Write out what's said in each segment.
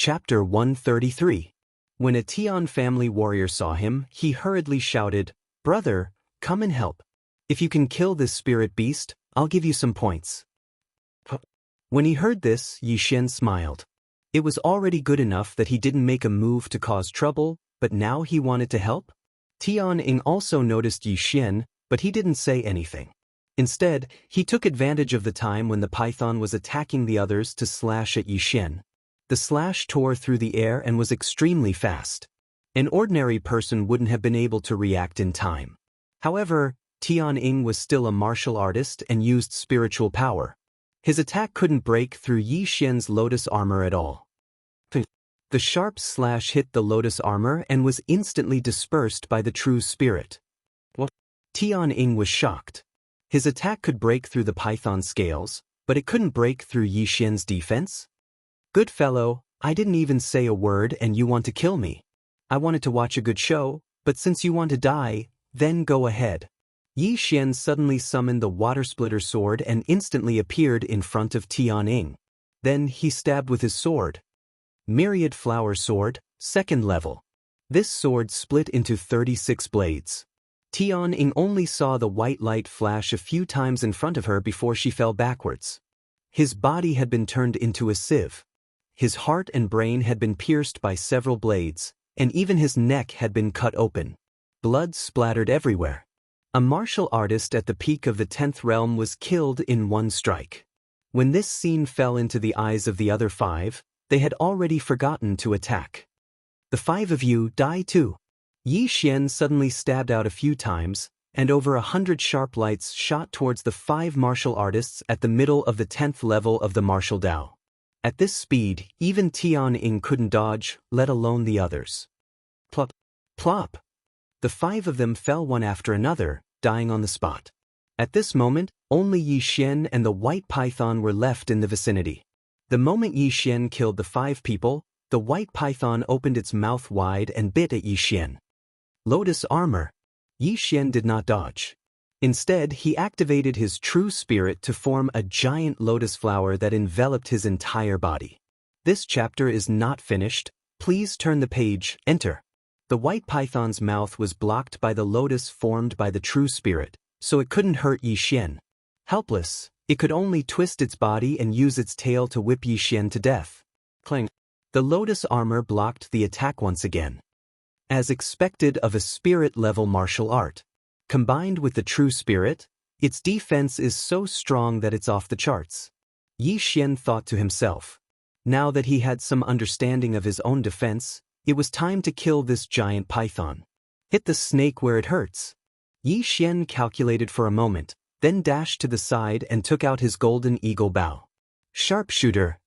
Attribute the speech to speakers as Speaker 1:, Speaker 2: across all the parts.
Speaker 1: Chapter 133. When a Tian family warrior saw him, he hurriedly shouted, "Brother, come and help. If you can kill this spirit beast, I'll give you some points." When he heard this, Xian smiled. It was already good enough that he didn't make a move to cause trouble, but now he wanted to help? Tian also noticed Xian, but he didn't say anything. Instead, he took advantage of the time when the python was attacking the others to slash at Xian. The slash tore through the air and was extremely fast. An ordinary person wouldn't have been able to react in time. However, Tian was still a martial artist and used spiritual power. His attack couldn't break through Xian's lotus armor at all. The sharp slash hit the lotus armor and was instantly dispersed by the true spirit. Tian was shocked. His attack could break through the python scales, but it couldn't break through Xian's defense? "Good fellow, I didn't even say a word and you want to kill me. I wanted to watch a good show, but since you want to die, then go ahead." Xian suddenly summoned the water splitter sword and instantly appeared in front of Tian. Then he stabbed with his sword. Myriad Flower Sword, 2nd level. This sword split into 36 blades. Tian only saw the white light flash a few times in front of her before she fell backwards. His body had been turned into a sieve. His heart and brain had been pierced by several blades, and even his neck had been cut open. Blood splattered everywhere. A martial artist at the peak of the 10th realm was killed in one strike. When this scene fell into the eyes of the other 5, they had already forgotten to attack. "The 5 of you die too." Xian suddenly stabbed out a few times, and over 100 sharp lights shot towards the 5 martial artists at the middle of the 10th level of the martial Dao. At this speed, even Tian couldn't dodge, let alone the others. Plop, plop. The 5 of them fell one after another, dying on the spot. At this moment, only Xian and the white python were left in the vicinity. The moment Xian killed the 5 people, the white python opened its mouth wide and bit at Xian. Lotus armor. Xian did not dodge. Instead, he activated his true spirit to form a giant lotus flower that enveloped his entire body. This chapter is not finished. Please turn the page, enter. The white python's mouth was blocked by the lotus formed by the true spirit, so it couldn't hurt Xian. Helpless, it could only twist its body and use its tail to whip Xian to death. Clang. The lotus armor blocked the attack once again. As expected of a spirit-level martial art. Combined with the true spirit, its defense is so strong that it's off the charts. Xian thought to himself. Now that he had some understanding of his own defense, it was time to kill this giant python. Hit the snake where it hurts. Xian calculated for a moment, then dashed to the side and took out his golden eagle bow. Sharpshooter.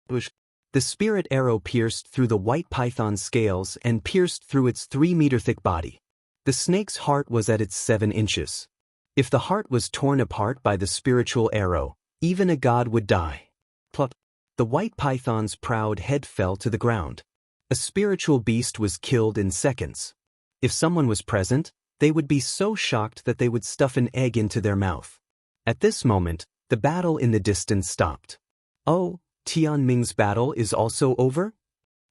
Speaker 1: The spirit arrow pierced through the white python's scales and pierced through its 3-meter-thick body. The snake's heart was at its 7 inches. If the heart was torn apart by the spiritual arrow, even a god would die. Plop. The white python's proud head fell to the ground. A spiritual beast was killed in seconds. If someone was present, they would be so shocked that they would stuff an egg into their mouth. At this moment, the battle in the distance stopped. "Oh, Tianming's battle is also over?"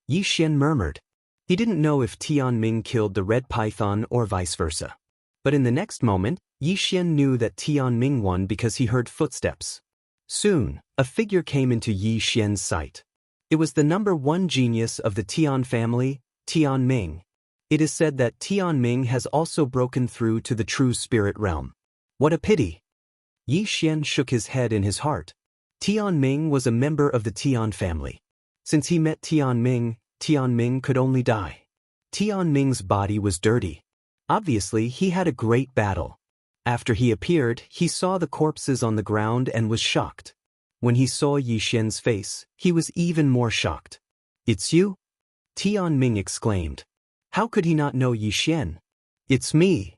Speaker 1: Xian murmured. He didn't know if Tianming killed the red python or vice versa. But in the next moment, Xian knew that Tianming won because he heard footsteps. Soon, a figure came into Xian's sight. It was the number 1 genius of the Tian family, Tianming. It is said that Tianming has also broken through to the true spirit realm. What a pity! Xian shook his head in his heart. Tianming was a member of the Tian family. Since he met Tianming could only die. Tianming's body was dirty. Obviously, he had a great battle. After he appeared, he saw the corpses on the ground and was shocked. When he saw Xian's face, he was even more shocked. "It's you?" Tianming exclaimed. How could he not know Xian? "It's me."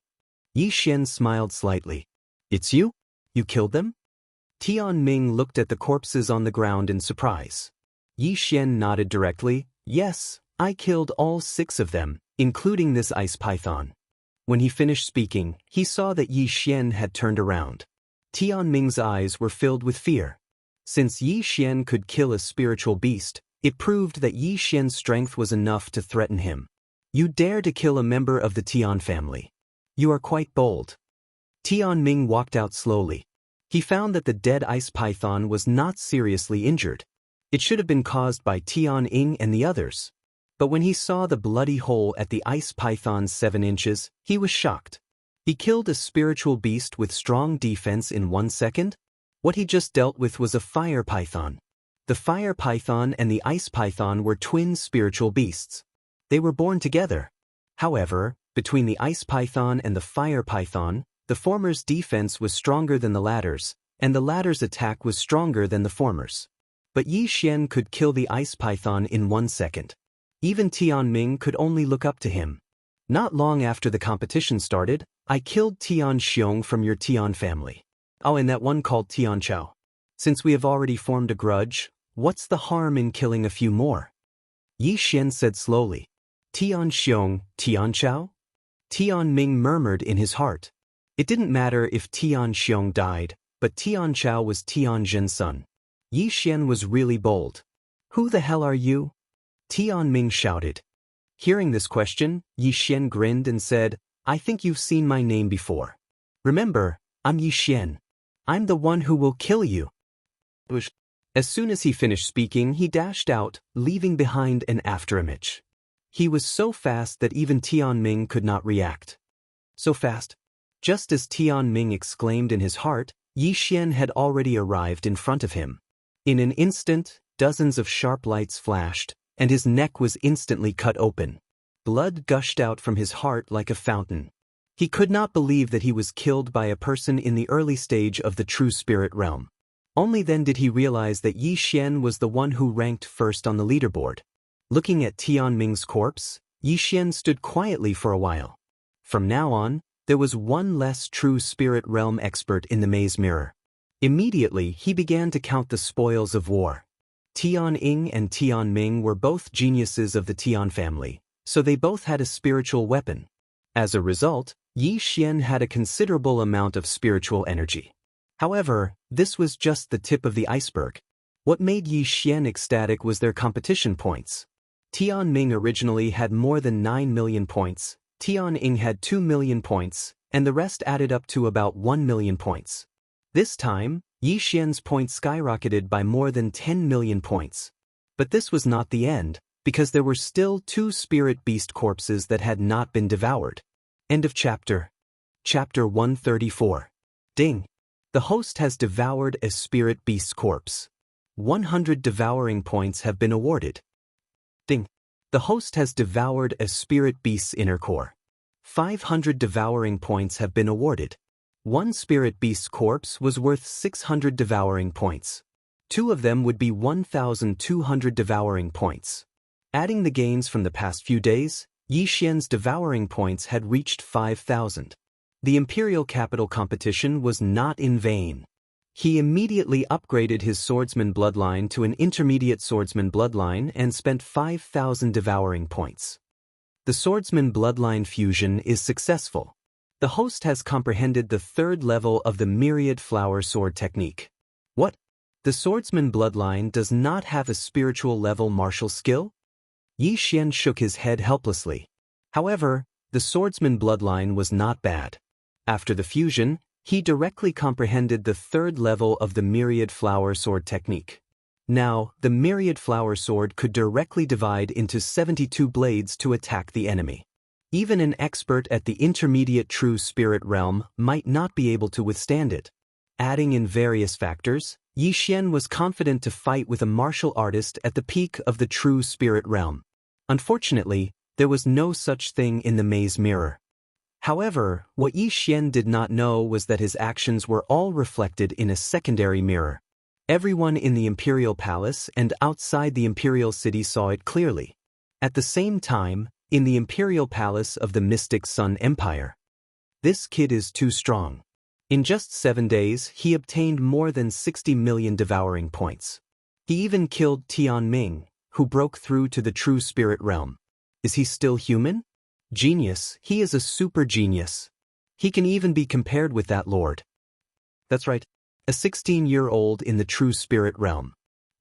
Speaker 1: Xian smiled slightly. "It's you? You killed them?" Tianming looked at the corpses on the ground in surprise. Xian nodded directly. "Yes, I killed all 6 of them, including this ice python." When he finished speaking, he saw that Xian had turned around. Tianming's eyes were filled with fear. Since Xian could kill a spiritual beast, It proved that Yi Xian's strength was enough to threaten him. You dare to kill a member of the Tian family. You are quite bold. Tian Ming walked out slowly. He found that the dead ice python was not seriously injured. It should have been caused by Tian Ying and the others. But when he saw the bloody hole at the ice python's 7 inches, he was shocked. He killed a spiritual beast with strong defense in 1 second? What he just dealt with was a fire python. The fire python and the ice python were twin spiritual beasts. They were born together. However, between the ice python and the fire python, the former's defense was stronger than the latter's, and the latter's attack was stronger than the former's. But Yi Xian could kill the ice python in 1 second. Even Tian Ming could only look up to him. Not long after the competition started, I killed Tian Xiong from your Tian family. Oh, and that one called Tian Chao. Since we have already formed a grudge, what's the harm in killing a few more? Yi Xian said slowly. Tian Xiong, Tian Chao? Tian Ming murmured in his heart. It didn't matter if Tian Xiong died, but Tian Chao was Tian Zhen's son. Yi Xian was really bold. Who the hell are you? Tian Ming shouted. Hearing this question, Yi Xian grinned and said, I think you've seen my name before. Remember, I'm Yi Xian. I'm the one who will kill you. As soon as he finished speaking, he dashed out, leaving behind an afterimage. He was so fast that even Tian Ming could not react. So fast? Just as Tian Ming exclaimed in his heart, Yi Xian had already arrived in front of him. In an instant, dozens of sharp lights flashed, and his neck was instantly cut open. Blood gushed out from his heart like a fountain. He could not believe that he was killed by a person in the early stage of the true spirit realm. Only then did he realize that Yi Xian was the one who ranked first on the leaderboard. Looking at Tian Ming's corpse, Yi Xian stood quietly for a while. From now on, there was one less true spirit realm expert in the maze mirror. Immediately, he began to count the spoils of war. Tian Ying and Tian Ming were both geniuses of the Tian family, so they both had a spiritual weapon. As a result, Yi Xian had a considerable amount of spiritual energy. However, this was just the tip of the iceberg. What made Yi Xian ecstatic was their competition points. Tian Ming originally had more than 9 million points, Tian Ying had 2 million points, and the rest added up to about 1 million points. This time, Yi Xian's points skyrocketed by more than 10 million points. But this was not the end, because there were still 2 spirit beast corpses that had not been devoured. End of chapter. Chapter 134. Ding. The host has devoured a spirit beast's corpse. 100 devouring points have been awarded. Ding. The host has devoured a spirit beast's inner core. 500 devouring points have been awarded. 1 spirit beast's corpse was worth 600 devouring points. 2 of them would be 1,200 devouring points. Adding the gains from the past few days, Yi Xian's devouring points had reached 5,000. The imperial capital competition was not in vain. He immediately upgraded his swordsman bloodline to an intermediate swordsman bloodline and spent 5,000 devouring points. The swordsman bloodline fusion is successful. The host has comprehended the 3rd level of the myriad flower sword technique. What? The swordsman bloodline does not have a spiritual level martial skill? Yi Xian shook his head helplessly. However, the swordsman bloodline was not bad. After the fusion, he directly comprehended the 3rd level of the myriad flower sword technique. Now, the myriad flower sword could directly divide into 72 blades to attack the enemy. Even an expert at the intermediate true spirit realm might not be able to withstand it. Adding in various factors, Yi Xian was confident to fight with a martial artist at the peak of the true spirit realm. Unfortunately, there was no such thing in the maze mirror. However, what Yi Xian did not know was that his actions were all reflected in a secondary mirror. Everyone in the imperial palace and outside the imperial city saw it clearly. At the same time, in the imperial palace of the Mystic Sun Empire. This kid is too strong. In just 7 days, he obtained more than 60 million devouring points. He even killed Tian Ming, who broke through to the true spirit realm. Is he still human? Genius, he is a super genius. He can even be compared with that lord. That's right, a 16-year-old in the true spirit realm.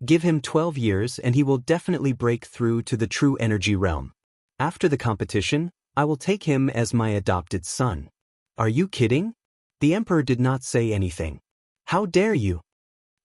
Speaker 1: Give him 12 years and he will definitely break through to the true energy realm. After the competition, I will take him as my adopted son. Are you kidding? The emperor did not say anything. How dare you?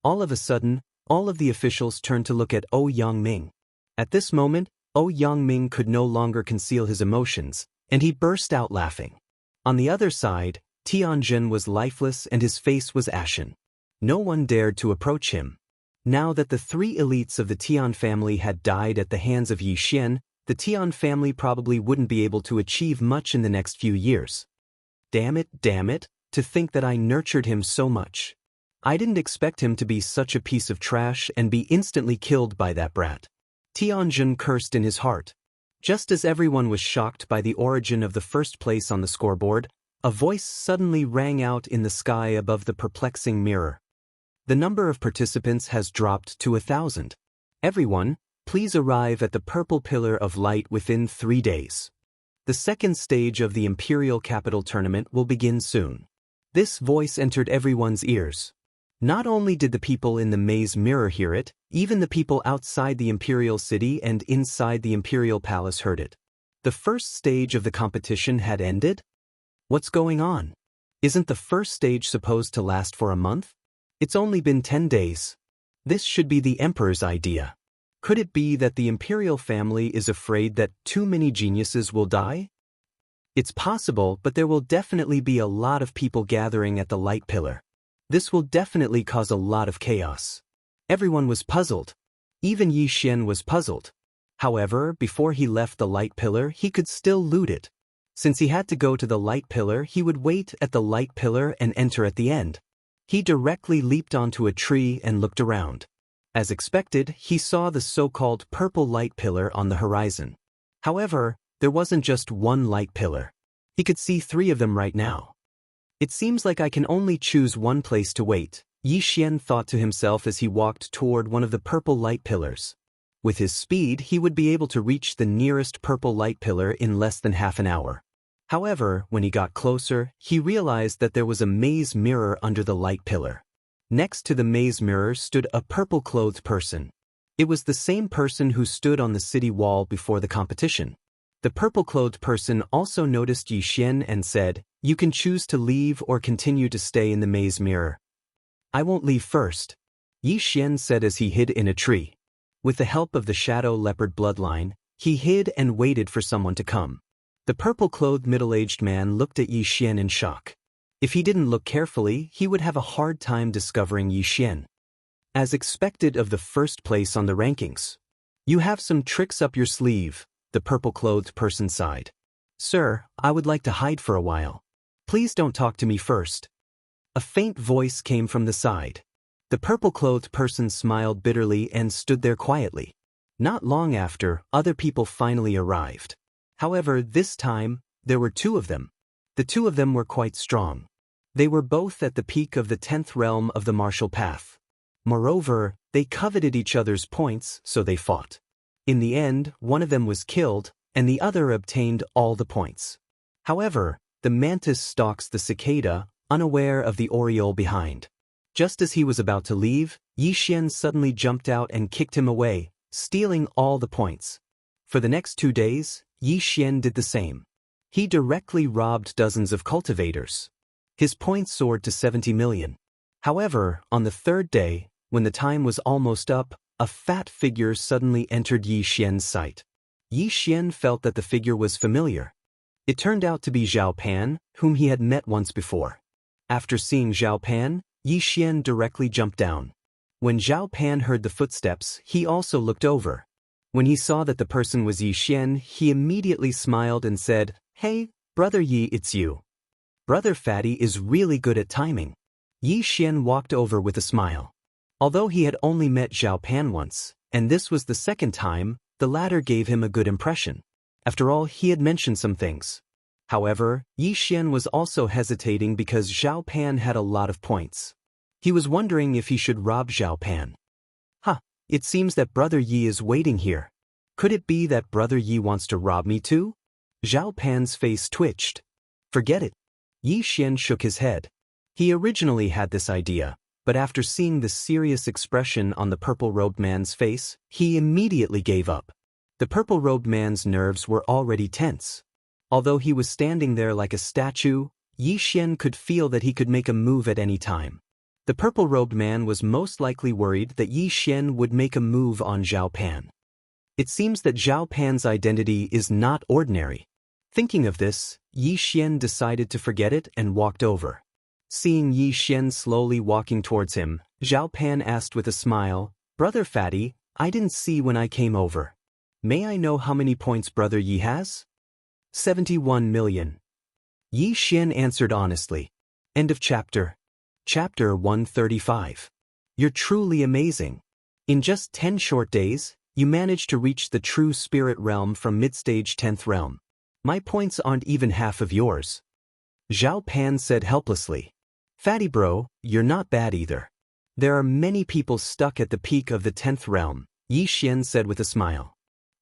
Speaker 1: All of a sudden, all of the officials turned to look at Yang Ming. At this moment, Yang Ming could no longer conceal his emotions, and he burst out laughing. On the other side, Tianjin was lifeless and his face was ashen. No one dared to approach him. Now that the three elites of the Tian family had died at the hands of Yi Xian, the Tian family probably wouldn't be able to achieve much in the next few years. Damn it, to think that I nurtured him so much. I didn't expect him to be such a piece of trash and be instantly killed by that brat. Tianjin cursed in his heart. Just as everyone was shocked by the origin of the first place on the scoreboard, a voice suddenly rang out in the sky above the perplexing mirror. The number of participants has dropped to 1,000. Everyone, please arrive at the purple pillar of light within 3 days. The second stage of the Imperial Capital Tournament will begin soon. This voice entered everyone's ears. Not only did the people in the maze mirror hear it, even the people outside the Imperial City and inside the Imperial Palace heard it. The first stage of the competition had ended? What's going on? Isn't the first stage supposed to last for a month? It's only been 10 days. This should be the Emperor's idea. Could it be that the Imperial family is afraid that too many geniuses will die? It's possible, but there will definitely be a lot of people gathering at the light pillar. This will definitely cause a lot of chaos. Everyone was puzzled. Even Yi Xian was puzzled. However, before he left the light pillar, he could still loot it. Since he had to go to the light pillar, he would wait at the light pillar and enter at the end. He directly leaped onto a tree and looked around. As expected, he saw the so-called purple light pillar on the horizon. However, there wasn't just one light pillar. He could see 3 of them right now. It seems like I can only choose one place to wait, Yi Xian thought to himself as he walked toward one of the purple light pillars. With his speed, he would be able to reach the nearest purple light pillar in less than half an hour. However, when he got closer, he realized that there was a maze mirror under the light pillar. Next to the maze mirror stood a purple-clothed person. It was the same person who stood on the city wall before the competition. The purple-clothed person also noticed Yi Xian and said, "You can choose to leave or continue to stay in the maze mirror." "I won't leave first," Yi Xian said as he hid in a tree. With the help of the shadow leopard bloodline, he hid and waited for someone to come. The purple-clothed middle-aged man looked at Yi Xian in shock. If he didn't look carefully, he would have a hard time discovering Yi Xian. As expected of the first place on the rankings. "You have some tricks up your sleeve," the purple-clothed person sighed. "Sir, I would like to hide for a while. Please don't talk to me first." A faint voice came from the side. The purple-clothed person smiled bitterly and stood there quietly. Not long after, other people finally arrived. However, this time, there were 2 of them. The 2 of them were quite strong. They were both at the peak of the 10th realm of the martial path. Moreover, they coveted each other's points, so they fought. In the end, one of them was killed, and the other obtained all the points. However, the mantis stalks the cicada, unaware of the oriole behind. Just as he was about to leave, Yi Xian suddenly jumped out and kicked him away, stealing all the points. For the next 2 days, Yi Xian did the same. He directly robbed dozens of cultivators. His points soared to 70 million. However, on the 3rd day, when the time was almost up, a fat figure suddenly entered Yi Xian's sight. Yi Xian felt that the figure was familiar. It turned out to be Zhao Pan, whom he had met once before. After seeing Zhao Pan, Yi Xian directly jumped down. When Zhao Pan heard the footsteps, he also looked over. When he saw that the person was Yi Xian, he immediately smiled and said, "Hey, Brother Yi, it's you. Brother Fatty is really good at timing." Yi Xian walked over with a smile. Although he had only met Zhao Pan once, and this was the 2nd time, the latter gave him a good impression. After all, he had mentioned some things. However, Yi Xian was also hesitating because Zhao Pan had a lot of points. He was wondering if he should rob Zhao Pan. It seems that Brother Yi is waiting here. Could it be that Brother Yi wants to rob me too? Zhao Pan's face twitched. Forget it. Yi Xian shook his head. He originally had this idea, but after seeing the serious expression on the purple-robed man's face, he immediately gave up. The purple-robed man's nerves were already tense. Although he was standing there like a statue, Yi Xian could feel that he could make a move at any time. The purple-robed man was most likely worried that Yi Xian would make a move on Zhao Pan. It seems that Zhao Pan's identity is not ordinary. Thinking of this, Yi Xian decided to forget it and walked over. Seeing Yi Xian slowly walking towards him, Zhao Pan asked with a smile, "Brother Fatty, I didn't see when I came over. May I know how many points Brother Yi has?" 71 million. Yi Xian answered honestly. End of chapter. Chapter 135. You're truly amazing. In just 10 short days, you managed to reach the true spirit realm from mid-stage 10th realm. My points aren't even half of yours. Zhao Pan said helplessly. Fatty bro, you're not bad either. There are many people stuck at the peak of the 10th realm, Yi Xian said with a smile.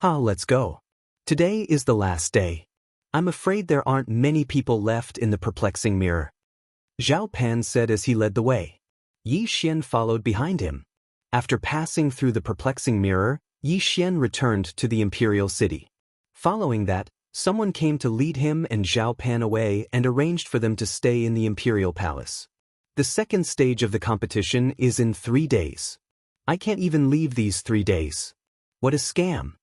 Speaker 1: Let's go. Today is the last day. I'm afraid there aren't many people left in the perplexing mirror. Zhao Pan said as he led the way. Yi Xian followed behind him. After passing through the perplexing mirror, Yi Xian returned to the imperial city. Following that, someone came to lead him and Zhao Pan away and arranged for them to stay in the imperial palace. The second stage of the competition is in 3 days. I can't even leave these 3 days. What a scam.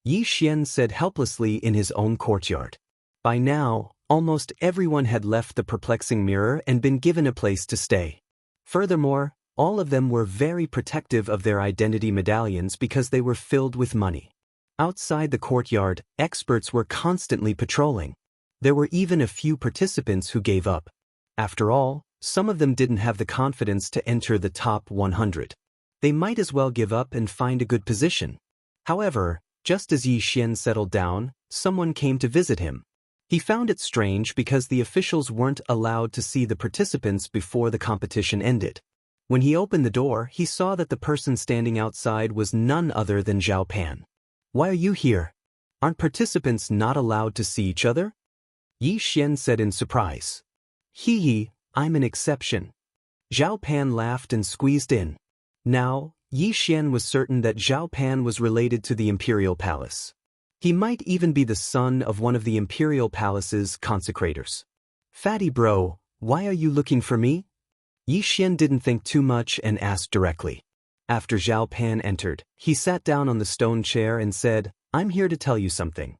Speaker 1: Yi Xian said helplessly in his own courtyard. By now, almost everyone had left the perplexing mirror and been given a place to stay. Furthermore, all of them were very protective of their identity medallions because they were filled with money. Outside the courtyard, experts were constantly patrolling. There were even a few participants who gave up. After all, some of them didn't have the confidence to enter the top 100. They might as well give up and find a good position. However, just as Yi Xian settled down, someone came to visit him. He found it strange because the officials weren't allowed to see the participants before the competition ended. When he opened the door, he saw that the person standing outside was none other than Zhao Pan. Why are you here? Aren't participants not allowed to see each other? Yi Xian said in surprise. Hee, I'm an exception. Zhao Pan laughed and squeezed in. Now, Yi Xian was certain that Zhao Pan was related to the imperial palace. He might even be the son of one of the imperial palace's consecrators. Fatty bro, why are you looking for me? Yi Xian didn't think too much and asked directly. After Zhao Pan entered, he sat down on the stone chair and said, I'm here to tell you something.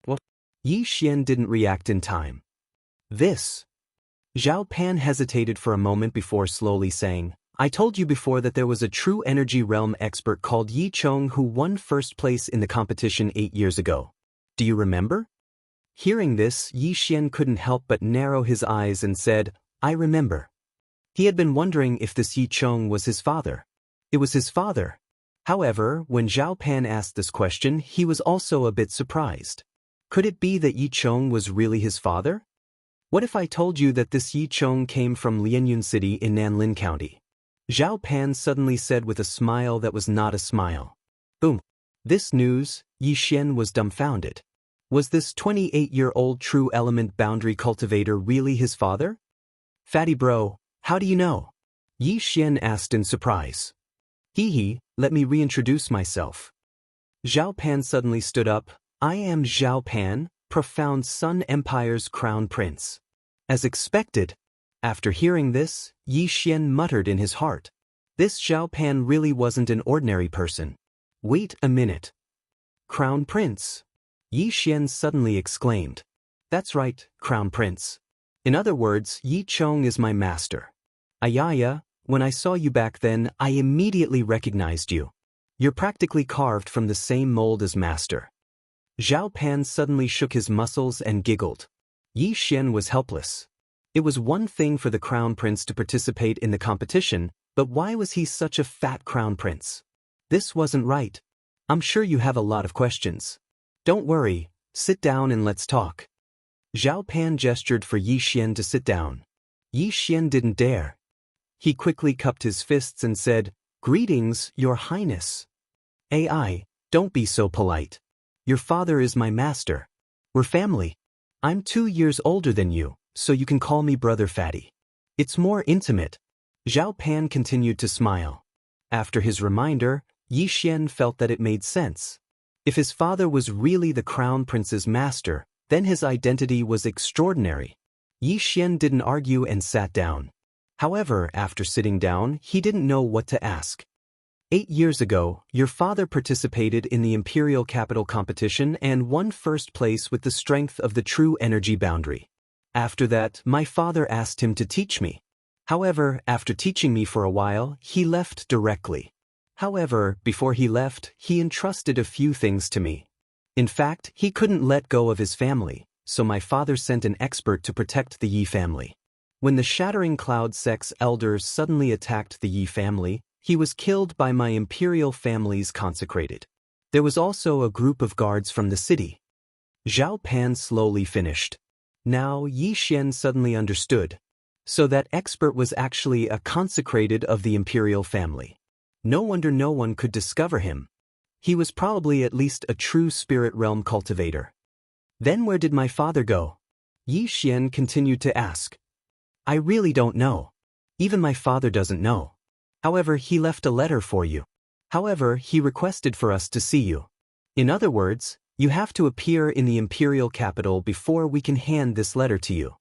Speaker 1: What? Yi Xian didn't react in time. This. Zhao Pan hesitated for a moment before slowly saying, I told you before that there was a true energy realm expert called Yi Chong who won first place in the competition 8 years ago. Do you remember? Hearing this, Yi Xian couldn't help but narrow his eyes and said, I remember. He had been wondering if this Yi Chong was his father. It was his father. However, when Zhao Pan asked this question, he was also a bit surprised. Could it be that Yi Chong was really his father? What if I told you that this Yi Chong came from Lianyun City in Nanlin County? Zhao Pan suddenly said with a smile that was not a smile. Boom. This news, Yi Xian was dumbfounded. Was this 28-year-old true element boundary cultivator really his father? Fatty bro, how do you know? Yi Xian asked in surprise. Hee, let me reintroduce myself. Zhao Pan suddenly stood up. I am Zhao Pan, Profound Sun Empire's crown prince. As expected. After hearing this, Yi Xian muttered in his heart. This Zhao Pan really wasn't an ordinary person. Wait a minute. Crown Prince. Yi Xian suddenly exclaimed. That's right, Crown Prince. In other words, Yi Chong is my master. Ayaya, when I saw you back then, I immediately recognized you. You're practically carved from the same mold as master. Zhao Pan suddenly shook his muscles and giggled. Yi Xian was helpless. It was one thing for the Crown Prince to participate in the competition, but why was he such a fat Crown Prince? This wasn't right. I'm sure you have a lot of questions. Don't worry, sit down and let's talk. Zhao Pan gestured for Yi Xian to sit down. Yi Xian didn't dare. He quickly cupped his fists and said, Greetings, Your Highness. AI, don't be so polite. Your father is my master. We're family. I'm 2 years older than you, so you can call me Brother Fatty. It's more intimate. Zhao Pan continued to smile. After his reminder, Yi Xian felt that it made sense. If his father was really the crown prince's master, then his identity was extraordinary. Yi Xian didn't argue and sat down. However, after sitting down, he didn't know what to ask. 8 years ago, your father participated in the imperial capital competition and won first place with the strength of the true energy boundary. After that, my father asked him to teach me. However, after teaching me for a while, he left directly. However, before he left, he entrusted a few things to me. In fact, he couldn't let go of his family, so my father sent an expert to protect the Yi family. When the Shattering Cloud Sect's elders suddenly attacked the Yi family, he was killed by my imperial family's consecrated. There was also a group of guards from the city. Zhao Pan slowly finished. Now Yi Xian suddenly understood. So that expert was actually a consecrated of the imperial family. No wonder no one could discover him. He was probably at least a true spirit realm cultivator. Then where did my father go? Yi Xian continued to ask. I really don't know. Even my father doesn't know. However, he left a letter for you. However, he requested for us to see you. In other words, you have to appear in the imperial capital before we can hand this letter to you.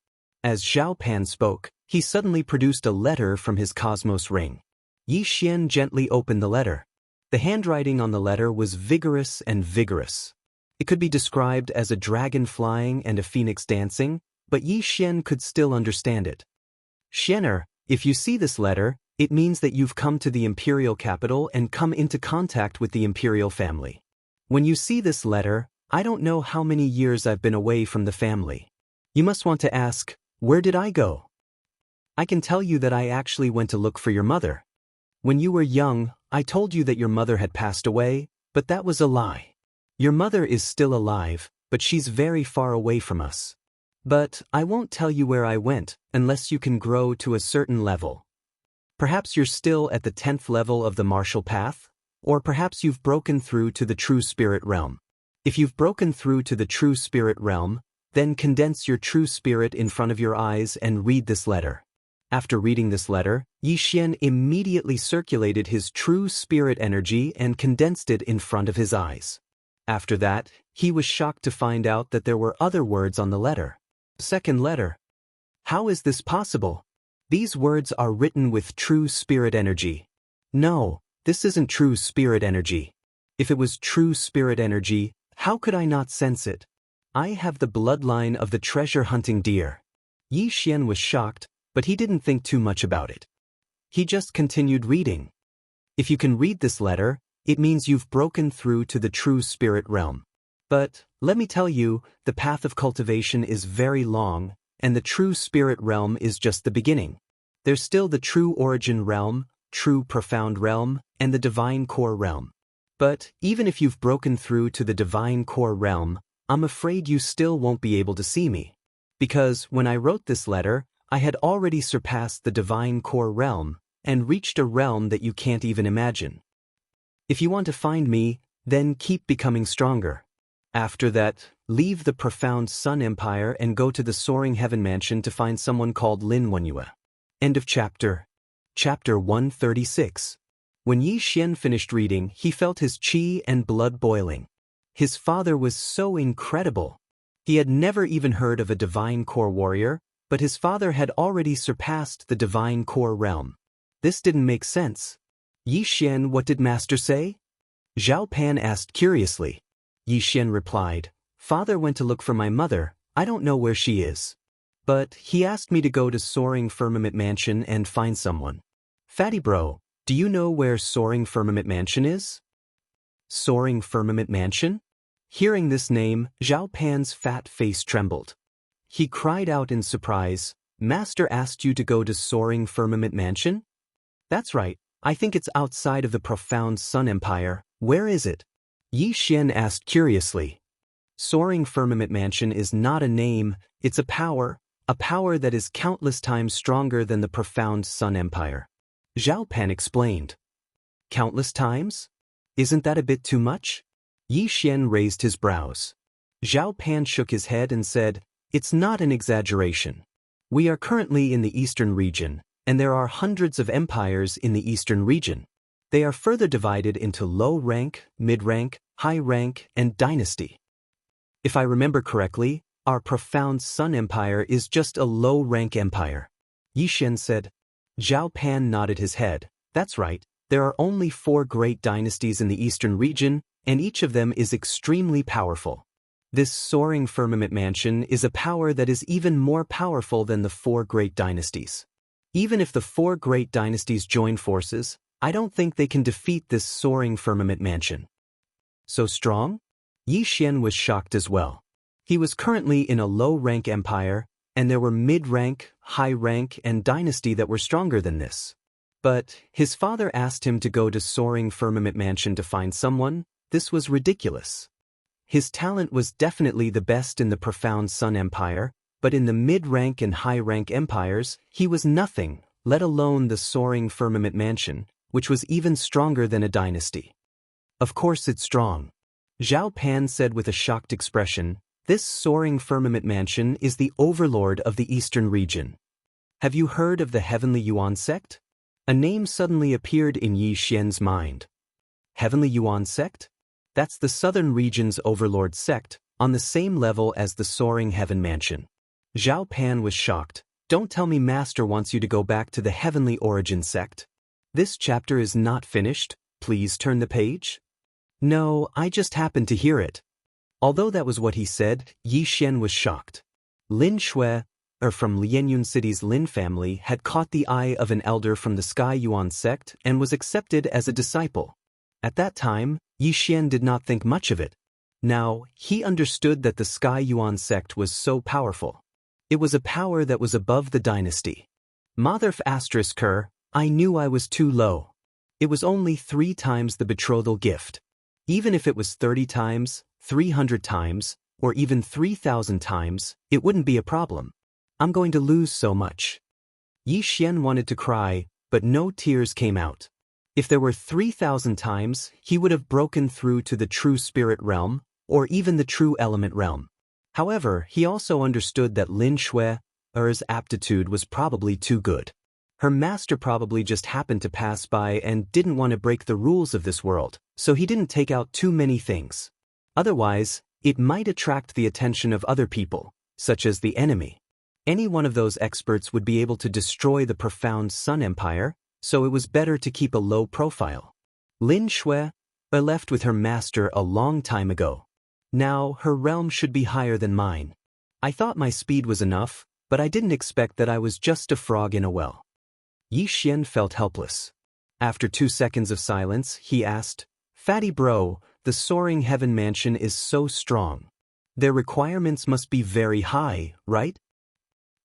Speaker 1: As Zhao Pan spoke, he suddenly produced a letter from his cosmos ring. Yi Xian gently opened the letter. The handwriting on the letter was vigorous and vigorous. It could be described as a dragon flying and a phoenix dancing, but Yi Xian could still understand it. Xianer, if you see this letter, it means that you've come to the imperial capital and come into contact with the imperial family. When you see this letter, I don't know how many years I've been away from the family. You must want to ask, where did I go? I can tell you that I actually went to look for your mother. When you were young, I told you that your mother had passed away, but that was a lie. Your mother is still alive, but she's very far away from us. But I won't tell you where I went unless you can grow to a certain level. Perhaps you're still at the 10th level of the martial path, or perhaps you've broken through to the true spirit realm. If you've broken through to the true spirit realm, then condense your true spirit in front of your eyes and read this letter. After reading this letter, Yi Xian immediately circulated his true spirit energy and condensed it in front of his eyes. After that, he was shocked to find out that there were other words on the letter. Second letter. How is this possible? These words are written with true spirit energy. No, this isn't true spirit energy. If it was true spirit energy, how could I not sense it? I have the bloodline of the treasure-hunting deer. Yi Xian was shocked, but he didn't think too much about it. He just continued reading. If you can read this letter, it means you've broken through to the true spirit realm. But, let me tell you, the path of cultivation is very long, and the true spirit realm is just the beginning. There's still the true origin realm, true profound realm, and the divine core realm. But, even if you've broken through to the divine core realm, I'm afraid you still won't be able to see me. Because, when I wrote this letter, I had already surpassed the divine core realm, and reached a realm that you can't even imagine. If you want to find me, then keep becoming stronger. After that, leave the profound Sun Empire and go to the Soaring Heaven Mansion to find someone called Lin Wenyue. End of chapter. Chapter 136. When Yi Xian finished reading, he felt his qi and blood boiling. His father was so incredible. He had never even heard of a divine core warrior, but his father had already surpassed the divine core realm. This didn't make sense. Yi Xian, what did master say? Zhao Pan asked curiously. Yi Xian replied, Father went to look for my mother, I don't know where she is. But he asked me to go to Soaring Firmament Mansion and find someone. Fatty bro, do you know where Soaring Firmament Mansion is? Soaring Firmament Mansion? Hearing this name, Zhao Pan's fat face trembled. He cried out in surprise, Master asked you to go to Soaring Firmament Mansion? That's right, I think it's outside of the profound Sun Empire, where is it? Yi Xian asked curiously. Soaring Firmament Mansion is not a name, it's a power that is countless times stronger than the profound Sun Empire. Zhao Pan explained. Countless times? Isn't that a bit too much? Yi Xian raised his brows. Zhao Pan shook his head and said, It's not an exaggeration. We are currently in the eastern region, and there are hundreds of empires in the eastern region. They are further divided into low rank, mid rank, high rank, and dynasty. If I remember correctly, our profound Sun Empire is just a low-rank empire. Yi Xian said. Zhao Pan nodded his head. That's right, there are only 4 great dynasties in the eastern region, and each of them is extremely powerful. This soaring firmament mansion is a power that is even more powerful than the 4 great dynasties. Even if the 4 great dynasties join forces, I don't think they can defeat this soaring firmament mansion. So strong? Yi Xian was shocked as well. He was currently in a low-rank empire, and there were mid-rank, high-rank, and dynasty that were stronger than this. But his father asked him to go to Soaring Firmament Mansion to find someone. This was ridiculous. His talent was definitely the best in the Profound Sun Empire, but in the mid-rank and high-rank empires, he was nothing, let alone the Soaring Firmament Mansion, which was even stronger than a dynasty. Of course it's strong. Zhao Pan said with a shocked expression, this Soaring Firmament Mansion is the overlord of the eastern region. Have you heard of the Heavenly Yuan sect? A name suddenly appeared in Yi Xian's mind. Heavenly Yuan sect? That's the southern region's overlord sect, on the same level as the Soaring Heaven Mansion. Zhao Pan was shocked. Don't tell me Master wants you to go back to the Heavenly Origin sect. This chapter is not finished. Please turn the page. No, I just happened to hear it. Although that was what he said, Yi Xian was shocked. Lin Shui, from Lianyun City's Lin family, had caught the eye of an elder from the Sky Yuan sect and was accepted as a disciple. At that time, Yi Xian did not think much of it. Now, he understood that the Sky Yuan sect was so powerful. It was a power that was above the dynasty. Motherf **, I knew I was too low. It was only 3 times the betrothal gift. Even if it was 30 times, 300 times, or even 3,000 times, it wouldn't be a problem. I'm going to lose so much. Yi Xian wanted to cry, but no tears came out. If there were 3,000 times, he would have broken through to the true spirit realm, or even the true element realm. However, he also understood that Lin Shui's aptitude was probably too good. Her master probably just happened to pass by and didn't want to break the rules of this world, so he didn't take out too many things. Otherwise, it might attract the attention of other people, such as the enemy. Any one of those experts would be able to destroy the profound Sun Empire, so it was better to keep a low profile. Lin Shui left with her master a long time ago. Now, her realm should be higher than mine. I thought my speed was enough, but I didn't expect that I was just a frog in a well. Yi Xian felt helpless. After 2 seconds of silence, he asked, Fatty bro, the Soaring Heaven Mansion is so strong. Their requirements must be very high, right?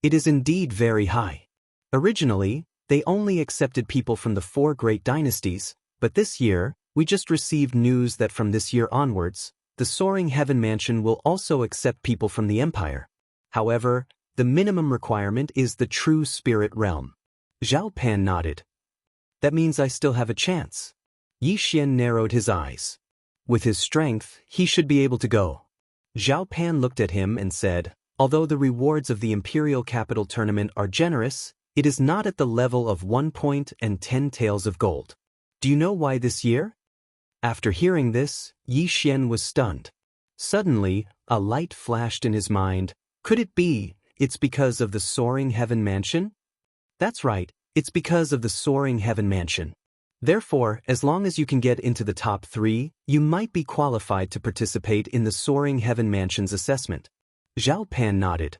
Speaker 1: It is indeed very high. Originally, they only accepted people from the 4 great dynasties, but this year, we just received news that from this year onwards, the Soaring Heaven Mansion will also accept people from the Empire. However, the minimum requirement is the true spirit realm. Zhao Pan nodded. That means I still have a chance. Yi Xian narrowed his eyes. With his strength, he should be able to go. Zhao Pan looked at him and said, although the rewards of the Imperial Capital Tournament are generous, it is not at the level of 1 point and 10 taels of gold. Do you know why this year? After hearing this, Yi Xian was stunned. Suddenly, a light flashed in his mind. Could it be, it's because of the Soaring Heaven Mansion? That's right, it's because of the Soaring Heaven Mansion. Therefore, as long as you can get into the top 3, you might be qualified to participate in the Soaring Heaven Mansion's assessment. Zhao Pan nodded.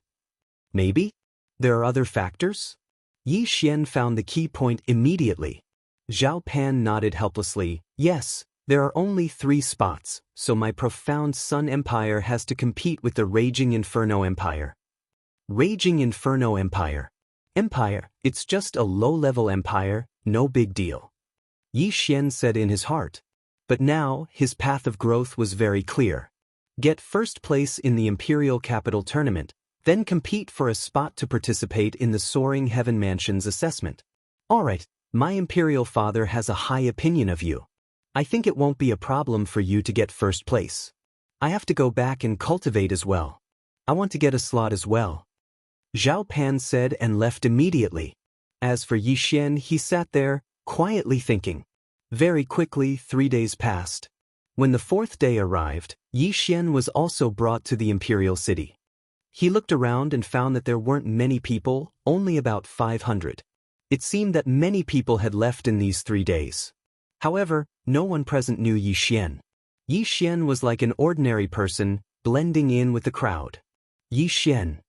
Speaker 1: Maybe? There are other factors? Yi Xian found the key point immediately. Zhao Pan nodded helplessly. Yes, there are only 3 spots, so my profound Sun Empire has to compete with the Raging Inferno Empire. Raging Inferno Empire. Empire, it's just a low-level empire, no big deal. Yi Xian said in his heart. But now, his path of growth was very clear. Get first place in the Imperial Capital Tournament, then compete for a spot to participate in the Soaring Heaven Mansion's assessment. Alright, my Imperial father has a high opinion of you. I think it won't be a problem for you to get first place. I have to go back and cultivate as well. I want to get a slot as well. Zhao Pan said and left immediately. As for Yi Xian, he sat there, quietly thinking. Very quickly, 3 days passed. When the 4th day arrived, Yi Xian was also brought to the imperial city. He looked around and found that there weren't many people, only about 500. It seemed that many people had left in these 3 days. However, no one present knew Yi Xian. Yi Xian was like an ordinary person, blending in with the crowd. Yi Xian.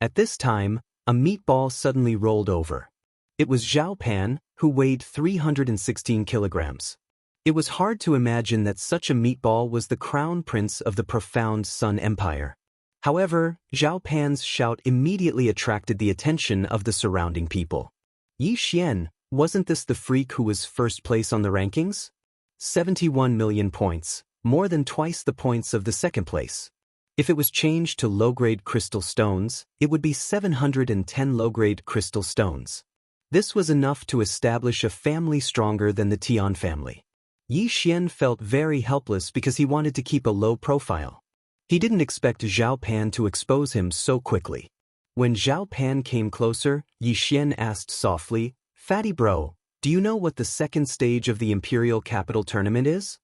Speaker 1: At this time, a meatball suddenly rolled over. It was Zhao Pan, who weighed 316 kilograms. It was hard to imagine that such a meatball was the crown prince of the profound Sun Empire. However, Zhao Pan's shout immediately attracted the attention of the surrounding people. Yi Xian, wasn't this the freak who was first place on the rankings? 71 million points, more than twice the points of the second place. If it was changed to low-grade crystal stones, it would be 710 low-grade crystal stones. This was enough to establish a family stronger than the Tian family. Yi Xian felt very helpless because he wanted to keep a low profile. He didn't expect Zhao Pan to expose him so quickly. When Zhao Pan came closer, Yi Xian asked softly, "Fatty bro, do you know what the second stage of the Imperial Capital Tournament is?"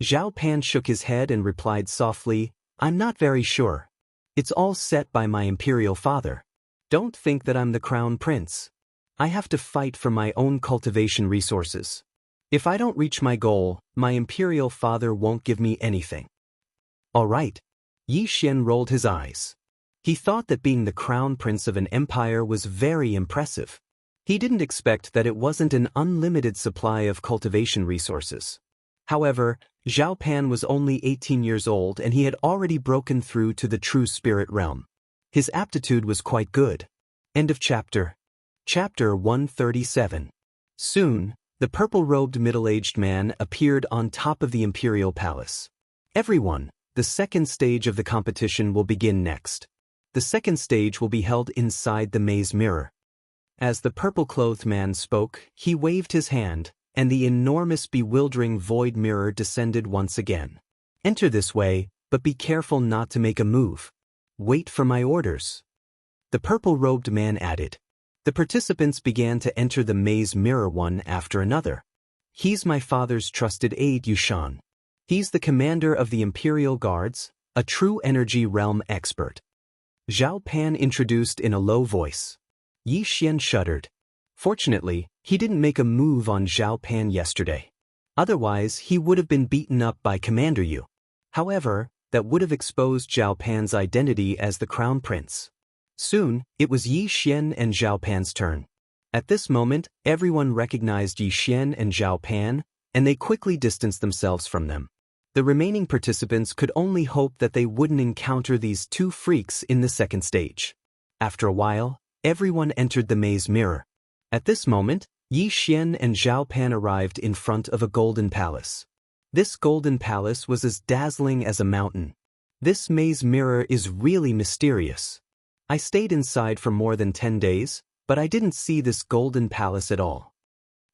Speaker 1: Zhao Pan shook his head and replied softly, "I'm not very sure. It's all set by my imperial father. Don't think that I'm the crown prince. I have to fight for my own cultivation resources. If I don't reach my goal, my imperial father won't give me anything." All right. Yi Xian rolled his eyes. He thought that being the crown prince of an empire was very impressive. He didn't expect that it wasn't an unlimited supply of cultivation resources. However, Zhao Pan was only 18 years old and he had already broken through to the true spirit realm. His aptitude was quite good. End of chapter. Chapter 137. Soon, the purple-robed middle-aged man appeared on top of the imperial palace. "Everyone, the second stage of the competition will begin next. The second stage will be held inside the maze mirror." As the purple-clothed man spoke, he waved his hand, and the enormous bewildering void mirror descended once again. "Enter this way, but be careful not to make a move. Wait for my orders." The purple-robed man added. The participants began to enter the maze mirror one after another. "He's my father's trusted aide, Yushan. He's the commander of the Imperial Guards, a true energy realm expert," Zhao Pan introduced in a low voice. Yi Xian shuddered. Fortunately, he didn't make a move on Zhao Pan yesterday. Otherwise, he would have been beaten up by Commander Yu. However, that would have exposed Zhao Pan's identity as the crown prince. Soon, it was Yi Xian and Zhao Pan's turn. At this moment, everyone recognized Yi Xian and Zhao Pan, and they quickly distanced themselves from them. The remaining participants could only hope that they wouldn't encounter these two freaks in the second stage. After a while, everyone entered the maze mirror. At this moment, Yi Xian and Zhao Pan arrived in front of a golden palace. This golden palace was as dazzling as a mountain. This maze mirror is really mysterious. I stayed inside for more than 10 days, but I didn't see this golden palace at all.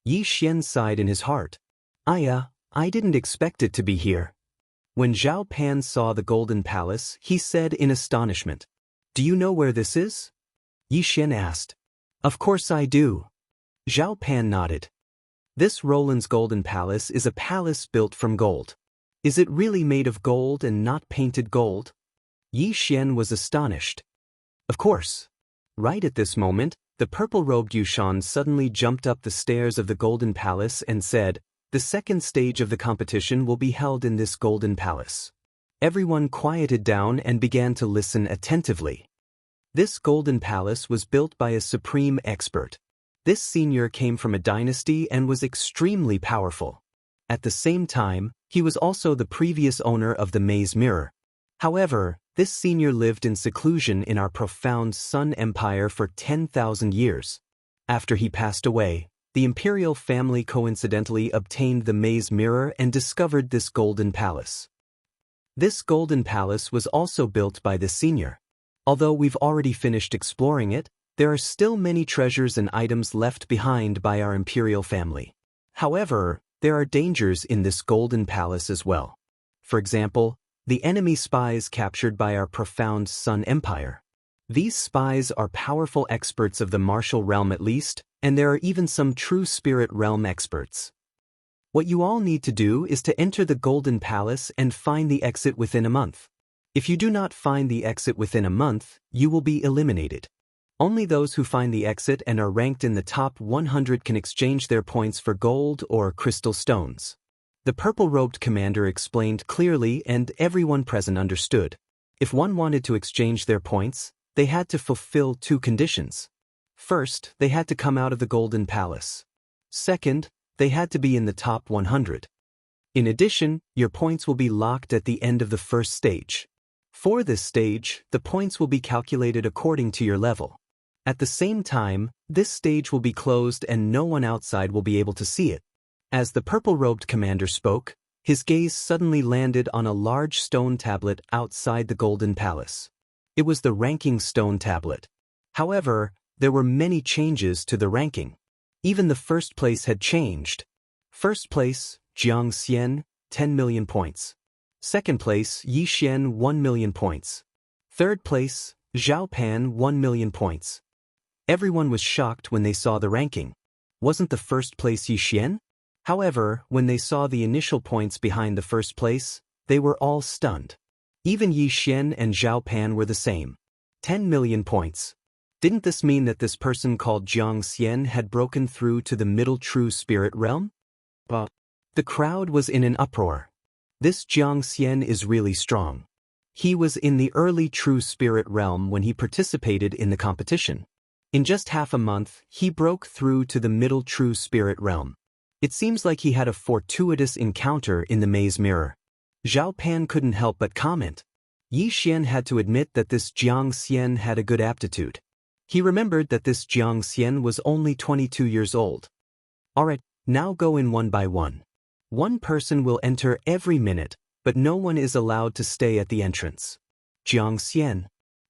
Speaker 1: Yi Xian sighed in his heart. I didn't expect it to be here." When Zhao Pan saw the golden palace, he said in astonishment, "Do you know where this is?" Yi Xian asked. "Of course I do." Zhao Pan nodded. "This Roland's golden palace is a palace built from gold. Is it really made of gold and not painted gold?" Yi Xian was astonished. "Of course." Right at this moment, the purple-robed Yushan suddenly jumped up the stairs of the golden palace and said, "The second stage of the competition will be held in this golden palace." Everyone quieted down and began to listen attentively. This golden palace was built by a supreme expert. This senior came from a dynasty and was extremely powerful. At the same time, he was also the previous owner of the maze mirror. However, this senior lived in seclusion in our profound Sun Empire for 10,000 years. After he passed away, the imperial family coincidentally obtained the maze mirror and discovered this golden palace. This golden palace was also built by the senior. Although we've already finished exploring it, there are still many treasures and items left behind by our imperial family. However, there are dangers in this golden palace as well. For example, the enemy spies captured by our profound Sun Empire. These spies are powerful experts of the martial realm at least, and there are even some true spirit realm experts. What you all need to do is to enter the Golden Palace and find the exit within a month. If you do not find the exit within a month, you will be eliminated. Only those who find the exit and are ranked in the top 100 can exchange their points for gold or crystal stones. The purple-robed commander explained clearly, and everyone present understood. If one wanted to exchange their points, they had to fulfill 2 conditions. First, they had to come out of the Golden Palace. Second, they had to be in the top 100. In addition, your points will be locked at the end of the first stage. For this stage, the points will be calculated according to your level. At the same time, this stage will be closed and no one outside will be able to see it. As the purple-robed commander spoke, his gaze suddenly landed on a large stone tablet outside the Golden Palace. It was the ranking stone tablet. However, there were many changes to the ranking. Even the first place had changed. First place, Jiang Xian, 10 million points. Second place, Yi Xian, 1 million points. Third place, Zhao Pan, 1 million points. Everyone was shocked when they saw the ranking. Wasn't the first place Yi Xian? However, when they saw the initial points behind the first place, they were all stunned. Even Yi Xian and Zhao Pan were the same. 10 million points. Didn't this mean that this person called Jiang Xian had broken through to the middle true spirit realm? But the crowd was in an uproar. This Jiang Xian is really strong. He was in the early true spirit realm when he participated in the competition. In just half a month, he broke through to the middle true spirit realm. It seems like he had a fortuitous encounter in the maze mirror. Zhao Pan couldn't help but comment. Yi Xian had to admit that this Jiang Xian had a good aptitude. He remembered that this Jiang Xian was only 22 years old. Alright, now go in one by one. One person will enter every minute, but no one is allowed to stay at the entrance. Jiang Xian.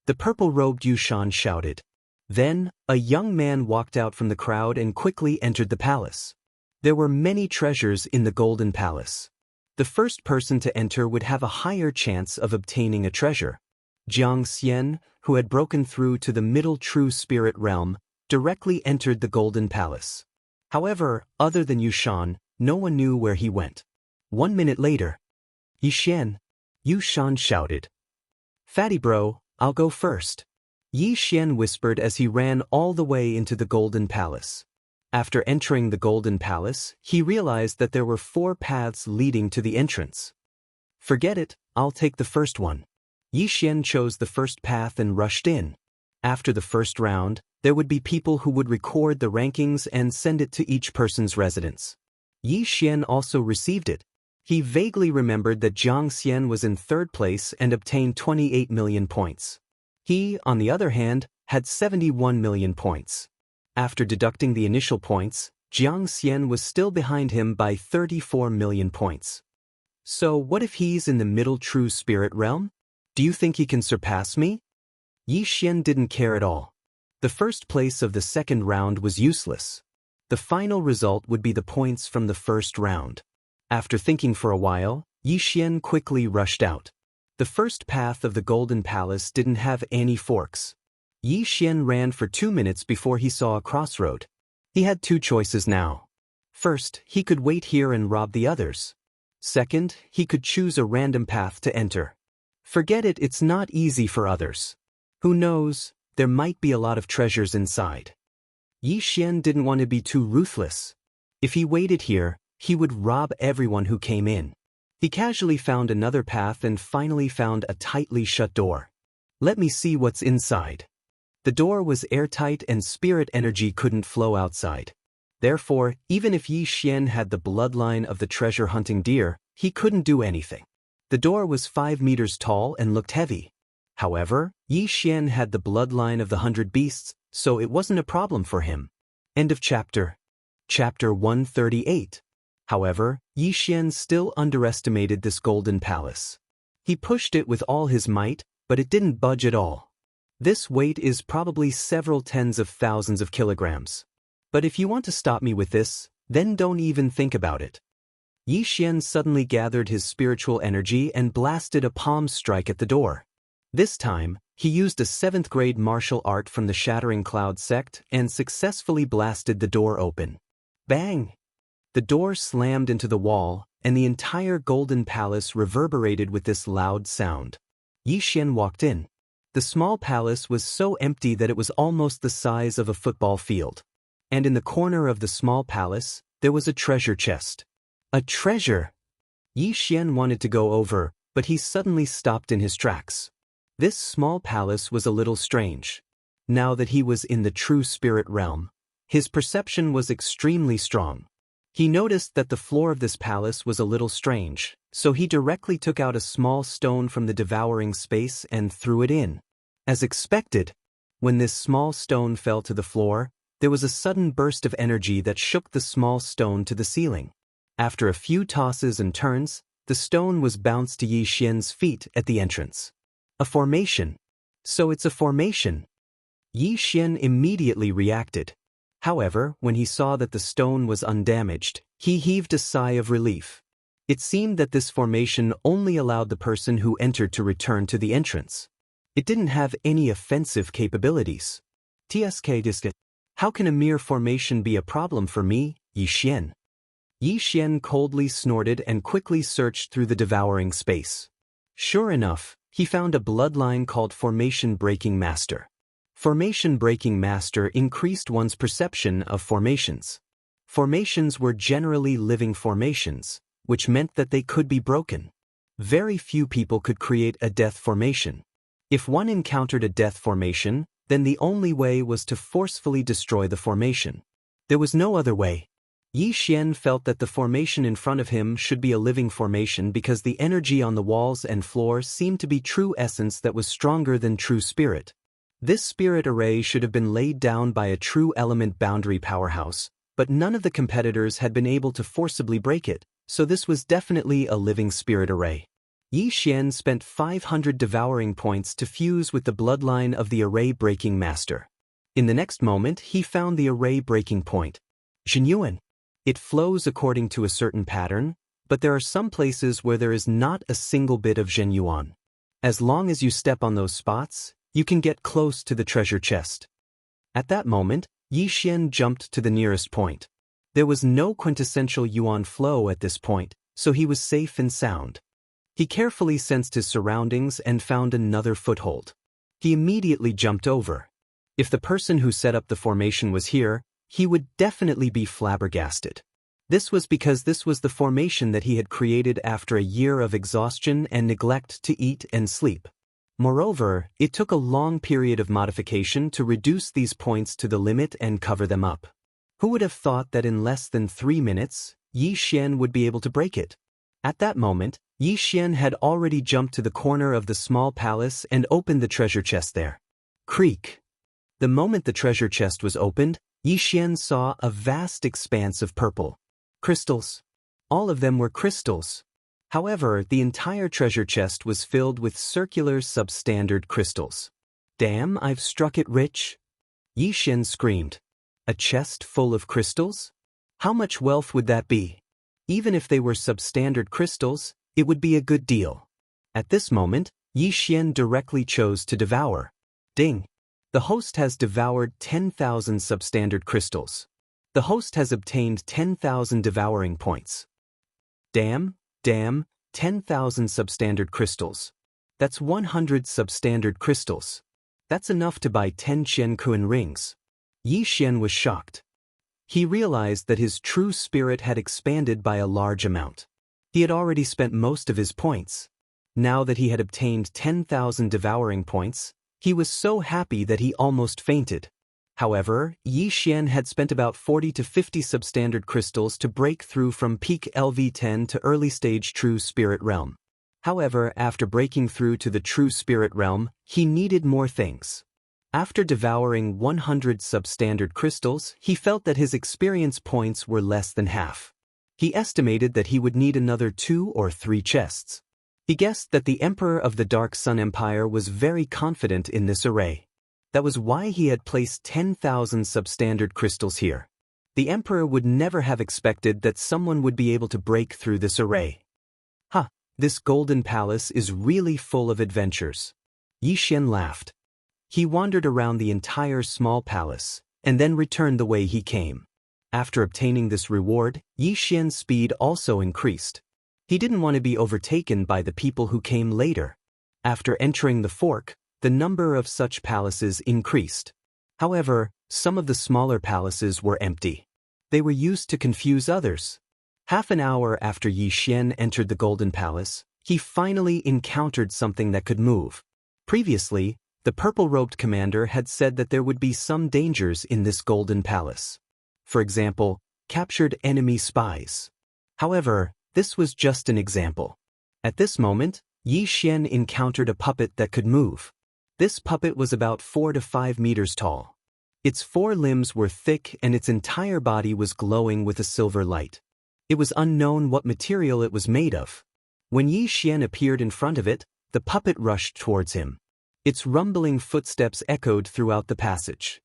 Speaker 1: The purple-robed Yushan shouted. Then, a young man walked out from the crowd and quickly entered the palace. There were many treasures in the Golden Palace. The first person to enter would have a higher chance of obtaining a treasure. Jiang Xian, who had broken through to the middle true spirit realm, directly entered the Golden Palace. However, other than Yushan, no one knew where he went. 1 minute later, Yi Xian, Yushan shouted. Fatty bro, I'll go first. Yi Xian whispered as he ran all the way into the Golden Palace. After entering the Golden Palace, he realized that there were 4 paths leading to the entrance. Forget it, I'll take the first one. Yi Xian chose the first path and rushed in. After the first round, there would be people who would record the rankings and send it to each person's residence. Yi Xian also received it. He vaguely remembered that Jiang Xian was in 3rd place and obtained 28 million points. He, on the other hand, had 71 million points. After deducting the initial points, Jiang Xian was still behind him by 34 million points. So what if he's in the middle true spirit realm? Do you think he can surpass me? Yi Xian didn't care at all. The first place of the second round was useless. The final result would be the points from the first round. After thinking for a while, Yi Xian quickly rushed out. The first path of the Golden Palace didn't have any forks. Yi Xian ran for 2 minutes before he saw a crossroad. He had 2 choices now. First, he could wait here and rob the others. Second, he could choose a random path to enter. Forget it, it's not easy for others. Who knows, there might be a lot of treasures inside. Yi Xian didn't want to be too ruthless. If he waited here, he would rob everyone who came in. He casually found another path and finally found a tightly shut door. Let me see what's inside. The door was airtight and spirit energy couldn't flow outside. Therefore, even if Yi Xian had the bloodline of the treasure-hunting deer, he couldn't do anything. The door was 5 meters tall and looked heavy. However, Yi Xian had the bloodline of the 100 beasts, so it wasn't a problem for him. End of chapter. Chapter 138. However, Yi Xian still underestimated this Golden Palace. He pushed it with all his might, but it didn't budge at all. This weight is probably several tens of thousands of kilograms. But if you want to stop me with this, then don't even think about it. Yi Xian suddenly gathered his spiritual energy and blasted a palm strike at the door. This time, he used a 7th-grade martial art from the Shattering Cloud sect and successfully blasted the door open. Bang! The door slammed into the wall, and the entire Golden Palace reverberated with this loud sound. Yi Xian walked in. The small palace was so empty that it was almost the size of a football field. And in the corner of the small palace, there was a treasure chest. A treasure! Yi Xian wanted to go over, but he suddenly stopped in his tracks. This small palace was a little strange. Now that he was in the true spirit realm, his perception was extremely strong. He noticed that the floor of this palace was a little strange, so he directly took out a small stone from the devouring space and threw it in. As expected, when this small stone fell to the floor, there was a sudden burst of energy that shook the small stone to the ceiling. After a few tosses and turns, the stone was bounced to Yi Xian's feet at the entrance. A formation. So it's a formation. Yi Xian immediately reacted. However, when he saw that the stone was undamaged, he heaved a sigh of relief. It seemed that this formation only allowed the person who entered to return to the entrance. It didn't have any offensive capabilities. How can a mere formation be a problem for me, Yi Xian? Yi Xian coldly snorted and quickly searched through the devouring space. Sure enough, he found a bloodline called Formation Breaking Master. Formation Breaking Master increased one's perception of formations. Formations were generally living formations, which meant that they could be broken. Very few people could create a death formation. If one encountered a death formation, then the only way was to forcefully destroy the formation. There was no other way. Yi Xian felt that the formation in front of him should be a living formation because the energy on the walls and floor seemed to be true essence that was stronger than true spirit. This spirit array should have been laid down by a true element boundary powerhouse, but none of the competitors had been able to forcibly break it, so this was definitely a living spirit array. Yi Xian spent 500 devouring points to fuse with the bloodline of the array breaking master. In the next moment, he found the array breaking point. Zhenyuan. It flows according to a certain pattern, but there are some places where there is not a single bit of Zhenyuan. As long as you step on those spots, you can get close to the treasure chest. At that moment, Yi Xian jumped to the nearest point. There was no quintessential yuan flow at this point, so he was safe and sound. He carefully sensed his surroundings and found another foothold. He immediately jumped over. If the person who set up the formation was here, he would definitely be flabbergasted. This was because this was the formation that he had created after a year of exhaustion and neglect to eat and sleep. Moreover, it took a long period of modification to reduce these points to the limit and cover them up. Who would have thought that in less than 3 minutes, Yi Xian would be able to break it? At that moment, Yi Xian had already jumped to the corner of the small palace and opened the treasure chest there. Creak. The moment the treasure chest was opened, Yi Xian saw a vast expanse of purple crystals. All of them were crystals. However, the entire treasure chest was filled with circular substandard crystals. Damn, I've struck it rich! Yi Xian screamed. A chest full of crystals? How much wealth would that be? Even if they were substandard crystals, it would be a good deal. At this moment, Yi Xian directly chose to devour. Ding! The host has devoured 10,000 substandard crystals. The host has obtained 10,000 devouring points. Damn, 10,000 substandard crystals. That's 100 substandard crystals. That's enough to buy 10 Qiankuan rings. Yi Xian was shocked. He realized that his true spirit had expanded by a large amount. He had already spent most of his points. Now that he had obtained 10,000 devouring points, he was so happy that he almost fainted. However, Yi Xian had spent about 40 to 50 substandard crystals to break through from peak LV10 to early stage true spirit realm. However, after breaking through to the true spirit realm, he needed more things. After devouring 100 substandard crystals, he felt that his experience points were less than half. He estimated that he would need another 2 or 3 chests. He guessed that the Emperor of the Dark Sun Empire was very confident in this array. That was why he had placed 10,000 substandard crystals here. The Emperor would never have expected that someone would be able to break through this array. This golden palace is really full of adventures. Yi Xian laughed. He wandered around the entire small palace, and then returned the way he came. After obtaining this reward, Yi Xian's speed also increased. He didn't want to be overtaken by the people who came later. After entering the fork, the number of such palaces increased. However, some of the smaller palaces were empty. They were used to confuse others. Half an hour after Yi Xian entered the Golden Palace, he finally encountered something that could move. Previously, the purple-robed commander had said that there would be some dangers in this Golden Palace. For example, captured enemy spies. However, this was just an example. At this moment, Yi Xian encountered a puppet that could move. This puppet was about 4 to 5 meters tall. Its 4 limbs were thick and its entire body was glowing with a silver light. It was unknown what material it was made of. When Yi Xian appeared in front of it, the puppet rushed towards him. Its rumbling footsteps echoed throughout the passage.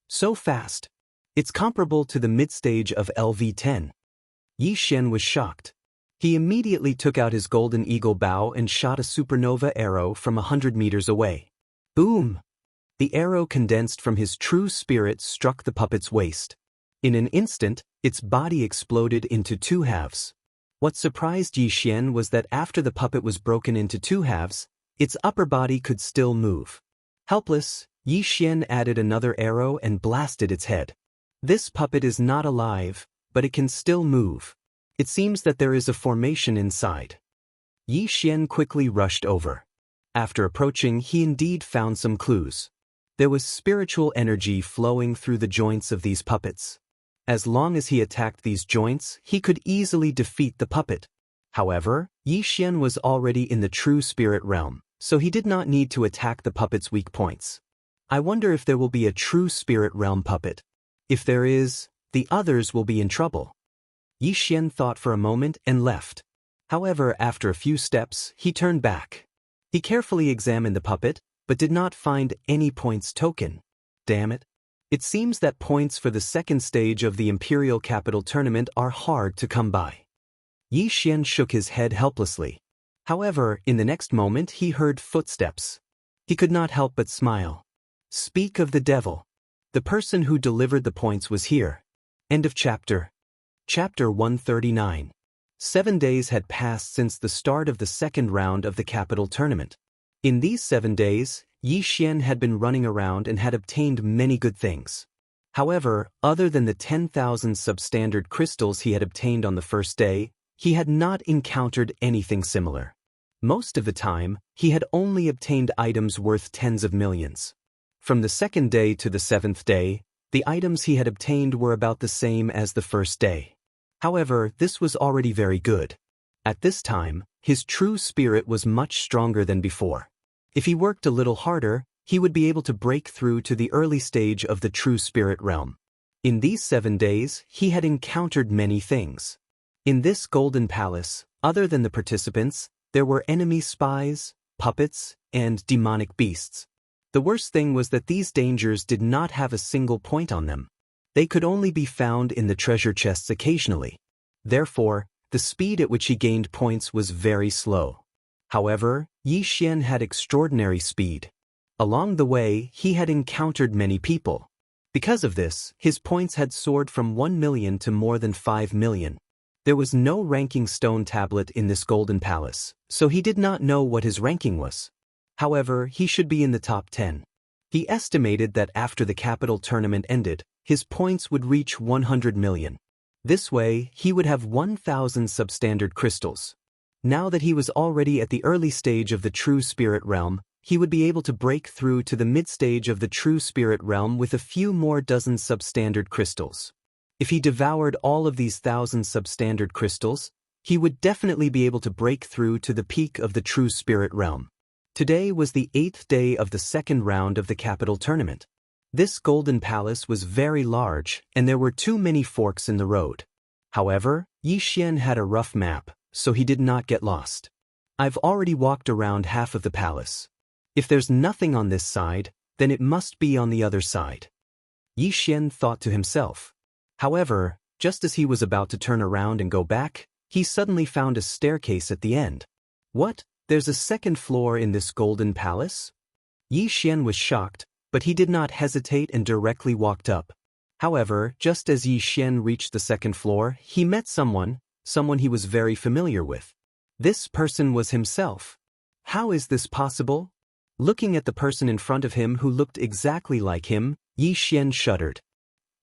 Speaker 1: So fast. It's comparable to the mid-stage of LV-10. Yi Xian was shocked. He immediately took out his golden eagle bow and shot a supernova arrow from 100 meters away. Boom! The arrow condensed from his true spirit struck the puppet's waist. In an instant, its body exploded into 2 halves. What surprised Yi Xian was that after the puppet was broken into 2 halves, its upper body could still move. Helpless, Yi Xian added another arrow and blasted its head. This puppet is not alive, but it can still move. It seems that there is a formation inside. Yi Xian quickly rushed over. After approaching, he indeed found some clues. There was spiritual energy flowing through the joints of these puppets. As long as he attacked these joints, he could easily defeat the puppet. However, Yi Xian was already in the true spirit realm, so he did not need to attack the puppet's weak points. I wonder if there will be a true spirit realm puppet. If there is, the others will be in trouble. Yi Xian thought for a moment and left. However, after a few steps, he turned back. He carefully examined the puppet, but did not find any points token. Damn it. It seems that points for the second stage of the Imperial Capital Tournament are hard to come by. Yi Xian shook his head helplessly. However, in the next moment he heard footsteps. He could not help but smile. Speak of the devil. The person who delivered the points was here. End of chapter. Chapter 139. 7 days had passed since the start of the second round of the Capital Tournament. In these 7 days, Yi Xian had been running around and had obtained many good things. However, other than the 10,000 substandard crystals he had obtained on the first day, he had not encountered anything similar. Most of the time, he had only obtained items worth tens of millions. From the second day to the 7th day, the items he had obtained were about the same as the first day. However, this was already very good. At this time, his true spirit was much stronger than before. If he worked a little harder, he would be able to break through to the early stage of the true spirit realm. In these 7 days, he had encountered many things. In this golden palace, other than the participants, there were enemy spies, puppets, and demonic beasts. The worst thing was that these dangers did not have a single point on them. They could only be found in the treasure chests occasionally. Therefore, the speed at which he gained points was very slow. However, Yi Xian had extraordinary speed. Along the way, he had encountered many people. Because of this, his points had soared from 1 million to more than 5 million. There was no ranking stone tablet in this golden palace, so he did not know what his ranking was. However, he should be in the top 10. He estimated that after the capital tournament ended, his points would reach 100 million. This way, he would have 1,000 substandard crystals. Now that he was already at the early stage of the true spirit realm, he would be able to break through to the mid-stage of the true spirit realm with a few more dozen substandard crystals. If he devoured all of these 1,000 substandard crystals, he would definitely be able to break through to the peak of the true spirit realm. Today was the 8th day of the second round of the capital tournament. This golden palace was very large, and there were too many forks in the road. However, Yi Xian had a rough map, so he did not get lost. I've already walked around half of the palace. If there's nothing on this side, then it must be on the other side. Yi Xian thought to himself. However, just as he was about to turn around and go back, he suddenly found a staircase at the end. What? There's a second floor in this golden palace? Yi Xian was shocked, but he did not hesitate and directly walked up. However, just as Yi Xian reached the second floor, he met someone he was very familiar with. This person was himself. How is this possible? Looking at the person in front of him who looked exactly like him, Yi Xian shuddered.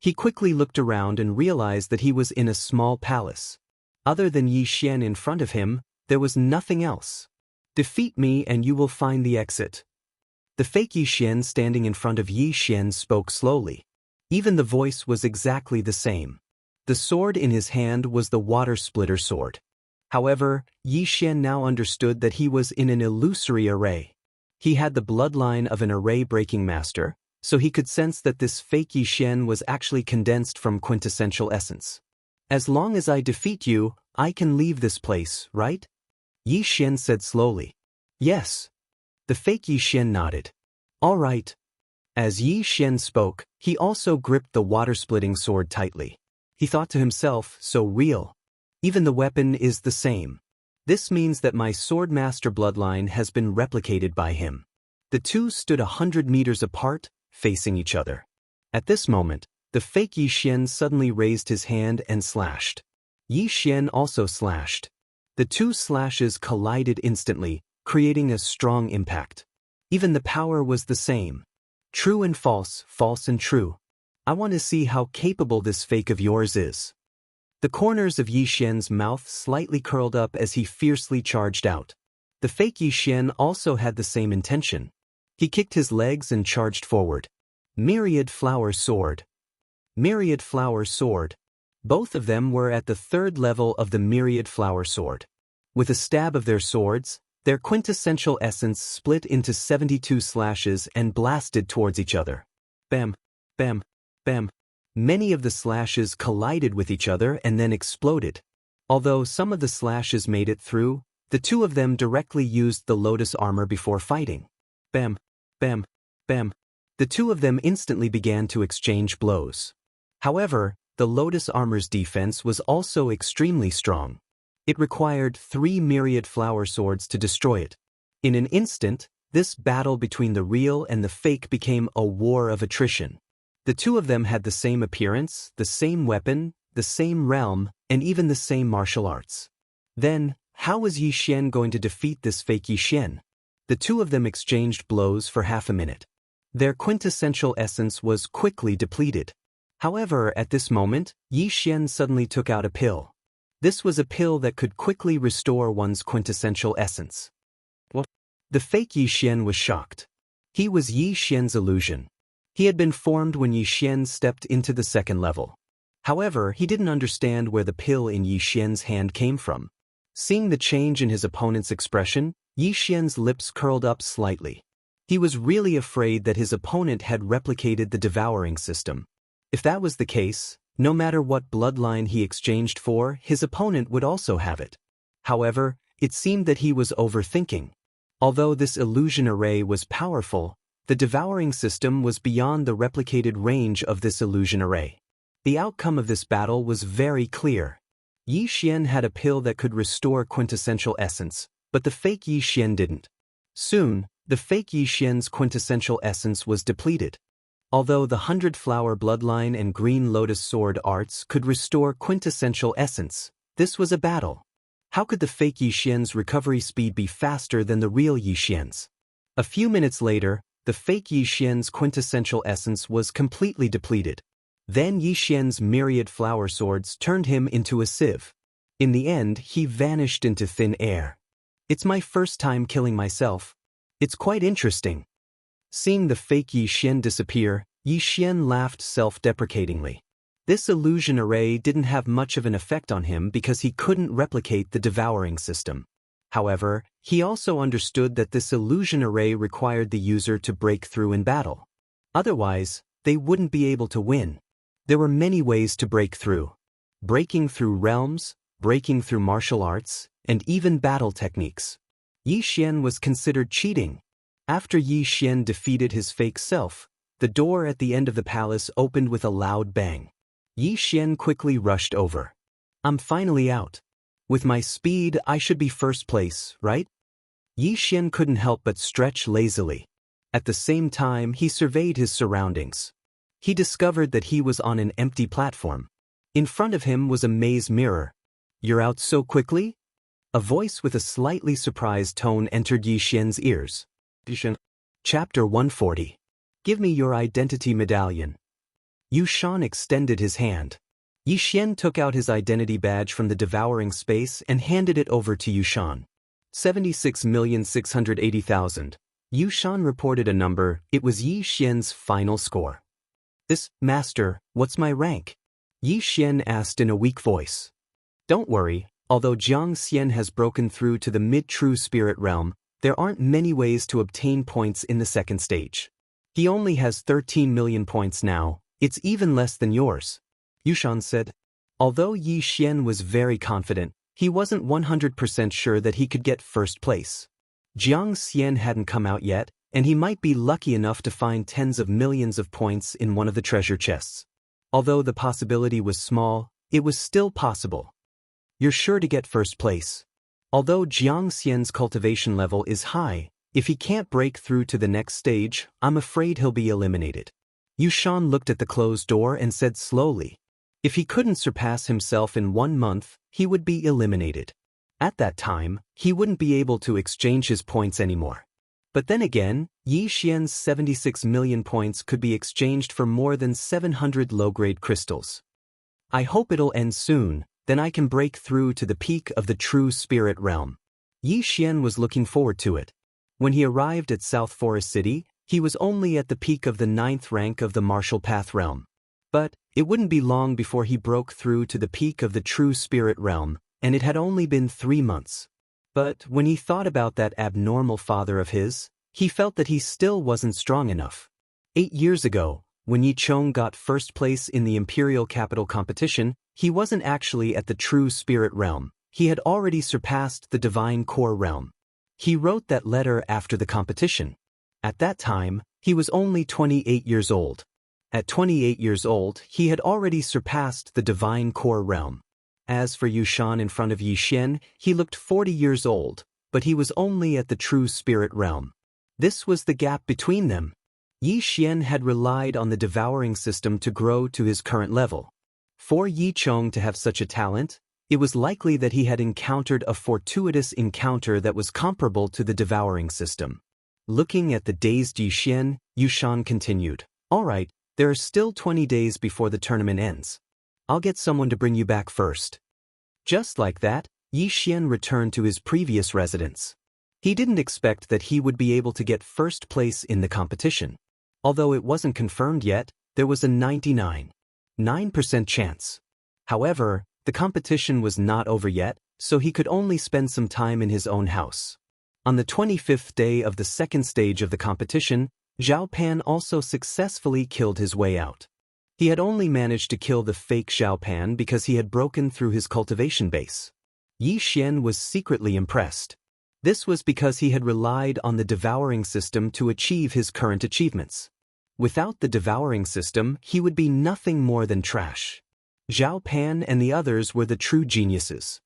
Speaker 1: He quickly looked around and realized that he was in a small palace. Other than Yi Xian in front of him, there was nothing else. Defeat me and you will find the exit. The fake Yi Xian standing in front of Yi Xian spoke slowly. Even the voice was exactly the same. The sword in his hand was the water splitter sword. However, Yi Xian now understood that he was in an illusory array. He had the bloodline of an array-breaking master, so he could sense that this fake Yi Xian was actually condensed from quintessential essence. As long as I defeat you, I can leave this place, right? Yi Xian said slowly. Yes. The fake Yi Xian nodded. All right. As Yi Xian spoke, he also gripped the water-splitting sword tightly. He thought to himself, so real. Even the weapon is the same. This means that my sword-master bloodline has been replicated by him. The two stood 100 meters apart, facing each other. At this moment, the fake Yi Xian suddenly raised his hand and slashed. Yi Xian also slashed. The two slashes collided instantly, creating a strong impact. Even the power was the same. True and false, false and true. I want to see how capable this fake of yours is. The corners of Yi Xian's mouth slightly curled up as he fiercely charged out. The fake Yi Xian also had the same intention. He kicked his legs and charged forward. Myriad Flower Sword. Myriad Flower Sword. Both of them were at the third level of the Myriad Flower Sword. With a stab of their swords, their quintessential essence split into 72 slashes and blasted towards each other. Bam, bam, bam. Many of the slashes collided with each other and then exploded. Although some of the slashes made it through, the two of them directly used the lotus armor before fighting. Bam, bam, bam. The two of them instantly began to exchange blows. However, the lotus armor's defense was also extremely strong. It required 3 myriad flower swords to destroy it. In an instant, this battle between the real and the fake became a war of attrition. The two of them had the same appearance, the same weapon, the same realm, and even the same martial arts. Then, how was Yi Xian going to defeat this fake Yi Xian? The two of them exchanged blows for half a minute. Their quintessential essence was quickly depleted. However, at this moment, Yi Xian suddenly took out a pill. This was a pill that could quickly restore one's quintessential essence. What? The fake Yi Xian was shocked. He was Yi Xian's illusion. He had been formed when Yi Xian stepped into the second level. However, he didn't understand where the pill in Yi Xian's hand came from. Seeing the change in his opponent's expression, Yi Xian's lips curled up slightly. He was really afraid that his opponent had replicated the devouring system. If that was the case, no matter what bloodline he exchanged for, his opponent would also have it. However, it seemed that he was overthinking. Although this illusion array was powerful, the devouring system was beyond the replicated range of this illusion array. The outcome of this battle was very clear. Yi Xian had a pill that could restore quintessential essence, but the fake Yi Xian didn't. Soon, the fake Yi Xian's quintessential essence was depleted. Although the 100-flower bloodline and green lotus sword arts could restore quintessential essence, this was a battle. How could the fake Yi Xian's recovery speed be faster than the real Yi Xian's? A few minutes later, the fake Yi Xian's quintessential essence was completely depleted. Then Yi Xian's myriad flower swords turned him into a sieve. In the end, he vanished into thin air. It's my first time killing myself. It's quite interesting. Seeing the fake Yi Xian disappear, Yi Xian laughed self-deprecatingly. This illusion array didn't have much of an effect on him because he couldn't replicate the devouring system. However, he also understood that this illusion array required the user to break through in battle. Otherwise, they wouldn't be able to win. There were many ways to break through. Breaking through realms, breaking through martial arts, and even battle techniques. Yi Xian was considered cheating. After Yi Xian defeated his fake self, the door at the end of the palace opened with a loud bang. Yi Xian quickly rushed over. I'm finally out. With my speed, I should be first place, right? Yi Xian couldn't help but stretch lazily. At the same time, he surveyed his surroundings. He discovered that he was on an empty platform. In front of him was a maze mirror. "You're out so quickly?" A voice with a slightly surprised tone entered Yi Xian's ears. Chapter 140. Give me your identity medallion. Yu Shan extended his hand. Yi Xian took out his identity badge from the devouring space and handed it over to Yu Shan. 76,680,000. Yu Shan reported a number. It was Yi Xian's final score. Master, what's my rank?" Yi Xian asked in a weak voice. "Don't worry, although Jiang Xian has broken through to the mid-true spirit realm, there aren't many ways to obtain points in the second stage. He only has 13 million points now. It's even less than yours," Yu Shan said. Although Yi Xian was very confident, he wasn't 100% sure that he could get first place. Jiang Xian hadn't come out yet, and he might be lucky enough to find tens of millions of points in one of the treasure chests. Although the possibility was small, it was still possible. "You're sure to get first place. Although Jiang Xian's cultivation level is high, if he can't break through to the next stage, I'm afraid he'll be eliminated." Yu Shan looked at the closed door and said slowly, "If he couldn't surpass himself in 1 month, he would be eliminated. At that time, he wouldn't be able to exchange his points anymore. But then again, Yi Xian's 76 million points could be exchanged for more than 700 low-grade crystals. I hope it'll end soon, then I can break through to the peak of the true spirit realm." Yi Xian was looking forward to it. When he arrived at South Forest City, he was only at the peak of the 9th rank of the Martial Path realm. But it wouldn't be long before he broke through to the peak of the true spirit realm, and it had only been 3 months. But when he thought about that abnormal father of his, he felt that he still wasn't strong enough. 8 years ago, when Yi Chong got first place in the Imperial Capital competition, he wasn't actually at the true spirit realm. He had already surpassed the divine core realm. He wrote that letter after the competition. At that time, he was only 28 years old. At 28 years old, he had already surpassed the divine core realm. As for Yu Shan in front of Yi Xian, he looked 40 years old, but he was only at the true spirit realm. This was the gap between them. Yi Xian had relied on the devouring system to grow to his current level. For Yi Chong to have such a talent, it was likely that he had encountered a fortuitous encounter that was comparable to the devouring system. Looking at the dazed Yi Xian, Yu Shan continued, "All right, there are still 20 days before the tournament ends. I'll get someone to bring you back first." Just like that, Yi Xian returned to his previous residence. He didn't expect that he would be able to get first place in the competition. Although it wasn't confirmed yet, there was a 99.9% chance. However, the competition was not over yet, so he could only spend some time in his own house. On the 25th day of the second stage of the competition, Zhao Pan also successfully killed his way out. He had only managed to kill the fake Zhao Pan because he had broken through his cultivation base. Yi Xian was secretly impressed. This was because he had relied on the devouring system to achieve his current achievements. Without the devouring system, he would be nothing more than trash. Zhao Pan and the others were the true geniuses.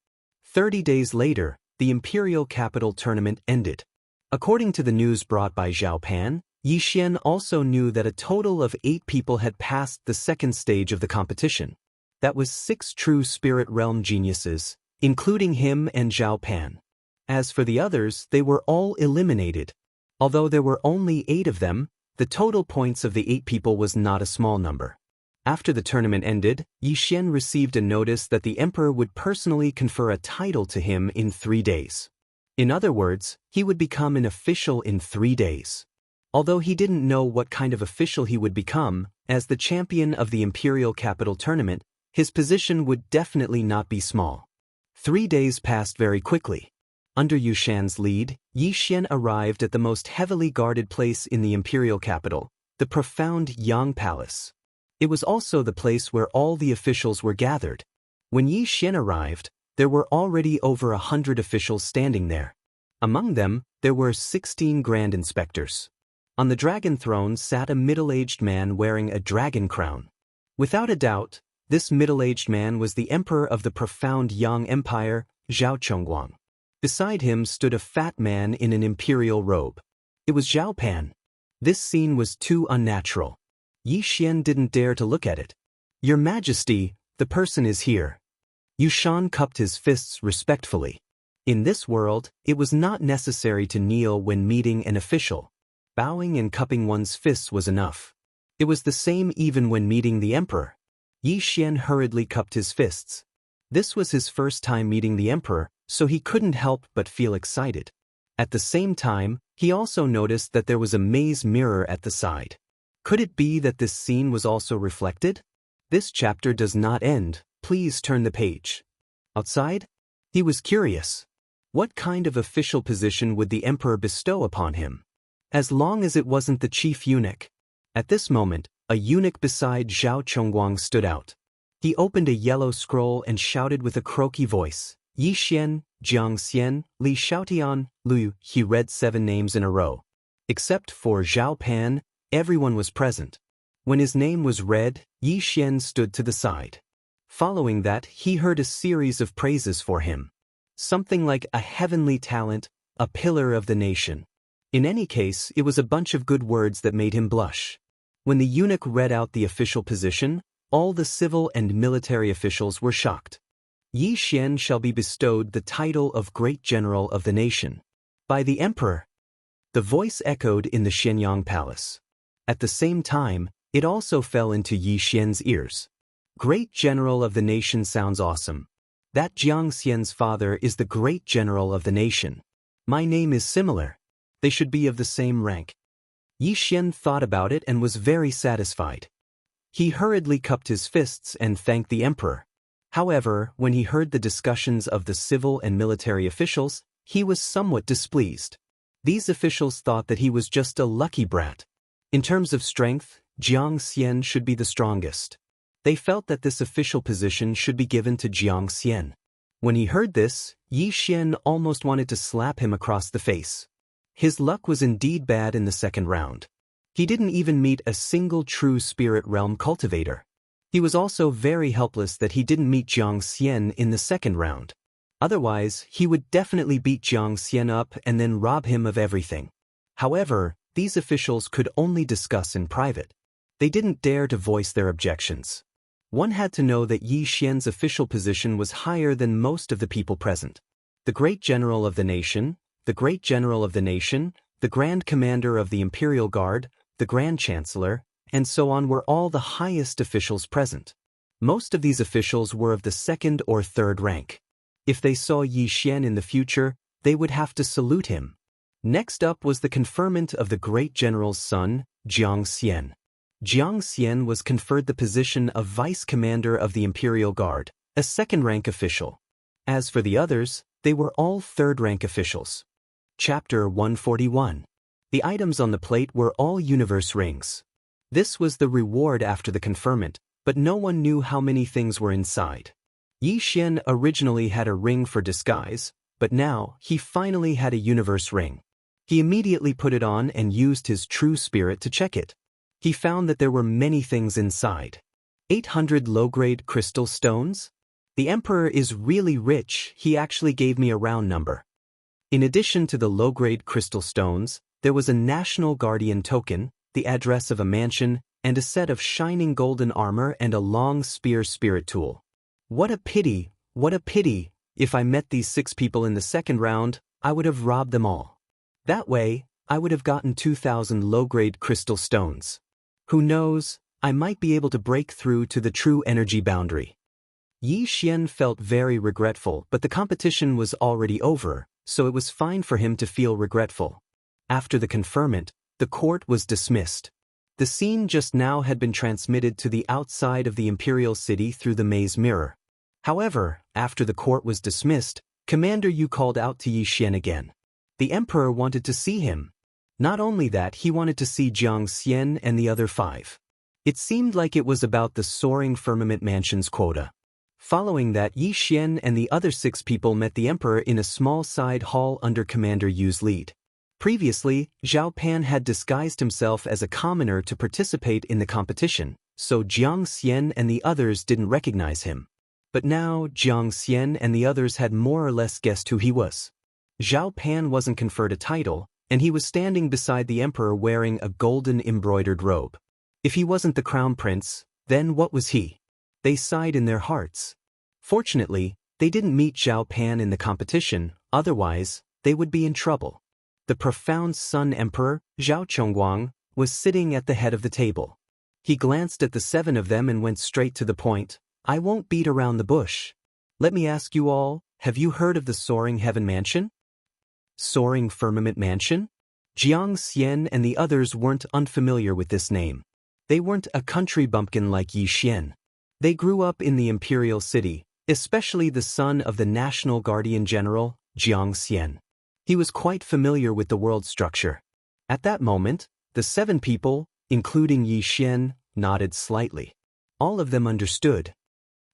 Speaker 1: 30 days later, the Imperial Capital tournament ended. According to the news brought by Zhao Pan, Yi Xian also knew that a total of 8 people had passed the second stage of the competition. That was 6 true spirit realm geniuses, including him and Zhao Pan. As for the others, they were all eliminated. Although there were only 8 of them, the total points of the 8 people was not a small number. After the tournament ended, Yi Xian received a notice that the emperor would personally confer a title to him in 3 days. In other words, he would become an official in 3 days. Although he didn't know what kind of official he would become, as the champion of the Imperial Capital tournament, his position would definitely not be small. 3 days passed very quickly. Under Yu Shan's lead, Yi Xian arrived at the most heavily guarded place in the Imperial Capital, the profound Yang Palace. It was also the place where all the officials were gathered. When Yi Xian arrived, there were already over 100 officials standing there. Among them, there were 16 grand inspectors. On the dragon throne sat a middle-aged man wearing a dragon crown. Without a doubt, this middle-aged man was the emperor of the profound Yang Empire, Zhao Chongguang. Beside him stood a fat man in an imperial robe. It was Zhao Pan. This scene was too unnatural. Yi Xian didn't dare to look at it. Your Majesty, the person is here. Yu Shan cupped his fists respectfully. In this world, it was not necessary to kneel when meeting an official. Bowing and cupping one's fists was enough. It was the same even when meeting the emperor. Yi Xian hurriedly cupped his fists. This was his first time meeting the emperor, so he couldn't help but feel excited. At the same time, he also noticed that there was a maze mirror at the side. Could it be that this scene was also reflected? This chapter does not end. Please turn the page. Outside? He was curious. What kind of official position would the emperor bestow upon him? As long as it wasn't the chief eunuch. At this moment, a eunuch beside Zhao Chongguang stood out. He opened a yellow scroll and shouted with a croaky voice, Yi Xian, Jiang Xian, Li Xiaotian, Lu. He read 7 names in a row. Except for Zhao Pan, everyone was present. When his name was read, Yi Xian stood to the side. Following that, he heard a series of praises for him. Something like a heavenly talent, a pillar of the nation. In any case, it was a bunch of good words that made him blush. When the eunuch read out the official position, all the civil and military officials were shocked. Yi Xian shall be bestowed the title of Great General of the Nation. By the Emperor. The voice echoed in the Xianyang Palace. At the same time, it also fell into Yi Xian's ears. Great General of the Nation sounds awesome. That Jiang Xian's father is the Great General of the Nation. My name is similar. They should be of the same rank. Yi Xian thought about it and was very satisfied. He hurriedly cupped his fists and thanked the emperor. However, when he heard the discussions of the civil and military officials, he was somewhat displeased. These officials thought that he was just a lucky brat. In terms of strength, Jiang Xian should be the strongest. They felt that this official position should be given to Jiang Xian. When he heard this, Yi Xian almost wanted to slap him across the face. His luck was indeed bad in the second round. He didn't even meet a single true spirit realm cultivator. He was also very helpless that he didn't meet Jiang Xian in the second round. Otherwise, he would definitely beat Jiang Xian up and then rob him of everything. However, these officials could only discuss in private. They didn't dare to voice their objections. One had to know that Yi Xian's official position was higher than most of the people present. The Great General of the Nation, the Great General of the Nation, the Grand Commander of the Imperial Guard, the Grand Chancellor, and so on were all the highest officials present. Most of these officials were of the 2nd or 3rd rank. If they saw Yi Xian in the future, they would have to salute him. Next up was the conferment of the Great General's son, Jiang Xian. Jiang Xian was conferred the position of Vice Commander of the Imperial Guard, a 2nd-rank official. As for the others, they were all 3rd-rank officials. Chapter 141. The items on the plate were all universe rings. This was the reward after the conferment, but no one knew how many things were inside. Yi Xian originally had a ring for disguise, but now he finally had a universe ring. He immediately put it on and used his true spirit to check it. He found that there were many things inside. 800 low-grade crystal stones? The emperor is really rich, he actually gave me a round number. In addition to the low-grade crystal stones, there was a national guardian token, the address of a mansion, and a set of shining golden armor and a long spear spirit tool. What a pity, what a pity. If I met these 6 people in the second round, I would have robbed them all. That way, I would have gotten 2,000 low-grade crystal stones. Who knows, I might be able to break through to the true energy boundary. Yi Xian felt very regretful, but the competition was already over, so it was fine for him to feel regretful. After the conferment, the court was dismissed. The scene just now had been transmitted to the outside of the imperial city through the maze mirror. However, after the court was dismissed, Commander Yu called out to Yi Xian again. The emperor wanted to see him. Not only that, he wanted to see Jiang Xian and the other 5. It seemed like it was about the soaring firmament mansion's quota. Following that, Yi Xian and the other 6 people met the emperor in a small side hall under Commander Yu's lead. Previously, Zhao Pan had disguised himself as a commoner to participate in the competition, so Jiang Xian and the others didn't recognize him. But now, Jiang Xian and the others had more or less guessed who he was. Zhao Pan wasn't conferred a title, and he was standing beside the emperor wearing a golden embroidered robe. If he wasn't the crown prince, then what was he? They sighed in their hearts. Fortunately, they didn't meet Zhao Pan in the competition, otherwise, they would be in trouble. The profound Sun Emperor, Zhao Chongguang, was sitting at the head of the table. He glanced at the 7 of them and went straight to the point. I won't beat around the bush. Let me ask you all, have you heard of the Soaring Heaven Mansion? Soaring Firmament Mansion? Jiang Xian and the others weren't unfamiliar with this name. They weren't a country bumpkin like Yi Xian. They grew up in the imperial city, especially the son of the national guardian general, Jiang Xian. He was quite familiar with the world structure. At that moment, the 7 people, including Yi Xian, nodded slightly. All of them understood.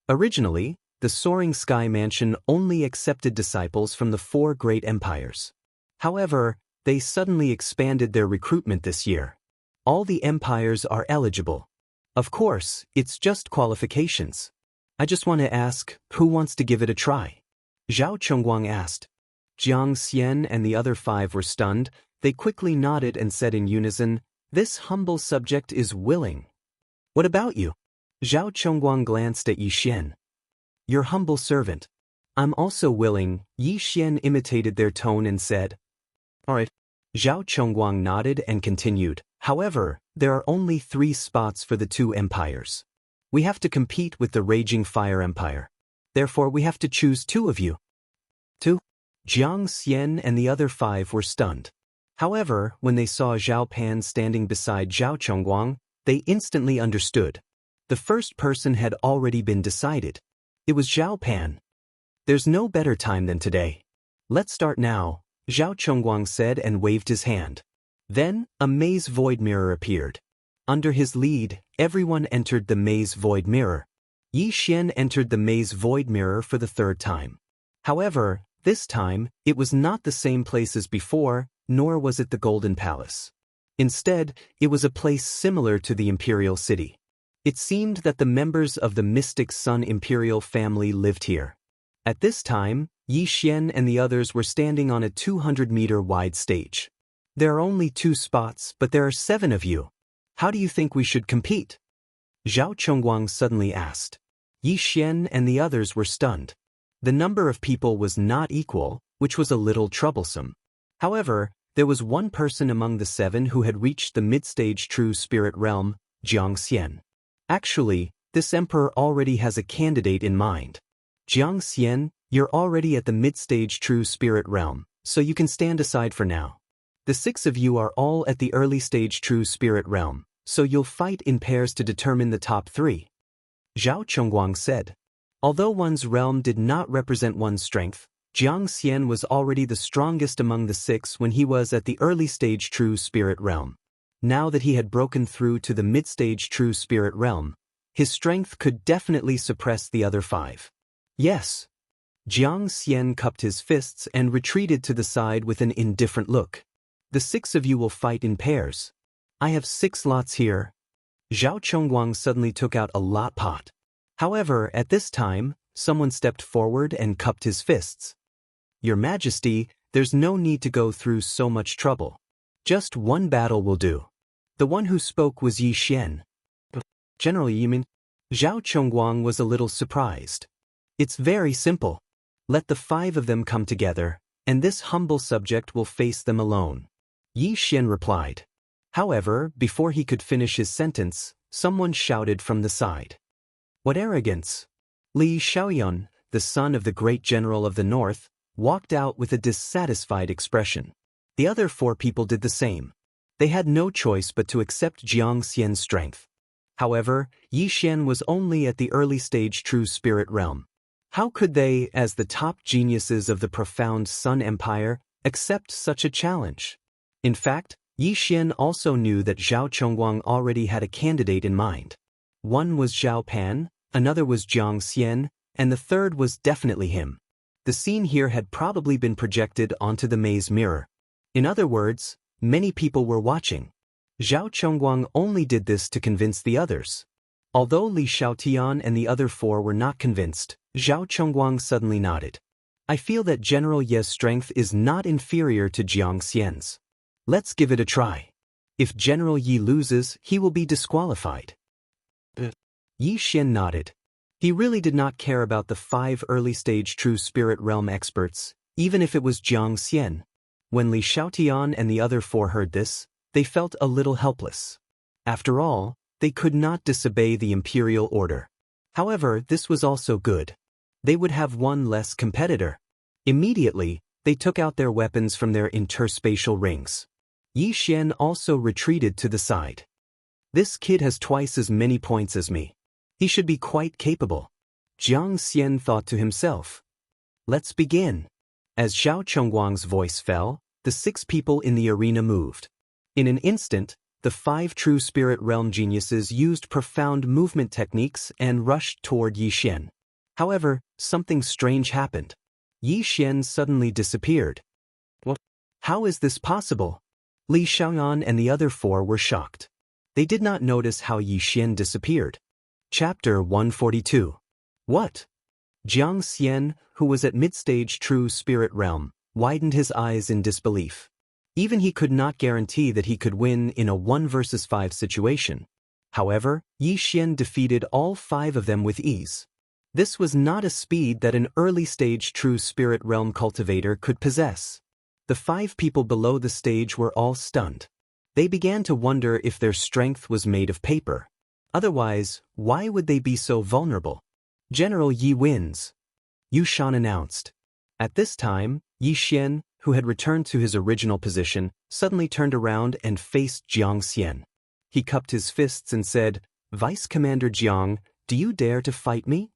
Speaker 1: Originally, the Soaring Sky Mansion only accepted disciples from the 4 great empires. However, they suddenly expanded their recruitment this year. All the empires are eligible. Of course, it's just qualifications. I just want to ask, who wants to give it a try? Zhao Chongguang asked. Jiang Xian and the other 5 were stunned. They quickly nodded and said in unison, this humble subject is willing. What about you? Zhao Chongguang glanced at Yi Xian. Your humble servant. I'm also willing. Yi Xian imitated their tone and said, all right. Zhao Chongguang nodded and continued, however, there are only 3 spots for the 2 empires. We have to compete with the Raging Fire Empire. Therefore we have to choose 2 of you. 2? Jiang Xian and the other 5 were stunned. However, when they saw Zhao Pan standing beside Zhao Chongguang, they instantly understood. The first person had already been decided. It was Zhao Pan. There's no better time than today. Let's start now, Zhao Chongguang said and waved his hand. Then, a maze void mirror appeared. Under his lead, everyone entered the maze void mirror. Yi Xian entered the maze void mirror for the 3rd time. However, this time, it was not the same place as before, nor was it the Golden Palace. Instead, it was a place similar to the Imperial City. It seemed that the members of the Mystic Sun Imperial family lived here. At this time, Yi Xian and the others were standing on a 200-meter wide stage. There are only 2 spots, but there are 7 of you. How do you think we should compete? Zhao Chongguang suddenly asked. Yi Xian and the others were stunned. The number of people was not equal, which was a little troublesome. However, there was one person among the 7 who had reached the mid-stage true spirit realm, Jiang Xian. Actually, this emperor already has a candidate in mind. Jiang Xian, you're already at the mid-stage true spirit realm, so you can stand aside for now. The 6 of you are all at the early stage true spirit realm, so you'll fight in pairs to determine the top 3. Zhao Chongguang said. Although one's realm did not represent one's strength, Jiang Xian was already the strongest among the 6 when he was at the early stage true spirit realm. Now that he had broken through to the mid-stage true spirit realm, his strength could definitely suppress the other 5. Yes. Jiang Xian cupped his fists and retreated to the side with an indifferent look. The 6 of you will fight in pairs. I have 6 lots here. Zhao Chongguang suddenly took out a lot pot. However, at this time, someone stepped forward and cupped his fists. Your Majesty, there's no need to go through so much trouble. Just one battle will do. The one who spoke was Yi Xian. General Yimin. Zhao Chongguang was a little surprised. It's very simple. Let the 5 of them come together, and this humble subject will face them alone. Yi Xian replied. However, before he could finish his sentence, someone shouted from the side. What arrogance! Li Xiaoyun, the son of the great general of the north, walked out with a dissatisfied expression. The other 4 people did the same. They had no choice but to accept Jiang Xian's strength. However, Yi Xian was only at the early stage true spirit realm. How could they, as the top geniuses of the profound Sun Empire, accept such a challenge? In fact, Yi Xian also knew that Zhao Chongguang already had a candidate in mind. One was Zhao Pan, another was Jiang Xian, and the 3rd was definitely him. The scene here had probably been projected onto the maze mirror. In other words, many people were watching. Zhao Chongguang only did this to convince the others. Although Li Xiaotian and the other 4 were not convinced, Zhao Chongguang suddenly nodded. I feel that General Ye's strength is not inferior to Jiang Xian's. Let's give it a try. If General Yi loses, he will be disqualified. Yi Xian nodded. He really did not care about the 5 early-stage True Spirit Realm experts, even if it was Jiang Xian. When Li Xiaotian and the other 4 heard this, they felt a little helpless. After all, they could not disobey the imperial order. However, this was also good. They would have one less competitor. Immediately, they took out their weapons from their interspatial rings. Yi Xian also retreated to the side. This kid has twice as many points as me. He should be quite capable. Jiang Xian thought to himself. Let's begin. As Zhao Chongguang's voice fell, the 6 people in the arena moved. In an instant, the 5 True Spirit Realm geniuses used profound movement techniques and rushed toward Yi Xian. However, something strange happened. Yi Xian suddenly disappeared. What? How is this possible? Li Xiaoyan and the other 4 were shocked. They did not notice how Yi Xian disappeared. Chapter 142. What? Jiang Xian, who was at mid-stage True Spirit Realm, widened his eyes in disbelief. Even he could not guarantee that he could win in a 1 versus 5 situation. However, Yi Xian defeated all 5 of them with ease. This was not a speed that an early-stage True Spirit Realm cultivator could possess. The 5 people below the stage were all stunned. They began to wonder if their strength was made of paper. Otherwise, why would they be so vulnerable? General Yi wins, Yu Shan announced. At this time, Yi Xian, who had returned to his original position, suddenly turned around and faced Jiang Xian. He cupped his fists and said, "Vice Commander Jiang, do you dare to fight me?"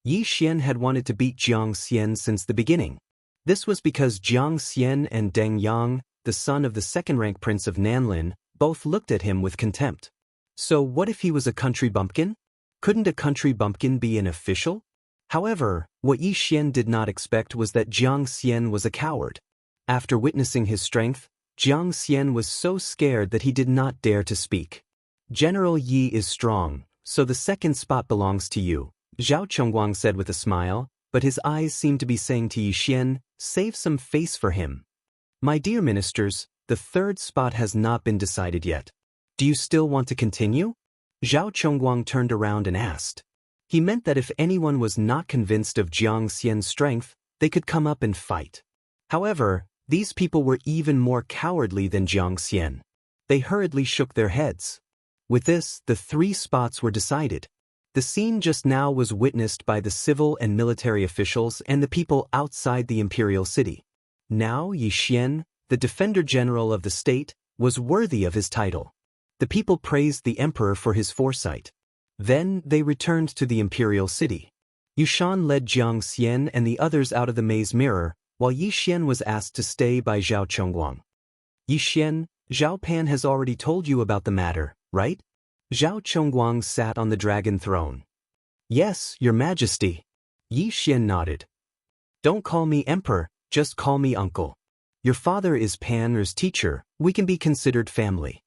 Speaker 1: Yi Xian had wanted to beat Jiang Xian since the beginning. This was because Jiang Xian and Deng Yang, the son of the second-rank prince of Nanlin, both looked at him with contempt. So what if he was a country bumpkin? Couldn't a country bumpkin be an official? However, what Yi Xian did not expect was that Jiang Xian was a coward. After witnessing his strength, Jiang Xian was so scared that he did not dare to speak. General Yi is strong, so the second spot belongs to you, Zhao Chongguang said with a smile, but his eyes seemed to be saying to Yi Xian, save some face for him. My dear ministers, the 3rd spot has not been decided yet. Do you still want to continue? Zhao Chongguang turned around and asked. He meant that if anyone was not convinced of Jiang Xian's strength, they could come up and fight. However, these people were even more cowardly than Jiang Xian. They hurriedly shook their heads. With this, the 3 spots were decided. The scene just now was witnessed by the civil and military officials and the people outside the imperial city. Now Yi Xian, the defender general of the state, was worthy of his title. The people praised the emperor for his foresight. Then they returned to the imperial city. Yu Shan led Jiang Xian and the others out of the maze mirror, while Yi Xian was asked to stay by Zhao Chongguang. Yi Xian, Zhao Pan has already told you about the matter, right? Zhao Chongguang sat on the dragon throne. Yes, your majesty. Yi Xian nodded. Don't call me emperor, just call me uncle. Your father is Pan's teacher, we can be considered family.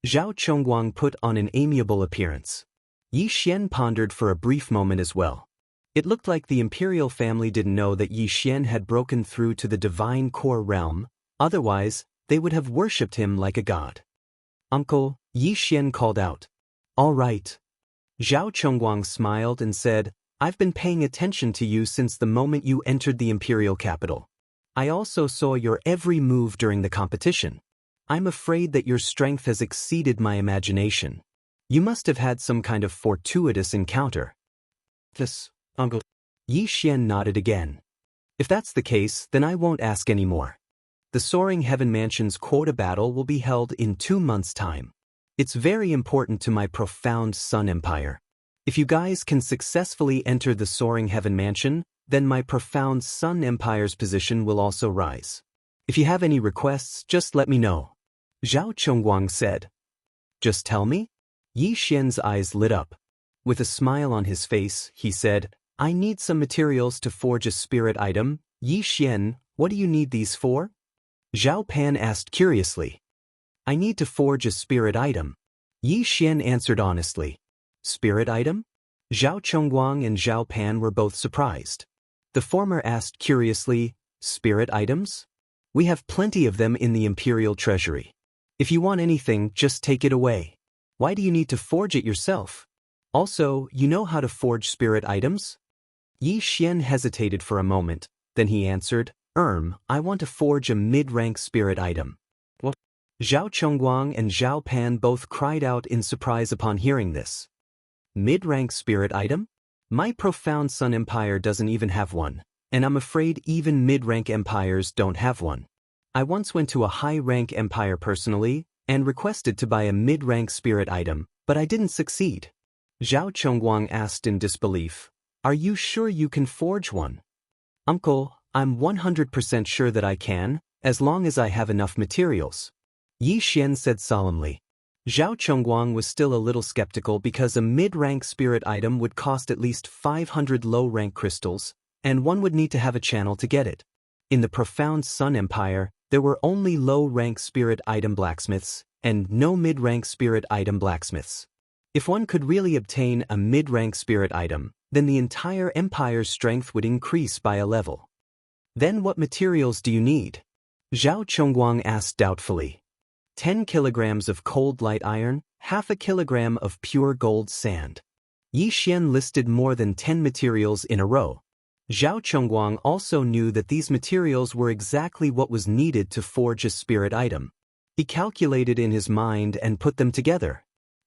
Speaker 1: Zhao Chongguang put on an amiable appearance. Yi Xian pondered for a brief moment as well. It looked like the imperial family didn't know that Yi Xian had broken through to the divine core realm, otherwise, they would have worshipped him like a god. Uncle, Yi Xian called out. All right. Zhao Chongguang smiled and said, I've been paying attention to you since the moment you entered the imperial capital. I also saw your every move during the competition. I'm afraid that your strength has exceeded my imagination. You must have had some kind of fortuitous encounter. This, uncle. Yi Xian nodded again. If that's the case, then I won't ask any more. The Soaring Heaven Mansion's quota battle will be held in 2 months' time. It's very important to my profound Sun Empire. If you guys can successfully enter the Soaring Heaven Mansion, then my profound Sun Empire's position will also rise. If you have any requests, just let me know. Zhao Chongguang said. Just tell me? Yi Xian's eyes lit up. With a smile on his face, he said, I need some materials to forge a spirit item. Yi Xian, what do you need these for? Zhao Pan asked curiously. I need to forge a spirit item. Yi Xian answered honestly. Spirit item? Zhao Chongguang and Zhao Pan were both surprised. The former asked curiously, spirit items? We have plenty of them in the imperial treasury. If you want anything, just take it away. Why do you need to forge it yourself? Also, you know how to forge spirit items? Yi Xian hesitated for a moment, then he answered, I want to forge a mid-rank spirit item. What? Zhao Chongguang and Zhao Pan both cried out in surprise upon hearing this. Mid-rank spirit item? My profound Sun Empire doesn't even have one, and I'm afraid even mid-rank empires don't have one. I once went to a high-rank empire personally, and requested to buy a mid-rank spirit item, but I didn't succeed. Zhao Chongguang asked in disbelief, Are you sure you can forge one? Uncle, I'm 100% sure that I can, as long as I have enough materials. Yi Xian said solemnly. Zhao Chongguang was still a little skeptical because a mid-rank spirit item would cost at least 500 low-rank crystals, and one would need to have a channel to get it. In the profound Sun Empire, there were only low-rank spirit item blacksmiths, and no mid-rank spirit item blacksmiths. If one could really obtain a mid-rank spirit item, then the entire empire's strength would increase by a level. Then what materials do you need? Zhao Chongguang asked doubtfully. 10 kilograms of cold light iron, half a kilogram of pure gold sand. Yi Xian listed more than 10 materials in a row. Zhao Chongguang also knew that these materials were exactly what was needed to forge a spirit item. He calculated in his mind and put them together.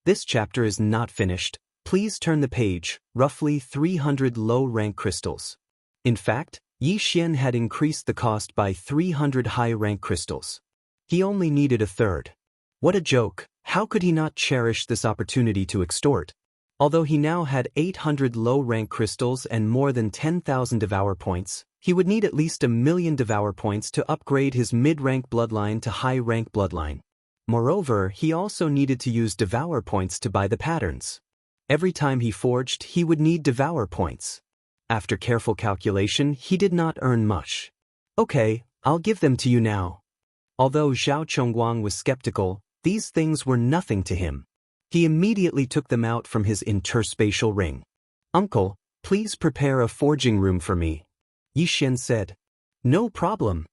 Speaker 1: This chapter is not finished. Please turn the page, roughly 300 low-rank crystals. In fact, Yi Xian had increased the cost by 300 high-rank crystals. He only needed a third. What a joke, how could he not cherish this opportunity to extort? Although he now had 800 low-rank crystals and more than 10,000 devour points, he would need at least 1,000,000 devour points to upgrade his mid-rank bloodline to high-rank bloodline. Moreover, he also needed to use devour points to buy the patterns. Every time he forged, he would need devour points. After careful calculation, he did not earn much. Okay, I'll give them to you now. Although Zhao Chongguang was skeptical, these things were nothing to him. He immediately took them out from his interspatial ring. Uncle, please prepare a forging room for me. Yi Xian said. No problem.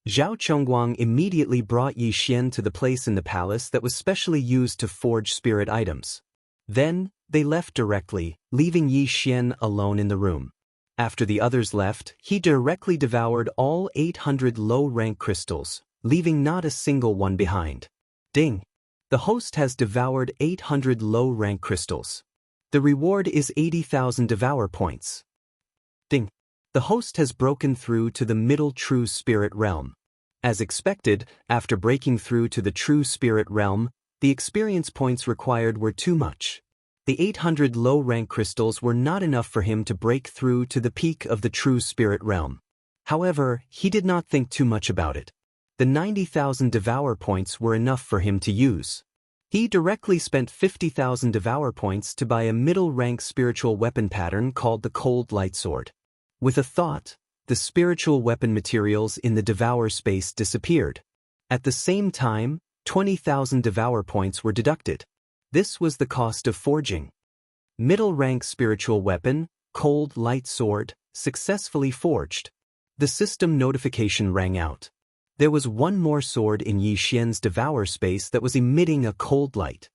Speaker 1: Zhao Chongguang immediately brought Yi Xian to the place in the palace that was specially used to forge spirit items. Then, they left directly, leaving Yi Xian alone in the room. After the others left, he directly devoured all 800 low-rank crystals, leaving not a single one behind. Ding! The host has devoured 800 low-rank crystals. The reward is 80,000 devour points. Ding! The host has broken through to the middle true spirit realm. As expected, after breaking through to the true spirit realm, the experience points required were too much. The 800 low-rank crystals were not enough for him to break through to the peak of the true spirit realm. However, he did not think too much about it. The 90,000 devour points were enough for him to use. He directly spent 50,000 devour points to buy a middle-rank spiritual weapon pattern called the Cold Light Sword. With a thought, the spiritual weapon materials in the devour space disappeared. At the same time, 20,000 devour points were deducted. This was the cost of forging. Middle-rank spiritual weapon, Cold Light Sword, successfully forged. The system notification rang out. There was one more sword in Yi Xian's devour space that was emitting a cold light.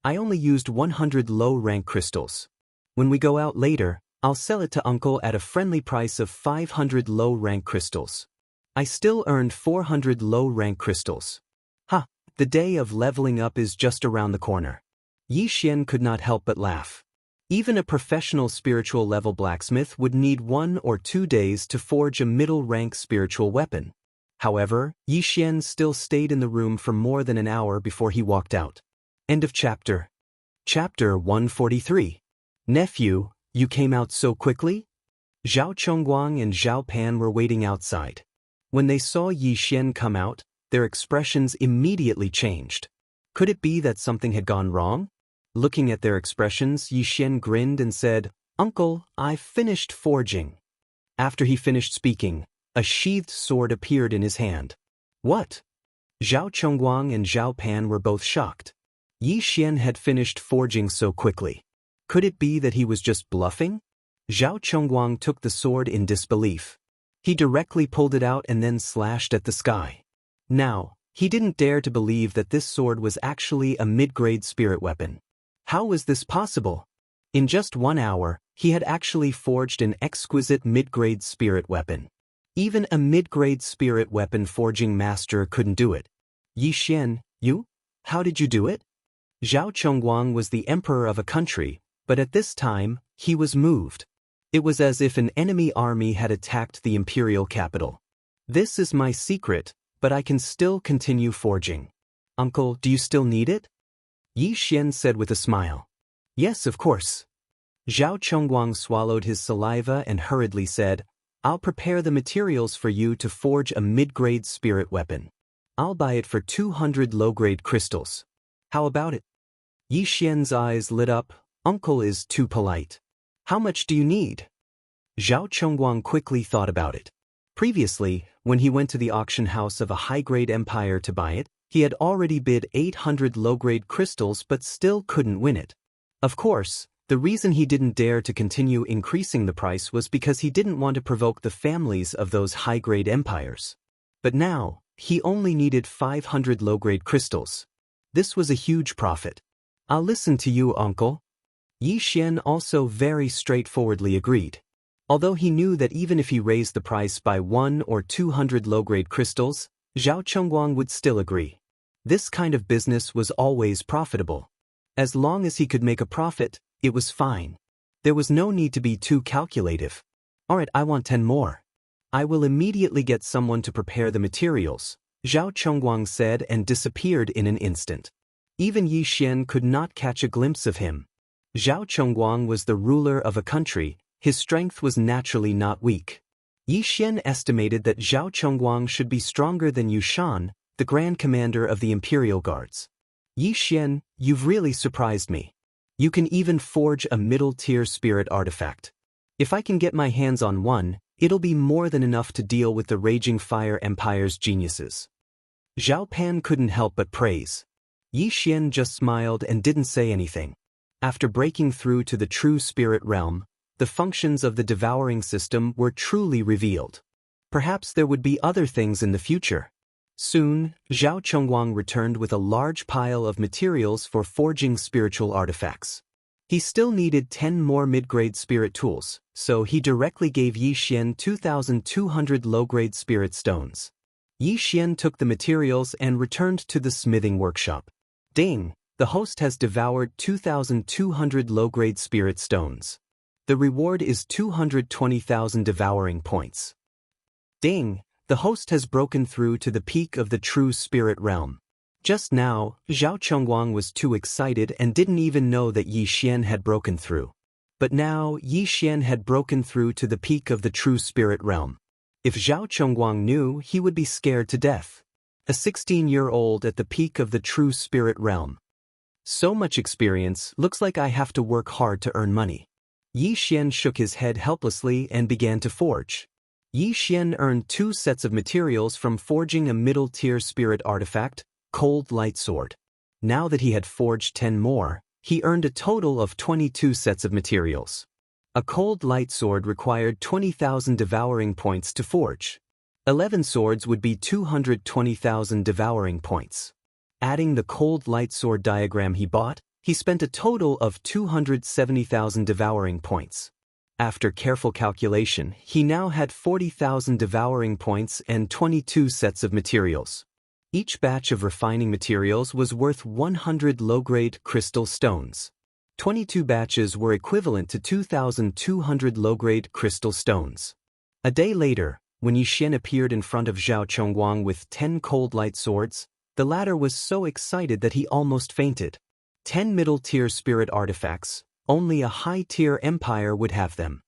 Speaker 1: I only used 100 low-rank crystals. When we go out later, I'll sell it to Uncle at a friendly price of 500 low-rank crystals. I still earned 400 low-rank crystals. Ha! The day of leveling up is just around the corner. Yi Xian could not help but laugh. Even a professional spiritual level blacksmith would need 1 or 2 days to forge a middle-rank spiritual weapon. However, Yi Xian still stayed in the room for more than an hour before he walked out. End of chapter. Chapter 143. Nephew, you came out so quickly? Zhao Chongguang and Zhao Pan were waiting outside. When they saw Yi Xian come out, their expressions immediately changed. Could it be that something had gone wrong? Looking at their expressions, Yi Xian grinned and said, Uncle, I've finished forging. After he finished speaking, a sheathed sword appeared in his hand. What? Zhao Chongguang and Zhao Pan were both shocked. Yi Xian had finished forging so quickly. Could it be that he was just bluffing? Zhao Chongguang took the sword in disbelief. He directly pulled it out and then slashed at the sky. Now, He didn't dare to believe that this sword was actually a mid-grade spirit weapon. How was this possible? In just 1 hour, he had actually forged an exquisite mid-grade spirit weapon. Even a mid-grade spirit weapon forging master couldn't do it. Yi Xian, you? How did you do it? Zhao Chongguang was the emperor of a country, but at this time, he was moved. It was as if an enemy army had attacked the imperial capital. This is my secret, but I can still continue forging. Uncle, do you still need it? Yi Xian said with a smile. Yes, of course. Zhao Chongguang swallowed his saliva and hurriedly said, I'll prepare the materials for you to forge a mid-grade spirit weapon. I'll buy it for 200 low-grade crystals. How about it? Yi Xian's eyes lit up. Uncle is too polite. How much do you need? Zhao Chongguang quickly thought about it. Previously, when he went to the auction house of a high-grade empire to buy it, he had already bid 800 low-grade crystals but still couldn't win it. Of course, the reason he didn't dare to continue increasing the price was because he didn't want to provoke the families of those high-grade empires. But now, he only needed 500 low-grade crystals. This was a huge profit. I'll listen to you, uncle. Yi Xian also very straightforwardly agreed. Although he knew that even if he raised the price by 1 or 200 low-grade crystals, Zhao Chongguang would still agree. This kind of business was always profitable. As long as he could make a profit, it was fine. There was no need to be too calculative. Alright, I want 10 more. I will immediately get someone to prepare the materials, Zhao Chongguang said and disappeared in an instant. Even Yi Xian could not catch a glimpse of him. Zhao Chongguang was the ruler of a country. His strength was naturally not weak. Yi Xian estimated that Zhao Chongguang should be stronger than Yu Shan, the Grand Commander of the Imperial Guards. Yi Xian, you've really surprised me. You can even forge a middle-tier spirit artifact. If I can get my hands on one, it'll be more than enough to deal with the Raging Fire Empire's geniuses. Zhao Pan couldn't help but praise. Yi Xian just smiled and didn't say anything. After breaking through to the true spirit realm, the functions of the devouring system were truly revealed. Perhaps there would be other things in the future. Soon, Zhao Chongguang returned with a large pile of materials for forging spiritual artifacts. He still needed 10 more mid-grade spirit tools, so he directly gave Yi Xian 2,200 low-grade spirit stones. Yi Xian took the materials and returned to the smithing workshop. Ding! The host has devoured 2,200 low-grade spirit stones. The reward is 220,000 devouring points. Ding! The host has broken through to the peak of the true spirit realm. Just now, Zhao Chongguang was too excited and didn't even know that Yi Xian had broken through. But now, Yi Xian had broken through to the peak of the true spirit realm. If Zhao Chongguang knew, he would be scared to death. A 16-year-old at the peak of the true spirit realm. So much experience, looks like I have to work hard to earn money. Yi Xian shook his head helplessly and began to forge. Yi Xian earned 2 sets of materials from forging a middle-tier spirit artifact, Cold Light Sword. Now that he had forged 10 more, he earned a total of 22 sets of materials. A Cold Light Sword required 20,000 devouring points to forge. 11 swords would be 220,000 devouring points. Adding the Cold Light Sword diagram he bought, he spent a total of 270,000 devouring points. After careful calculation, he now had 40,000 devouring points and 22 sets of materials. Each batch of refining materials was worth 100 low-grade crystal stones. 22 batches were equivalent to 2,200 low-grade crystal stones. A day later, when Yi Xian appeared in front of Zhao Chongguang with 10 cold light swords, the latter was so excited that he almost fainted. 10 middle-tier spirit artifacts, only a high-tier empire would have them.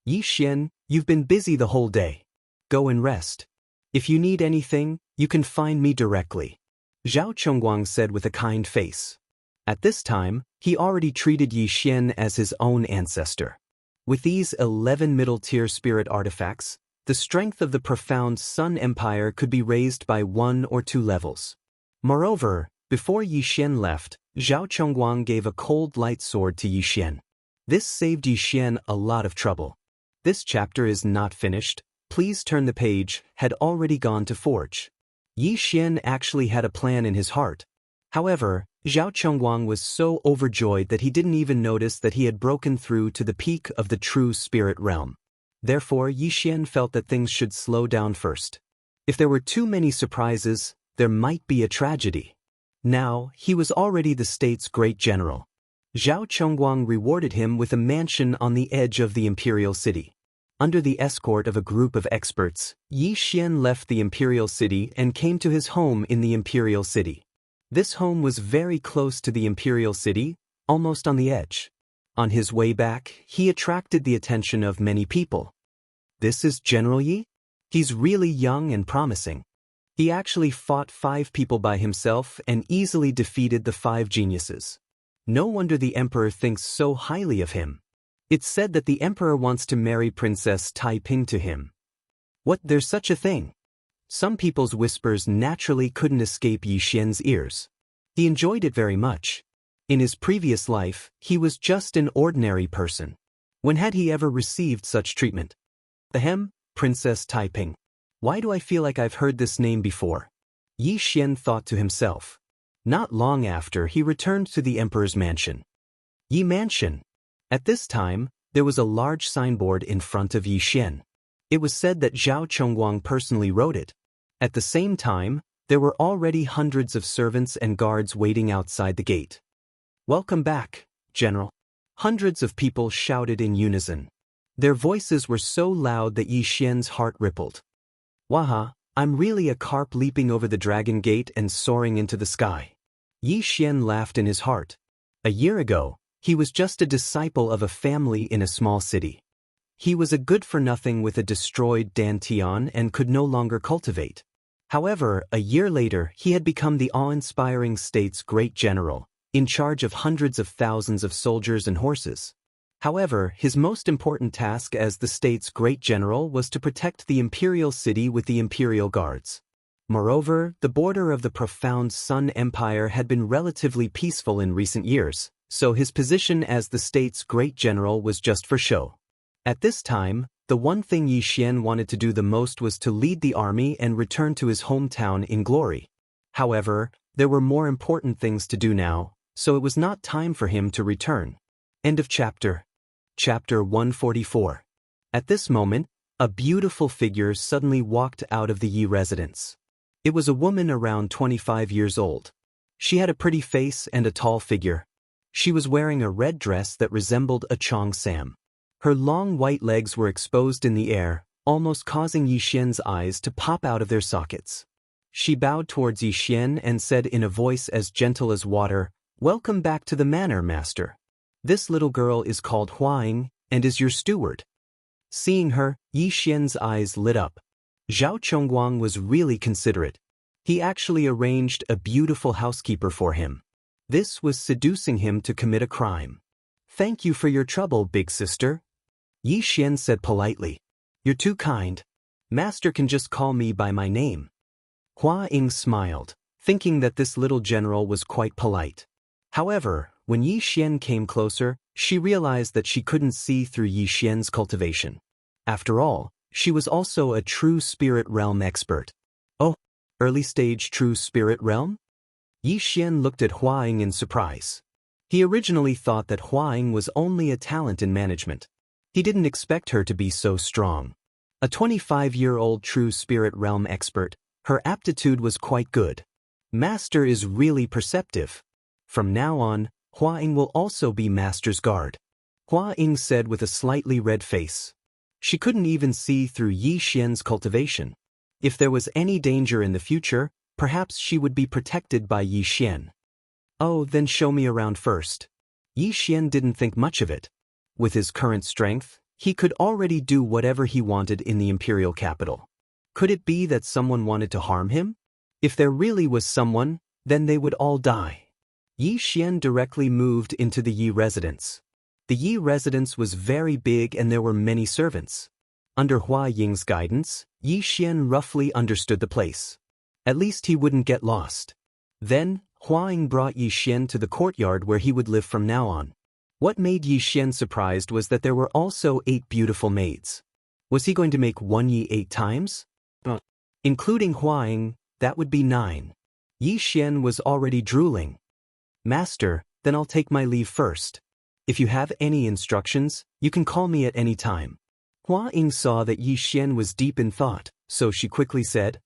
Speaker 1: Yi Xian, you've been busy the whole day. Go and rest. If you need anything, you can find me directly. Zhao Chongguang said with a kind face. At this time, he already treated Yi Xian as his own ancestor. With these 11 middle-tier spirit artifacts, the strength of the profound Sun Empire could be raised by 1 or 2 levels. Moreover, before Yi Xian left, Zhao Chongguang gave a cold light sword to Yi Xian. This saved Yi Xian a lot of trouble. This chapter is not finished. Please turn the page, had already gone to forge. Yi Xian actually had a plan in his heart. However, Zhao Chongguang was so overjoyed that he didn't even notice that he had broken through to the peak of the true spirit realm. Therefore, Yi Xian felt that things should slow down first. If there were too many surprises, there might be a tragedy. Now, he was already the state's great general. Zhao Chongguang rewarded him with a mansion on the edge of the imperial city. Under the escort of a group of experts, Yi Xian left the imperial city and came to his home in the imperial city. This home was very close to the imperial city, almost on the edge. On his way back, he attracted the attention of many people. This is General Yi? He's really young and promising. He actually fought 5 people by himself and easily defeated the 5 geniuses. No wonder the emperor thinks so highly of him. It's said that the emperor wants to marry Princess Taiping to him. What, there's such a thing? Some people's whispers naturally couldn't escape Yi Xian's ears. He enjoyed it very much. In his previous life, he was just an ordinary person. When had he ever received such treatment? Ahem, Princess Taiping. Why do I feel like I've heard this name before? Yi Xian thought to himself. Not long after, he returned to the emperor's mansion. Yi Mansion. At this time, there was a large signboard in front of Yi Xian. It was said that Zhao Chongguang personally wrote it. At the same time, there were already hundreds of servants and guards waiting outside the gate. Welcome back, General. Hundreds of people shouted in unison. Their voices were so loud that Yi Xian's heart rippled. Waha, I'm really a carp leaping over the dragon gate and soaring into the sky. Yi Xian laughed in his heart. A year ago, he was just a disciple of a family in a small city. He was a good-for-nothing with a destroyed dantian and could no longer cultivate. However, a year later, he had become the awe-inspiring state's great general, in charge of hundreds of thousands of soldiers and horses. However, his most important task as the state's great general was to protect the imperial city with the imperial guards. Moreover, the border of the profound Sun Empire had been relatively peaceful in recent years, so his position as the state's great general was just for show. At this time, the one thing Yi Xian wanted to do the most was to lead the army and return to his hometown in glory. However, there were more important things to do now, so it was not time for him to return. End of chapter. Chapter 144. At this moment, a beautiful figure suddenly walked out of the Yi residence. It was a woman around 25 years old. She had a pretty face and a tall figure. She was wearing a red dress that resembled a cheongsam. Her long white legs were exposed in the air, almost causing Yi Xian's eyes to pop out of their sockets. She bowed towards Yi Xian and said in a voice as gentle as water, "Welcome back to the manor, master. This little girl is called Huaying and is your steward." Seeing her, Yi Xian's eyes lit up. Zhao Chongguang was really considerate. He actually arranged a beautiful housekeeper for him. This was seducing him to commit a crime. "Thank you for your trouble, big sister," Yi Xian said politely. "You're too kind. Master can just call me by my name." Hua Ying smiled, thinking that this little general was quite polite. However, when Yi Xian came closer, she realized that she couldn't see through Yi Xian's cultivation. After all, she was also a true spirit realm expert. Oh, early stage true spirit realm? Yi Xian looked at Hua Ying in surprise. He originally thought that Hua Ying was only a talent in management. He didn't expect her to be so strong. A 25-year-old true spirit realm expert, her aptitude was quite good. Master is really perceptive. From now on, Hua Ying will also be Master's guard, Hua Ying said with a slightly red face. She couldn't even see through Yi Xian's cultivation. If there was any danger in the future, perhaps she would be protected by Yi Xian. "Oh, then show me around first." Yi Xian didn't think much of it. With his current strength, he could already do whatever he wanted in the imperial capital. Could it be that someone wanted to harm him? If there really was someone, then they would all die. Yi Xian directly moved into the Yi residence. The Yi residence was very big and there were many servants. Under Hua Ying's guidance, Yi Xian roughly understood the place. At least he wouldn't get lost. Then, Hua Ying brought Yi Xian to the courtyard where he would live from now on. What made Yi Xian surprised was that there were also 8 beautiful maids. Was he going to make one Yi 8 times? Including Hua Ying, That would be 9. Yi Xian was already drooling. Master, then I'll take my leave first. If you have any instructions, you can call me at any time. Hua Ying saw that Yi Xian was deep in thought, so she quickly said,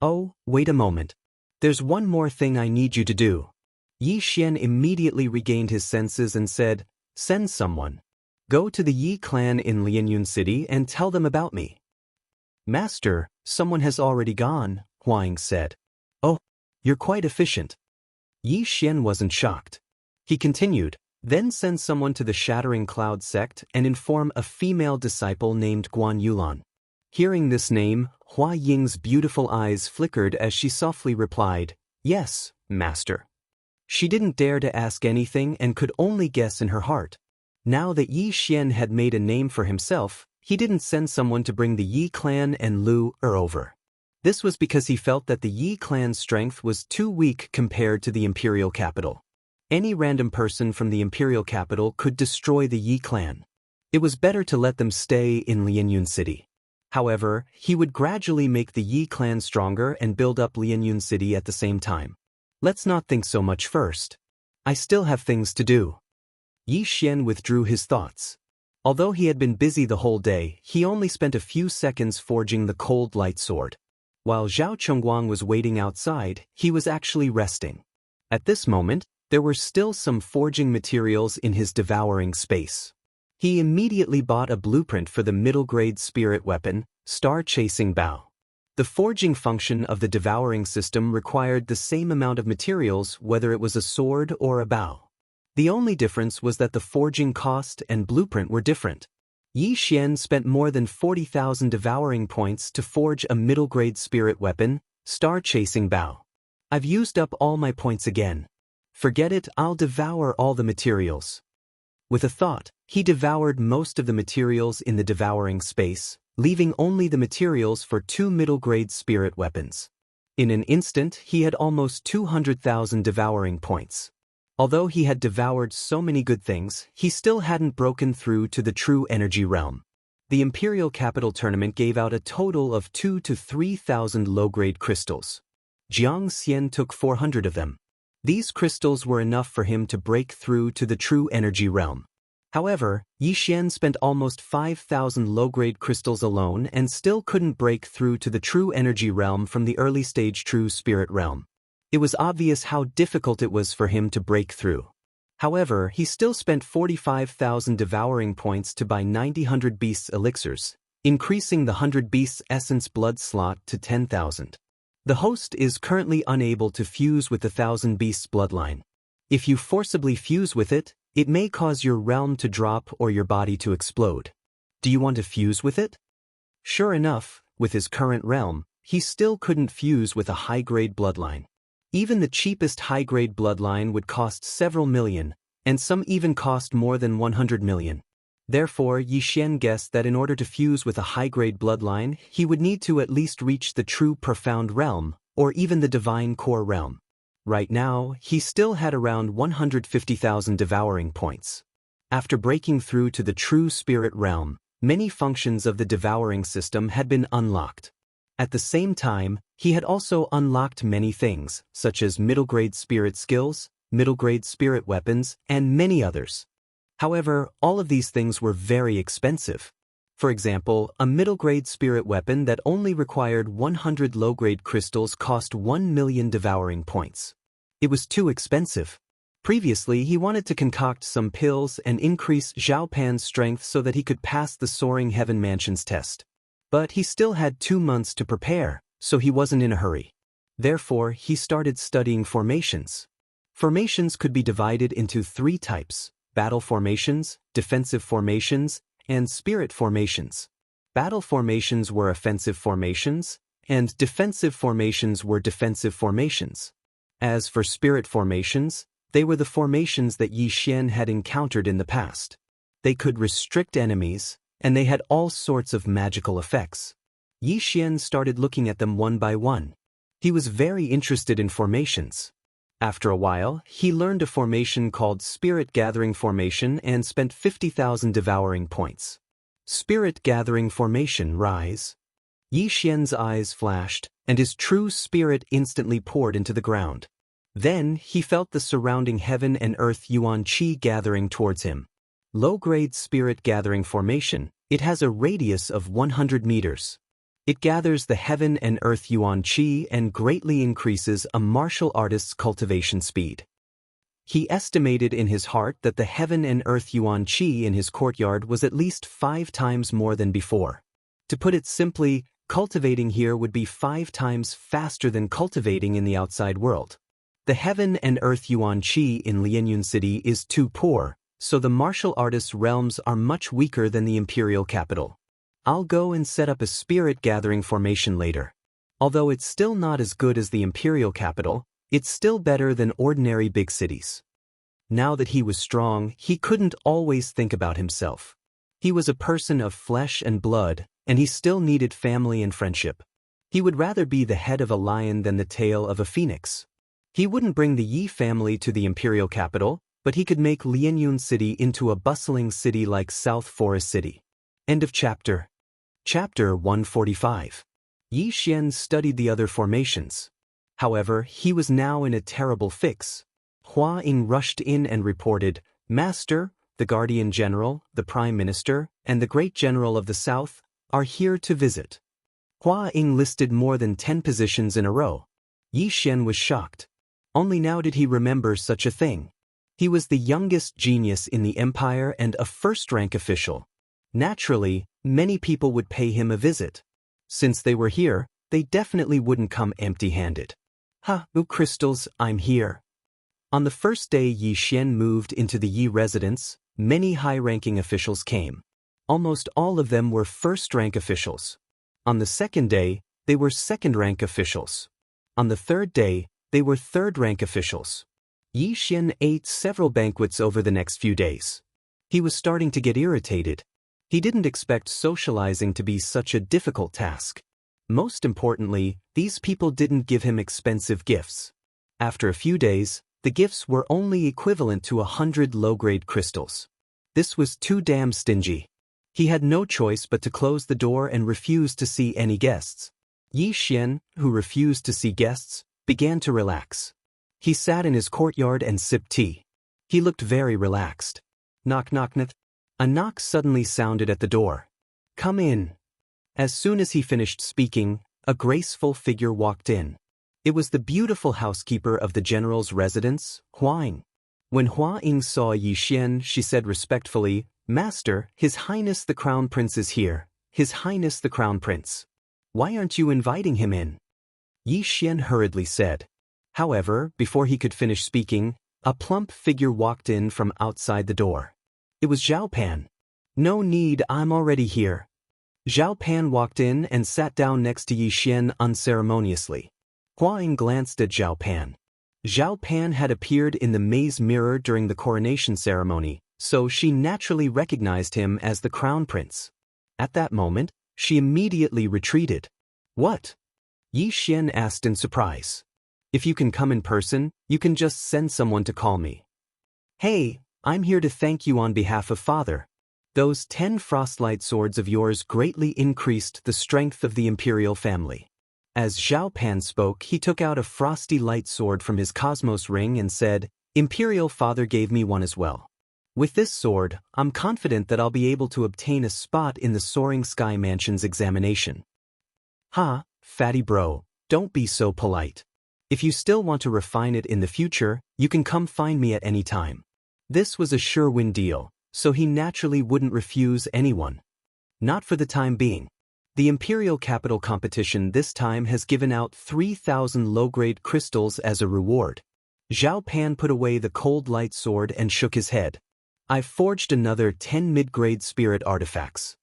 Speaker 1: Oh, wait a moment. There's one more thing I need you to do. Yi Xian immediately regained his senses and said, Send someone. Go to the Yi clan in Lianyun City and tell them about me. Master, someone has already gone, Hua Ying said. Oh, you're quite efficient. Yi Xian wasn't shocked. He continued, Then send someone to the Shattering Cloud sect and inform a female disciple named Guan Yulan. Hearing this name, Hua Ying's beautiful eyes flickered as she softly replied, Yes, master. She didn't dare to ask anything and could only guess in her heart. Now that Yi Xian had made a name for himself, he didn't send someone to bring the Yi clan and Lu over. This was because he felt that the Yi clan's strength was too weak compared to the imperial capital. Any random person from the imperial capital could destroy the Yi clan. It was better to let them stay in Lianyun City. However, he would gradually make the Yi clan stronger and build up Lianyun City at the same time. Let's not think so much first. I still have things to do. Yi Xian withdrew his thoughts. Although he had been busy the whole day, he only spent a few seconds forging the cold light sword. While Zhao Chongguang was waiting outside, he was actually resting. At this moment, there were still some forging materials in his devouring space. He immediately bought a blueprint for the middle-grade spirit weapon, Star-Chasing Bow. The forging function of the devouring system required the same amount of materials whether it was a sword or a bow. The only difference was that the forging cost and blueprint were different. Yi Xian spent more than 40,000 devouring points to forge a middle-grade spirit weapon, Star-Chasing Bow. I've used up all my points again. Forget it, I'll devour all the materials. With a thought, he devoured most of the materials in the devouring space, leaving only the materials for 2 middle-grade spirit weapons. In an instant, he had almost 200,000 devouring points. Although he had devoured so many good things, he still hadn't broken through to the true energy realm. The Imperial Capital Tournament gave out a total of 2,000 to 3,000 low-grade crystals. Jiang Xian took 400 of them. These crystals were enough for him to break through to the true energy realm. However, Yi Xian spent almost 5,000 low-grade crystals alone and still couldn't break through to the true energy realm from the early-stage true spirit realm. It was obvious how difficult it was for him to break through. However, he still spent 45,000 devouring points to buy 90 beasts elixirs, increasing the 100 beasts essence blood slot to 10,000. The host is currently unable to fuse with the 1,000 beasts bloodline. If you forcibly fuse with it, it may cause your realm to drop or your body to explode. Do you want to fuse with it? Sure enough, with his current realm, he still couldn't fuse with a high-grade bloodline. Even the cheapest high-grade bloodline would cost several million, and some even cost more than 100 million. Therefore, Yi Xian guessed that in order to fuse with a high-grade bloodline, he would need to at least reach the true profound realm, or even the divine core realm. Right now, he still had around 150,000 devouring points. After breaking through to the true spirit realm, many functions of the devouring system had been unlocked. At the same time, he had also unlocked many things, such as middle-grade spirit skills, middle-grade spirit weapons, and many others. However, all of these things were very expensive. For example, a middle-grade spirit weapon that only required 100 low-grade crystals cost 1 million devouring points. It was too expensive. Previously, he wanted to concoct some pills and increase Zhao Pan's strength so that he could pass the Soaring Heaven Mansions test. But he still had 2 months to prepare, so he wasn't in a hurry. Therefore, he started studying formations. Formations could be divided into 3 types: battle formations, defensive formations, and spirit formations. Battle formations were offensive formations, and defensive formations were defensive formations. As for spirit formations, they were the formations that Yi Xian had encountered in the past. They could restrict enemies, and they had all sorts of magical effects. Yi Xian started looking at them one by one. He was very interested in formations. After a while, he learned a formation called Spirit Gathering Formation and spent 50,000 devouring points. Spirit Gathering Formation Rise. Yi Xian's eyes flashed, and his true spirit instantly poured into the ground. Then, he felt the surrounding heaven and earth yuan qi gathering towards him. Low-grade spirit gathering formation, it has a radius of 100 meters. It gathers the heaven and earth yuan qi and greatly increases a martial artist's cultivation speed. He estimated in his heart that the heaven and earth yuan qi in his courtyard was at least 5 times more than before. To put it simply, cultivating here would be 5 times faster than cultivating in the outside world. The heaven and earth yuan qi in Lianyun City is too poor, so the martial artist's realms are much weaker than the imperial capital. I'll go and set up a spirit gathering formation later. Although it's still not as good as the imperial capital, it's still better than ordinary big cities. Now that he was strong, he couldn't always think about himself. He was a person of flesh and blood, and he still needed family and friendship. He would rather be the head of a lion than the tail of a phoenix. He wouldn't bring the Yi family to the imperial capital, but he could make Lianyun City into a bustling city like South Forest City. End of chapter. Chapter 145. Yi Xian studied the other formations. However, he was now in a terrible fix. Hua Ying rushed in and reported, "Master, the Guardian General, the Prime Minister, and the Great General of the South are here to visit." Hua Ying listed more than 10 positions in a row. Yi Xian was shocked. Only now did he remember such a thing. He was the youngest genius in the empire and a first-rank official. Naturally, many people would pay him a visit. Since they were here, they definitely wouldn't come empty-handed. Crystals, I'm here. On the first day Yi Xian moved into the Yi residence, many high-ranking officials came. Almost all of them were first-rank officials. On the second day, they were second-rank officials. On the third day, they were third-rank officials. Yi Xian ate several banquets over the next few days. He was starting to get irritated. He didn't expect socializing to be such a difficult task. Most importantly, these people didn't give him expensive gifts. After a few days, the gifts were only equivalent to 100 low-grade crystals. This was too damn stingy. He had no choice but to close the door and refuse to see any guests. Yi Xian, who refused to see guests, began to relax. He sat in his courtyard and sipped tea. He looked very relaxed. Knock knock knock. A knock suddenly sounded at the door. "Come in." As soon as he finished speaking, a graceful figure walked in. It was the beautiful housekeeper of the general's residence, Hua Ying. When Hua Ying saw Yi Xian, she said respectfully, "Master, His Highness the Crown Prince is here. His Highness the Crown Prince. Why aren't you inviting him in?" Yi Xian hurriedly said. However, before he could finish speaking, a plump figure walked in from outside the door. It was Zhao Pan. "No need, I'm already here." Zhao Pan walked in and sat down next to Yi Xian unceremoniously. Hua Ying glanced at Zhao Pan. Zhao Pan had appeared in the maze mirror during the coronation ceremony, so she naturally recognized him as the crown prince. At that moment, she immediately retreated. "What?" Yi Xian asked in surprise. "If you can come in person, you can just send someone to call me." "Hey, I'm here to thank you on behalf of Father. Those 10 frostlight swords of yours greatly increased the strength of the imperial family." As Zhao Pan spoke, he took out a frosty light sword from his cosmos ring and said, "Imperial Father gave me one as well. With this sword, I'm confident that I'll be able to obtain a spot in the Soaring Sky Mansion's examination." Fatty bro, don't be so polite. If you still want to refine it in the future, you can come find me at any time. This was a sure-win deal, so he naturally wouldn't refuse anyone. Not for the time being. The Imperial Capital competition this time has given out 3,000 low-grade crystals as a reward. Zhao Pan put away the cold light sword and shook his head. "I've forged another 10 mid-grade spirit artifacts.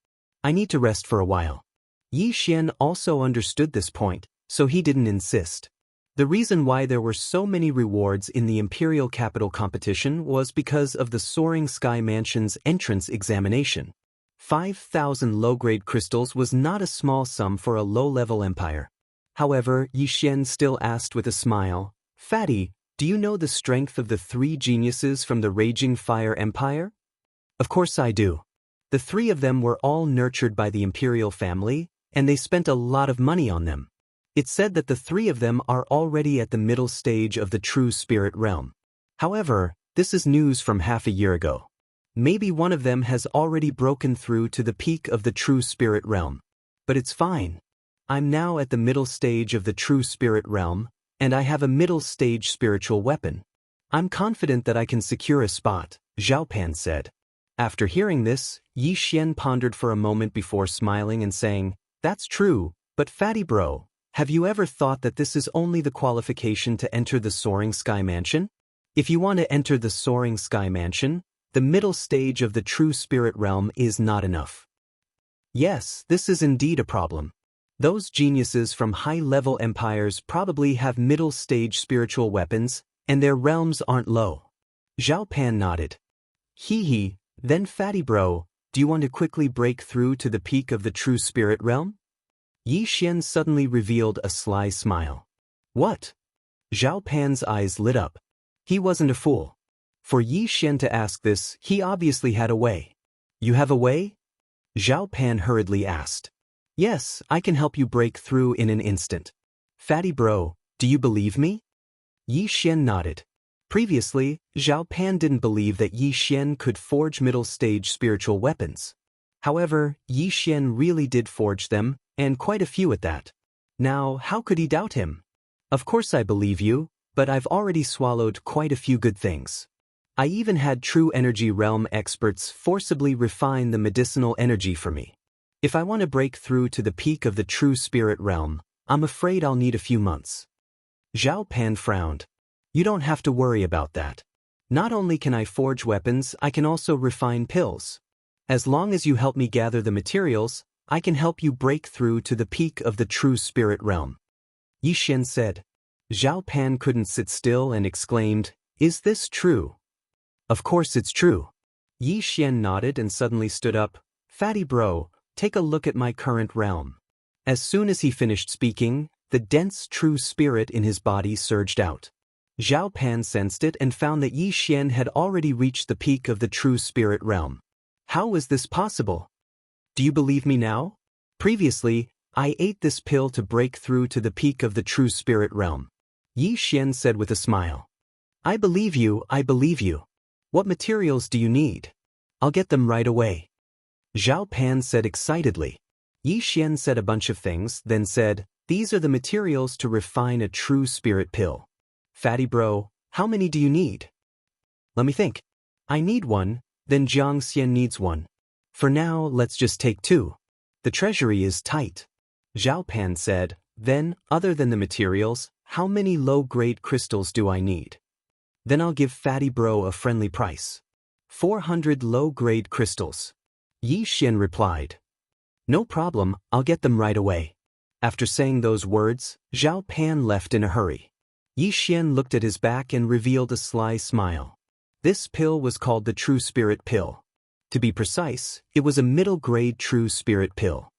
Speaker 1: I need to rest for a while." Yi Xian also understood this point, so he didn't insist. The reason why there were so many rewards in the Imperial Capital competition was because of the Soaring Sky Mansion's entrance examination. 5,000 low-grade crystals was not a small sum for a low-level empire. However, Yi Xian still asked with a smile, "Fatty, do you know the strength of the 3 geniuses from the Raging Fire Empire?" "Of course I do. The 3 of them were all nurtured by the imperial family, and they spent a lot of money on them. It said that the three of them are already at the middle stage of the true spirit realm. However, this is news from half a year ago. Maybe one of them has already broken through to the peak of the true spirit realm. But it's fine. I'm now at the middle stage of the true spirit realm, and I have a middle stage spiritual weapon. I'm confident that I can secure a spot, Zhao Pan said. After hearing this, Yi Xian pondered for a moment before smiling and saying, "That's true, but fatty bro, have you ever thought that this is only the qualification to enter the Soaring Sky Mansion? If you want to enter the Soaring Sky Mansion, the middle stage of the true spirit realm is not enough." Yes, this is indeed a problem. Those geniuses from high-level empires probably have middle-stage spiritual weapons, and their realms aren't low. Zhao Pan nodded. Hee, then fatty bro, do you want to quickly break through to the peak of the true spirit realm? Yi Xian suddenly revealed a sly smile. What? Zhao Pan's eyes lit up. He wasn't a fool. For Yi Xian to ask this, he obviously had a way. You have a way? Zhao Pan hurriedly asked. Yes, I can help you break through in an instant. Fatty bro, do you believe me? Yi Xian nodded. Previously, Zhao Pan didn't believe that Yi Xian could forge middle-stage spiritual weapons. However, Yi Xian really did forge them, and quite a few at that. Now, how could he doubt him? Of course I believe you, but I've already swallowed quite a few good things. I even had true energy realm experts forcibly refine the medicinal energy for me. If I want to break through to the peak of the true spirit realm, I'm afraid I'll need a few months. Zhao Pan frowned. You don't have to worry about that. Not only can I forge weapons, I can also refine pills. As long as you help me gather the materials, I can help you break through to the peak of the true spirit realm. Yi Xian said. Zhao Pan couldn't sit still and exclaimed, Is this true? Of course it's true. Yi Xian nodded and suddenly stood up. Fatty bro, take a look at my current realm. As soon as he finished speaking, the dense true spirit in his body surged out. Zhao Pan sensed it and found that Yi Xian had already reached the peak of the true spirit realm. How was this possible? Do you believe me now? Previously, I ate this pill to break through to the peak of the true spirit realm. Yi Xian said with a smile. I believe you, I believe you. What materials do you need? I'll get them right away. Zhao Pan said excitedly. Yi Xian said a bunch of things, then said, These are the materials to refine a true spirit pill. Fatty bro, how many do you need? Let me think. I need one, then Jiang Xian needs one. For now, let's just take two. The treasury is tight. Zhao Pan said, Then, other than the materials, how many low-grade crystals do I need? Then I'll give Fatty bro a friendly price. 400 low-grade crystals. Yi Xian replied. No problem, I'll get them right away. After saying those words, Zhao Pan left in a hurry. Yi Xian looked at his back and revealed a sly smile. This pill was called the True Spirit Pill. To be precise, it was a middle-grade True Spirit Pill.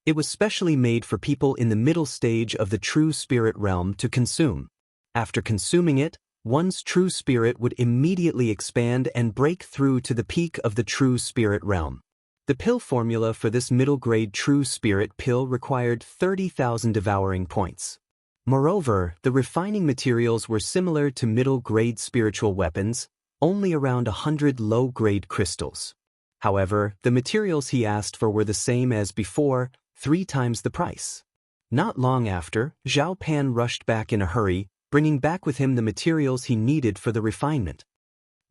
Speaker 1: It was specially made for people in the middle stage of the True Spirit realm to consume. After consuming it, one's true spirit would immediately expand and break through to the peak of the True Spirit realm. The pill formula for this middle-grade True Spirit Pill required 30,000 devouring points. Moreover, the refining materials were similar to middle-grade spiritual weapons, only around 100 low-grade crystals. However, the materials he asked for were the same as before, 3 times the price. Not long after, Zhao Pan rushed back in a hurry, bringing back with him the materials he needed for the refinement.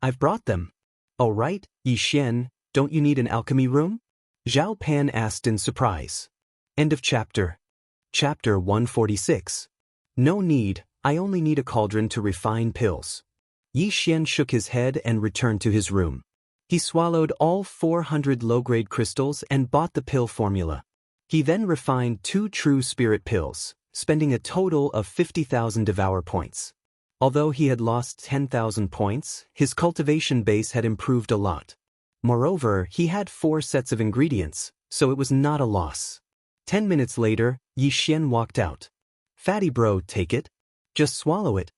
Speaker 1: I've brought them. Oh right, Yi Xian, don't you need an alchemy room? Zhao Pan asked in surprise. End of chapter. Chapter 146. No need, I only need a cauldron to refine pills. Yi Xian shook his head and returned to his room. He swallowed all 400 low-grade crystals and bought the pill formula. He then refined 2 true spirit pills, spending a total of 50,000 devour points. Although he had lost 10,000 points, his cultivation base had improved a lot. Moreover, he had 4 sets of ingredients, so it was not a loss. 10 minutes later, Yi Xian walked out. Fatty bro, take it. Just swallow it.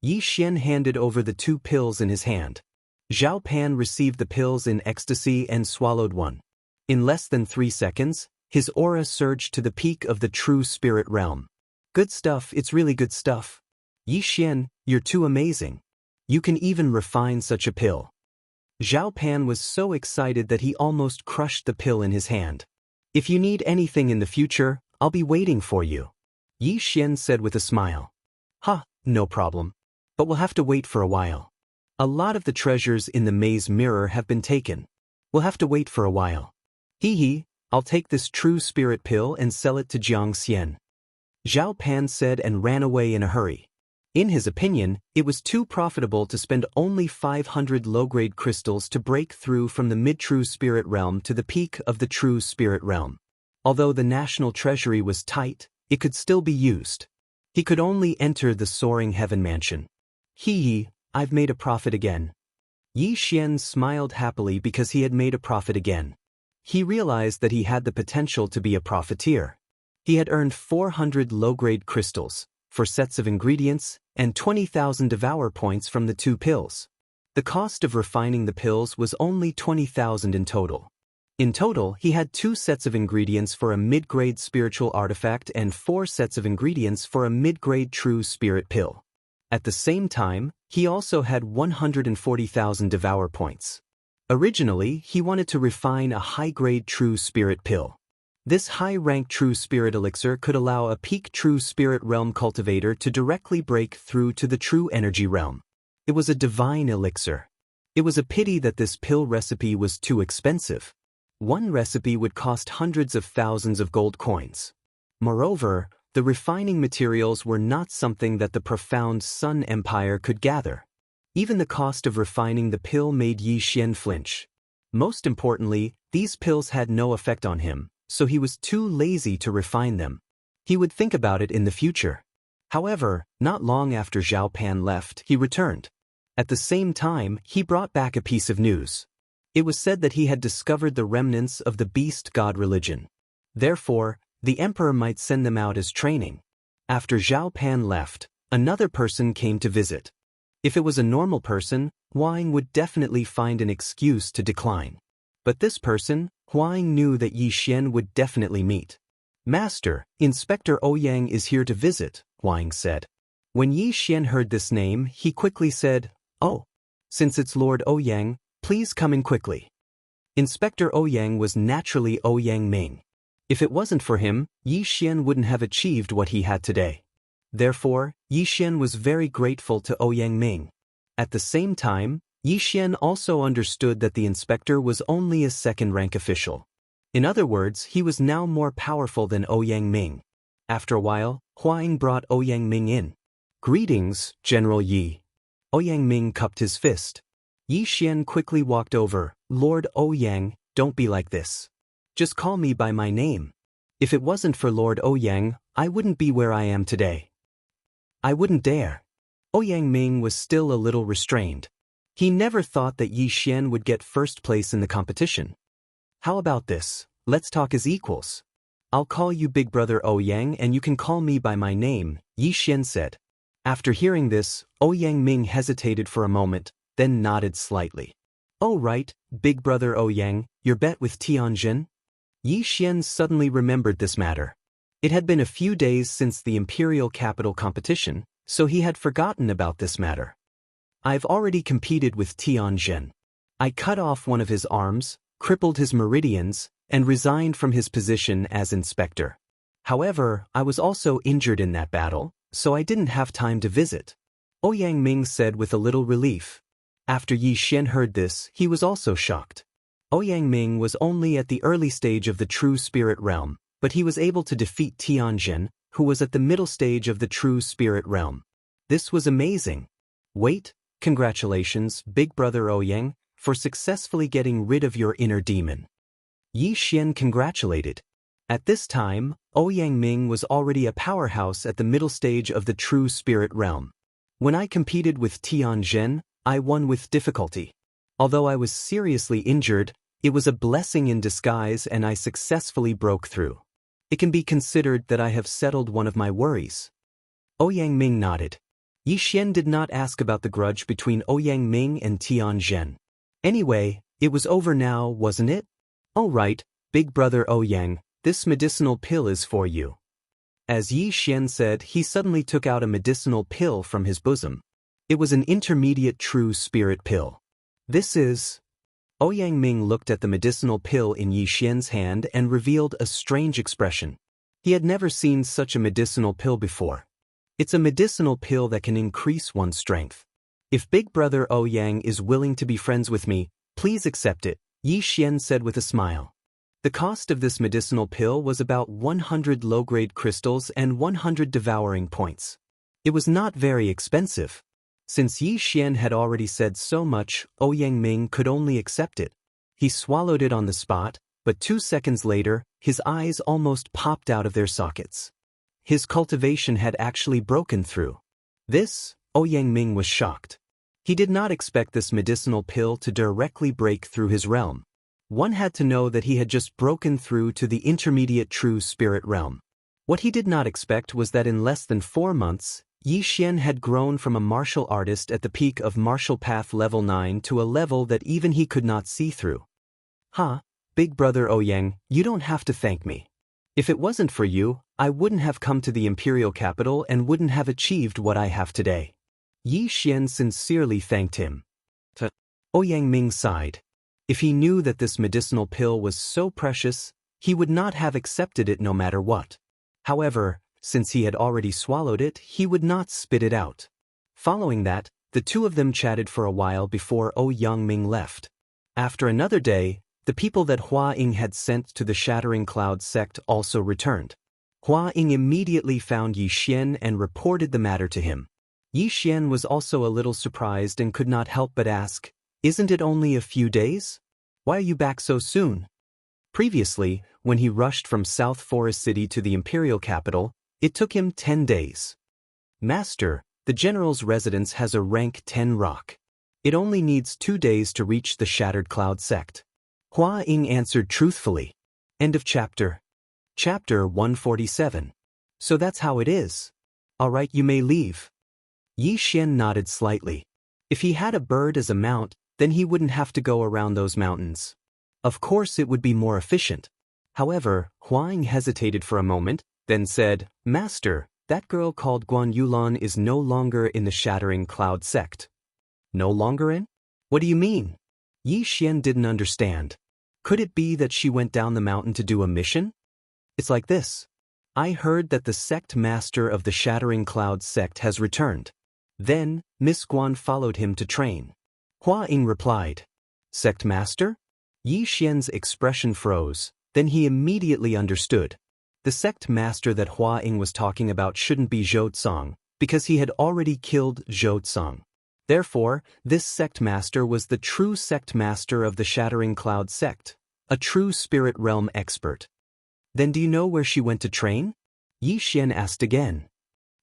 Speaker 1: Yi Xian handed over the 2 pills in his hand. Zhao Pan received the pills in ecstasy and swallowed one. In less than 3 seconds, His aura surged to the peak of the true spirit realm. Good stuff, it's really good stuff. Yi Xian, you're too amazing. You can even refine such a pill. Zhao Pan was so excited that he almost crushed the pill in his hand. If you need anything in the future, I'll be waiting for you. Yi Xian said with a smile. No problem. But we'll have to wait for a while. A lot of the treasures in the maze mirror have been taken. We'll have to wait for a while. I'll take this true spirit pill and sell it to Jiang Xian. Zhao Pan said and ran away in a hurry. In his opinion, it was too profitable to spend only 500 low-grade crystals to break through from the mid-true spirit realm to the peak of the true spirit realm. Although the national treasury was tight, it could still be used. He could only enter the soaring heaven mansion. I've made a profit again. Yi Xian smiled happily because he had made a profit again. He realized that he had the potential to be a profiteer. He had earned 400 low-grade crystals, 4 sets of ingredients, and 20,000 devour points from the 2 pills. The cost of refining the pills was only 20,000 in total. In total, he had 2 sets of ingredients for a mid-grade spiritual artifact and 4 sets of ingredients for a mid-grade true spirit pill. At the same time, he also had 140,000 devour points. Originally, he wanted to refine a high-grade true spirit pill. This high-rank true spirit elixir could allow a peak true spirit realm cultivator to directly break through to the true energy realm. It was a divine elixir. It was a pity that this pill recipe was too expensive. One recipe would cost hundreds of thousands of gold coins. Moreover, the refining materials were not something that the profound Sun Empire could gather. Even the cost of refining the pill made Yi Xian flinch. Most importantly, these pills had no effect on him, so he was too lazy to refine them. He would think about it in the future. However, not long after Zhao Pan left, he returned. At the same time, he brought back a piece of news. It was said that he had discovered the remnants of the beast god religion. Therefore, the emperor might send them out as training. After Zhao Pan left, another person came to visit. If it was a normal person, Huang would definitely find an excuse to decline. But this person, Huang knew that Yi Xian would definitely meet. Master, Inspector Ouyang is here to visit, Huang said. When Yi Xian heard this name, he quickly said, "Oh, since it's Lord Ouyang, please come in quickly." Inspector Ouyang was naturally Ouyang Ming. If it wasn't for him, Yi Xian wouldn't have achieved what he had today. Therefore, Yi Xian was very grateful to Ouyang Ming. At the same time, Yi Xian also understood that the inspector was only a second-rank official. In other words, he was now more powerful than Ouyang Ming. After a while, Huang brought Ouyang Ming in. "Greetings, General Yi." Ouyang Ming cupped his fist. Yi Xian quickly walked over. "Lord Ouyang, don't be like this. Just call me by my name. If it wasn't for Lord Ouyang, I wouldn't be where I am today." "I wouldn't dare." Ouyang Ming was still a little restrained. He never thought that Yi Xian would get first place in the competition. "How about this? Let's talk as equals. I'll call you Big Brother Ouyang and you can call me by my name," Yi Xian said. After hearing this, Ouyang Ming hesitated for a moment, then nodded slightly. "Oh right, Big Brother Ouyang, your bet with Tianjin?" Yi Xian suddenly remembered this matter. It had been a few days since the imperial capital competition, so he had forgotten about this matter. "I've already competed with Tianjin. I cut off one of his arms, crippled his meridians, and resigned from his position as inspector. However, I was also injured in that battle, so I didn't have time to visit," Ouyang Ming said with a little relief. After Yi Xian heard this, he was also shocked. Ouyang Ming was only at the early stage of the true spirit realm, but he was able to defeat Tianjin, who was at the middle stage of the true spirit realm. This was amazing. "Wait, congratulations, Big Brother Ouyang, for successfully getting rid of your inner demon." Yi Xian congratulated. At this time, Ouyang Ming was already a powerhouse at the middle stage of the true spirit realm. "When I competed with Tianjin, I won with difficulty. Although I was seriously injured, it was a blessing in disguise and I successfully broke through. It can be considered that I have settled one of my worries." Ouyang Ming nodded. Yi Xian did not ask about the grudge between Ouyang Ming and Tianjin. Anyway, it was over now, wasn't it? "All right, Big Brother Ouyang, This medicinal pill is for you." As Yi Xian said, he suddenly took out a medicinal pill from his bosom. It was an intermediate true spirit pill. "This is..." Ouyang Ming looked at the medicinal pill in Yi Xian's hand and revealed a strange expression. He had never seen such a medicinal pill before. "It's a medicinal pill that can increase one's strength. If Big Brother Ouyang is willing to be friends with me, please accept it," Yi Xian said with a smile. The cost of this medicinal pill was about 100 low-grade crystals and 100 devouring points. It was not very expensive. Since Yi Xian had already said so much, Ouyang Ming could only accept it. He swallowed it on the spot, but 2 seconds later, his eyes almost popped out of their sockets. His cultivation had actually broken through. This, Ouyang Ming was shocked. He did not expect this medicinal pill to directly break through his realm. One had to know that he had just broken through to the intermediate true spirit realm. What he did not expect was that in less than 4 months, Yi Xian had grown from a martial artist at the peak of martial path level 9 to a level that even he could not see through. "Ha, Big Brother Ouyang, you don't have to thank me. If it wasn't for you, I wouldn't have come to the imperial capital and wouldn't have achieved what I have today." Yi Xian sincerely thanked him. Ouyang Ming sighed. If he knew that this medicinal pill was so precious, he would not have accepted it no matter what. However, since he had already swallowed it, he would not spit it out. Following that, the two of them chatted for a while before Ouyang Ming left. After another day, the people that Hua Ying had sent to the Shattering Cloud sect also returned. Hua Ying immediately found Yi Xian and reported the matter to him. Yi Xian was also a little surprised and could not help but ask, "Isn't it only a few days? Why are you back so soon?" Previously, when he rushed from South Forest City to the imperial capital, it took him 10 days. "Master, the general's residence has a rank 10 rock. It only needs 2 days to reach the Shattered Cloud sect." Hua Ying answered truthfully. End of chapter. Chapter 147. "So that's how it is. All right, you may leave." Yi Xian nodded slightly. If he had a bird as a mount, then he wouldn't have to go around those mountains. Of course it would be more efficient. However, Hua Ying hesitated for a moment, then said, "Master, that girl called Guan Yulan is no longer in the Shattering Cloud sect." "No longer in? What do you mean?" Yi Xian didn't understand. Could it be that she went down the mountain to do a mission? "It's like this. I heard that the sect master of the Shattering Cloud sect has returned. Then, Miss Guan followed him to train." Hua Ying replied. "Sect master?" Yi Xian's expression froze, then he immediately understood. The sect master that Hua Ying was talking about shouldn't be Zhou Tsang, because he had already killed Zhou Tsang. Therefore, this sect master was the true sect master of the Shattering Cloud sect, a true spirit realm expert. "Then do you know where she went to train?" Yi Xian asked again.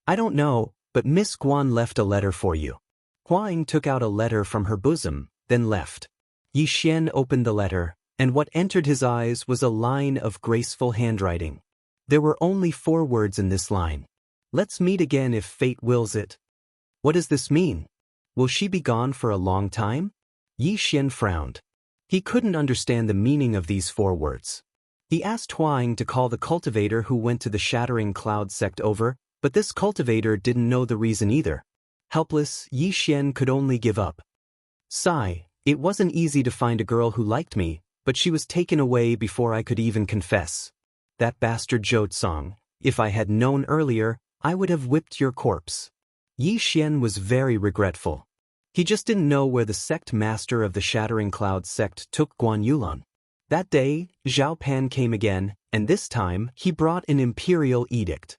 Speaker 1: "I don't know, but Miss Guan left a letter for you." Hua Ying took out a letter from her bosom, then left. Yi Xian opened the letter, and what entered his eyes was a line of graceful handwriting. There were only 4 words in this line. "Let's meet again if fate wills it." What does this mean? Will she be gone for a long time? Yi Xian frowned. He couldn't understand the meaning of these 4 words. He asked Hua Ying to call the cultivator who went to the Shattering Cloud sect over, but this cultivator didn't know the reason either. Helpless, Yi Xian could only give up. Sigh, it wasn't easy to find a girl who liked me, but she was taken away before I could even confess. That bastard Zhou Tsang, if I had known earlier, I would have whipped your corpse. Yi Xian was very regretful. He just didn't know where the sect master of the Shattering Cloud sect took Guan Yulan. That day, Zhao Pan came again, and this time he brought an imperial edict.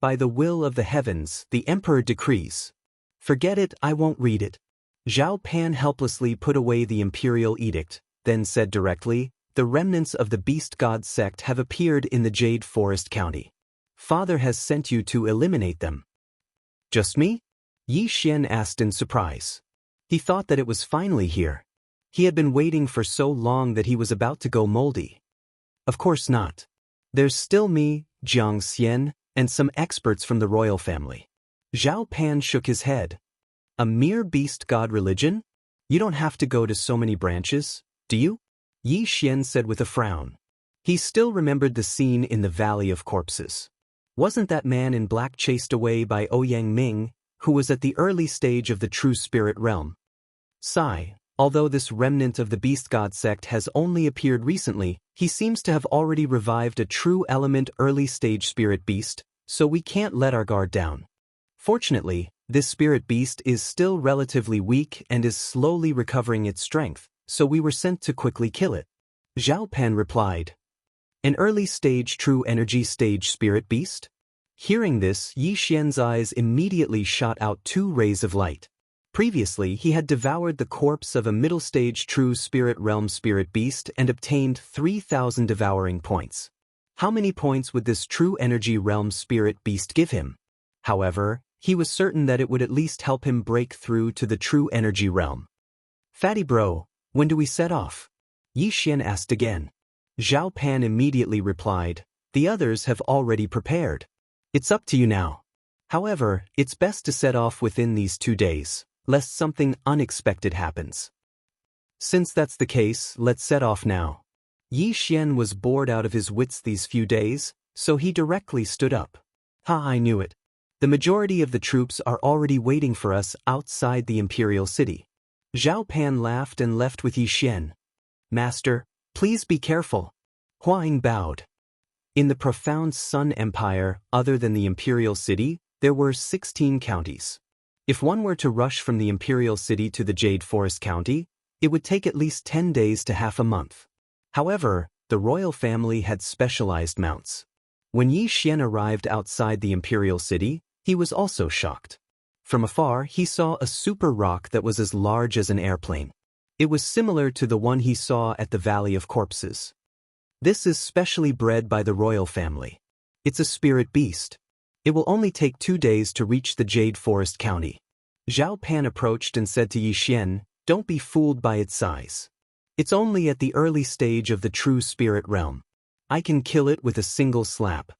Speaker 1: "By the will of the heavens, the emperor decrees." "Forget it, I won't read it." Zhao Pan helplessly put away the imperial edict, then said directly, "The remnants of the Beast God sect have appeared in the Jade Forest County. Father has sent you to eliminate them." "Just me?" Yi Xian asked in surprise. He thought that it was finally here. He had been waiting for so long that he was about to go moldy. "Of course not. There's still me, Jiang Xian, and some experts from the royal family." Zhao Pan shook his head. "A mere beast god religion? You don't have to go to so many branches, do you?" Yi Xian said with a frown. He still remembered the scene in the Valley of Corpses. Wasn't that man in black chased away by Ouyang Ming, who was at the early stage of the true spirit realm? Sigh. Although this remnant of the beast god sect has only appeared recently, he seems to have already revived a true element early stage spirit beast, so we can't let our guard down. Fortunately, this spirit beast is still relatively weak and is slowly recovering its strength, so we were sent to quickly kill it. Zhao Pan replied. An early stage true energy stage spirit beast? Hearing this, Yi Xian's eyes immediately shot out 2 rays of light. Previously, he had devoured the corpse of a middle-stage true spirit realm spirit beast and obtained 3,000 devouring points. How many points would this true energy realm spirit beast give him? However, he was certain that it would at least help him break through to the true energy realm. Fatty bro, when do we set off? Yi Xian asked again. Zhao Pan immediately replied, the others have already prepared. It's up to you now. However, it's best to set off within these 2 days, lest something unexpected happens. Since that's the case, let's set off now. Yi Xian was bored out of his wits these few days, so he directly stood up. Ha, I knew it. The majority of the troops are already waiting for us outside the imperial city. Zhao Pan laughed and left with Yi Xian. Master, please be careful. Hua Ying bowed. In the profound Sun Empire, other than the imperial city, there were 16 counties. If one were to rush from the imperial city to the Jade Forest County, it would take at least 10 days to half a month. However, the royal family had specialized mounts. When Yi Xian arrived outside the imperial city, he was also shocked. From afar, he saw a super rock that was as large as an airplane. It was similar to the one he saw at the Valley of Corpses. This is specially bred by the royal family. It's a spirit beast. It will only take 2 days to reach the Jade Forest County. Zhao Pan approached and said to Yi Xian, don't be fooled by its size. It's only at the early stage of the true spirit realm. I can kill it with a single slap.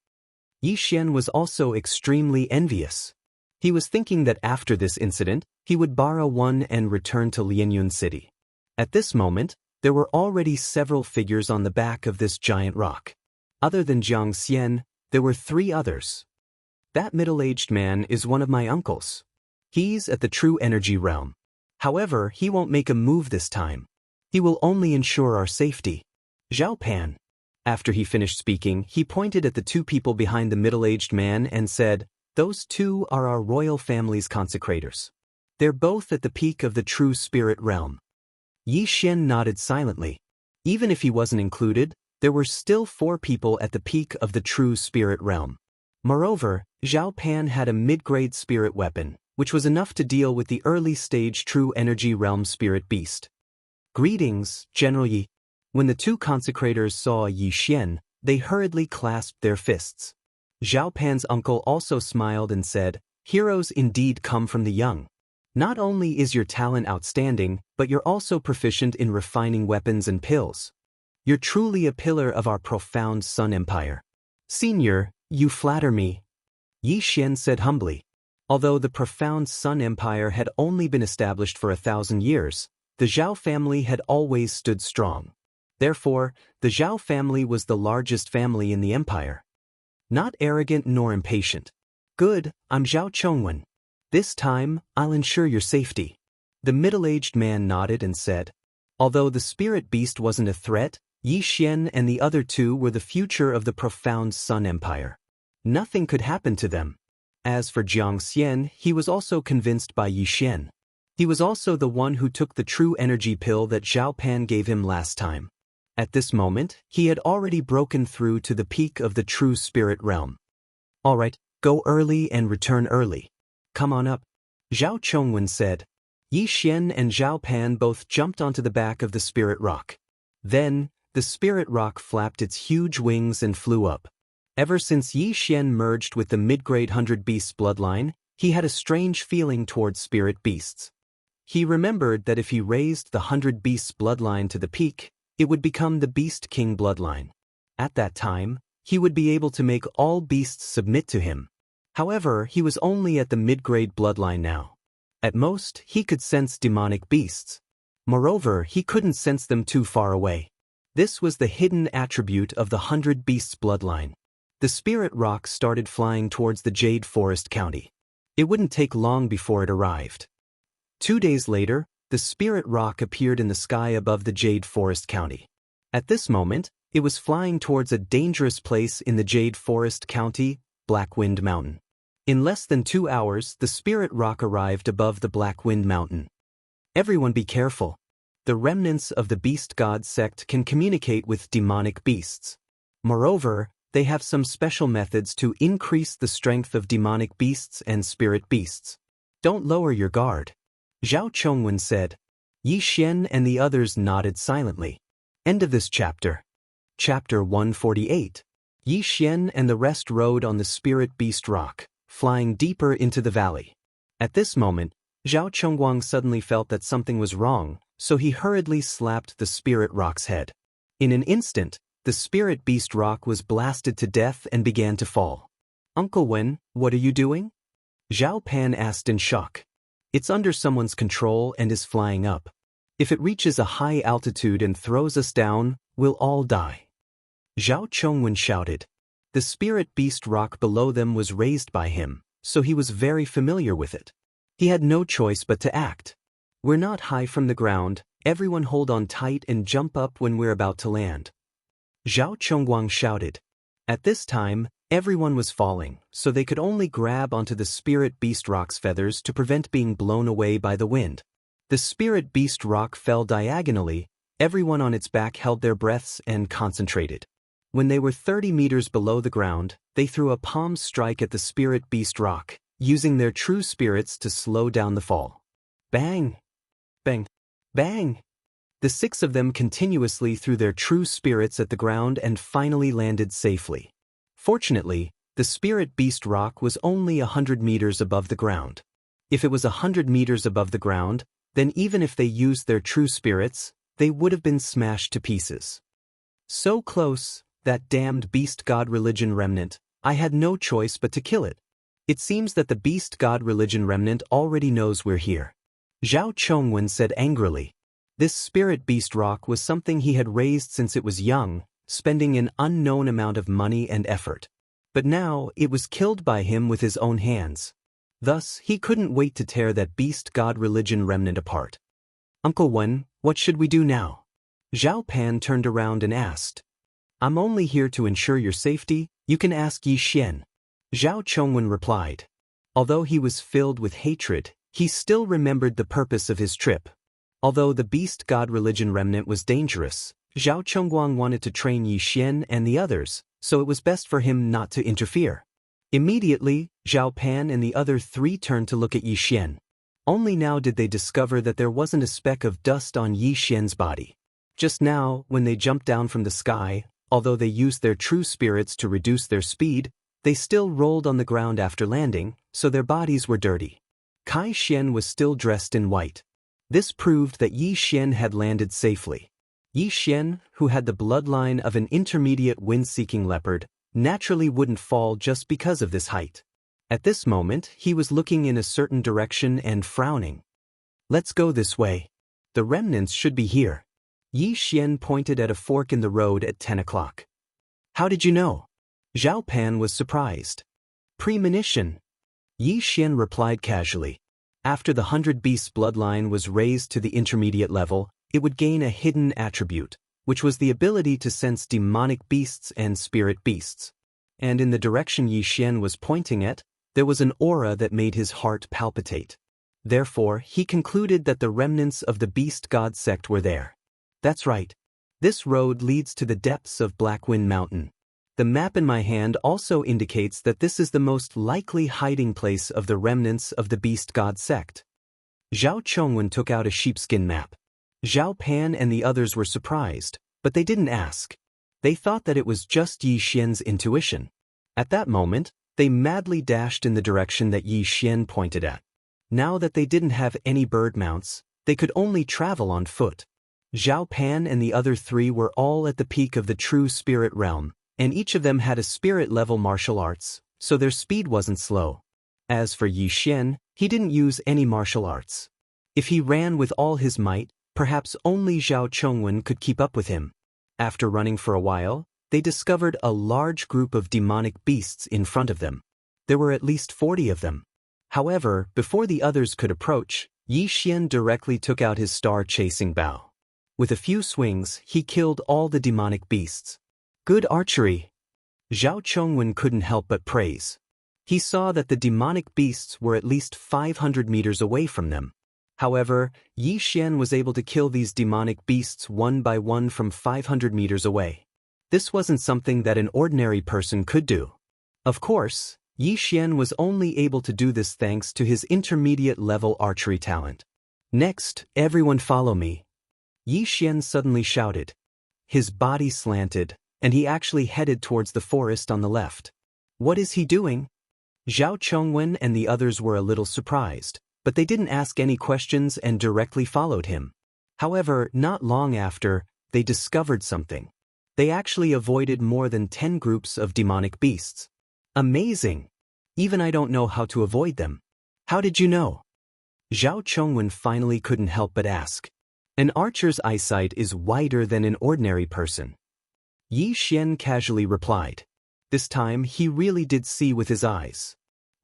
Speaker 1: Yi Xian was also extremely envious. He was thinking that after this incident, he would borrow one and return to Lianyun City. At this moment, there were already several figures on the back of this giant rock. Other than Jiang Xian, there were 3 others. That middle-aged man is one of my uncles. He's at the true energy realm. However, he won't make a move this time. He will only ensure our safety. Zhao Pan. After he finished speaking, he pointed at the 2 people behind the middle-aged man and said, those 2 are our royal family's consecrators. They're both at the peak of the true spirit realm. Yi Xian nodded silently. Even if he wasn't included, there were still 4 people at the peak of the true spirit realm. Moreover, Zhao Pan had a mid-grade spirit weapon, which was enough to deal with the early-stage true energy realm spirit beast. Greetings, General Yi. When the 2 consecrators saw Yi Xian, they hurriedly clasped their fists. Zhao Pan's uncle also smiled and said, heroes indeed come from the young. Not only is your talent outstanding, but you're also proficient in refining weapons and pills. You're truly a pillar of our profound Sun Empire. Senior, you flatter me. Yi Xian said humbly. Although the profound Sun Empire had only been established for 1,000 years, the Zhao family had always stood strong. Therefore, the Zhao family was the largest family in the empire. Not arrogant nor impatient. Good, I'm Zhao Chongwen. This time, I'll ensure your safety. The middle-aged man nodded and said. Although the spirit beast wasn't a threat, Yi Xian and the other 2 were the future of the profound Sun Empire. Nothing could happen to them. As for Jiang Xian, he was also convinced by Yi Xian. He was also the one who took the true energy pill that Zhao Pan gave him last time. At this moment, he had already broken through to the peak of the true spirit realm. Alright, go early and return early. Come on up. Zhao Chongwen said. Yi Xian and Zhao Pan both jumped onto the back of the spirit rock. Then, the spirit rock flapped its huge wings and flew up. Ever since Yi Xian merged with the mid-grade 100 Beasts bloodline, he had a strange feeling towards spirit beasts. He remembered that if he raised the 100 Beasts bloodline to the peak, it would become the Beast King bloodline. At that time, he would be able to make all beasts submit to him. However, he was only at the mid-grade bloodline now. At most, he could sense demonic beasts. Moreover, he couldn't sense them too far away. This was the hidden attribute of the 100 Beasts bloodline. The spirit rock started flying towards the Jade Forest County. It wouldn't take long before it arrived. 2 days later, the spirit rock appeared in the sky above the Jade Forest County. At this moment, it was flying towards a dangerous place in the Jade Forest County, Blackwind Mountain. In less than 2 hours, the spirit rock arrived above the Blackwind Mountain. Everyone be careful. The remnants of the beast god sect can communicate with demonic beasts. Moreover, they have some special methods to increase the strength of demonic beasts and spirit beasts. Don't lower your guard. Zhao Chongwen said. Yi Xian and the others nodded silently. End of this chapter. Chapter 148. Yi Xian and the rest rode on the spirit beast rock, flying deeper into the valley. At this moment, Zhao Chongguang suddenly felt that something was wrong, so he hurriedly slapped the spirit rock's head. In an instant, the spirit beast rock was blasted to death and began to fall. Uncle Wen, what are you doing? Zhao Pan asked in shock. It's under someone's control and is flying up. If it reaches a high altitude and throws us down, we'll all die. Zhao Chongwen shouted. The spirit beast rock below them was raised by him, so he was very familiar with it. He had no choice but to act. We're not high from the ground, everyone hold on tight and jump up when we're about to land. Zhao Chongguang shouted. At this time, everyone was falling, so they could only grab onto the spirit beast rock's feathers to prevent being blown away by the wind. The spirit beast rock fell diagonally, everyone on its back held their breaths and concentrated. When they were 30 meters below the ground, they threw a palm strike at the spirit beast rock, using their true spirits to slow down the fall. Bang! Bang! Bang! The 6 of them continuously threw their true spirits at the ground and finally landed safely. Fortunately, the spirit beast rock was only 100 meters above the ground. If it was 100 meters above the ground, then even if they used their true spirits, they would have been smashed to pieces. So close, that damned beast god religion remnant, I had no choice but to kill it. It seems that the beast god religion remnant already knows we're here. Zhao Chongwen said angrily. This spirit beast rock was something he had raised since it was young, spending an unknown amount of money and effort. But now, it was killed by him with his own hands. Thus, he couldn't wait to tear that beast god religion remnant apart. Uncle Wen, what should we do now? Zhao Pan turned around and asked. I'm only here to ensure your safety, you can ask Yi Xian. Zhao Chongwen replied. Although he was filled with hatred, he still remembered the purpose of his trip. Although the beast god religion remnant was dangerous, Zhao Chongguang wanted to train Yi Xian and the others, so it was best for him not to interfere. Immediately, Zhao Pan and the other 3 turned to look at Yi Xian. Only now did they discover that there wasn't a speck of dust on Yi Xian's body. Just now, when they jumped down from the sky, although they used their true spirits to reduce their speed, they still rolled on the ground after landing, so their bodies were dirty. Kai Xian was still dressed in white. This proved that Yi Xian had landed safely. Yi Xian, who had the bloodline of an intermediate wind-seeking leopard, naturally wouldn't fall just because of this height. At this moment, he was looking in a certain direction and frowning. Let's go this way. The remnants should be here. Yi Xian pointed at a fork in the road at 10 o'clock. How did you know? Zhao Pan was surprised. Premonition. Yi Xian replied casually. After the 100 Beasts bloodline was raised to the intermediate level, it would gain a hidden attribute, which was the ability to sense demonic beasts and spirit beasts. And in the direction Yi Xian was pointing at, there was an aura that made his heart palpitate. Therefore, he concluded that the remnants of the beast god sect were there. That's right. This road leads to the depths of Blackwind Mountain. The map in my hand also indicates that this is the most likely hiding place of the remnants of the beast god sect. Zhao Chongwen took out a sheepskin map. Zhao Pan and the others were surprised, but they didn't ask. They thought that it was just Yi Xian's intuition. At that moment, they madly dashed in the direction that Yi Xian pointed at. Now that they didn't have any bird mounts, they could only travel on foot. Zhao Pan and the other 3 were all at the peak of the true spirit realm, and each of them had a spirit-level martial arts, so their speed wasn't slow. As for Yi Xian, he didn't use any martial arts. If he ran with all his might, perhaps only Zhao Chongwen could keep up with him. After running for a while, they discovered a large group of demonic beasts in front of them. There were at least 40 of them. However, before the others could approach, Yi Xian directly took out his star-chasing bow. With a few swings, he killed all the demonic beasts. Good archery! Zhao Chongwen couldn't help but praise. He saw that the demonic beasts were at least 500 meters away from them. However, Yi Xian was able to kill these demonic beasts one by one from 500 meters away. This wasn't something that an ordinary person could do. Of course, Yi Xian was only able to do this thanks to his intermediate-level archery talent. Next, everyone follow me. Yi Xian suddenly shouted. His body slanted, and he actually headed towards the forest on the left. What is he doing? Zhao Chongwen and the others were a little surprised, but they didn't ask any questions and directly followed him. However, not long after, they discovered something. They actually avoided more than 10 groups of demonic beasts. Amazing! Even I don't know how to avoid them. How did you know? Zhao Chongwen finally couldn't help but ask. An archer's eyesight is wider than an ordinary person. Yi Xian casually replied. This time he really did see with his eyes.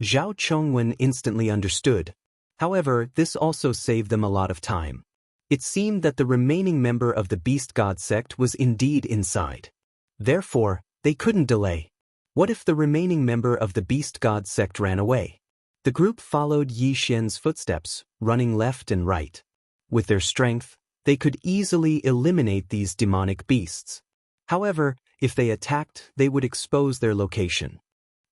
Speaker 1: Zhao Chongwen instantly understood. However, this also saved them a lot of time. It seemed that the remaining member of the Beast God sect was indeed inside. Therefore, they couldn't delay. What if the remaining member of the Beast God sect ran away? The group followed Yi Xian's footsteps, running left and right. With their strength, they could easily eliminate these demonic beasts. However, if they attacked, they would expose their location.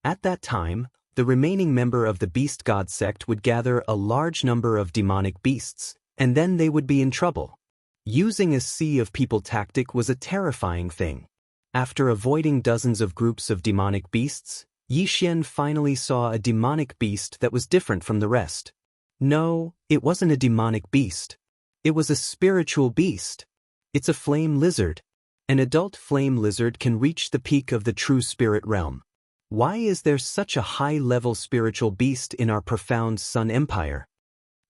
Speaker 1: At that time, the remaining member of the Beast God sect would gather a large number of demonic beasts, and then they would be in trouble. Using a sea of people tactic was a terrifying thing. After avoiding dozens of groups of demonic beasts, Yi Xian finally saw a demonic beast that was different from the rest. No, it wasn't a demonic beast. It was a spiritual beast. It's a flame lizard. An adult flame lizard can reach the peak of the true spirit realm. Why is there such a high-level spiritual beast in our profound Sun Empire?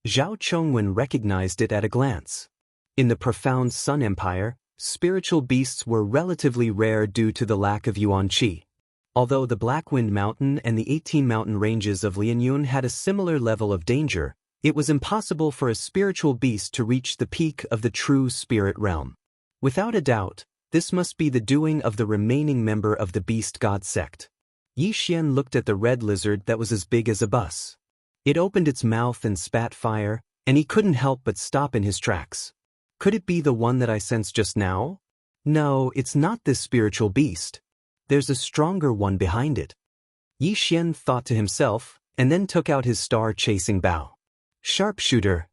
Speaker 1: Zhao Chongwen recognized it at a glance. In the profound Sun Empire, spiritual beasts were relatively rare due to the lack of yuan qi. Although the Blackwind Mountain and the 18 mountain ranges of Lianyun had a similar level of danger, it was impossible for a spiritual beast to reach the peak of the true spirit realm. Without a doubt, this must be the doing of the remaining member of the Beast God sect. Yi Xian looked at the red lizard that was as big as a bus. It opened its mouth and spat fire, and he couldn't help but stop in his tracks. Could it be the one that I sensed just now? No, it's not this spiritual beast. There's a stronger one behind it. Yi Xian thought to himself, and then took out his star-chasing bow. Sharpshooter.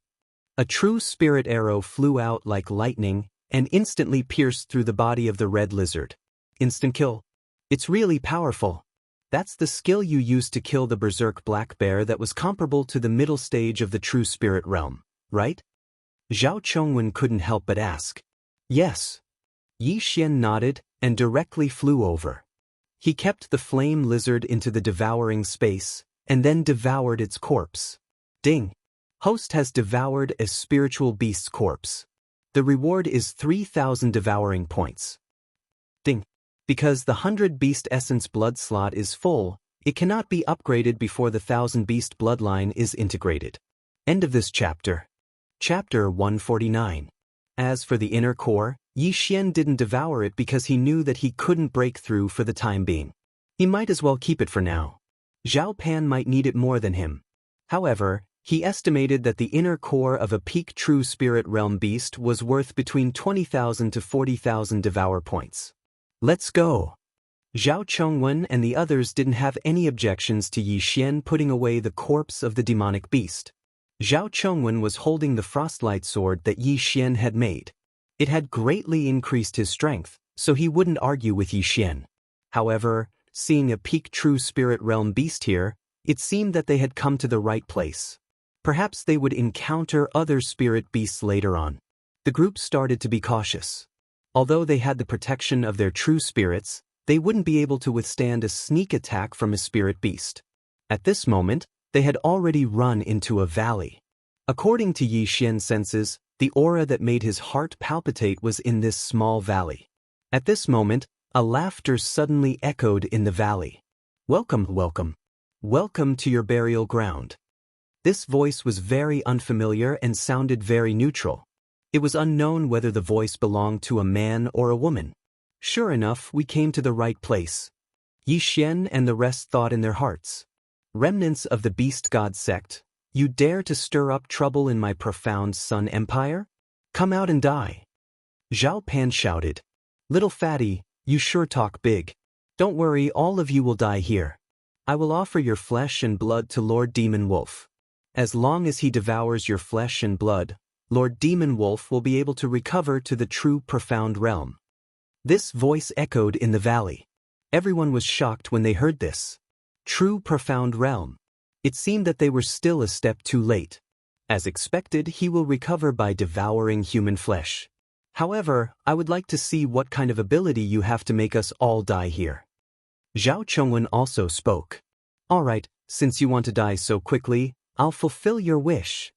Speaker 1: A true spirit arrow flew out like lightning and instantly pierced through the body of the red lizard. Instant kill. It's really powerful. That's the skill you used to kill the berserk black bear that was comparable to the middle stage of the true spirit realm, right? Zhao Chongwen couldn't help but ask. Yes. Yi Xian nodded and directly flew over. He kept the flame lizard into the devouring space and then devoured its corpse. Ding! Host has devoured a spiritual beast's corpse. The reward is 3,000 devouring points. Ding! Because the 100 beast essence blood slot is full, it cannot be upgraded before the 1000 beast bloodline is integrated. End of this chapter. Chapter 149. As for the inner core, Yi Xian didn't devour it because he knew that he couldn't break through for the time being. He might as well keep it for now. Zhao Pan might need it more than him. However, he estimated that the inner core of a peak true spirit realm beast was worth between 20,000 to 40,000 devour points. Let's go. Zhao Chongwen and the others didn't have any objections to Yi Xian putting away the corpse of the demonic beast. Zhao Chongwen was holding the frostlight sword that Yi Xian had made. It had greatly increased his strength, so he wouldn't argue with Yi Xian. However, seeing a peak true spirit realm beast here, it seemed that they had come to the right place. Perhaps they would encounter other spirit beasts later on. The group started to be cautious. Although they had the protection of their true spirits, they wouldn't be able to withstand a sneak attack from a spirit beast. At this moment, they had already run into a valley. According to Yi Xian's senses, the aura that made his heart palpitate was in this small valley. At this moment, a laughter suddenly echoed in the valley. Welcome, welcome. Welcome to your burial ground. This voice was very unfamiliar and sounded very neutral. It was unknown whether the voice belonged to a man or a woman. Sure enough, we came to the right place. Yi Xian and the rest thought in their hearts. Remnants of the beast god sect, you dare to stir up trouble in my profound sun empire? Come out and die. Zhao Pan shouted. Little fatty, you sure talk big. Don't worry, all of you will die here. I will offer your flesh and blood to Lord Demon Wolf. As long as he devours your flesh and blood, Lord Demon Wolf will be able to recover to the true profound realm. This voice echoed in the valley. Everyone was shocked when they heard this. True profound realm. It seemed that they were still a step too late. As expected, he will recover by devouring human flesh. However, I would like to see what kind of ability you have to make us all die here. Zhao Chongwen also spoke. All right, since you want to die so quickly, I'll fulfill your wish.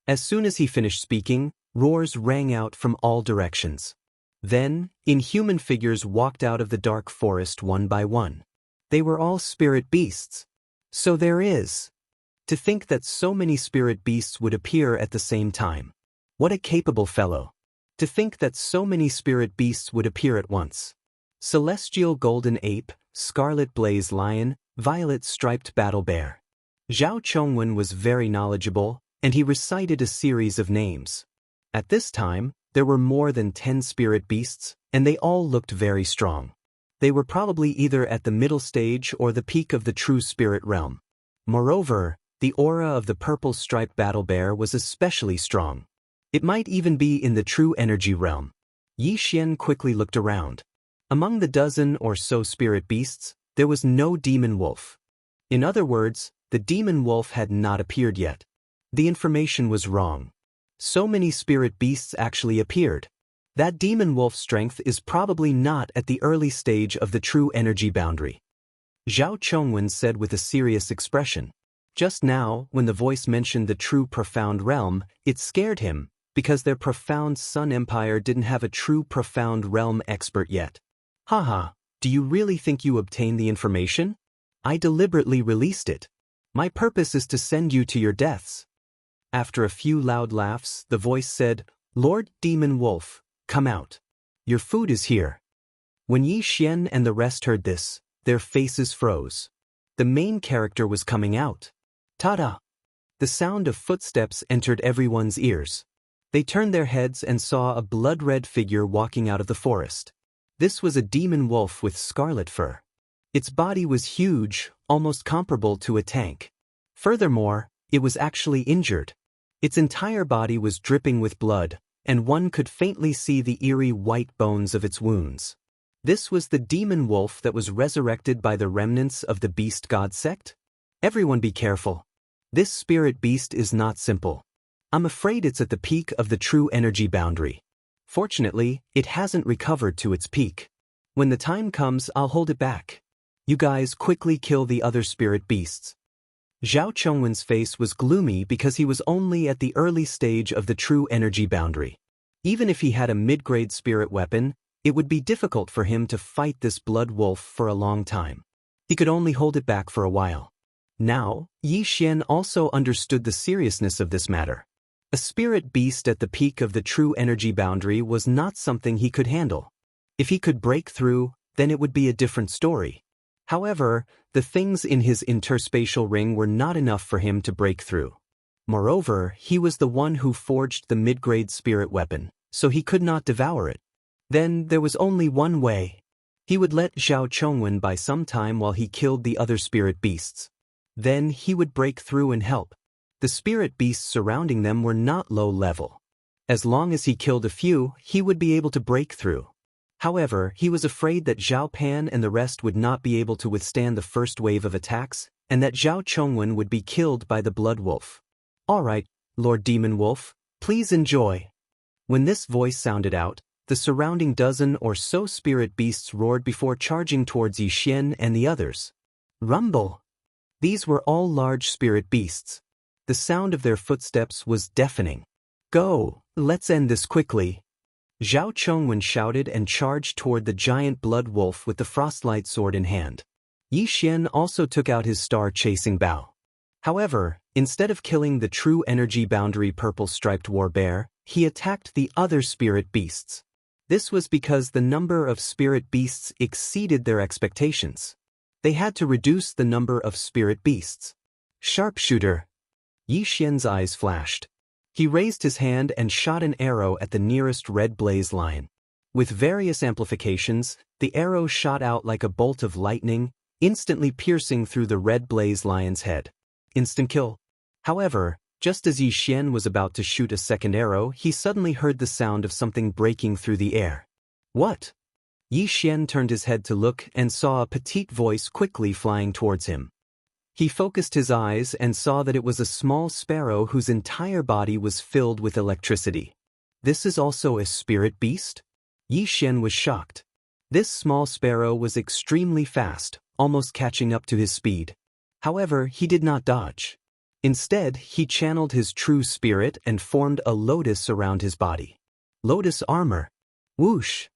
Speaker 1: As soon as he finished speaking, roars rang out from all directions. Then, inhuman figures walked out of the dark forest one by one. They were all spirit beasts. So there is. To think that so many spirit beasts would appear at the same time. What a capable fellow. To think that so many spirit beasts would appear at once. Celestial golden ape, scarlet blaze lion, violet striped battle bear. Zhao Chongwen was very knowledgeable, and he recited a series of names. At this time, there were more than 10 spirit beasts, and they all looked very strong. They were probably either at the middle stage or the peak of the true spirit realm. Moreover, the aura of the purple striped battle bear was especially strong. It might even be in the true energy realm. Yi Xian quickly looked around. Among the dozen or so spirit beasts, there was no demon wolf. In other words, the demon wolf had not appeared yet. The information was wrong. So many spirit beasts actually appeared. That demon wolf's strength is probably not at the early stage of the true energy boundary. Zhao Chongwen said with a serious expression. Just now, when the voice mentioned the true profound realm, it scared him, because their profound sun empire didn't have a true profound realm expert yet. Haha, do you really think you obtained the information? I deliberately released it. My purpose is to send you to your deaths. After a few loud laughs, the voice said, Lord Demon Wolf, come out. Your food is here. When Yi Xian and the rest heard this, their faces froze. The main character was coming out. Ta-da! The sound of footsteps entered everyone's ears. They turned their heads and saw a blood-red figure walking out of the forest. This was a demon wolf with scarlet fur. Its body was huge, almost comparable to a tank. Furthermore, it was actually injured. Its entire body was dripping with blood, and one could faintly see the eerie white bones of its wounds. This was the demon wolf that was resurrected by the remnants of the beast god sect? Everyone be careful. This spirit beast is not simple. I'm afraid it's at the peak of the true energy boundary. Fortunately, it hasn't recovered to its peak. When the time comes, I'll hold it back. You guys quickly kill the other spirit beasts. Zhao Chongwen's face was gloomy because he was only at the early stage of the true energy boundary. Even if he had a mid-grade spirit weapon, it would be difficult for him to fight this blood wolf for a long time. He could only hold it back for a while. Now, Yi Xian also understood the seriousness of this matter. A spirit beast at the peak of the true energy boundary was not something he could handle. If he could break through, then it would be a different story. However, the things in his interspatial ring were not enough for him to break through. Moreover, he was the one who forged the mid-grade spirit weapon, so he could not devour it. Then there was only one way. He would let Zhao Chongwen buy some time while he killed the other spirit beasts. Then he would break through and help. The spirit beasts surrounding them were not low level. As long as he killed a few, he would be able to break through. However, he was afraid that Zhao Pan and the rest would not be able to withstand the first wave of attacks, and that Zhao Chongwen would be killed by the blood wolf. All right, Lord Demon Wolf, please enjoy. When this voice sounded out, the surrounding dozen or so spirit beasts roared before charging towards Yi Xian and the others. Rumble! These were all large spirit beasts. The sound of their footsteps was deafening. Go, let's end this quickly. Zhao Chongwen shouted and charged toward the giant blood wolf with the frostlight sword in hand. Yi Xian also took out his star-chasing bow. However, instead of killing the true energy boundary purple-striped war bear, he attacked the other spirit beasts. This was because the number of spirit beasts exceeded their expectations. They had to reduce the number of spirit beasts. Sharpshooter! Yi Xian's eyes flashed. He raised his hand and shot an arrow at the nearest red blaze lion. With various amplifications, the arrow shot out like a bolt of lightning, instantly piercing through the red blaze lion's head. Instant kill. However, just as Yi Xian was about to shoot a second arrow, he suddenly heard the sound of something breaking through the air. What? Yi Xian turned his head to look and saw a petite voice quickly flying towards him. He focused his eyes and saw that it was a small sparrow whose entire body was filled with electricity. This is also a spirit beast? Yi Xian was shocked. This small sparrow was extremely fast, almost catching up to his speed. However, he did not dodge. Instead, he channeled his true spirit and formed a lotus around his body. Lotus armor. Whoosh!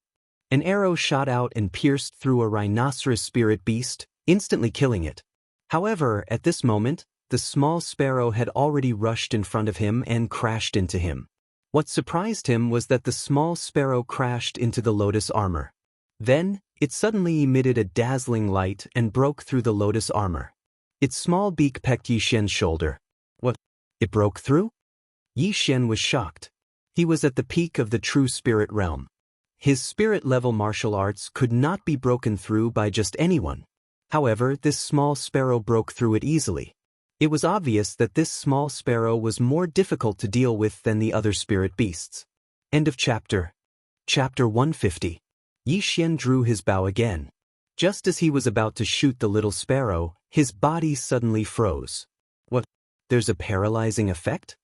Speaker 1: An arrow shot out and pierced through a rhinoceros spirit beast, instantly killing it. However, at this moment, the small sparrow had already rushed in front of him and crashed into him. What surprised him was that the small sparrow crashed into the lotus armor. Then, it suddenly emitted a dazzling light and broke through the lotus armor. Its small beak pecked Yi Xian's shoulder. What? It broke through? Yi Xian was shocked. He was at the peak of the true spirit realm. His spirit-level martial arts could not be broken through by just anyone. However, this small sparrow broke through it easily. It was obvious that this small sparrow was more difficult to deal with than the other spirit beasts. End of chapter. Chapter 150. Yi Xian drew his bow again. Just as he was about to shoot the little sparrow, his body suddenly froze. What? There's a paralyzing effect?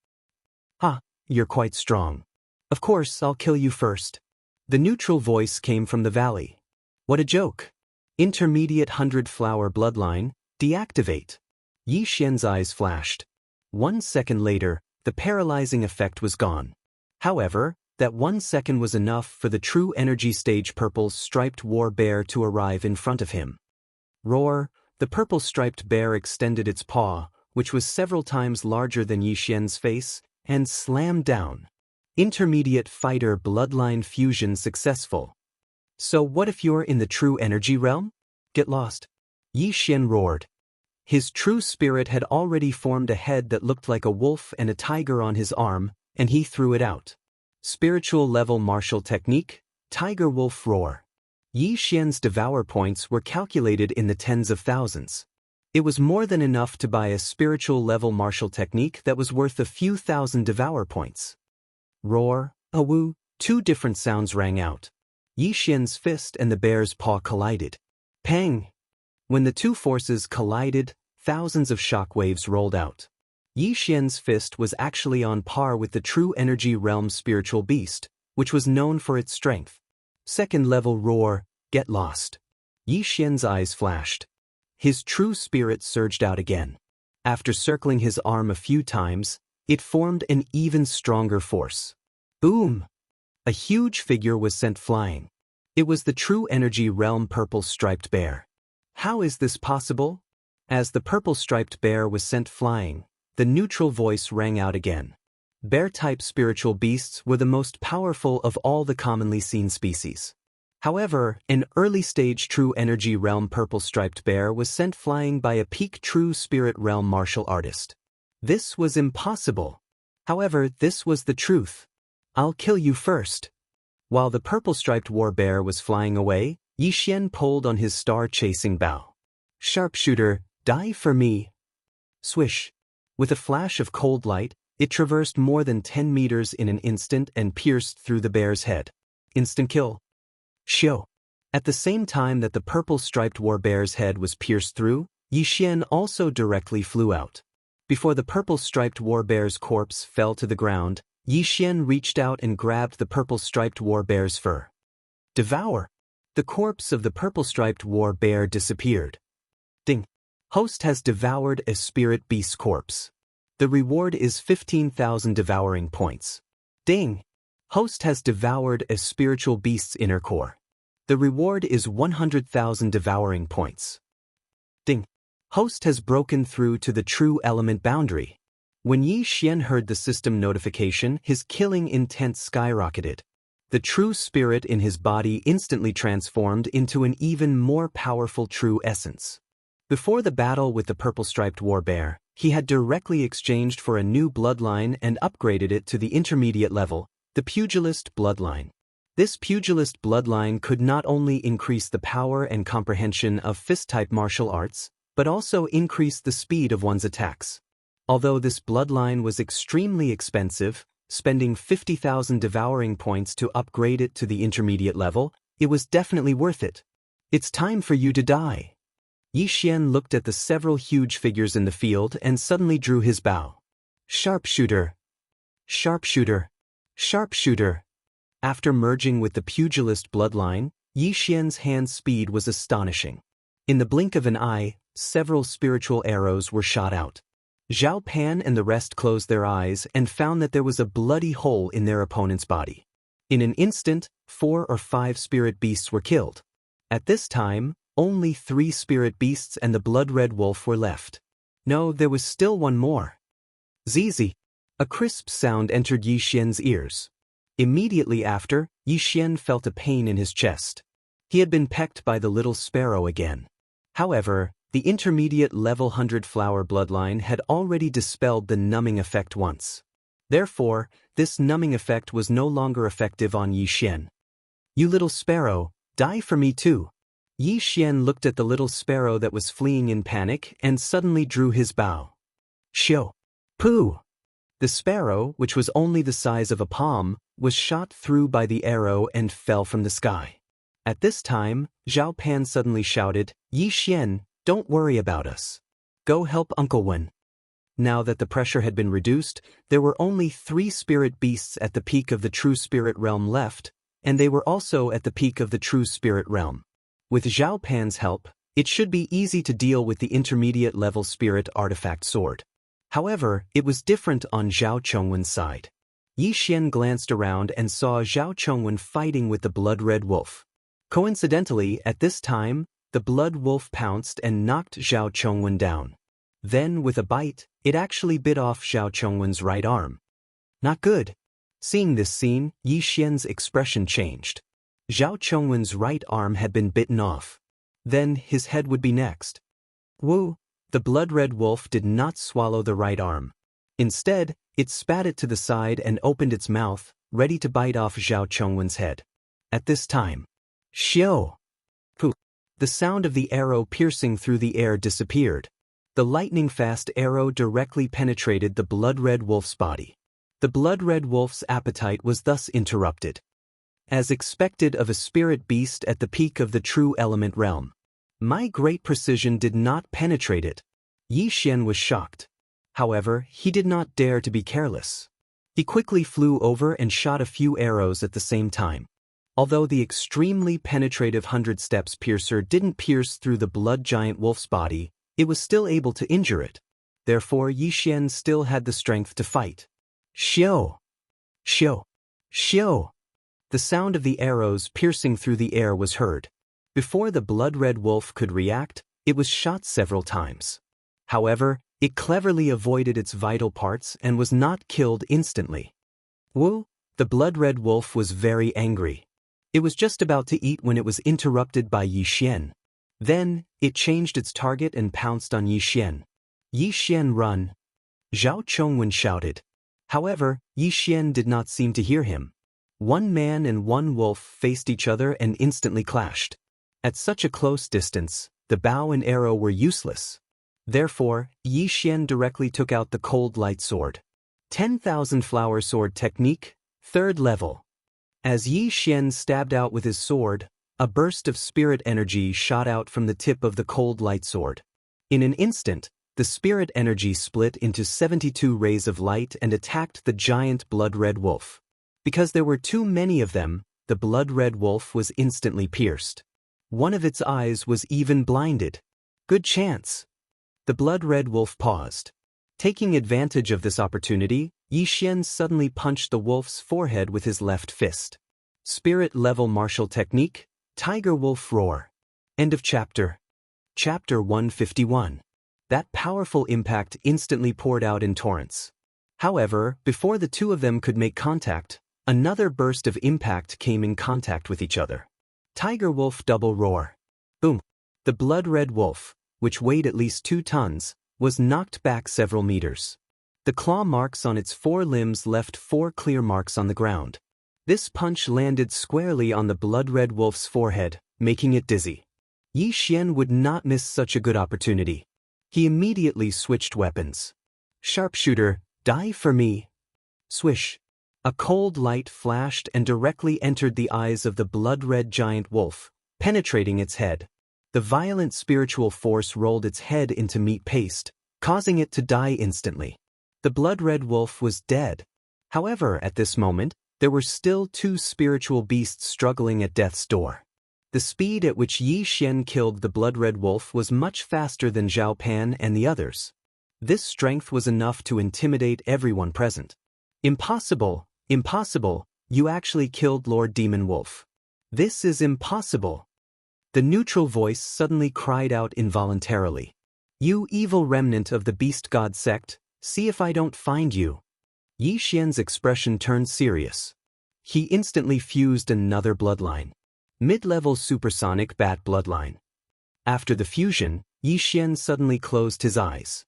Speaker 1: Ha, you're quite strong. Of course, I'll kill you first. The neutral voice came from the valley. What a joke. Intermediate 100-flower bloodline, deactivate. Yi Xian's eyes flashed. 1 second later, the paralyzing effect was gone. However, that 1 second was enough for the true energy stage purple striped war bear to arrive in front of him. Roar! The purple striped bear extended its paw, which was several times larger than Yi Xian's face, and slammed down. Intermediate fighter bloodline fusion successful. So what if you're in the true energy realm? Get lost. Yi Xian roared. His true spirit had already formed a head that looked like a wolf and a tiger on his arm, and he threw it out. Spiritual level martial technique, Tiger Wolf Roar. Yi Xian's devour points were calculated in the tens of thousands. It was more than enough to buy a spiritual level martial technique that was worth a few thousand devour points. Roar, awoo, 2 different sounds rang out. Yi Xian's fist and the bear's paw collided. Pang! When the two forces collided, thousands of shockwaves rolled out. Yi Xian's fist was actually on par with the true energy realm spiritual beast, which was known for its strength. Second level roar, get lost. Yi Xian's eyes flashed. His true spirit surged out again. After circling his arm a few times, it formed an even stronger force. Boom! A huge figure was sent flying. It was the true energy realm purple striped bear. How is this possible? As the purple striped bear was sent flying, the neutral voice rang out again. Bear-type spiritual beasts were the most powerful of all the commonly seen species. However, an early-stage true energy realm purple striped bear was sent flying by a peak true spirit realm martial artist. This was impossible. However, this was the truth. I'll kill you first. While the purple-striped war bear was flying away, Yi Xian pulled on his star-chasing bow. Sharpshooter, die for me. Swish. With a flash of cold light, it traversed more than 10 meters in an instant and pierced through the bear's head. Instant kill. Shio. At the same time that the purple-striped war bear's head was pierced through, Yi Xian also directly flew out. Before the purple-striped war bear's corpse fell to the ground, Yi Xian reached out and grabbed the purple-striped war bear's fur. Devour! The corpse of the purple-striped war bear disappeared. Ding! Host has devoured a spirit beast corpse. The reward is 15,000 devouring points. Ding! Host has devoured a spiritual beast's inner core. The reward is 100,000 devouring points. Ding. Host has broken through to the true element boundary. When Yi Xian heard the system notification, his killing intent skyrocketed. The true spirit in his body instantly transformed into an even more powerful true essence. Before the battle with the purple-striped warbear, he had directly exchanged for a new bloodline and upgraded it to the intermediate level, the pugilist bloodline. This pugilist bloodline could not only increase the power and comprehension of fist-type martial arts, but also increase the speed of one's attacks. Although this bloodline was extremely expensive, spending 50,000 devouring points to upgrade it to the intermediate level, it was definitely worth it. It's time for you to die. Yi Xian looked at the several huge figures in the field and suddenly drew his bow. Sharpshooter. Sharpshooter. Sharpshooter. After merging with the pugilist bloodline, Yi Xian's hand speed was astonishing. In the blink of an eye, several spiritual arrows were shot out. Zhao Pan and the rest closed their eyes and found that there was a bloody hole in their opponent's body. In an instant, 4 or 5 spirit beasts were killed. At this time, only 3 spirit beasts and the blood-red wolf were left. No, there was still one more. Zizi. A crisp sound entered Yi Xian's ears. Immediately after, Yi Xian felt a pain in his chest. He had been pecked by the little sparrow again. However, the intermediate level 100-flower bloodline had already dispelled the numbing effect once. Therefore, this numbing effect was no longer effective on Yi Xian. You little sparrow, die for me too. Yi Xian looked at the little sparrow that was fleeing in panic and suddenly drew his bow. Shio. Pooh! The sparrow, which was only the size of a palm, was shot through by the arrow and fell from the sky. At this time, Zhao Pan suddenly shouted, Yi Xian, don't worry about us. Go help Uncle Wen. Now that the pressure had been reduced, there were only 3 spirit beasts at the peak of the true spirit realm left, and they were also at the peak of the true spirit realm. With Zhao Pan's help, it should be easy to deal with the intermediate level spirit artifact sword. However, it was different on Zhao Chongwen's side. Yi Xian glanced around and saw Zhao Chongwen fighting with the blood-red wolf. Coincidentally, at this time, the blood wolf pounced and knocked Zhao Chongwen down. Then, with a bite, it actually bit off Zhao Chongwen's right arm. Not good. Seeing this scene, Yi Xian's expression changed. Zhao Chongwen's right arm had been bitten off. Then, his head would be next. Woo! The blood-red wolf did not swallow the right arm. Instead, it spat it to the side and opened its mouth, ready to bite off Zhao Chongwen's head. At this time, Xiao! Pooh! The sound of the arrow piercing through the air disappeared. The lightning-fast arrow directly penetrated the blood-red wolf's body. The blood-red wolf's appetite was thus interrupted. As expected of a spirit beast at the peak of the true element realm, my great precision did not penetrate it. Yi Xian was shocked. However, he did not dare to be careless. He quickly flew over and shot a few arrows at the same time. Although the extremely penetrative 100 steps piercer didn't pierce through the blood giant wolf's body, it was still able to injure it. Therefore, Yi Xian still had the strength to fight. Xiao! Xiao! Xiao! The sound of the arrows piercing through the air was heard. Before the blood-red wolf could react, it was shot several times. However, it cleverly avoided its vital parts and was not killed instantly. Woo! The blood-red wolf was very angry. It was just about to eat when it was interrupted by Yi Xian. Then, it changed its target and pounced on Yi Xian. Yi Xian, run! Zhao Chongwen shouted. However, Yi Xian did not seem to hear him. One man and one wolf faced each other and instantly clashed. At such a close distance, the bow and arrow were useless. Therefore, Yi Xian directly took out the cold light sword. 10,000 flower sword technique, 3rd level. As Yi Xian stabbed out with his sword, a burst of spirit energy shot out from the tip of the cold light sword. In an instant, the spirit energy split into 72 rays of light and attacked the giant blood-red wolf. Because there were too many of them, the blood-red wolf was instantly pierced. One of its eyes was even blinded. Good chance. The blood-red wolf paused. Taking advantage of this opportunity, Yi Xian suddenly punched the wolf's forehead with his left fist. Spirit-level martial technique, Tiger Wolf Roar. End of chapter. Chapter 151. That powerful impact instantly poured out in torrents. However, before the two of them could make contact, another burst of impact came in contact with each other. Tiger Wolf Double Roar. Boom. The blood-red wolf, which weighed at least 2 tons, was knocked back several meters. The claw marks on its 4 limbs left 4 clear marks on the ground. This punch landed squarely on the blood-red wolf's forehead, making it dizzy. Yi Xian would not miss such a good opportunity. He immediately switched weapons. Sharpshooter, die for me. Swish. A cold light flashed and directly entered the eyes of the blood-red giant wolf, penetrating its head. The violent spiritual force rolled its head into meat paste, causing it to die instantly. The blood-red wolf was dead. However, at this moment, there were still 2 spiritual beasts struggling at death's door. The speed at which Yi Xian killed the blood-red wolf was much faster than Zhao Pan and the others. This strength was enough to intimidate everyone present. Impossible, impossible, you actually killed Lord Demon Wolf. This is impossible. The neutral voice suddenly cried out involuntarily. You evil remnant of the beast god sect, see if I don't find you. Yi Xian's expression turned serious. He instantly fused another bloodline. Mid-level supersonic bat bloodline. After the fusion, Yi Xian suddenly closed his eyes.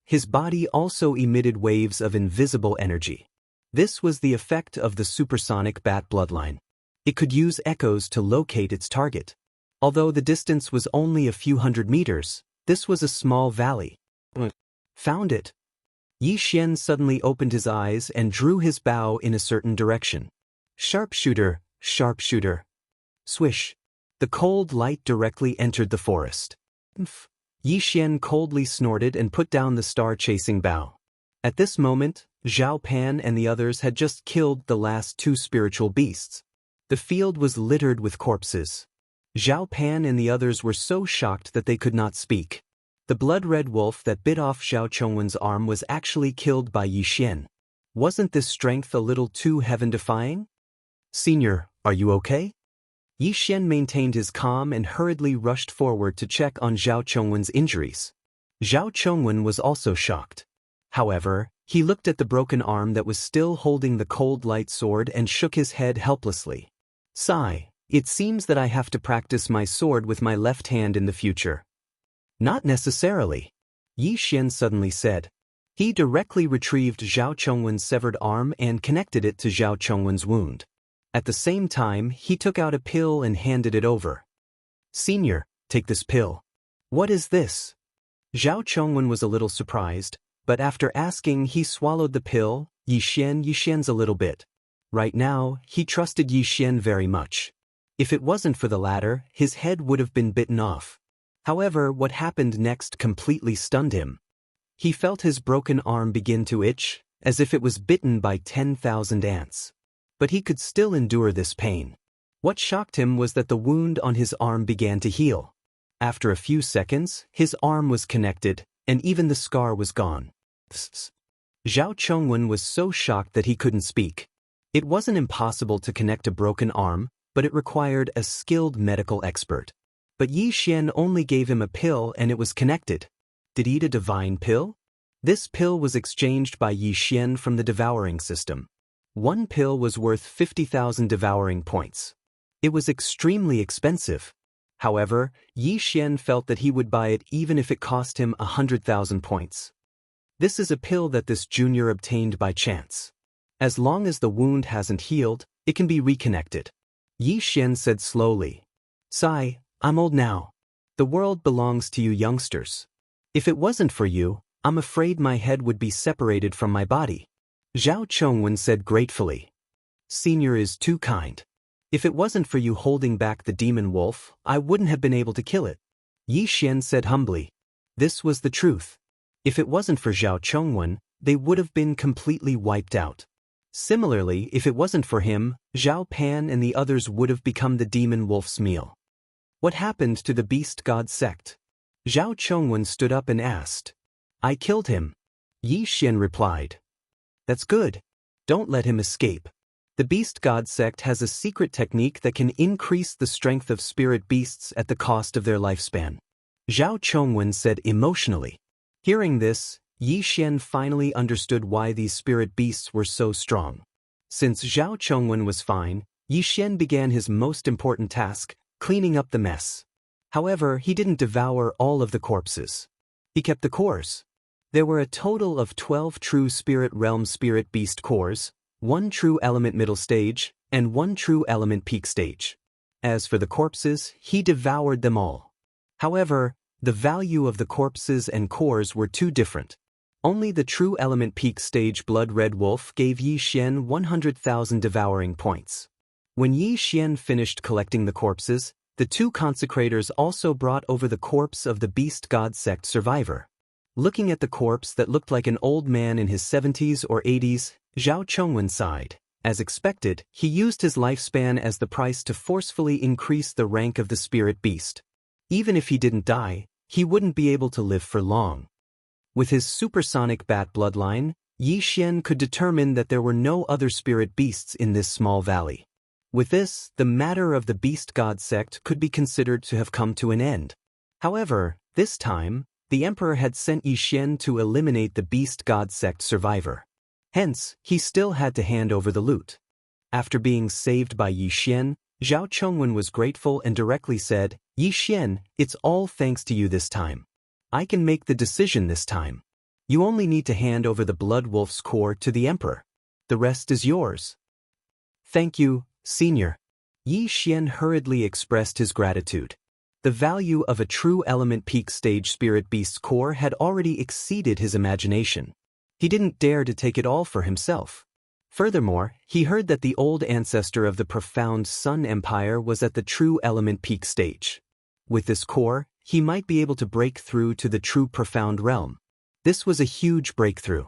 Speaker 1: His body also emitted waves of invisible energy. This was the effect of the supersonic bat bloodline. It could use echoes to locate its target. Although the distance was only a few hundred meters, this was a small valley. Found it. Yi Xian suddenly opened his eyes and drew his bow in a certain direction. Sharpshooter, sharpshooter. Swish. The cold light directly entered the forest. Yi Xian coldly snorted and put down the star-chasing bow. At this moment, Zhao Pan and the others had just killed the last 2 spiritual beasts. The field was littered with corpses. Zhao Pan and the others were so shocked that they could not speak. The blood-red wolf that bit off Zhao Chongwen's arm was actually killed by Yi Xian. Wasn't this strength a little too heaven-defying? Senior, are you okay? Yi Xian maintained his calm and hurriedly rushed forward to check on Zhao Chongwen's injuries. Zhao Chongwen was also shocked. However, he looked at the broken arm that was still holding the cold light sword and shook his head helplessly. Sigh, it seems that I have to practice my sword with my left hand in the future. Not necessarily, Yi Xian suddenly said. He directly retrieved Zhao Chongwen's severed arm and connected it to Zhao Chongwen's wound. At the same time, he took out a pill and handed it over. Senior, take this pill. What is this? Zhao Chongwen was a little surprised, but after asking, he swallowed the pill. Yi Xian's a little bit. Right now, he trusted Yi Xian very much. If it wasn't for the latter, his head would have been bitten off. However, what happened next completely stunned him. He felt his broken arm begin to itch, as if it was bitten by 10,000 ants. But he could still endure this pain. What shocked him was that the wound on his arm began to heal. After a few seconds, his arm was connected, and even the scar was gone. Zhao Chongwen was so shocked that he couldn't speak. It wasn't impossible to connect a broken arm, but it required a skilled medical expert. But Yi Xian only gave him a pill and it was connected. Did he eat a divine pill? This pill was exchanged by Yi Xian from the devouring system. 1 pill was worth 50,000 devouring points. It was extremely expensive. However, Yi Xian felt that he would buy it even if it cost him 100,000 points. This is a pill that this junior obtained by chance. As long as the wound hasn't healed, it can be reconnected. Yi Xian said slowly. Sigh, I'm old now. The world belongs to you youngsters. If it wasn't for you, I'm afraid my head would be separated from my body. Zhao Chongwen said gratefully. Senior is too kind. If it wasn't for you holding back the demon wolf, I wouldn't have been able to kill it. Yi Xian said humbly. This was the truth. If it wasn't for Zhao Chongwen, they would have been completely wiped out. Similarly, if it wasn't for him, Zhao Pan and the others would have become the demon wolf's meal. What happened to the beast god sect? Zhao Chongwen stood up and asked. I killed him. Yi Xian replied. That's good. Don't let him escape. The Beast God sect has a secret technique that can increase the strength of spirit beasts at the cost of their lifespan. Zhao Chongwen said emotionally. Hearing this, Yi Xian finally understood why these spirit beasts were so strong. Since Zhao Chongwen was fine, Yi Xian began his most important task, cleaning up the mess. However, he didn't devour all of the corpses. He kept the cores. There were a total of 12 true spirit realm spirit beast cores, 1 true element middle stage, and 1 true element peak stage. As for the corpses, he devoured them all. However, the value of the corpses and cores were too different. Only the true element peak stage blood red wolf gave Yi Xian 100,000 devouring points. When Yi Xian finished collecting the corpses, the 2 consecrators also brought over the corpse of the Beast God sect survivor. Looking at the corpse that looked like an old man in his 70s or 80s, Zhao Chongwen sighed. As expected, he used his lifespan as the price to forcefully increase the rank of the spirit beast. Even if he didn't die, he wouldn't be able to live for long. With his supersonic bat bloodline, Yi Xian could determine that there were no other spirit beasts in this small valley. With this, the matter of the Beast God sect could be considered to have come to an end. However, this time, the Emperor had sent Yi Xian to eliminate the Beast God sect survivor. Hence, he still had to hand over the loot. After being saved by Yi Xian, Zhao Chongwen was grateful and directly said, "Yi Xian, it's all thanks to you this time. I can make the decision this time. You only need to hand over the Blood Wolf's core to the Emperor. The rest is yours." "Thank you, Senior." Yi Xian hurriedly expressed his gratitude. The value of a true element peak stage spirit beast's core had already exceeded his imagination. He didn't dare to take it all for himself. Furthermore, he heard that the old ancestor of the profound Sun Empire was at the true element peak stage. With this core, he might be able to break through to the true profound realm. This was a huge breakthrough.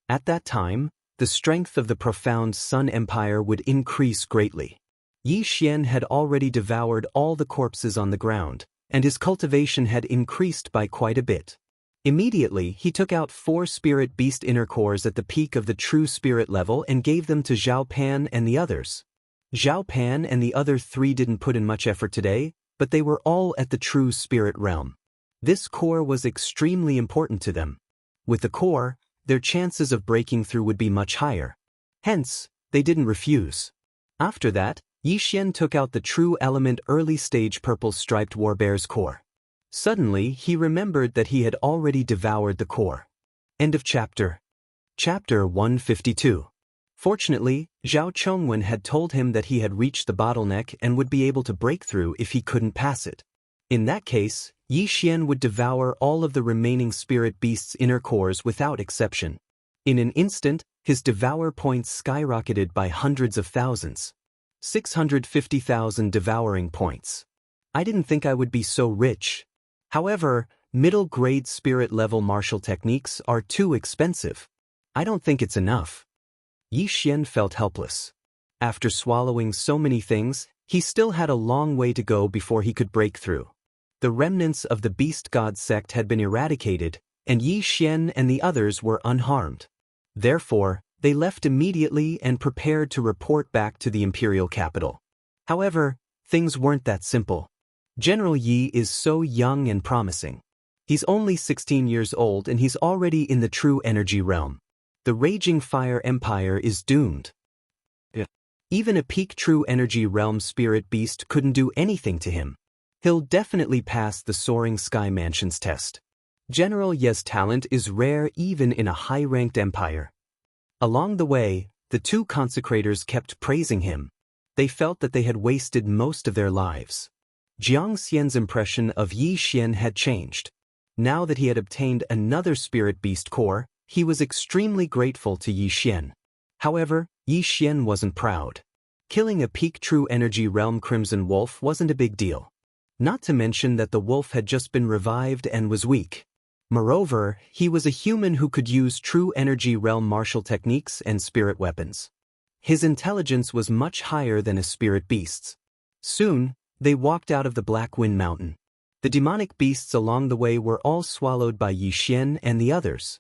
Speaker 1: At that time, the strength of the profound Sun Empire would increase greatly. Yi Xian had already devoured all the corpses on the ground, and his cultivation had increased by quite a bit. Immediately, he took out 4 spirit beast inner cores at the peak of the true spirit level and gave them to Zhao Pan and the others. Zhao Pan and the other 3 didn't put in much effort today, but they were all at the true spirit realm. This core was extremely important to them. With the core, their chances of breaking through would be much higher. Hence, they didn't refuse. After that, Yi Xian took out the true element early stage purple striped warbear's core. Suddenly, he remembered that he had already devoured the core. End of chapter. Chapter 152. Fortunately, Zhao Chongwen had told him that he had reached the bottleneck and would be able to break through if he couldn't pass it. In that case, Yi Xian would devour all of the remaining spirit beast's inner cores without exception. In an instant, his devour points skyrocketed by hundreds of thousands. 650,000 devouring points. I didn't think I would be so rich. However, middle-grade spirit-level martial techniques are too expensive. I don't think it's enough. Yi Xian felt helpless. After swallowing so many things, he still had a long way to go before he could break through. The remnants of the Beast God sect had been eradicated, and Yi Xian and the others were unharmed. Therefore, they left immediately and prepared to report back to the imperial capital. However, things weren't that simple. General Yi is so young and promising. He's only 16 years old and he's already in the true energy realm. The Raging Fire Empire is doomed. Even a peak true energy realm spirit beast couldn't do anything to him. He'll definitely pass the Soaring Sky Mansion's test. General Ye's talent is rare even in a high-ranked empire. Along the way, the 2 consecrators kept praising him. They felt that they had wasted most of their lives. Jiang Xian's impression of Yi Xian had changed. Now that he had obtained another spirit beast core, he was extremely grateful to Yi Xian. However, Yi Xian wasn't proud. Killing a peak true energy realm crimson wolf wasn't a big deal. Not to mention that the wolf had just been revived and was weak. Moreover, he was a human who could use true energy realm martial techniques and spirit weapons. His intelligence was much higher than a spirit beast's. Soon, they walked out of the Black Wind Mountain. The demonic beasts along the way were all swallowed by Yi Xian and the others.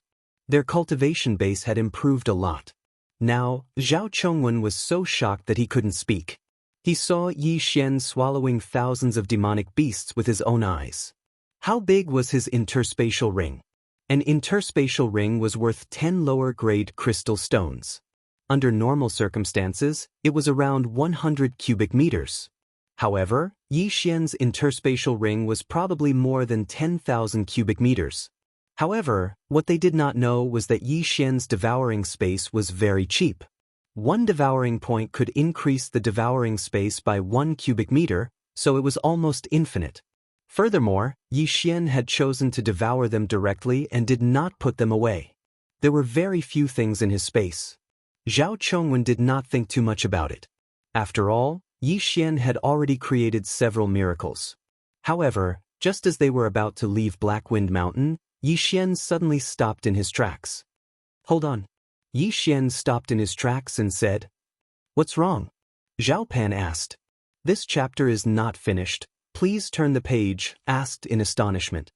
Speaker 1: Their cultivation base had improved a lot. Now, Zhao Chongwen was so shocked that he couldn't speak. He saw Yi Xian swallowing thousands of demonic beasts with his own eyes. How big was his interspatial ring? An interspatial ring was worth 10 lower-grade crystal stones. Under normal circumstances, it was around 100 cubic meters. However, Yi Xian's interspatial ring was probably more than 10,000 cubic meters. However, what they did not know was that Yi Xian's devouring space was very cheap. One devouring point could increase the devouring space by 1 cubic meter, so it was almost infinite. Furthermore, Yi Xian had chosen to devour them directly and did not put them away. There were very few things in his space. Zhao Chongwen did not think too much about it. After all, Yi Xian had already created several miracles. However, just as they were about to leave Blackwind Mountain, Yi Xian suddenly stopped in his tracks. "Hold on." Yi Xian stopped in his tracks and said, "What's wrong?" Zhao Pan asked. "This chapter is not finished. Please turn the page," asked in astonishment.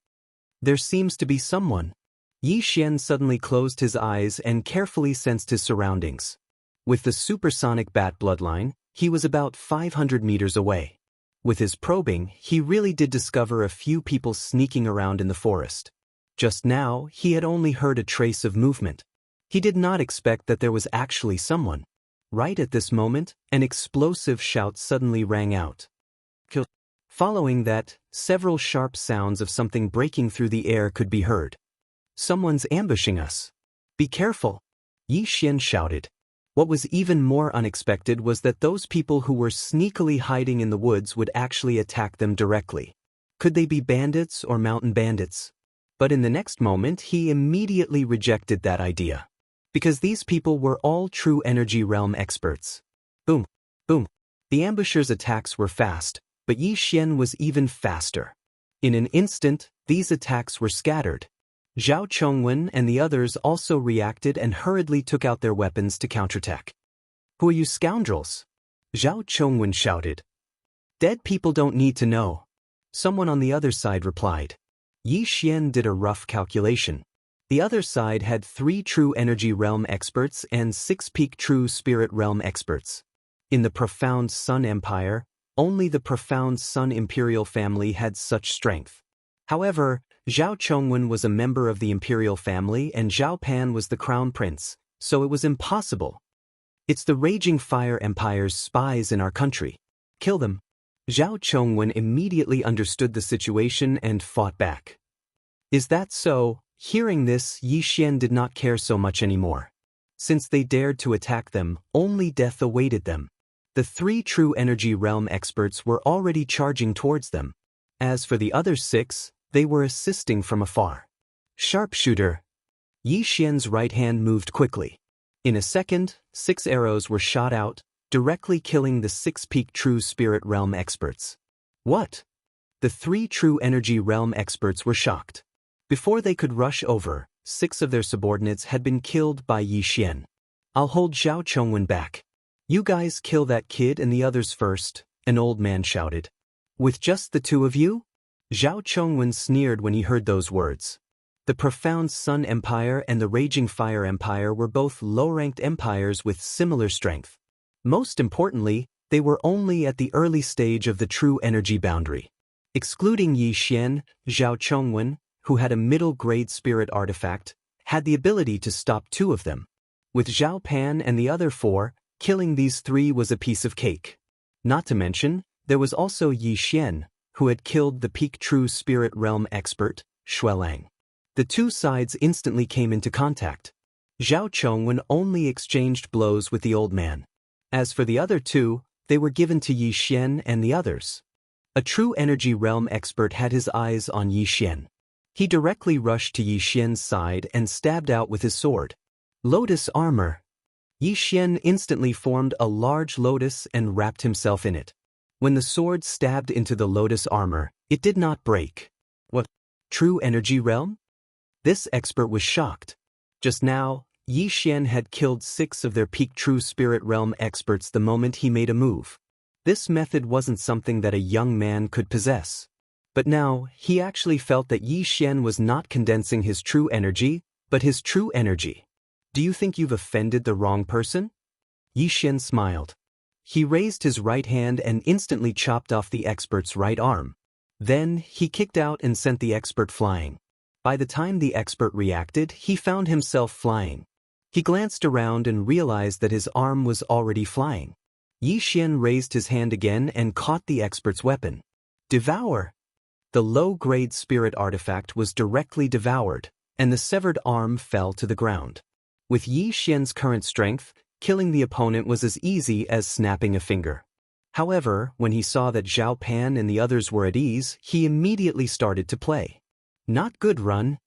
Speaker 1: "There seems to be someone." Yi Xian suddenly closed his eyes and carefully sensed his surroundings. With the supersonic bat bloodline, he was about 500 meters away. With his probing, he really did discover a few people sneaking around in the forest. Just now, he had only heard a trace of movement. He did not expect that there was actually someone. Right at this moment, an explosive shout suddenly rang out. "Kill." Following that, several sharp sounds of something breaking through the air could be heard. "Someone's ambushing us. Be careful," Yi Xian shouted. What was even more unexpected was that those people who were sneakily hiding in the woods would actually attack them directly. Could they be bandits or mountain bandits? But in the next moment he immediately rejected that idea. Because these people were all true energy realm experts. Boom, boom. The ambushers' attacks were fast, but Yi Xian was even faster. In an instant, these attacks were scattered. Zhao Chongwen and the others also reacted and hurriedly took out their weapons to counterattack. "Who are you scoundrels?" Zhao Chongwen shouted. "Dead people don't need to know." Someone on the other side replied. Yi Xian did a rough calculation. The other side had 3 true energy realm experts and 6 peak true spirit realm experts. In the Profound Sun Empire, only the Profound Sun Imperial family had such strength. However, Zhao Chongwen was a member of the Imperial family and Zhao Pan was the Crown Prince, so it was impossible. "It's the Raging Fire Empire's spies in our country. Kill them." Zhao Chongwen immediately understood the situation and fought back. "Is that so?" Hearing this, Yi Xian did not care so much anymore. Since they dared to attack them, only death awaited them. The 3 true energy realm experts were already charging towards them. As for the other 6, they were assisting from afar. "Sharpshooter." Yi Xian's right hand moved quickly. In a second, 6 arrows were shot out, directly killing the 6 peak true spirit realm experts. "What?" The 3 true energy realm experts were shocked. Before they could rush over, 6 of their subordinates had been killed by Yi Xian. "I'll hold Zhao Chongwen back." "You guys kill that kid and the others first," an old man shouted. "With just the 2 of you?" Zhao Chongwen sneered when he heard those words. The Profound Sun Empire and the Raging Fire Empire were both low-ranked empires with similar strength. Most importantly, they were only at the early stage of the true energy boundary. Excluding Yi Xian, Zhao Chongwen, who had a middle-grade spirit artifact, had the ability to stop 2 of them. With Zhao Pan and the other 4, killing these 3 was a piece of cake. Not to mention, there was also Yi Xian, who had killed the peak true spirit realm expert, Xuelang. The 2 sides instantly came into contact. Zhao Chongwen only exchanged blows with the old man. As for the other 2, they were given to Yi Xian and the others. A true energy realm expert had his eyes on Yi Xian. He directly rushed to Yi Xian's side and stabbed out with his sword. "Lotus armor." Yi Xian instantly formed a large lotus and wrapped himself in it. When the sword stabbed into the lotus armor, it did not break. "What? True energy realm?" This expert was shocked. Just now, Yi Xian had killed 6 of their peak true spirit realm experts the moment he made a move. This method wasn't something that a young man could possess. But now, he actually felt that Yi Xian was not condensing his true energy, but his true energy. Do you think you've offended the wrong person? Yi Xian smiled. He raised his right hand and instantly chopped off the expert's right arm. Then, he kicked out and sent the expert flying. By the time the expert reacted, he found himself flying. He glanced around and realized that his arm was already flying. Yi Xian raised his hand again and caught the expert's weapon. Devour! The low-grade spirit artifact was directly devoured, and the severed arm fell to the ground. With Yi Xian's current strength, killing the opponent was as easy as snapping a finger. However, when he saw that Zhao Pan and the others were at ease, he immediately started to play. Not good, run.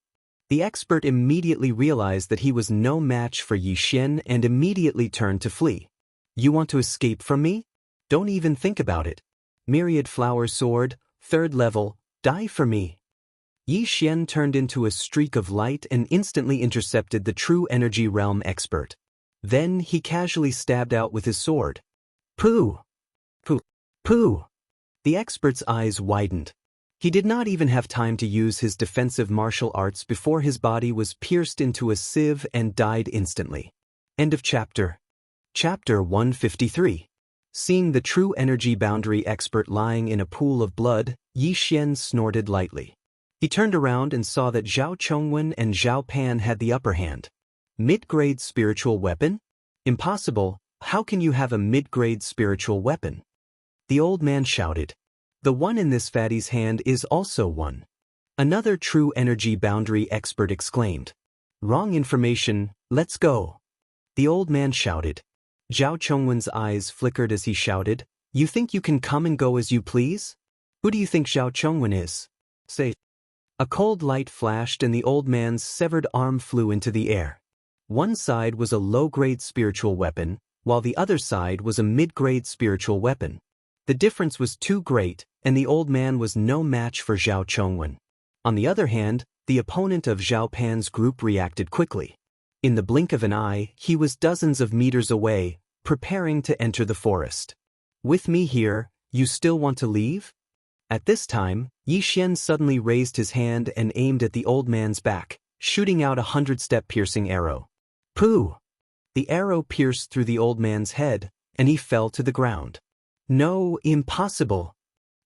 Speaker 1: The expert immediately realized that he was no match for Yi Xian and immediately turned to flee. You want to escape from me? Don't even think about it. Myriad Flower Sword, 3rd level, die for me. Yi Xian turned into a streak of light and instantly intercepted the True Energy Realm expert. Then he casually stabbed out with his sword. Pooh! Pooh! Pooh! The expert's eyes widened. He did not even have time to use his defensive martial arts before his body was pierced into a sieve and died instantly. End of chapter. Chapter 153. Seeing the True Energy Boundary expert lying in a pool of blood, Yi Xian snorted lightly. He turned around and saw that Zhao Chongwen and Zhao Pan had the upper hand. Mid-grade spiritual weapon? Impossible, how can you have a mid-grade spiritual weapon? The old man shouted. The one in this fatty's hand is also one. Another True Energy Boundary expert exclaimed. Wrong information, let's go. The old man shouted. Zhao Chongwen's eyes flickered as he shouted, You think you can come and go as you please? Who do you think Zhao Chongwen is? Say. A cold light flashed and the old man's severed arm flew into the air. One side was a low-grade spiritual weapon, while the other side was a mid-grade spiritual weapon. The difference was too great, and the old man was no match for Zhao Chongwen. On the other hand, the opponent of Zhao Pan's group reacted quickly. In the blink of an eye, he was dozens of meters away, preparing to enter the forest. With me here, you still want to leave? At this time, Yi Xian suddenly raised his hand and aimed at the old man's back, shooting out a 100-step piercing arrow. Pooh! The arrow pierced through the old man's head, and he fell to the ground. No, impossible!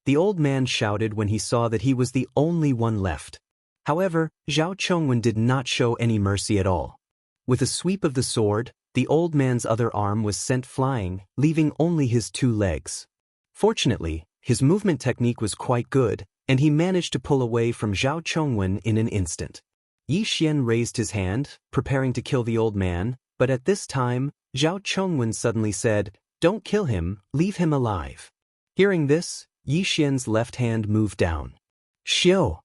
Speaker 1: The old man shouted when he saw that he was the only one left. However, Zhao Chongwen did not show any mercy at all. With a sweep of the sword, the old man's other arm was sent flying, leaving only his 2 legs. Fortunately, his movement technique was quite good, and he managed to pull away from Zhao Chongwen in an instant. Yi Xian raised his hand, preparing to kill the old man, but at this time, Zhao Chongwen suddenly said, Don't kill him, leave him alive. Hearing this, Yi Xian's left hand moved down. Xiao!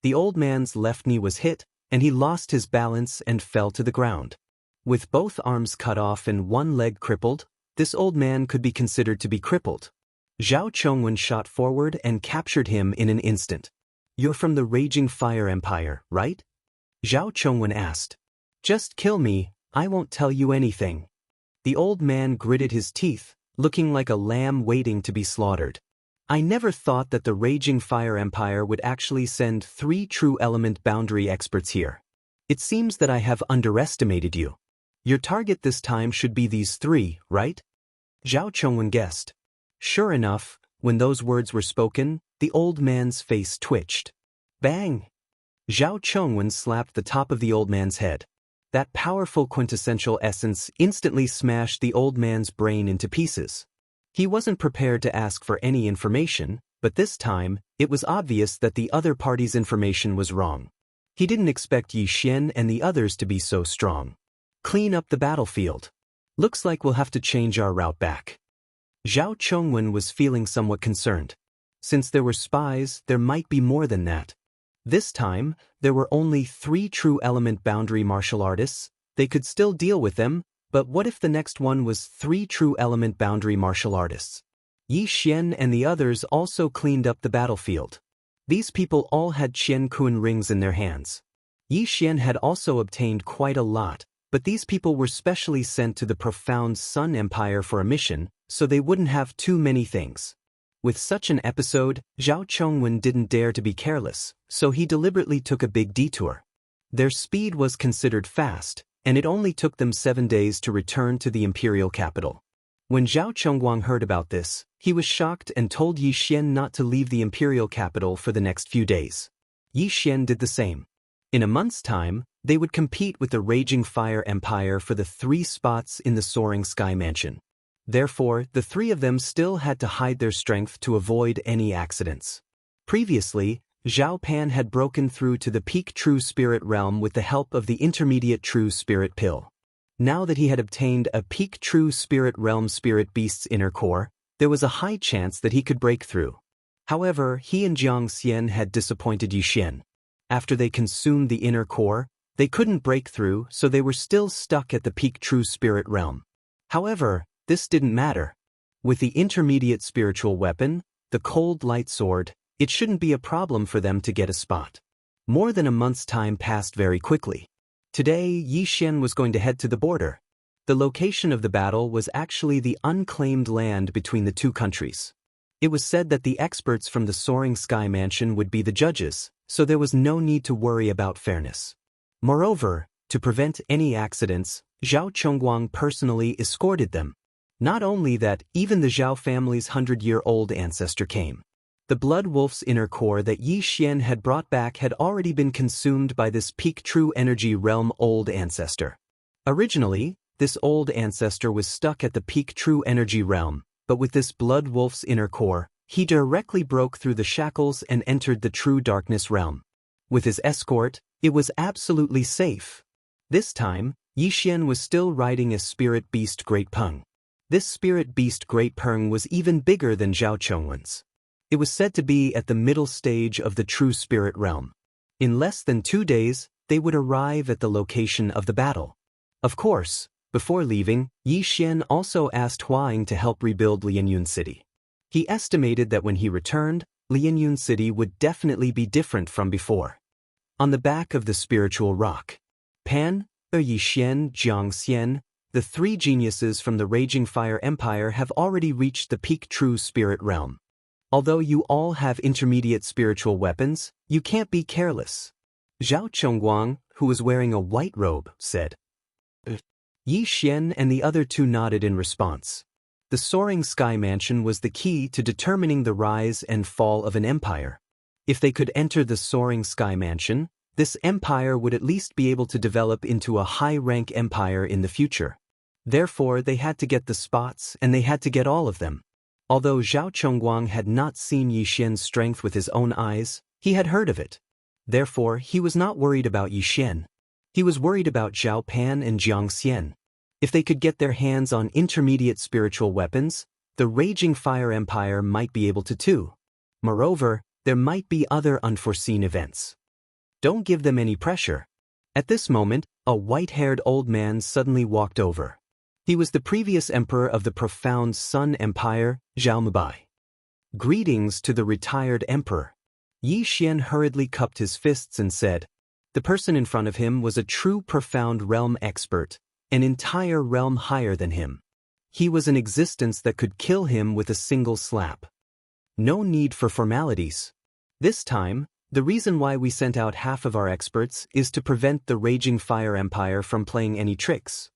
Speaker 1: The old man's left knee was hit, and he lost his balance and fell to the ground. With both arms cut off and one leg crippled, this old man could be considered to be crippled. Zhao Chongwen shot forward and captured him in an instant. You're from the Raging Fire Empire, right? Zhao Chongwen asked. Just kill me, I won't tell you anything. The old man gritted his teeth, looking like a lamb waiting to be slaughtered. I never thought that the Raging Fire Empire would actually send 3 true element boundary experts here. It seems that I have underestimated you. Your target this time should be these 3, right? Zhao Chongwen guessed. Sure enough, when those words were spoken, the old man's face twitched. Bang! Zhao Chongwen slapped the top of the old man's head. That powerful quintessential essence instantly smashed the old man's brain into pieces. He wasn't prepared to ask for any information, but this time, it was obvious that the other party's information was wrong. He didn't expect Yi Xian and the others to be so strong. Clean up the battlefield. Looks like we'll have to change our route back. Zhao Chongwen was feeling somewhat concerned. Since there were spies, there might be more than that. This time, there were only 3 true element boundary martial artists. They could still deal with them, but what if the next one was 3 true element boundary martial artists? Yi Xian and the others also cleaned up the battlefield. These people all had Qian Kun rings in their hands. Yi Xian had also obtained quite a lot, but these people were specially sent to the profound Sun Empire for a mission, so they wouldn't have too many things. With such an episode, Zhao Chongwen didn't dare to be careless, so he deliberately took a big detour. Their speed was considered fast, and it only took them 7 days to return to the imperial capital. When Zhao Chongguang heard about this, he was shocked and told Yi Xian not to leave the imperial capital for the next few days. Yi Xian did the same. In a month's time, they would compete with the Raging Fire Empire for the 3 spots in the Soaring Sky Mansion. Therefore, the 3 of them still had to hide their strength to avoid any accidents. Previously, Zhao Pan had broken through to the peak True Spirit realm with the help of the intermediate True Spirit pill. Now that he had obtained a peak True Spirit realm Spirit Beast's inner core, there was a high chance that he could break through. However, he and Jiang Xian had disappointed Yi Xian. After they consumed the inner core, they couldn't break through, so they were still stuck at the peak True Spirit realm. However, this didn't matter. With the intermediate spiritual weapon, the Cold Light Sword, it shouldn't be a problem for them to get a spot. More than a month's time passed very quickly. Today, Yi Xian was going to head to the border. The location of the battle was actually the unclaimed land between the 2 countries. It was said that the experts from the Soaring Sky Mansion would be the judges, so there was no need to worry about fairness. Moreover, to prevent any accidents, Zhao Chongguang personally escorted them. Not only that, even the Zhao family's 100-year-old ancestor came. The Blood Wolf's inner core that Yi Xian had brought back had already been consumed by this peak True Energy Realm old ancestor. Originally, this old ancestor was stuck at the peak True Energy Realm, but with this Blood Wolf's inner core, he directly broke through the shackles and entered the True Darkness Realm. With his escort, it was absolutely safe. This time, Yi Xian was still riding a Spirit Beast Great Peng. This Spirit Beast Great Peng was even bigger than Zhao Chongwen's. It was said to be at the middle stage of the True Spirit Realm. In less than 2 days, they would arrive at the location of the battle. Of course, before leaving, Yi Xian also asked Huang to help rebuild Lianyun City. He estimated that when he returned, Lianyun City would definitely be different from before. On the back of the spiritual rock, Pan, Yi Xian, Jiang Xian, the 3 geniuses from the Raging Fire Empire have already reached the peak True Spirit Realm. Although you all have intermediate spiritual weapons, you can't be careless. Zhao Chongguang, who was wearing a white robe, said. Yi Xian and the other 2 nodded in response. The Soaring Sky Mansion was the key to determining the rise and fall of an empire. If they could enter the Soaring Sky Mansion, this empire would at least be able to develop into a high-rank empire in the future. Therefore, they had to get the spots, and they had to get all of them. Although Zhao Chongguang had not seen Yi Xian's strength with his own eyes, he had heard of it. Therefore, he was not worried about Yi Xian. He was worried about Zhao Pan and Jiang Xian. If they could get their hands on intermediate spiritual weapons, the Raging Fire Empire might be able to too. Moreover, there might be other unforeseen events. Don't give them any pressure. At this moment, a white-haired old man suddenly walked over. He was the previous emperor of the Profound Sun Empire, Zhao Mubai. Greetings to the retired emperor. Yi Xian hurriedly cupped his fists and said. The person in front of him was a true Profound Realm expert, an entire realm higher than him. He was an existence that could kill him with a single slap. No need for formalities. This time, the reason why we sent out half of our experts is to prevent the Raging Fire Empire from playing any tricks.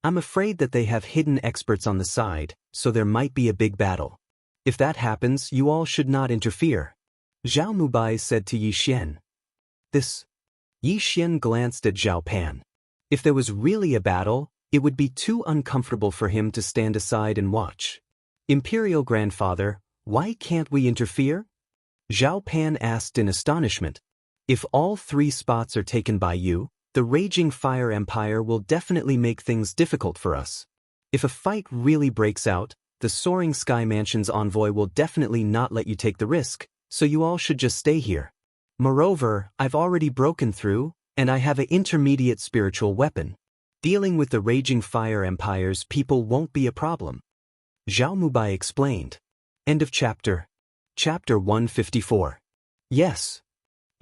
Speaker 1: I'm afraid that they have hidden experts on the side, so there might be a big battle. If that happens, you all should not interfere. Zhao Mubai said to Yi Xian. Yi Xian glanced at Zhao Pan. If there was really a battle, it would be too uncomfortable for him to stand aside and watch. Imperial Grandfather, why can't we interfere? Zhao Pan asked in astonishment. If all 3 spots are taken by you, the Raging Fire Empire will definitely make things difficult for us. If a fight really breaks out, the Soaring Sky Mansion's envoy will definitely not let you take the risk, so you all should just stay here. Moreover, I've already broken through, and I have an intermediate spiritual weapon. Dealing with the Raging Fire Empire's people won't be a problem. Zhao Mubai explained. End of chapter. Chapter 154. Yes.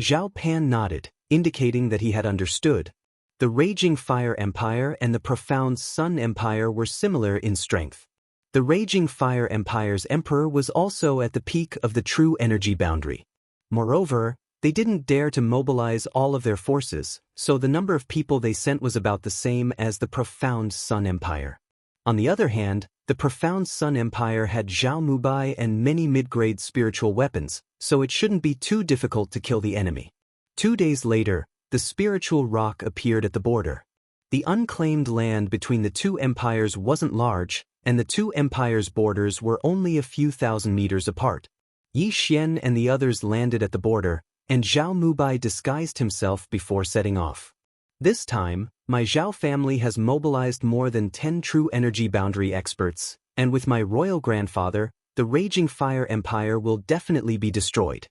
Speaker 1: Zhao Pan nodded, indicating that he had understood. The Raging Fire Empire and the Profound Sun Empire were similar in strength. The Raging Fire Empire's emperor was also at the peak of the true energy boundary. Moreover, They didn't dare to mobilize all of their forces, so the number of people they sent was about the same as the Profound Sun Empire. On the other hand, the Profound Sun Empire had Zhao Mubai and many mid-grade spiritual weapons, so it shouldn't be too difficult to kill the enemy. 2 days later, the spiritual rock appeared at the border. The unclaimed land between the two empires wasn't large, and the two empires' borders were only a few thousand meters apart. Yi Xian and the others landed at the border, and Zhao Mubai disguised himself before setting off. This time, my Zhao family has mobilized more than 10 true energy boundary experts, and with my royal grandfather, the Raging Fire Empire will definitely be destroyed.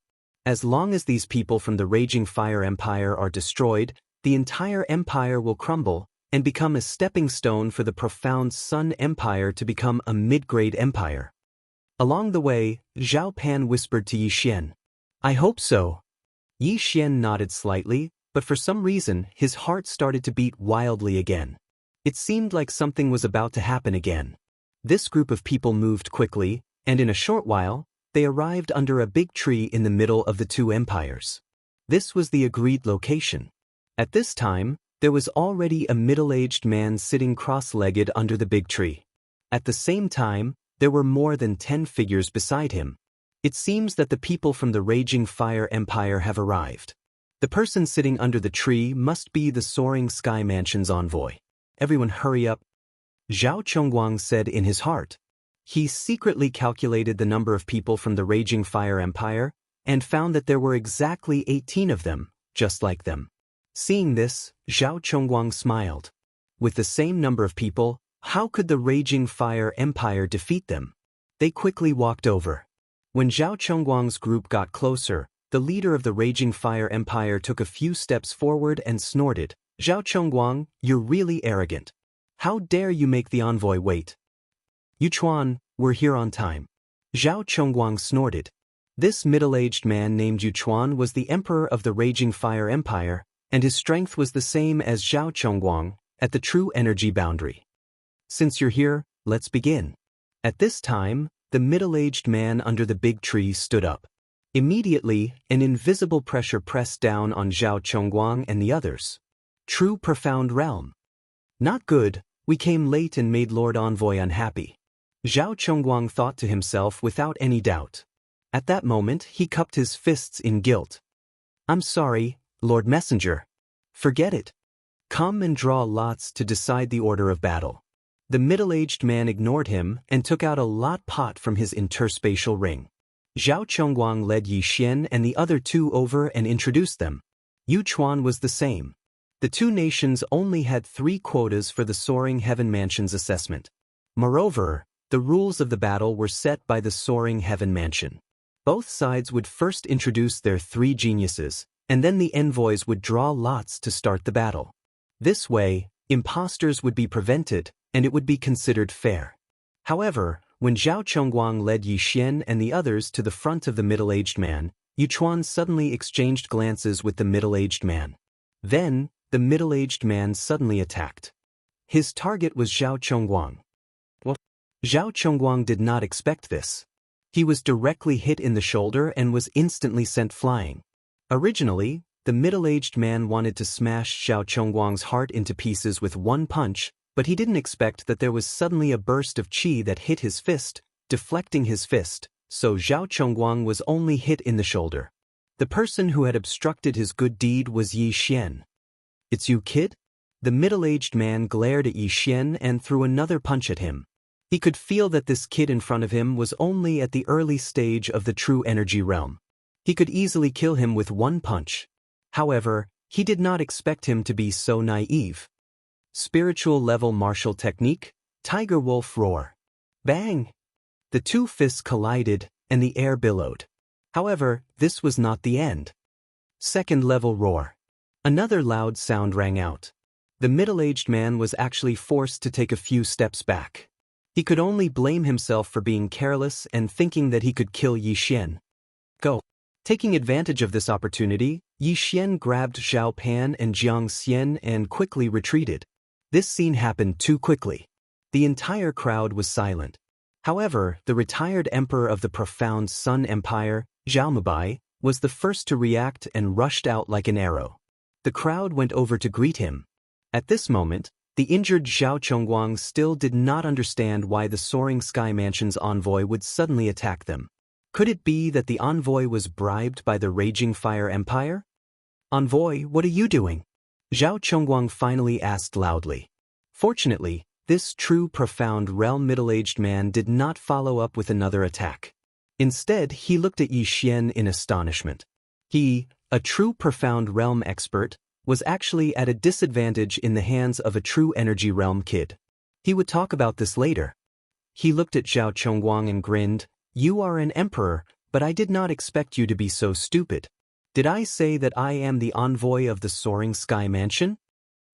Speaker 1: As long as these people from the Raging Fire Empire are destroyed, the entire empire will crumble and become a stepping stone for the Profound Sun Empire to become a mid-grade empire. Along the way, Zhao Pan whispered to Yi Xian, "I hope so." Yi Xian nodded slightly, but for some reason his heart started to beat wildly again. It seemed like something was about to happen again. This group of people moved quickly, and in a short while, they arrived under a big tree in the middle of the two empires. This was the agreed location. At this time, there was already a middle-aged man sitting cross-legged under the big tree. At the same time, there were more than 10 figures beside him. It seems that the people from the Raging Fire Empire have arrived. The person sitting under the tree must be the Soaring Sky Mansion's envoy. Everyone hurry up, Zhao Chongguang said in his heart. He secretly calculated the number of people from the Raging Fire Empire and found that there were exactly 18 of them, just like them. Seeing this, Zhao Chongguang smiled. With the same number of people, how could the Raging Fire Empire defeat them? They quickly walked over. When Zhao Chongguang's group got closer, the leader of the Raging Fire Empire took a few steps forward and snorted, "Zhao Chongguang, you're really arrogant. How dare you make the envoy wait? Yuchuan, we're here on time." Zhao Chongguang snorted. This middle-aged man named Yuchuan was the emperor of the Raging Fire Empire, and his strength was the same as Zhao Chongguang, at the true energy boundary. "Since you're here, let's begin." At this time, the middle-aged man under the big tree stood up. Immediately, an invisible pressure pressed down on Zhao Chongguang and the others. True profound realm. Not good, we came late and made Lord Envoy unhappy. Zhao Chongguang thought to himself without any doubt. At that moment, he cupped his fists in guilt. "I'm sorry, Lord Messenger. Forget it. Come and draw lots to decide the order of battle." The middle-aged man ignored him and took out a lot pot from his interspatial ring. Zhao Chongguang led Yi Xian and the other two over and introduced them. Yu Chuan was the same. The two nations only had 3 quotas for the Soaring Heaven Mansion's assessment. Moreover, the rules of the battle were set by the Soaring Heaven Mansion. Both sides would first introduce their 3 geniuses, and then the envoys would draw lots to start the battle. This way, imposters would be prevented, and it would be considered fair. However, when Zhao Chongguang led Yi Xian and the others to the front of the middle-aged man, Yu Chuan suddenly exchanged glances with the middle-aged man. Then, the middle-aged man suddenly attacked. His target was Zhao Chongguang. Well, Zhao Chongguang did not expect this. He was directly hit in the shoulder and was instantly sent flying. Originally, the middle-aged man wanted to smash Zhao Chongguang's heart into pieces with one punch, but he didn't expect that there was suddenly a burst of qi that hit his fist, deflecting his fist, so Zhao Chongguang was only hit in the shoulder. The person who had obstructed his good deed was Yi Xian. "It's you, kid?" The middle-aged man glared at Yi Xian and threw another punch at him. He could feel that this kid in front of him was only at the early stage of the true energy realm. He could easily kill him with one punch. However, he did not expect him to be so naive. Spiritual level martial technique, Tiger Wolf Roar. Bang! The 2 fists collided, and the air billowed. However, this was not the end. Second level roar. Another loud sound rang out. The middle-aged man was actually forced to take a few steps back. He could only blame himself for being careless and thinking that he could kill Yi Xian. Go! Taking advantage of this opportunity, Yi Xian grabbed Zhao Pan and Jiang Xian and quickly retreated. This scene happened too quickly. The entire crowd was silent. However, the retired emperor of the Profound Sun Empire, Zhao Mubai, was the first to react and rushed out like an arrow. The crowd went over to greet him. At this moment, the injured Zhao Chongguang still did not understand why the Soaring Sky Mansion's envoy would suddenly attack them. Could it be that the envoy was bribed by the Raging Fire Empire? "Envoy, what are you doing?" Zhao Chongguang finally asked loudly. Fortunately, this true profound realm middle-aged man did not follow up with another attack. Instead, he looked at Yi Xian in astonishment. He, a true profound realm expert, was actually at a disadvantage in the hands of a true energy realm kid. He would talk about this later. He looked at Zhao Chongguang and grinned. "You are an emperor, but I did not expect you to be so stupid. Did I say that I am the envoy of the Soaring Sky Mansion?"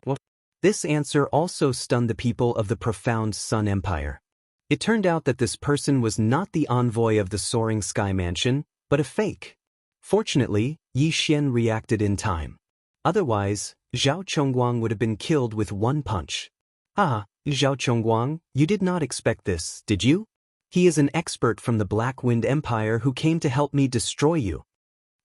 Speaker 1: What? This answer also stunned the people of the profound Sun Empire. It turned out that this person was not the envoy of the Soaring Sky Mansion, but a fake. Fortunately, Yi Xian reacted in time. Otherwise, Zhao Chongguang would have been killed with one punch. "Ah, Zhao Chongguang, you did not expect this, did you? He is an expert from the Black Wind Empire who came to help me destroy you."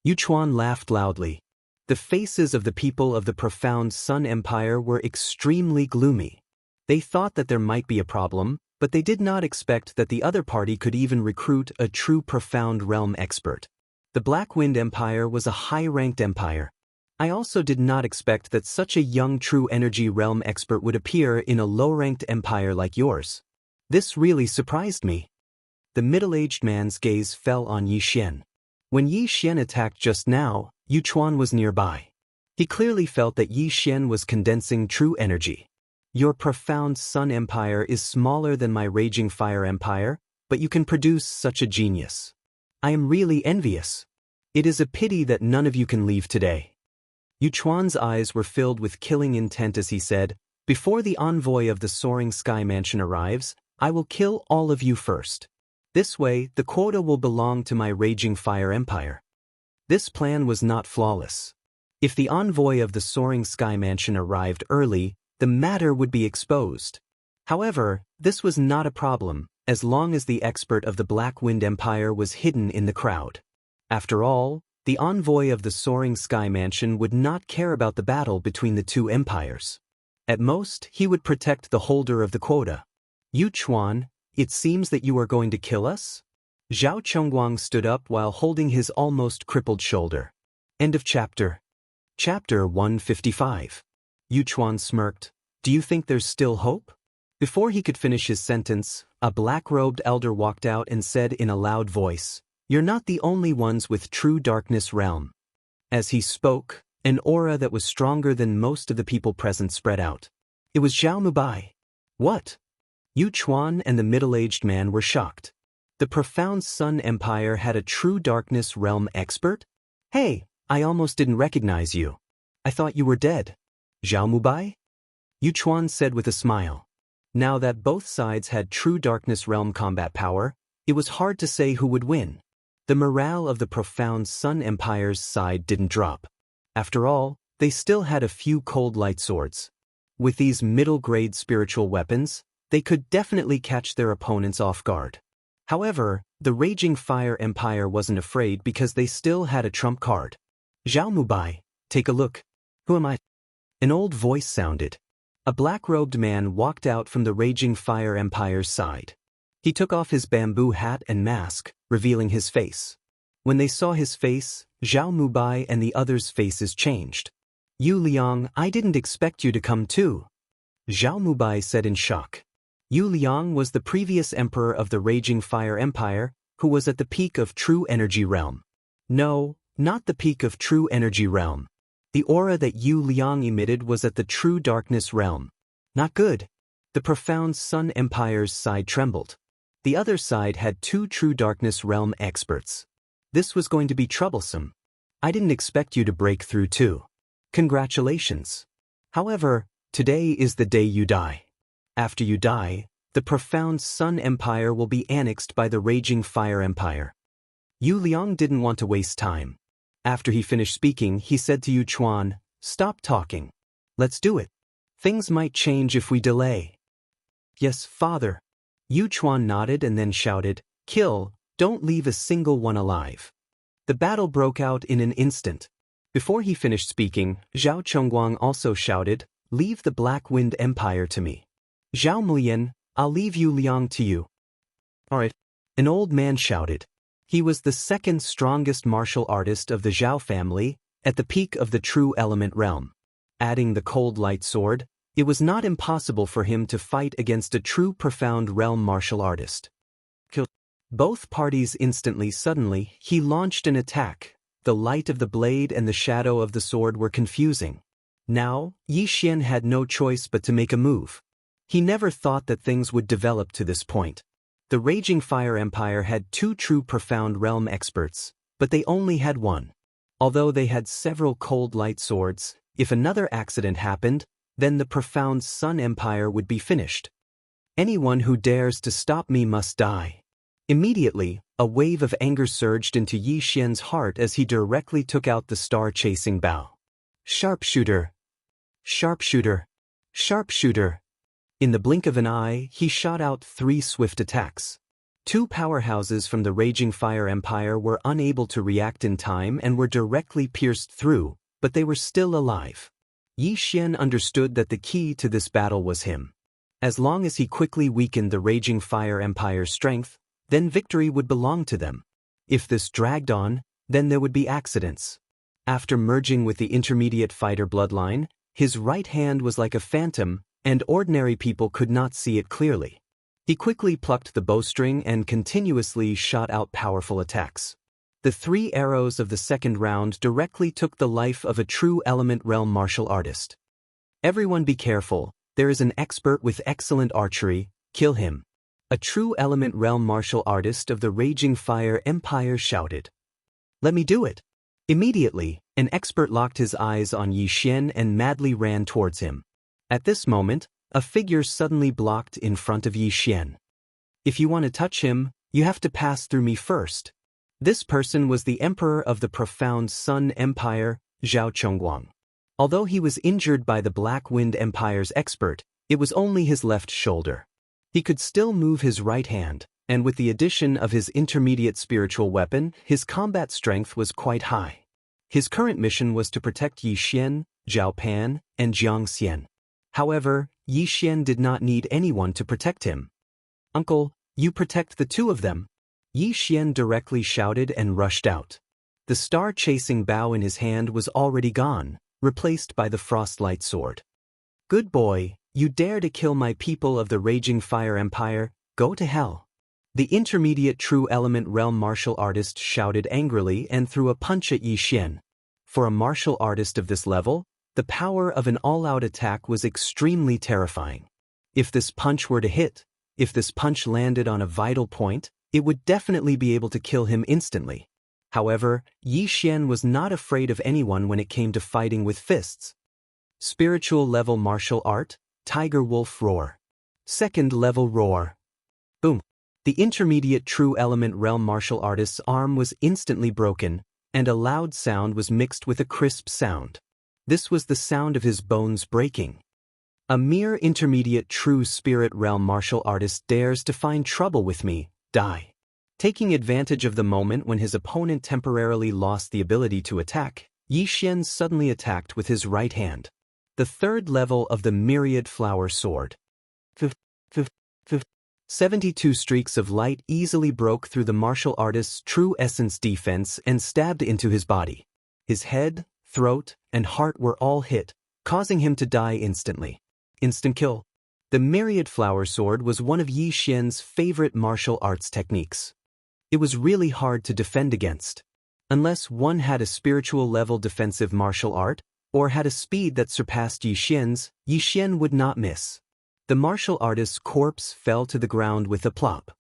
Speaker 1: Yu Chuan laughed loudly. The faces of the people of the profound Sun Empire were extremely gloomy. They thought that there might be a problem, but they did not expect that the other party could even recruit a true profound realm expert. The Black Wind Empire was a high-ranked empire. I also did not expect that such a young true energy realm expert would appear in a low-ranked empire like yours. This really surprised me. The middle-aged man's gaze fell on Yi Xian. When Yi Xian attacked just now, Yu Chuan was nearby. He clearly felt that Yi Xian was condensing true energy. "Your profound Sun Empire is smaller than my Raging Fire Empire, but you can produce such a genius. I am really envious. It is a pity that none of you can leave today." Yu Chuan's eyes were filled with killing intent as he said, "Before the envoy of the Soaring Sky Mansion arrives, I will kill all of you first. This way, the quota will belong to my Raging Fire Empire." This plan was not flawless. If the envoy of the Soaring Sky Mansion arrived early, the matter would be exposed. However, this was not a problem, as long as the expert of the Black Wind Empire was hidden in the crowd. After all, the envoy of the Soaring Sky Mansion would not care about the battle between the two empires. At most, he would protect the holder of the quota. "Yu Chuan, it seems that you are going to kill us?" Zhao Chongguang stood up while holding his almost crippled shoulder. End of chapter. Chapter 155. Yu Chuan smirked. "Do you think there's still hope?" Before he could finish his sentence, a black-robed elder walked out and said in a loud voice, "You're not the only ones with true darkness realm." As he spoke, an aura that was stronger than most of the people present spread out. It was Zhao Mubai. What? Yu Chuan and the middle-aged man were shocked. The profound Sun Empire had a true darkness realm expert? "Hey, I almost didn't recognize you. I thought you were dead." "Zhao Mubai?" Yu Chuan said with a smile. Now that both sides had true darkness realm combat power, it was hard to say who would win. The morale of the profound Sun Empire's side didn't drop. After all, they still had a few cold light swords. With these middle-grade spiritual weapons, they could definitely catch their opponents off guard. However, the Raging Fire Empire wasn't afraid because they still had a trump card. "Zhao Mubai, take a look." "Who am I?" An old voice sounded. A black-robed man walked out from the Raging Fire Empire's side. He took off his bamboo hat and mask, revealing his face. When they saw his face, Zhao Mubai and the others' faces changed. "Yu Liang, I didn't expect you to come too," Zhao Mubai said in shock. Yu Liang was the previous emperor of the Raging Fire Empire, who was at the peak of true energy realm. No, not the peak of true energy realm. The aura that Yu Liang emitted was at the true darkness realm. Not good. The profound Sun Empire's side trembled. The other side had two true darkness realm experts. This was going to be troublesome. "I didn't expect you to break through too. Congratulations. However, today is the day you die. After you die, the profound Sun Empire will be annexed by the Raging Fire Empire." Yu Liang didn't want to waste time. After he finished speaking, he said to Yu Chuan, "Stop talking. Let's do it. Things might change if we delay." "Yes, father." Yu Chuan nodded and then shouted, "Kill, don't leave a single one alive." The battle broke out in an instant. Before he finished speaking, Zhao Chongguang also shouted, "Leave the Black Wind Empire to me. Zhao Mulian, I'll leave Yu Liang to you." Alright. An old man shouted. He was the second strongest martial artist of the Zhao family, at the peak of the true element realm. Adding the cold light sword, it was not impossible for him to fight against a true profound realm martial artist. Both parties instantly suddenly, he launched an attack. The light of the blade and the shadow of the sword were confusing. Now, Yi Xian had no choice but to make a move. He never thought that things would develop to this point. The Raging Fire Empire had two true profound realm experts, but they only had one. Although they had several cold light swords, if another accident happened, then the profound Sun Empire would be finished. Anyone who dares to stop me must die. Immediately, a wave of anger surged into Yi Xian's heart as he directly took out the star-chasing bow. Sharpshooter! Sharpshooter! Sharpshooter! In the blink of an eye, he shot out 3 swift attacks. 2 powerhouses from the Raging Fire Empire were unable to react in time and were directly pierced through, but they were still alive. Yi Xian understood that the key to this battle was him. As long as he quickly weakened the Raging Fire Empire's strength, then victory would belong to them. If this dragged on, then there would be accidents. After merging with the intermediate fighter bloodline, his right hand was like a phantom, and ordinary people could not see it clearly. He quickly plucked the bowstring and continuously shot out powerful attacks. The 3 arrows of the second round directly took the life of a true element realm martial artist. Everyone be careful, there is an expert with excellent archery, kill him. A true element realm martial artist of the Raging Fire Empire shouted. Let me do it. Immediately, an expert locked his eyes on Yi Xian and madly ran towards him. At this moment, a figure suddenly blocked in front of Yi Xian. If you want to touch him, you have to pass through me first. This person was the emperor of the profound Sun Empire, Zhao Chongguang. Although he was injured by the Black Wind Empire's expert, it was only his left shoulder. He could still move his right hand, and with the addition of his intermediate spiritual weapon, his combat strength was quite high. His current mission was to protect Yi Xian, Zhao Pan, and Jiang Xian. However, Yi Xian did not need anyone to protect him. Uncle, you protect the 2 of them. Yi Xian directly shouted and rushed out. The star-chasing bow in his hand was already gone, replaced by the frostlight sword. Good boy, you dare to kill my people of the Raging Fire Empire, go to hell. The intermediate true element realm martial artist shouted angrily and threw a punch at Yi Xian. For a martial artist of this level, the power of an all-out attack was extremely terrifying. If this punch were to hit, if this punch landed on a vital point, it would definitely be able to kill him instantly. However, Yi Xian was not afraid of anyone when it came to fighting with fists. Spiritual level martial art, Tiger Wolf Roar. Second level Roar. Boom. The intermediate true element realm martial artist's arm was instantly broken, and a loud sound was mixed with a crisp sound. This was the sound of his bones breaking. A mere intermediate true spirit realm martial artist dares to find trouble with me, die. Taking advantage of the moment when his opponent temporarily lost the ability to attack, Yi Xian suddenly attacked with his right hand. The 3rd level of the Myriad Flower Sword. 72 streaks of light easily broke through the martial artist's true essence defense and stabbed into his body. His head, throat, and heart were all hit, causing him to die instantly. Instant kill. The Myriad Flower Sword was one of Yi Xian's favorite martial arts techniques. It was really hard to defend against. Unless one had a spiritual level defensive martial art, or had a speed that surpassed Yi Xian's, Yi Xian would not miss. The martial artist's corpse fell to the ground with a plop.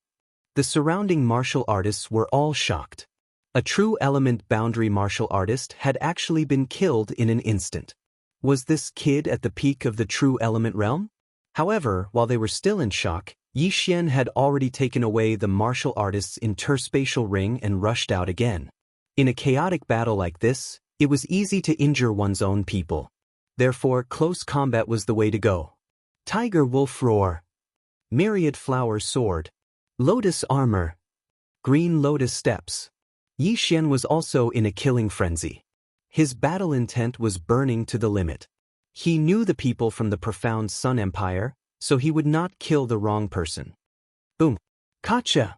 Speaker 1: The surrounding martial artists were all shocked. A true element boundary martial artist had actually been killed in an instant. Was this kid at the peak of the true element realm? However, while they were still in shock, Yi Xian had already taken away the martial artist's interspatial ring and rushed out again. In a chaotic battle like this, it was easy to injure one's own people. Therefore, close combat was the way to go. Tiger Wolf Roar. Myriad Flower Sword. Lotus Armor. Green Lotus Steps. Yi Xian was also in a killing frenzy. His battle intent was burning to the limit. He knew the people from the profound Sun Empire, so he would not kill the wrong person. Boom! Gotcha!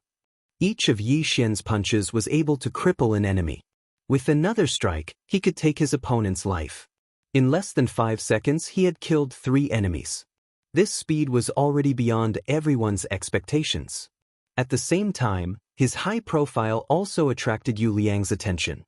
Speaker 1: Each of Yi Xian's punches was able to cripple an enemy. With another strike, he could take his opponent's life. In less than 5 seconds, he had killed 3 enemies. This speed was already beyond everyone's expectations. At the same time, his high profile also attracted Yu Liang's attention.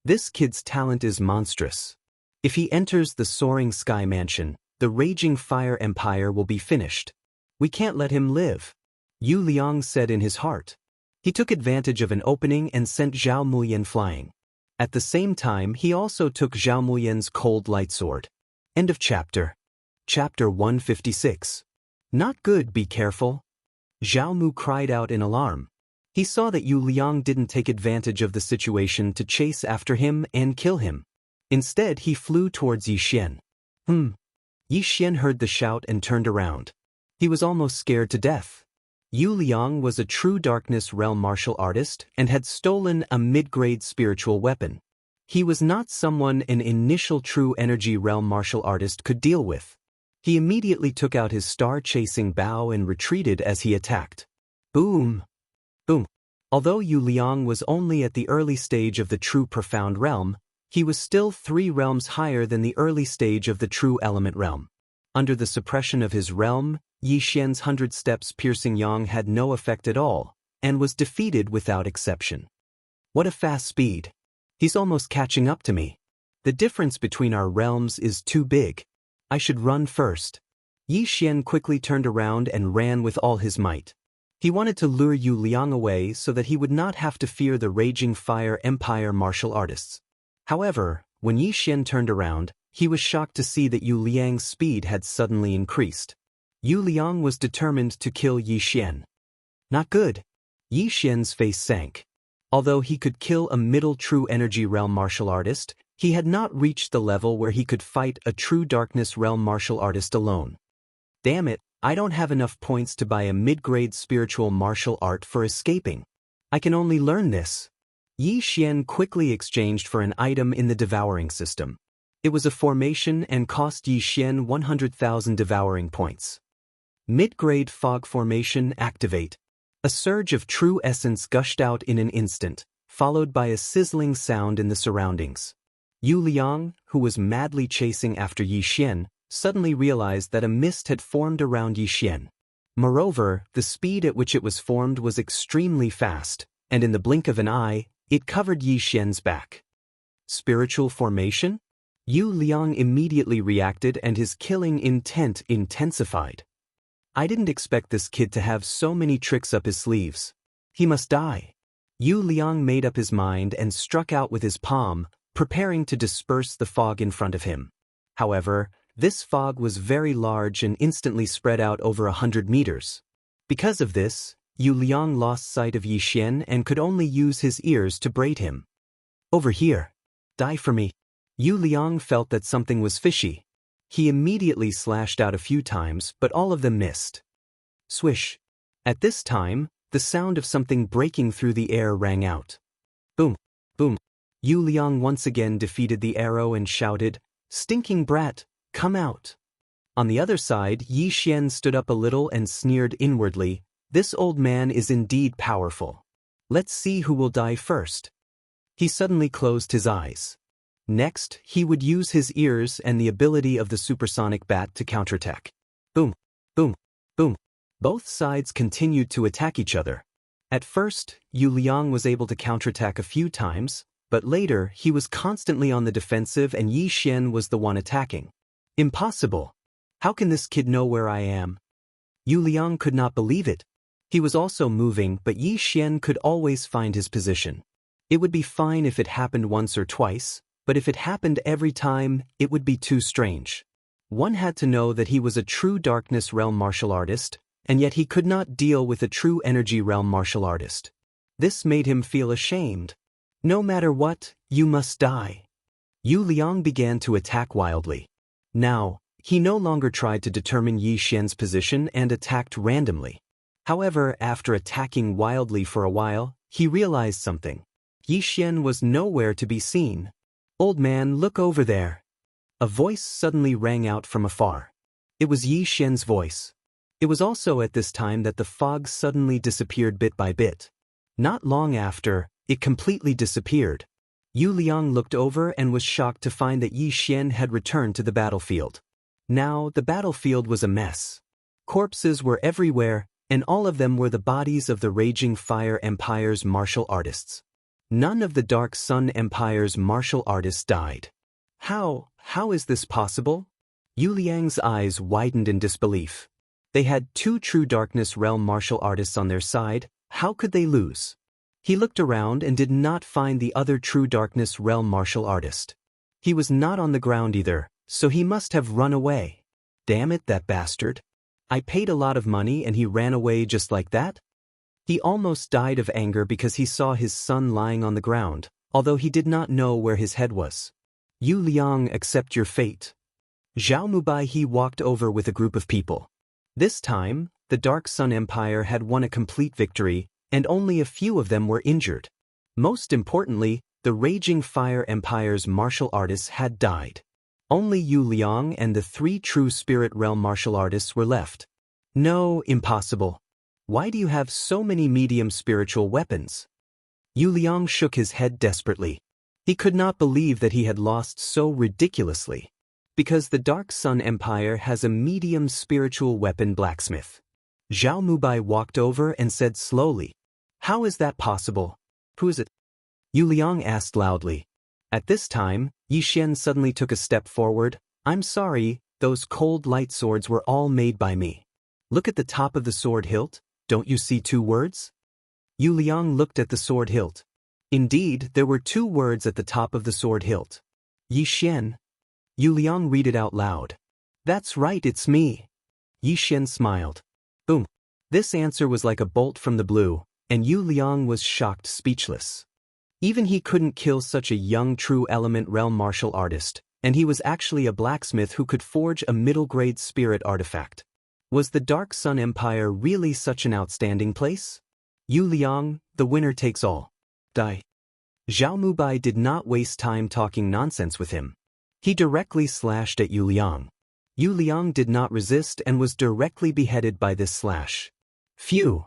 Speaker 1: This kid's talent is monstrous. If he enters the soaring sky mansion, the raging fire empire will be finished. We can't let him live, Yu Liang said in his heart. He took advantage of an opening and sent Zhao Muyan flying. At the same time, he also took Zhao Muyan's cold light sword. End of chapter. Chapter 156. Not good, be careful. Zhao Mu cried out in alarm. He saw that Yu Liang didn't take advantage of the situation to chase after him and kill him. Instead, he flew towards Yi Xian. Yi Xian heard the shout and turned around. He was almost scared to death. Yu Liang was a true darkness realm martial artist and had stolen a mid-grade spiritual weapon. He was not someone an initial true energy realm martial artist could deal with. He immediately took out his star-chasing bow and retreated as he attacked. Boom! Boom! Although Yu Liang was only at the early stage of the true profound realm, he was still 3 realms higher than the early stage of the true element realm. Under the suppression of his realm, Yi Xian's 100 steps piercing yang had no effect at all, and was defeated without exception. What a fast speed! He's almost catching up to me. The difference between our realms is too big. I should run first. Yi Xian quickly turned around and ran with all his might. He wanted to lure Yu Liang away so that he would not have to fear the raging fire empire martial artists. However, when Yi Xian turned around, he was shocked to see that Yu Liang's speed had suddenly increased. Yu Liang was determined to kill Yi Xian. Not good. Yi Xian's face sank. Although he could kill a middle true energy realm martial artist, he had not reached the level where he could fight a true darkness realm martial artist alone. Damn it, I don't have enough points to buy a mid-grade spiritual martial art for escaping. I can only learn this. Yi Xian quickly exchanged for an item in the devouring system. It was a formation and cost Yi Xian 100,000 devouring points. Mid-grade fog formation activate. A surge of true essence gushed out in an instant, followed by a sizzling sound in the surroundings. Yu Liang, who was madly chasing after Yi Xian, suddenly realized that a mist had formed around Yi Xian. Moreover, the speed at which it was formed was extremely fast, and in the blink of an eye, it covered Yi Xian's back. Spiritual formation? Yu Liang immediately reacted and his killing intent intensified. I didn't expect this kid to have so many tricks up his sleeves. He must die. Yu Liang made up his mind and struck out with his palm, preparing to disperse the fog in front of him. However, this fog was very large and instantly spread out over 100 meters. Because of this, Yu Liang lost sight of Yi Xian and could only use his ears to braid him. Over here. Die for me. Yu Liang felt that something was fishy. He immediately slashed out a few times, but all of them missed. Swish. At this time, the sound of something breaking through the air rang out. Boom, boom. Yu Liang once again defeated the arrow and shouted, "Stinking brat, come out." On the other side, Yi Xian stood up a little and sneered inwardly, "This old man is indeed powerful. Let's see who will die first." He suddenly closed his eyes. Next, he would use his ears and the ability of the supersonic bat to counterattack. Boom, boom, boom. Both sides continued to attack each other. At first, Yu Liang was able to counterattack a few times, but later he was constantly on the defensive and Yi Xian was the one attacking. Impossible! How can this kid know where I am? Yu Liang could not believe it. He was also moving, but Yi Xian could always find his position. It would be fine if it happened once or twice, but if it happened every time, it would be too strange. One had to know that he was a true darkness realm martial artist, and yet he could not deal with a true energy realm martial artist. This made him feel ashamed. No matter what, you must die. Yu Liang began to attack wildly. Now, he no longer tried to determine Yi Xian's position and attacked randomly. However, after attacking wildly for a while, he realized something. Yi Xian was nowhere to be seen. "Old man, look over there." A voice suddenly rang out from afar. It was Yi Xian's voice. It was also at this time that the fog suddenly disappeared bit by bit. Not long after, it completely disappeared. Yu Liang looked over and was shocked to find that Yi Xian had returned to the battlefield. Now, the battlefield was a mess. Corpses were everywhere, and all of them were the bodies of the Raging Fire Empire's martial artists. None of the Dark Sun Empire's martial artists died. How is this possible? Yu Liang's eyes widened in disbelief. They had 2 true Darkness Realm martial artists on their side. How could they lose? He looked around and did not find the other true Darkness Realm martial artist. He was not on the ground either, so he must have run away. Damn it, that bastard. I paid a lot of money and he ran away just like that? He almost died of anger because he saw his son lying on the ground, although he did not know where his head was. Yu Liang, accept your fate. Zhao Mubai he walked over with a group of people. This time, the Dark Sun Empire had won a complete victory, and only a few of them were injured. Most importantly, the Raging Fire Empire's martial artists had died. Only Yu Liang and the 3 true Spirit Realm martial artists were left. No, impossible. Why do you have so many medium spiritual weapons? Yu Liang shook his head desperately. He could not believe that he had lost so ridiculously. Because the Dark Sun Empire has a medium spiritual weapon blacksmith. Zhao Mubai walked over and said slowly, "How is that possible? Who is it?" Yu Liang asked loudly. At this time, Yi Xian suddenly took a step forward. "I'm sorry, those cold light swords were all made by me. Look at the top of the sword hilt, don't you see 2 words? Yu Liang looked at the sword hilt. Indeed, there were 2 words at the top of the sword hilt. Yi Xian. Yu Liang read it out loud. "That's right, it's me." Yi Xian smiled. Boom. This answer was like a bolt from the blue, and Yu Liang was shocked speechless. Even he couldn't kill such a young true element realm martial artist, and he was actually a blacksmith who could forge a middle-grade spirit artifact. Was the Dark Sun Empire really such an outstanding place? Yu Liang, the winner takes all. Die. Zhao Mubai did not waste time talking nonsense with him. He directly slashed at Yu Liang. Yu Liang did not resist and was directly beheaded by this slash. Phew!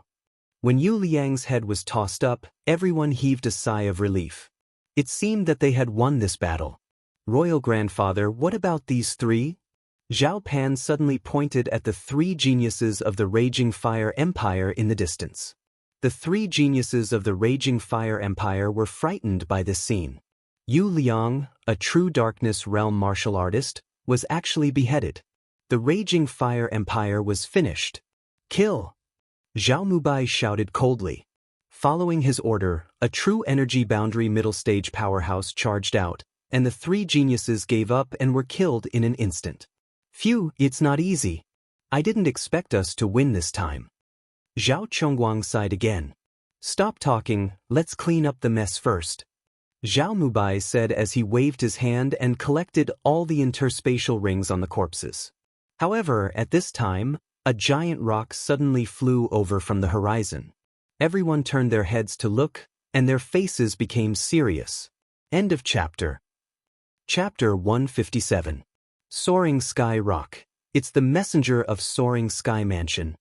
Speaker 1: When Yu Liang's head was tossed up, everyone heaved a sigh of relief. It seemed that they had won this battle. Royal Grandfather, what about these 3? Zhao Pan suddenly pointed at the 3 geniuses of the Raging Fire Empire in the distance. The 3 geniuses of the Raging Fire Empire were frightened by this scene. Yu Liang, a true Darkness Realm martial artist, was actually beheaded. The Raging Fire Empire was finished. Kill! Zhao Mubai shouted coldly. Following his order, a true energy boundary middle stage powerhouse charged out, and the 3 geniuses gave up and were killed in an instant. Phew, it's not easy. I didn't expect us to win this time. Zhao Chongguang sighed again. Stop talking, let's clean up the mess first. Zhao Mubai said as he waved his hand and collected all the interspatial rings on the corpses. However, at this time, a giant rock suddenly flew over from the horizon. Everyone turned their heads to look, and their faces became serious. End of chapter. Chapter 157. Soaring Sky Rock. It's the messenger of Soaring Sky Mansion.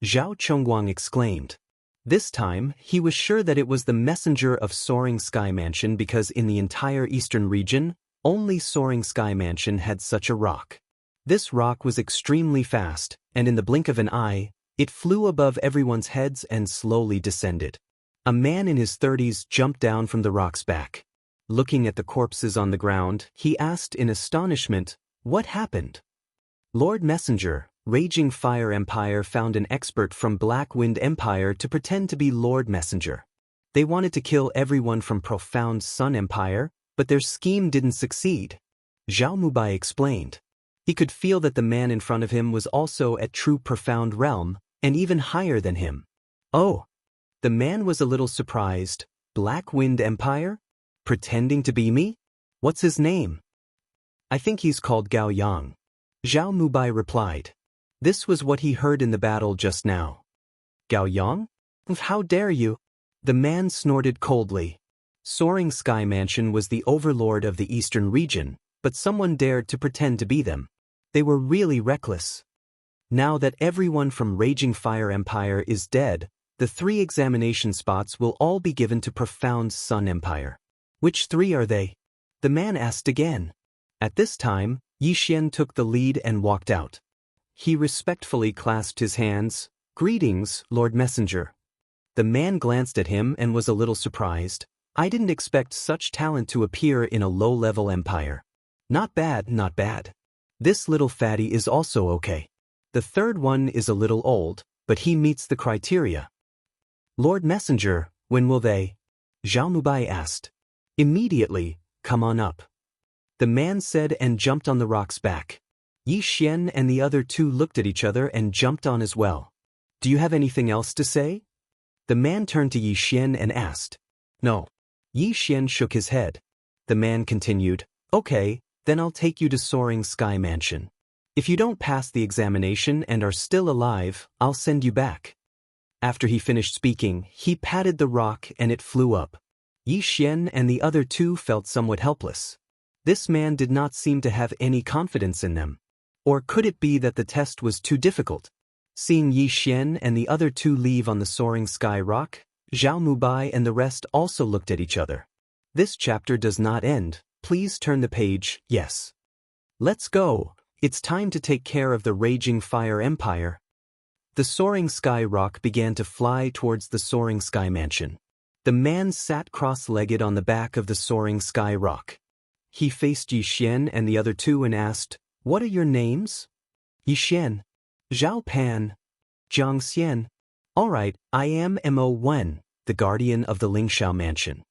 Speaker 1: Zhao Chongguang exclaimed. This time, he was sure that it was the messenger of Soaring Sky Mansion because in the entire eastern region, only Soaring Sky Mansion had such a rock. This rock was extremely fast, and in the blink of an eye, it flew above everyone's heads and slowly descended. A man in his 30s jumped down from the rock's back. Looking at the corpses on the ground, he asked in astonishment, "What happened?" Lord Messenger, Raging Fire Empire found an expert from Black Wind Empire to pretend to be Lord Messenger. They wanted to kill everyone from Profound Sun Empire, but their scheme didn't succeed. Zhao Mubai explained. He could feel that the man in front of him was also at true Profound Realm, and even higher than him. Oh! The man was a little surprised. Black Wind Empire? Pretending to be me? What's his name? I think he's called Gao Yang. Zhao Mubai replied. This was what he heard in the battle just now. Gao Yang? How dare you? The man snorted coldly. Soaring Sky Mansion was the overlord of the eastern region, but someone dared to pretend to be them. They were really reckless. Now that everyone from Raging Fire Empire is dead, the 3 examination spots will all be given to Profound Sun Empire. Which 3 are they? The man asked again. At this time, Yixian took the lead and walked out. He respectfully clasped his hands. "Greetings, Lord Messenger." The man glanced at him and was a little surprised. "I didn't expect such talent to appear in a low-level empire." "Not bad, not bad. This little fatty is also okay. The third one is a little old, but he meets the criteria." "Lord Messenger, when will they?" Zhao Mubai asked. "Immediately, come on up." The man said and jumped on the rock's back. Yi Xian and the other 2 looked at each other and jumped on as well. "Do you have anything else to say?" The man turned to Yi Xian and asked. "No." Yi Xian shook his head. The man continued, "Okay, then I'll take you to Soaring Sky Mansion. If you don't pass the examination and are still alive, I'll send you back." After he finished speaking, he patted the rock and it flew up. Yi Xian and the other 2 felt somewhat helpless. This man did not seem to have any confidence in them. Or could it be that the test was too difficult? Seeing Yi Xian and the other 2 leave on the Soaring Sky Rock, Zhao Mubai and the rest also looked at each other. This chapter does not end. Please turn the page, yes. Let's go. It's time to take care of the Raging Fire Empire. The Soaring Sky Rock began to fly towards the Soaring Sky Mansion. The man sat cross-legged on the back of the Soaring Sky Rock. He faced Yi Xian and the other 2 and asked, "What are your names?" "Yi Xian." "Zhao Pan." "Jiang Xian." "All right, I am Mo Wen, the guardian of the Lingxiao Mansion."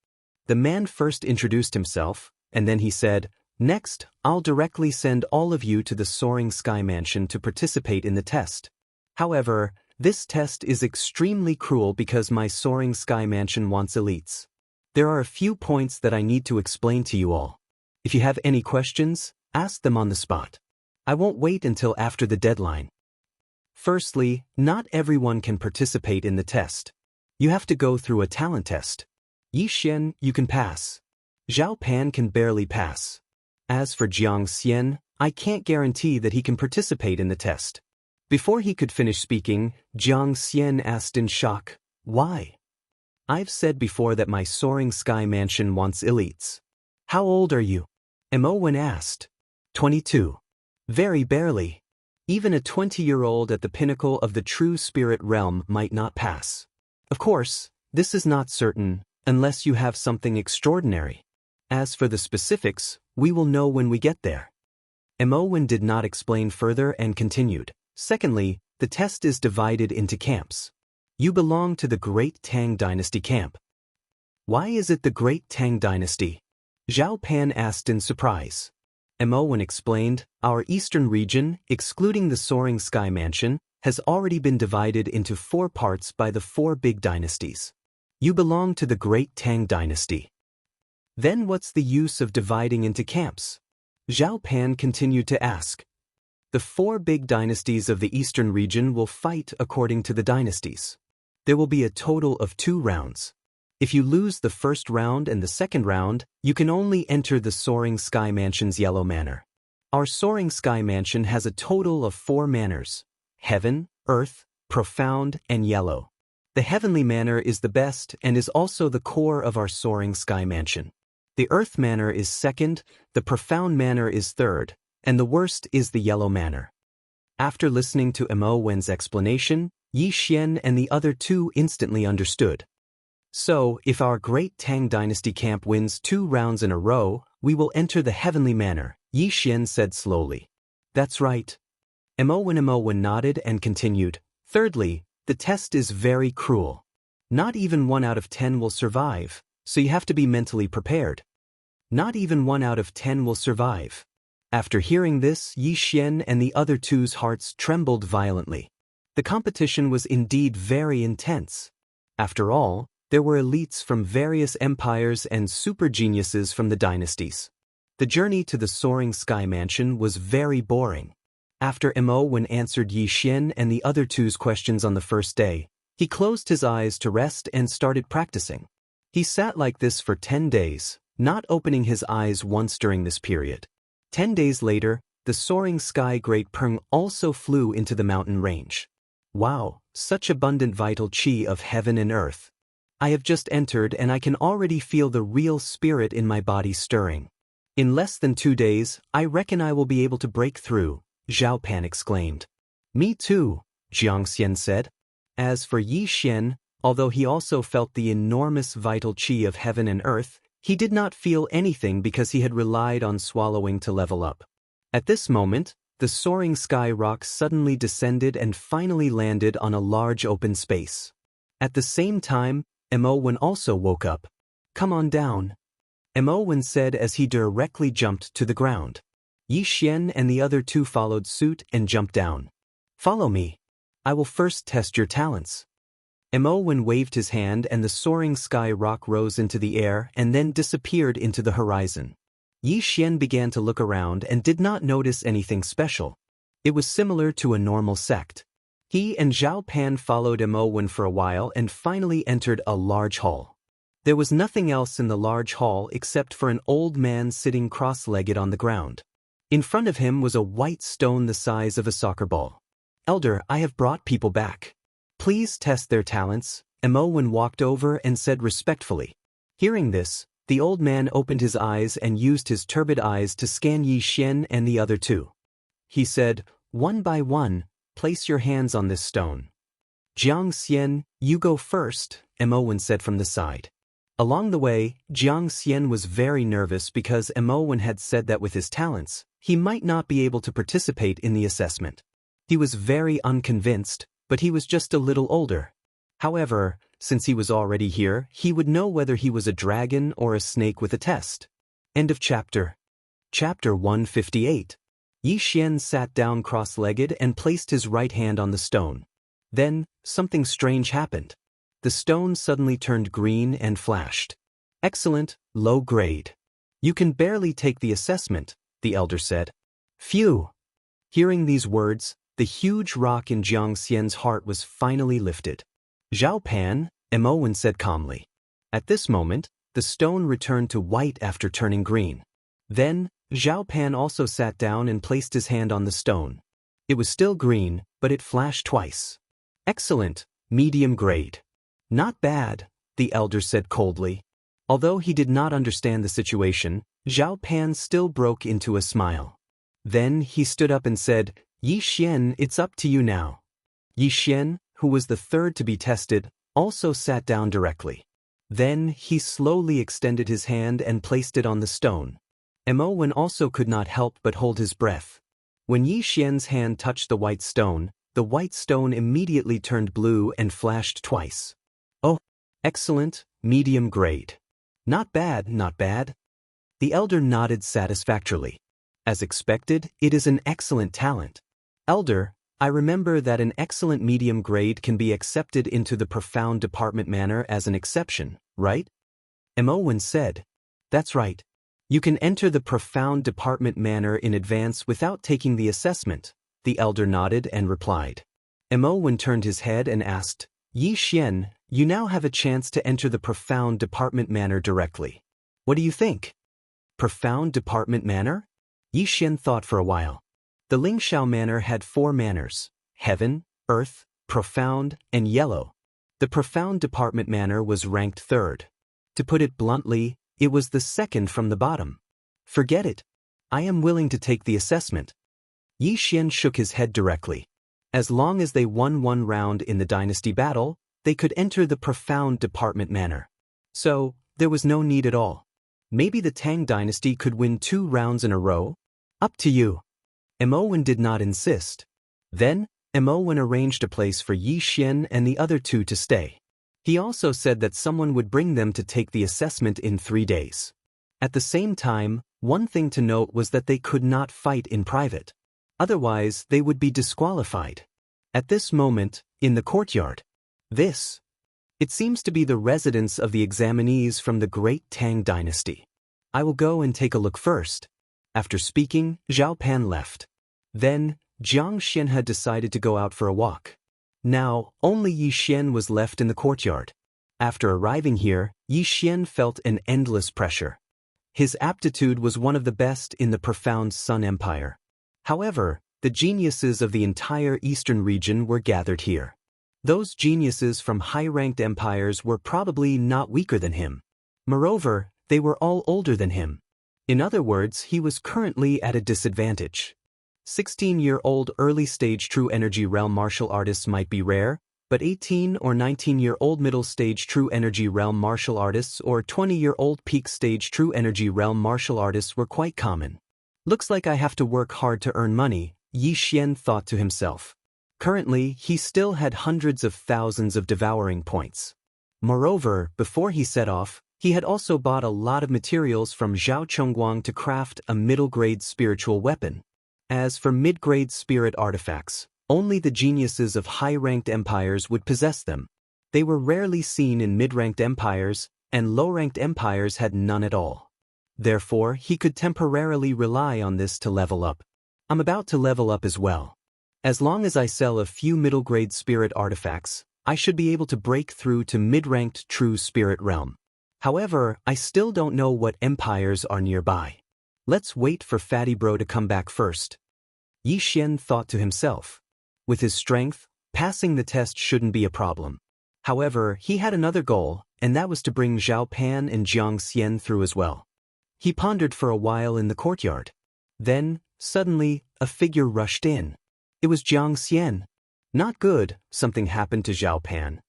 Speaker 1: The man first introduced himself, and then he said, "Next, I'll directly send all of you to the Soaring Sky Mansion to participate in the test. However, this test is extremely cruel because my Soaring Sky Mansion wants elites. There are a few points that I need to explain to you all. If you have any questions, ask them on the spot. I won't wait until after the deadline." Firstly, not everyone can participate in the test. You have to go through a talent test. Yi Xian, you can pass. Zhao Pan can barely pass. As for Jiang Xian, I can't guarantee that he can participate in the test. Before he could finish speaking, Jiang Xian asked in shock, "Why?" "I've said before that my Soaring Sky Mansion wants elites." "How old are you?" Mo Wen asked. 22. Very barely. Even a 20-year-old at the pinnacle of the true spirit realm might not pass. Of course, this is not certain, unless you have something extraordinary. As for the specifics, we will know when we get there. Mo Wen did not explain further and continued. Secondly, the test is divided into camps. You belong to the Great Tang Dynasty camp. "Why is it the Great Tang Dynasty?" Zhao Pan asked in surprise. Mo Wen explained, "Our eastern region, excluding the Soaring Sky Mansion, has already been divided into 4 parts by the 4 big dynasties. You belong to the Great Tang Dynasty. Then what's the use of dividing into camps?" Zhao Pan continued to ask. "The 4 big dynasties of the eastern region will fight according to the dynasties. There will be a total of 2 rounds. If you lose the first round and the second round, you can only enter the Soaring Sky Mansion's Yellow Manor. Our Soaring Sky Mansion has a total of 4 manors: Heaven, Earth, Profound, and Yellow. The Heavenly Manor is the best and is also the core of our Soaring Sky Mansion. The Earth Manor is second, the Profound Manor is third, and the worst is the Yellow Manor." After listening to Mo Wen's explanation, Yi Xian and the other 2 instantly understood. "So, if our Great Tang Dynasty camp wins 2 rounds in a row, we will enter the Heavenly Manor," Yi Xian said slowly. "That's right." Mo Wen nodded and continued. "Thirdly, the test is very cruel. Not even 1 out of 10 will survive, so you have to be mentally prepared. Not even 1 out of 10 will survive." After hearing this, Yi Xian and the other 2's hearts trembled violently. The competition was indeed very intense. After all, there were elites from various empires and super geniuses from the dynasties. The journey to the Soaring Sky Mansion was very boring. After Mo Wen answered Yi Xian and the other 2's questions on the first day, he closed his eyes to rest and started practicing. He sat like this for 10 days, not opening his eyes once during this period. 10 days later, the soaring sky great Peng also flew into the mountain range. Wow, such abundant vital qi of heaven and earth. I have just entered and I can already feel the real spirit in my body stirring. In less than 2 days, I reckon I will be able to break through, Zhao Pan exclaimed. Me too, Xianxia said. As for Yi Xian, although he also felt the enormous vital qi of heaven and earth, he did not feel anything because he had relied on swallowing to level up. At this moment, the soaring sky rock suddenly descended and finally landed on a large open space. At the same time, Mo Wen also woke up. Come on down, Mo Wen said as he directly jumped to the ground. Yi Xian and the other two followed suit and jumped down. Follow me. I will first test your talents. Mo Wen waved his hand and the soaring sky rock rose into the air and then disappeared into the horizon. Yi Xian began to look around and did not notice anything special. It was similar to a normal sect. He and Zhao Pan followed Mo Wen for a while and finally entered a large hall. There was nothing else in the large hall except for an old man sitting cross-legged on the ground. In front of him was a white stone the size of a soccer ball. Elder, I have brought people back. Please test their talents, Mo Wen walked over and said respectfully. Hearing this, the old man opened his eyes and used his turbid eyes to scan Yi Xian and the other two. He said, one by one, place your hands on this stone. Jiang Xian, you go first, Mo Wen said from the side. Along the way, Jiang Xian was very nervous because Mo Wen had said that with his talents, he might not be able to participate in the assessment. He was very unconvinced, but he was just a little older. However, since he was already here, he would know whether he was a dragon or a snake with a test. End of chapter. Chapter 158. Yi Xian sat down cross-legged and placed his right hand on the stone. Then, something strange happened. The stone suddenly turned green and flashed. Excellent, low grade. You can barely take the assessment, the elder said. Phew! Hearing these words, the huge rock in Jiang Xian's heart was finally lifted. Zhao Pan, Mo Wen said calmly. At this moment, the stone returned to white after turning green. Then, Zhao Pan also sat down and placed his hand on the stone. It was still green, but it flashed twice. Excellent, medium grade. Not bad, the elder said coldly. Although he did not understand the situation, Zhao Pan still broke into a smile. Then he stood up and said, Yi Xian, it's up to you now. Yi Xian, who was the third to be tested, also sat down directly. Then he slowly extended his hand and placed it on the stone. Mo Wen also could not help but hold his breath. When Yi Xian's hand touched the white stone immediately turned blue and flashed twice. Oh, excellent, medium grade. Not bad, not bad. The elder nodded satisfactorily. As expected, it is an excellent talent. Elder, I remember that an excellent medium grade can be accepted into the profound department manner as an exception, right? Mo Wen said. That's right. You can enter the profound department manner in advance without taking the assessment, the elder nodded and replied. Mo Wen turned his head and asked, Yi Xian, you now have a chance to enter the profound department manner directly. What do you think? Profound department manner? Yi Xian thought for a while. The Lingxiao manner had 4 manners: heaven, earth, profound, and yellow. The profound department manner was ranked 3rd. To put it bluntly, it was the 2nd from the bottom. Forget it. I am willing to take the assessment. Yi Xian shook his head directly. As long as they won 1 round in the dynasty battle, they could enter the profound department manner. So, there was no need at all. Maybe the Tang dynasty could win 2 rounds in a row? Up to you. Mo Wen did not insist. Then, Mo Wen arranged a place for Yi Xian and the other 2 to stay. He also said that someone would bring them to take the assessment in 3 days. At the same time, one thing to note was that they could not fight in private. Otherwise, they would be disqualified. At this moment, in the courtyard. It seems to be the residence of the examinees from the great Tang dynasty. I will go and take a look first. After speaking, Zhao Pan left. Then, Jiang Xian had decided to go out for a walk. Now, only Yi Xian was left in the courtyard. After arriving here, Yi Xian felt an endless pressure. His aptitude was one of the best in the profound Sun Empire. However, the geniuses of the entire eastern region were gathered here. Those geniuses from high-ranked empires were probably not weaker than him. Moreover, they were all older than him. In other words, he was currently at a disadvantage. 16-year-old early-stage true energy realm martial artists might be rare, but 18 or 19-year-old middle-stage true energy realm martial artists or 20-year-old peak-stage true energy realm martial artists were quite common. Looks like I have to work hard to earn money, Yi Xian thought to himself. Currently, he still had hundreds of thousands of devouring points. Moreover, before he set off, he had also bought a lot of materials from Zhao Chongguang to craft a middle-grade spiritual weapon. As for mid-grade spirit artifacts, only the geniuses of high-ranked empires would possess them. They were rarely seen in mid-ranked empires, and low-ranked empires had none at all. Therefore, he could temporarily rely on this to level up. I'm about to level up as well. As long as I sell a few middle-grade spirit artifacts, I should be able to break through to mid-ranked true spirit realm. However, I still don't know what empires are nearby. Let's wait for Fatty Bro to come back first. Yi Xian thought to himself. With his strength, passing the test shouldn't be a problem. However, he had another goal, and that was to bring Zhao Pan and Jiang Xian through as well. He pondered for a while in the courtyard. Then, suddenly, a figure rushed in. It was Jiang Xian. Not good, something happened to Zhao Pan.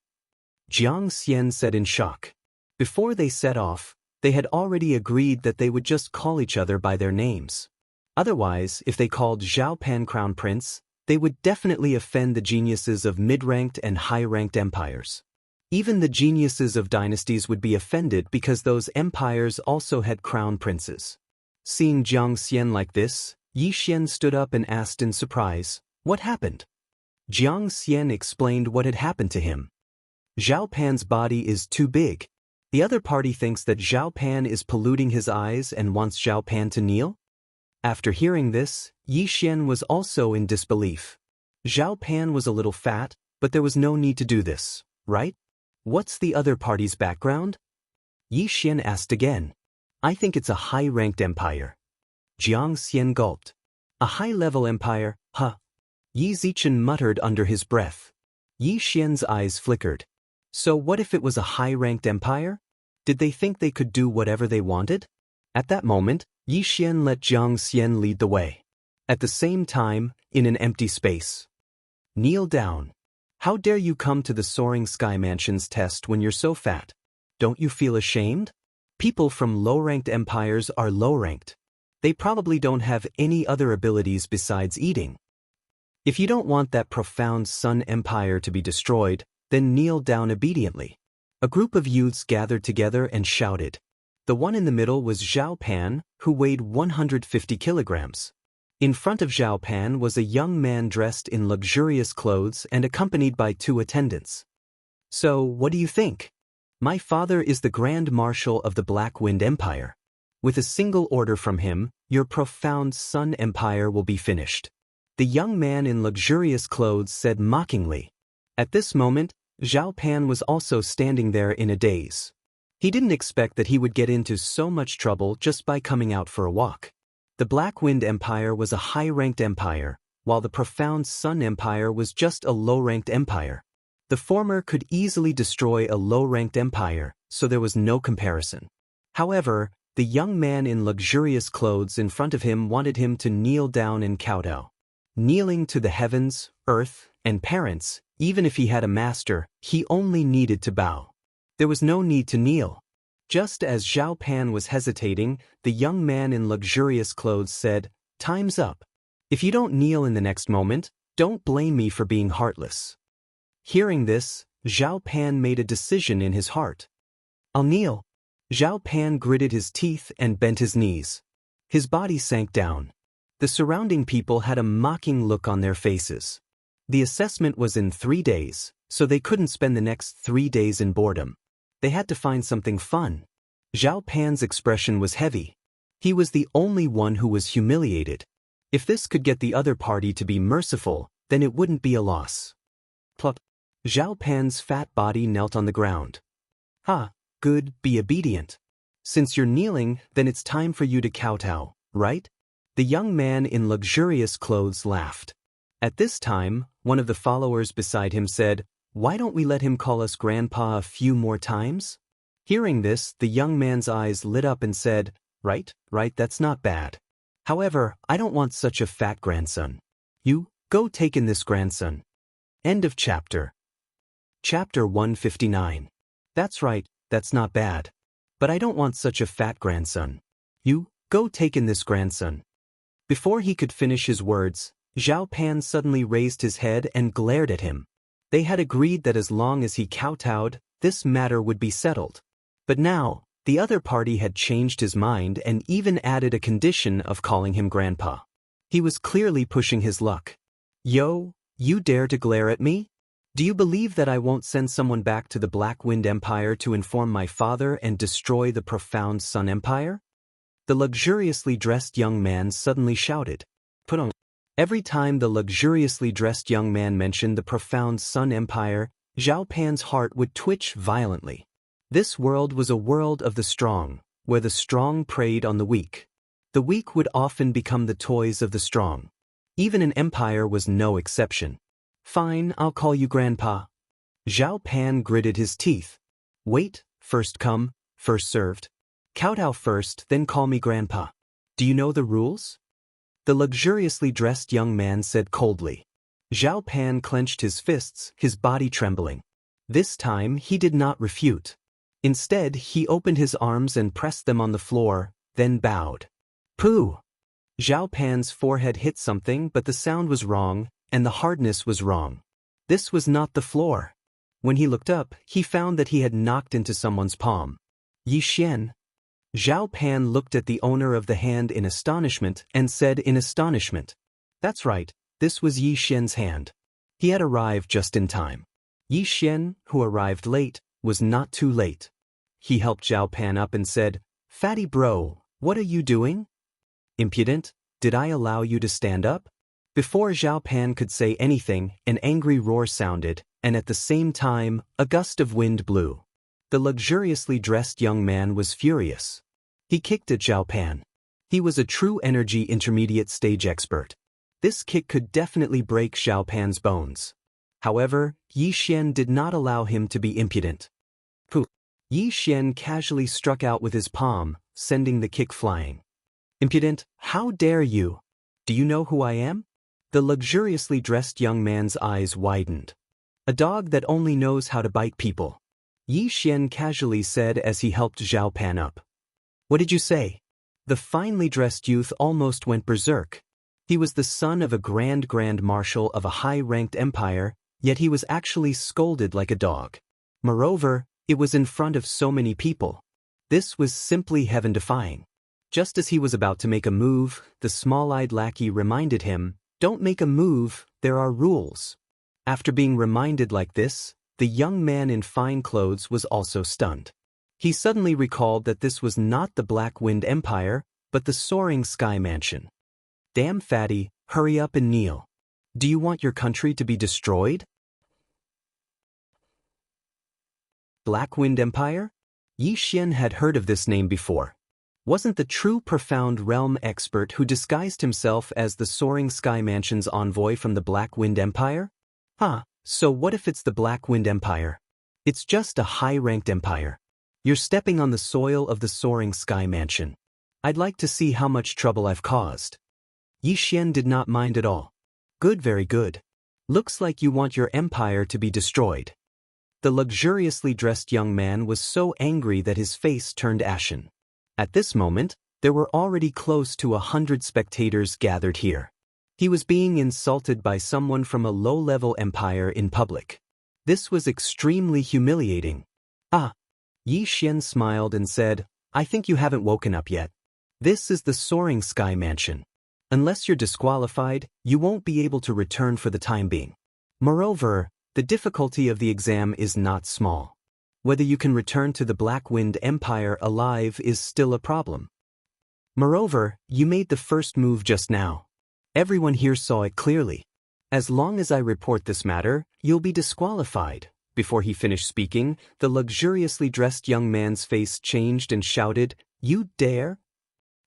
Speaker 1: Jiang Xian said in shock. Before they set off, they had already agreed that they would just call each other by their names. Otherwise, if they called Zhao Pan Crown Prince, they would definitely offend the geniuses of mid-ranked and high-ranked empires. Even the geniuses of dynasties would be offended because those empires also had crown princes. Seeing Jiang Xian like this, Yi Xian stood up and asked in surprise, "What happened?" Jiang Xian explained what had happened to him. Zhao Pan's body is too big. The other party thinks that Zhao Pan is polluting his eyes and wants Zhao Pan to kneel? After hearing this, Yi Xian was also in disbelief. Zhao Pan was a little fat, but there was no need to do this, right? What's the other party's background? Yi Xian asked again. I think it's a high-ranked empire. Jiang Xian gulped. A high-level empire, huh? Yi Zichen muttered under his breath. Yi Xian's eyes flickered. So what if it was a high-ranked empire? Did they think they could do whatever they wanted? At that moment, Yi Xian let Jiang Xian lead the way. At the same time, in an empty space. Kneel down. How dare you come to the Soaring Sky Mansion's test when you're so fat? Don't you feel ashamed? People from low-ranked empires are low-ranked. They probably don't have any other abilities besides eating. If you don't want that profound Sun Empire to be destroyed, then kneel down obediently. A group of youths gathered together and shouted. The one in the middle was Zhao Pan, who weighed 150 kilograms. In front of Zhao Pan was a young man dressed in luxurious clothes and accompanied by 2 attendants. So, what do you think? My father is the Grand Marshal of the Black Wind Empire. With a single order from him, your profound Sun Empire will be finished. The young man in luxurious clothes said mockingly. At this moment, Zhao Pan was also standing there in a daze. He didn't expect that he would get into so much trouble just by coming out for a walk. The Black Wind Empire was a high-ranked empire, while the profound Sun Empire was just a low-ranked empire. The former could easily destroy a low-ranked empire, so there was no comparison. However, the young man in luxurious clothes in front of him wanted him to kneel down and kowtow. Kneeling to the heavens, earth, and parents, even if he had a master, he only needed to bow. There was no need to kneel. Just as Zhao Pan was hesitating, the young man in luxurious clothes said, "Time's up. If you don't kneel in the next moment, don't blame me for being heartless." Hearing this, Zhao Pan made a decision in his heart. "I'll kneel." Zhao Pan gritted his teeth and bent his knees. His body sank down. The surrounding people had a mocking look on their faces. The assessment was in 3 days, so they couldn't spend the next 3 days in boredom. They had to find something fun. Zhao Pan's expression was heavy. He was the only one who was humiliated. If this could get the other party to be merciful, then it wouldn't be a loss. Plop. Zhao Pan's fat body knelt on the ground. "Ha, Good, be obedient. Since you're kneeling, then it's time for you to kowtow, right? The young man in luxurious clothes laughed. At this time, one of the followers beside him said, "Why don't we let him call us grandpa a few more times?" Hearing this, the young man's eyes lit up and said, Right, that's not bad. However, I don't want such a fat grandson. You, go take in this grandson. End of chapter. Chapter 159. That's right, that's not bad. But I don't want such a fat grandson. You, go take in this grandson. Before he could finish his words, Zhao Pan suddenly raised his head and glared at him. They had agreed that as long as he kowtowed, this matter would be settled. But now, the other party had changed his mind and even added a condition of calling him grandpa. He was clearly pushing his luck. Yo, you dare to glare at me? Do you believe that I won't send someone back to the Black Wind Empire to inform my father and destroy the profound Sun Empire? The luxuriously dressed young man suddenly shouted. Put on. Every time the luxuriously dressed young man mentioned the profound Sun Empire, Zhao Pan's heart would twitch violently. This world was a world of the strong, where the strong preyed on the weak. The weak would often become the toys of the strong. Even an empire was no exception. Fine, I'll call you grandpa. Zhao Pan gritted his teeth. Wait, first come, first served. Kowtow first, then call me grandpa. Do you know the rules? The luxuriously dressed young man said coldly. Zhao Pan clenched his fists, his body trembling. This time he did not refute. Instead, he opened his arms and pressed them on the floor, then bowed. Pooh! Zhao Pan's forehead hit something, but the sound was wrong, and the hardness was wrong. This was not the floor. When he looked up, he found that he had knocked into someone's palm. Yi Xian. Zhao Pan looked at the owner of the hand in astonishment and said in astonishment. That's right, this was Yi Xian's hand. He had arrived just in time. Yi Xian, who arrived late, was not too late. He helped Zhao Pan up and said, Fatty bro, what are you doing? Impudent, did I allow you to stand up? Before Zhao Pan could say anything, an angry roar sounded, and at the same time, a gust of wind blew. The luxuriously dressed young man was furious. He kicked at Zhao Pan. He was a true energy intermediate stage expert. This kick could definitely break Zhao Pan's bones. However, Yi Xian did not allow him to be impudent. Pooh! Yi Xian casually struck out with his palm, sending the kick flying. Impudent, how dare you? Do you know who I am? The luxuriously dressed young man's eyes widened. A dog that only knows how to bite people. Yi Xian casually said as he helped Zhao Pan up. What did you say? The finely dressed youth almost went berserk. He was the son of a grand marshal of a high-ranked empire, yet he was actually scolded like a dog. Moreover, it was in front of so many people. This was simply heaven-defying. Just as he was about to make a move, the small-eyed lackey reminded him, Don't make a move, there are rules. After being reminded like this, the young man in fine clothes was also stunned. He suddenly recalled that this was not the Black Wind Empire, but the Soaring Sky Mansion. Damn fatty, hurry up and kneel. Do you want your country to be destroyed? Black Wind Empire? Yi Xian had heard of this name before. Wasn't the true profound realm expert who disguised himself as the Soaring Sky Mansion's envoy from the Black Wind Empire? So what if it's the Black Wind Empire? It's just a high-ranked empire. You're stepping on the soil of the Soaring Sky Mansion. I'd like to see how much trouble I've caused. Yi Xian did not mind at all. Good, very good. Looks like you want your empire to be destroyed. The luxuriously dressed young man was so angry that his face turned ashen. At this moment, there were already close to 100 spectators gathered here. He was being insulted by someone from a low-level empire in public. This was extremely humiliating. Yi Xian smiled and said, I think you haven't woken up yet. This is the Soaring Sky Mansion. Unless you're disqualified, you won't be able to return for the time being. Moreover, the difficulty of the exam is not small. Whether you can return to the Black Wind Empire alive is still a problem. Moreover, you made the first move just now. Everyone here saw it clearly. As long as I report this matter, you'll be disqualified. before he finished speaking, the luxuriously dressed young man's face changed and shouted, "You dare?"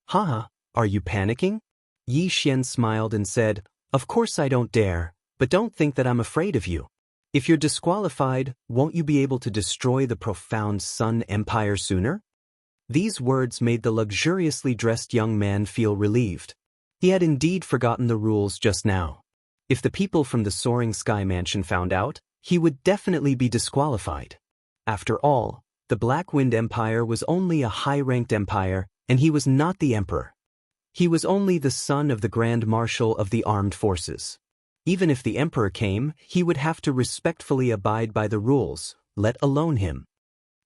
Speaker 1: "Haha, are you panicking?" Yi Xian smiled and said, "Of course I don't dare, but don't think that I'm afraid of you. If you're disqualified, won't you be able to destroy the profound Sun Empire sooner?" These words made the luxuriously dressed young man feel relieved. He had indeed forgotten the rules just now. If the people from the Soaring Sky Mansion found out, he would definitely be disqualified. After all, the Black Wind Empire was only a high-ranked empire, and he was not the emperor. He was only the son of the Grand Marshal of the Armed Forces. Even if the emperor came, he would have to respectfully abide by the rules, let alone him.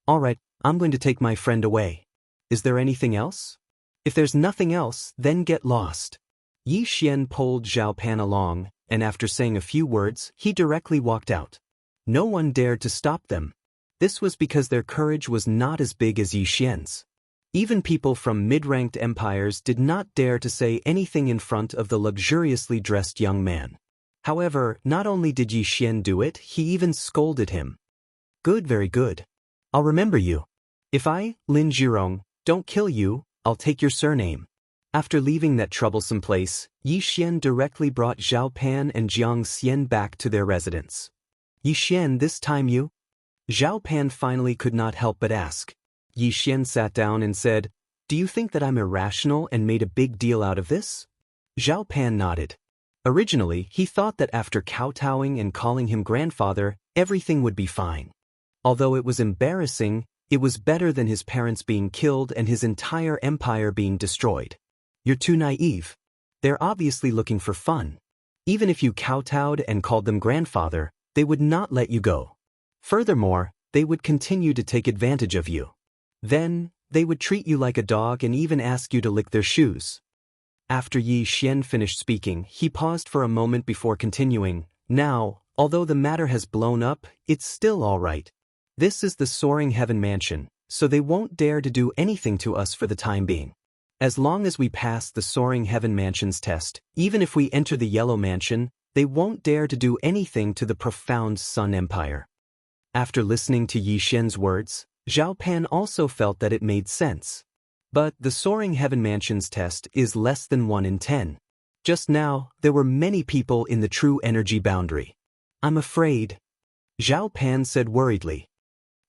Speaker 1: "All right, I'm going to take my friend away. Is there anything else?" "If there's nothing else, then get lost." Yi Xian pulled Zhao Pan along, and after saying a few words, he directly walked out. No one dared to stop them. This was because their courage was not as big as Yi Xian's. Even people from mid-ranked empires did not dare to say anything in front of the luxuriously dressed young man. However, not only did Yi Xian do it, he even scolded him. "Good, very good. I'll remember you. If I, Lin Zhirong, don't kill you, I'll take your surname." After leaving that troublesome place, Yi Xian directly brought Zhao Pan and Jiang Xian back to their residence. "Yi Xian, this time you?" Zhao Pan finally could not help but ask. Yi Xian sat down and said, "Do you think that I'm irrational and made a big deal out of this?" Zhao Pan nodded. Originally, he thought that after kowtowing and calling him grandfather, everything would be fine. Although it was embarrassing, it was better than his parents being killed and his entire empire being destroyed. "You're too naive. They're obviously looking for fun. Even if you kowtowed and called them grandfather, they would not let you go. Furthermore, they would continue to take advantage of you. Then, they would treat you like a dog and even ask you to lick their shoes." After Yi Xian finished speaking, he paused for a moment before continuing, "Now, although the matter has blown up, it's still all right. This is the Soaring Heaven Mansion, so they won't dare to do anything to us for the time being. As long as we pass the Soaring Heaven Mansion's test, even if we enter the Yellow Mansion, they won't dare to do anything to the profound Sun Empire." After listening to Yi Xian's words, Zhao Pan also felt that it made sense. But the Soaring Heaven Mansion's test is less than 1 in 10. Just now, there were many people in the true energy boundary. "I'm afraid," Zhao Pan said worriedly.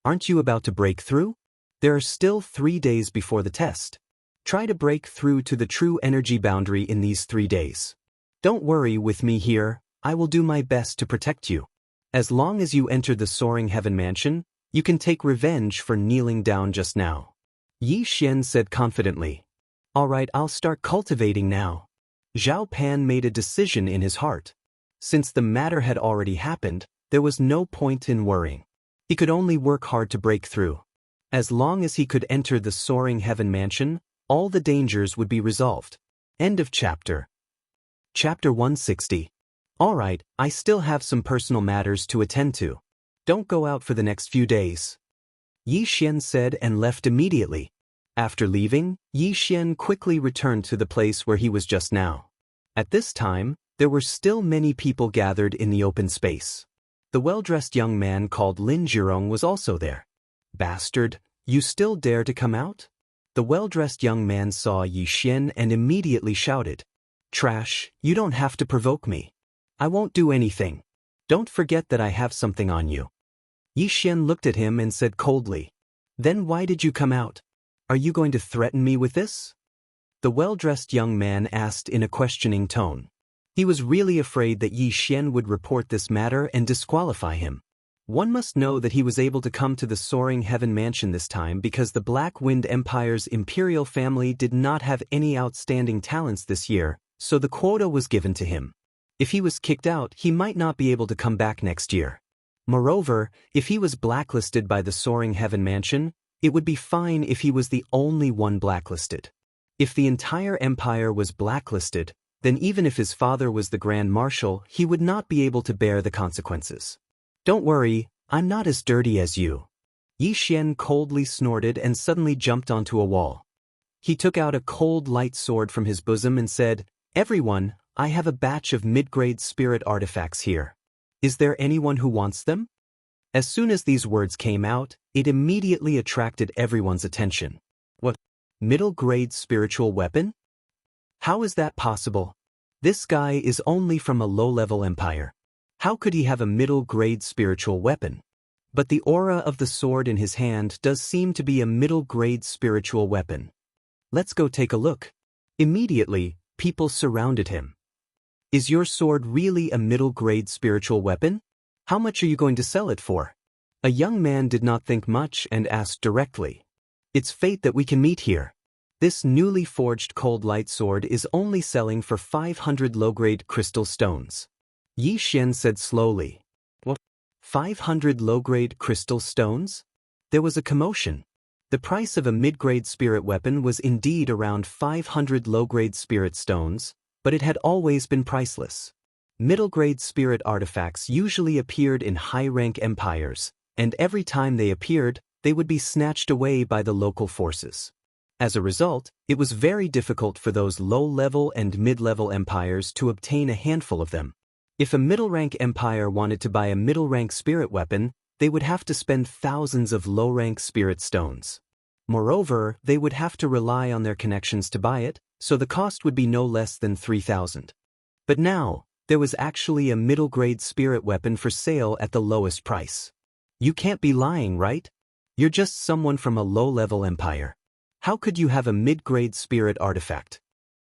Speaker 1: "Aren't you about to break through? There are still 3 days before the test. Try to break through to the true energy boundary in these 3 days. Don't worry with me here, I will do my best to protect you. As long as you enter the Soaring Heaven Mansion, you can take revenge for kneeling down just now." Yi Xian said confidently. "All right, I'll start cultivating now." Zhao Pan made a decision in his heart. Since the matter had already happened, there was no point in worrying. He could only work hard to break through. As long as he could enter the Soaring Heaven Mansion, all the dangers would be resolved. End of chapter. Chapter 160. All right, I still have some personal matters to attend to. Don't go out for the next few days." Yi Xian said and left immediately. After leaving, Yi Xian quickly returned to the place where he was just now. At this time, there were still many people gathered in the open space. The well-dressed young man called Lin Zhirong was also there. "Bastard, you still dare to come out?" The well-dressed young man saw Yi Xian and immediately shouted, "Trash, you don't have to provoke me. I won't do anything. Don't forget that I have something on you." Yi Xian looked at him and said coldly, "Then why did you come out? Are you going to threaten me with this?" The well-dressed young man asked in a questioning tone. He was really afraid that Yi Xian would report this matter and disqualify him. One must know that he was able to come to the Soaring Heaven Mansion this time because the Black Wind Empire's imperial family did not have any outstanding talents this year, so the quota was given to him. If he was kicked out, he might not be able to come back next year. Moreover, if he was blacklisted by the Soaring Heaven Mansion, it would be fine if he was the only one blacklisted. If the entire empire was blacklisted, then even if his father was the Grand Marshal, he would not be able to bear the consequences. "Don't worry, I'm not as dirty as you." Yi Xian coldly snorted and suddenly jumped onto a wall. He took out a cold light sword from his bosom and said, "Everyone, I have a batch of mid-grade spirit artifacts here. Is there anyone who wants them?" As soon as these words came out, it immediately attracted everyone's attention. What? Middle-grade spiritual weapon? How is that possible? This guy is only from a low-level empire. How could he have a middle-grade spiritual weapon? But the aura of the sword in his hand does seem to be a middle-grade spiritual weapon. Let's go take a look. Immediately, people surrounded him. Is your sword really a middle-grade spiritual weapon? How much are you going to sell it for? A young man did not think much and asked directly. It's fate that we can meet here. This newly forged cold light sword is only selling for 500 low-grade crystal stones. Yi Xian said slowly. What? 500 low-grade crystal stones? There was a commotion. The price of a mid-grade spirit weapon was indeed around 500 low-grade spirit stones, but it had always been priceless. Middle-grade spirit artifacts usually appeared in high-rank empires, and every time they appeared, they would be snatched away by the local forces. As a result, it was very difficult for those low-level and mid-level empires to obtain a handful of them. If a middle-rank empire wanted to buy a middle-rank spirit weapon, they would have to spend thousands of low-rank spirit stones. Moreover, they would have to rely on their connections to buy it, so the cost would be no less than 3,000. But now, there was actually a middle-grade spirit weapon for sale at the lowest price. You can't be lying, right? You're just someone from a low-level empire. How could you have a mid-grade spirit artifact?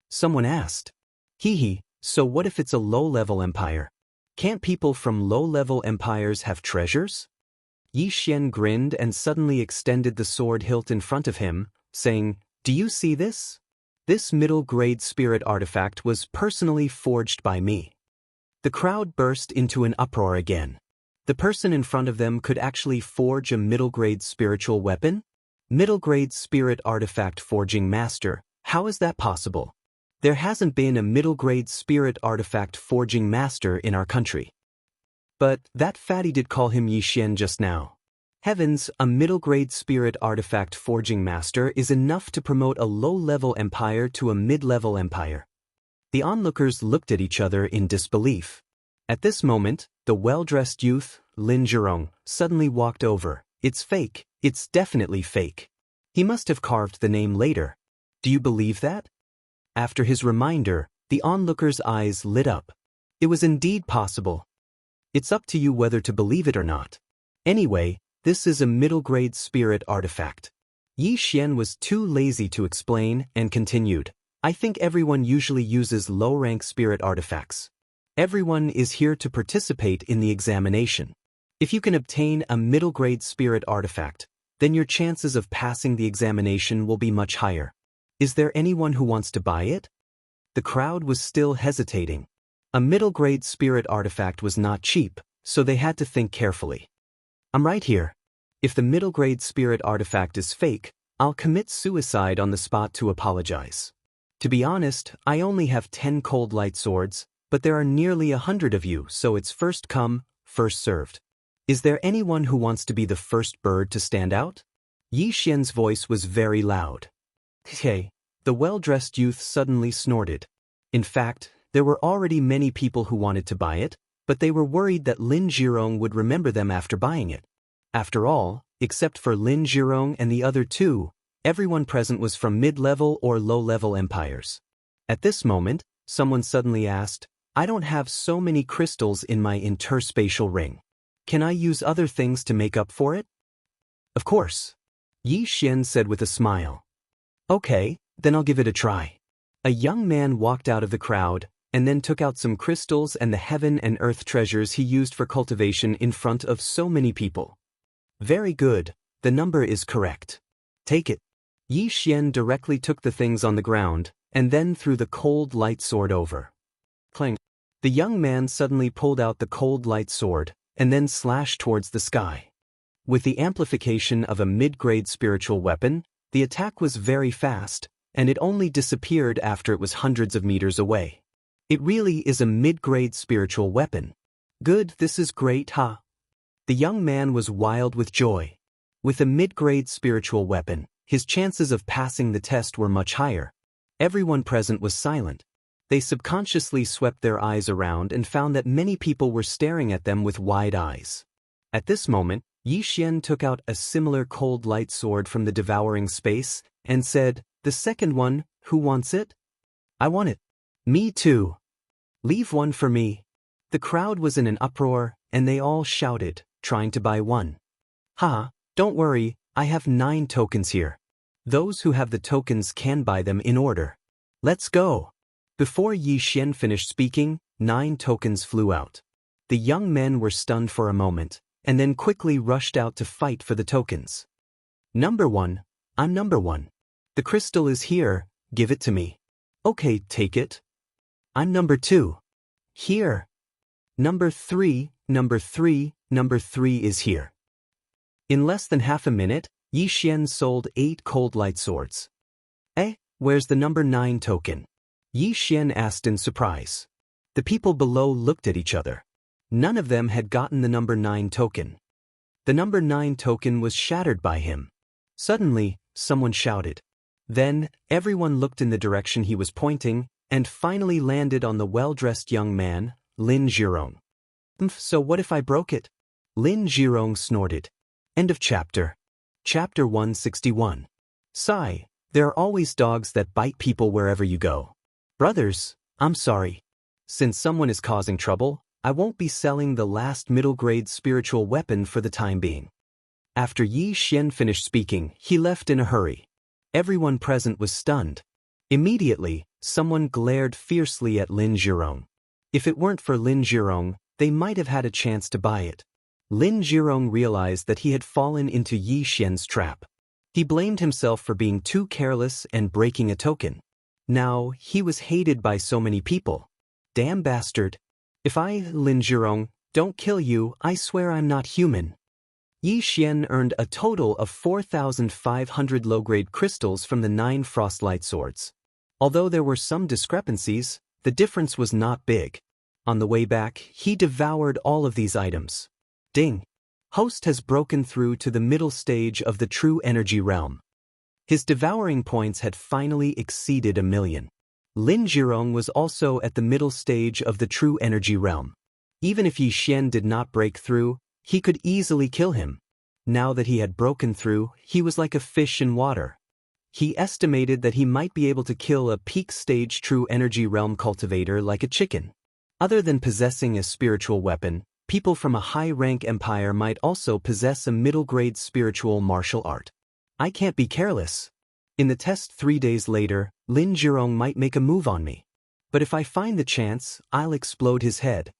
Speaker 1: Someone asked. Hee, so what if it's a low-level empire? Can't people from low-level empires have treasures? Yi Xian grinned and suddenly extended the sword hilt in front of him, saying, Do you see this? This middle-grade spirit artifact was personally forged by me. The crowd burst into an uproar again. The person in front of them could actually forge a middle-grade spiritual weapon? Middle-grade spirit artifact forging master, how is that possible? There hasn't been a middle-grade spirit artifact forging master in our country. But that fatty did call him Yi Xian just now. Heavens, a middle-grade spirit artifact forging master is enough to promote a low-level empire to a mid-level empire. The onlookers looked at each other in disbelief. At this moment, the well-dressed youth, Lin Zhirong, suddenly walked over. It's fake. It's definitely fake. He must have carved the name later. Do you believe that? After his reminder, the onlookers' eyes lit up. It was indeed possible. It's up to you whether to believe it or not. Anyway, this is a middle-grade spirit artifact. Yi Xian was too lazy to explain and continued. I think everyone usually uses low-rank spirit artifacts. Everyone is here to participate in the examination. If you can obtain a middle-grade spirit artifact, then your chances of passing the examination will be much higher. Is there anyone who wants to buy it? The crowd was still hesitating. A middle-grade spirit artifact was not cheap, so they had to think carefully. I'm right here. If the middle-grade spirit artifact is fake, I'll commit suicide on the spot to apologize. To be honest, I only have 10 cold light swords, but there are nearly 100 of you, so it's first come, first served. Is there anyone who wants to be the first bird to stand out? Yi Xian's voice was very loud. Hey, the well-dressed youth suddenly snorted. In fact, there were already many people who wanted to buy it, but they were worried that Lin Zhirong would remember them after buying it. After all, except for Lin Zhirong and the other two, everyone present was from mid-level or low-level empires. At this moment, someone suddenly asked, I don't have so many crystals in my interspatial ring. Can I use other things to make up for it? Of course. Yi Xian said with a smile. Okay, then I'll give it a try. A young man walked out of the crowd, and then took out some crystals and the heaven and earth treasures he used for cultivation in front of so many people. Very good, the number is correct. Take it. Yi Xian directly took the things on the ground, and then threw the cold light sword over. Clang. The young man suddenly pulled out the cold light sword, and then slashed towards the sky. With the amplification of a mid-grade spiritual weapon, the attack was very fast, and it only disappeared after it was hundreds of meters away. It really is a mid-grade spiritual weapon. Good, this is great, huh? The young man was wild with joy. With a mid-grade spiritual weapon, his chances of passing the test were much higher. Everyone present was silent. They subconsciously swept their eyes around and found that many people were staring at them with wide eyes. At this moment, Yi Xian took out a similar cold light sword from the devouring space and said, "The second one, who wants it?" "I want it." "Me too." "Leave one for me." The crowd was in an uproar, and they all shouted, trying to buy one. "Ha, don't worry, I have 9 tokens here. Those who have the tokens can buy them in order. Let's go." Before Yi Xian finished speaking, 9 tokens flew out. The young men were stunned for a moment, and then quickly rushed out to fight for the tokens. "Number 1, I'm number 1. The crystal is here, give it to me." "Okay, take it." "I'm number 2. Here." Number 3 is here." In less than half a minute, Yi Xian sold 8 cold light swords. Where's the number 9 token?" Yi Xian asked in surprise. The people below looked at each other. None of them had gotten the number 9 token. The number 9 token was shattered by him. Suddenly, someone shouted. Then, everyone looked in the direction he was pointing, and finally landed on the well-dressed young man, Lin Zhirong. "So what if I broke it?" Lin Zhirong snorted. End of chapter. Chapter 161. Sigh, there are always dogs that bite people wherever you go. Brothers, I'm sorry. Since someone is causing trouble, I won't be selling the last middle-grade spiritual weapon for the time being. After Yi Xian finished speaking, he left in a hurry. Everyone present was stunned. Immediately, someone glared fiercely at Lin Zhirong. If it weren't for Lin Zhirong, they might have had a chance to buy it. Lin Zhirong realized that he had fallen into Yi Xian's trap. He blamed himself for being too careless and breaking a token. Now, he was hated by so many people. Damn bastard. If I, Lin Zhirong, don't kill you, I swear I'm not human. Yi Xian earned a total of 4,500 low-grade crystals from the 9 frostlight swords. Although there were some discrepancies, the difference was not big. On the way back, he devoured all of these items. Ding! Host has broken through to the middle stage of the true energy realm. His devouring points had finally exceeded 1,000,000. Lin Zhirong was also at the middle stage of the true energy realm. Even if Yi Xian did not break through, he could easily kill him. Now that he had broken through, he was like a fish in water. He estimated that he might be able to kill a peak stage true energy realm cultivator like a chicken. Other than possessing a spiritual weapon, people from a high-rank empire might also possess a middle-grade spiritual martial art. I can't be careless. In the test 3 days later, Lin Zhirong might make a move on me. But if I find the chance, I'll explode his head.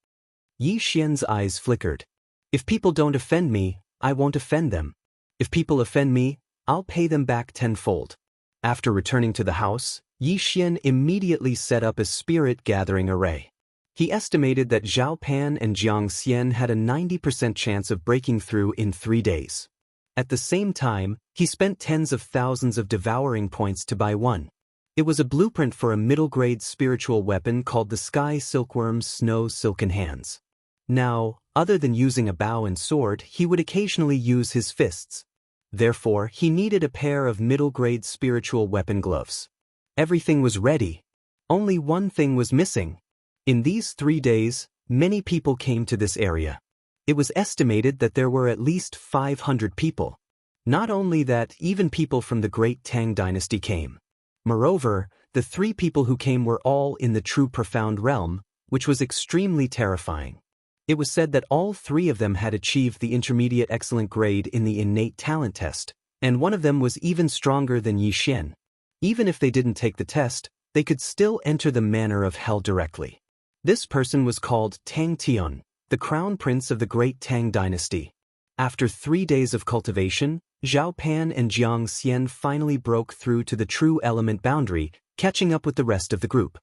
Speaker 1: Yi Xian's eyes flickered. If people don't offend me, I won't offend them. If people offend me, I'll pay them back tenfold. After returning to the house, Yi Xian immediately set up a spirit gathering array. He estimated that Zhao Pan and Jiang Xian had a 90% chance of breaking through in 3 days. At the same time, he spent tens of thousands of devouring points to buy one. It was a blueprint for a middle-grade spiritual weapon called the Sky Silkworm's Snow Silken Hands. Now, other than using a bow and sword, he would occasionally use his fists. Therefore, he needed a pair of middle-grade spiritual weapon gloves. Everything was ready. Only one thing was missing. In these 3 days, many people came to this area. It was estimated that there were at least 500 people. Not only that, even people from the Great Tang Dynasty came. Moreover, the 3 people who came were all in the true profound realm, which was extremely terrifying. It was said that all 3 of them had achieved the intermediate excellent grade in the innate talent test, and one of them was even stronger than Yi Xian. Even if they didn't take the test, they could still enter the manor of hell directly. This person was called Tang Tian, the crown prince of the Great Tang Dynasty. After 3 days of cultivation, Zhao Pan and Jiang Xian finally broke through to the true element boundary, catching up with the rest of the group.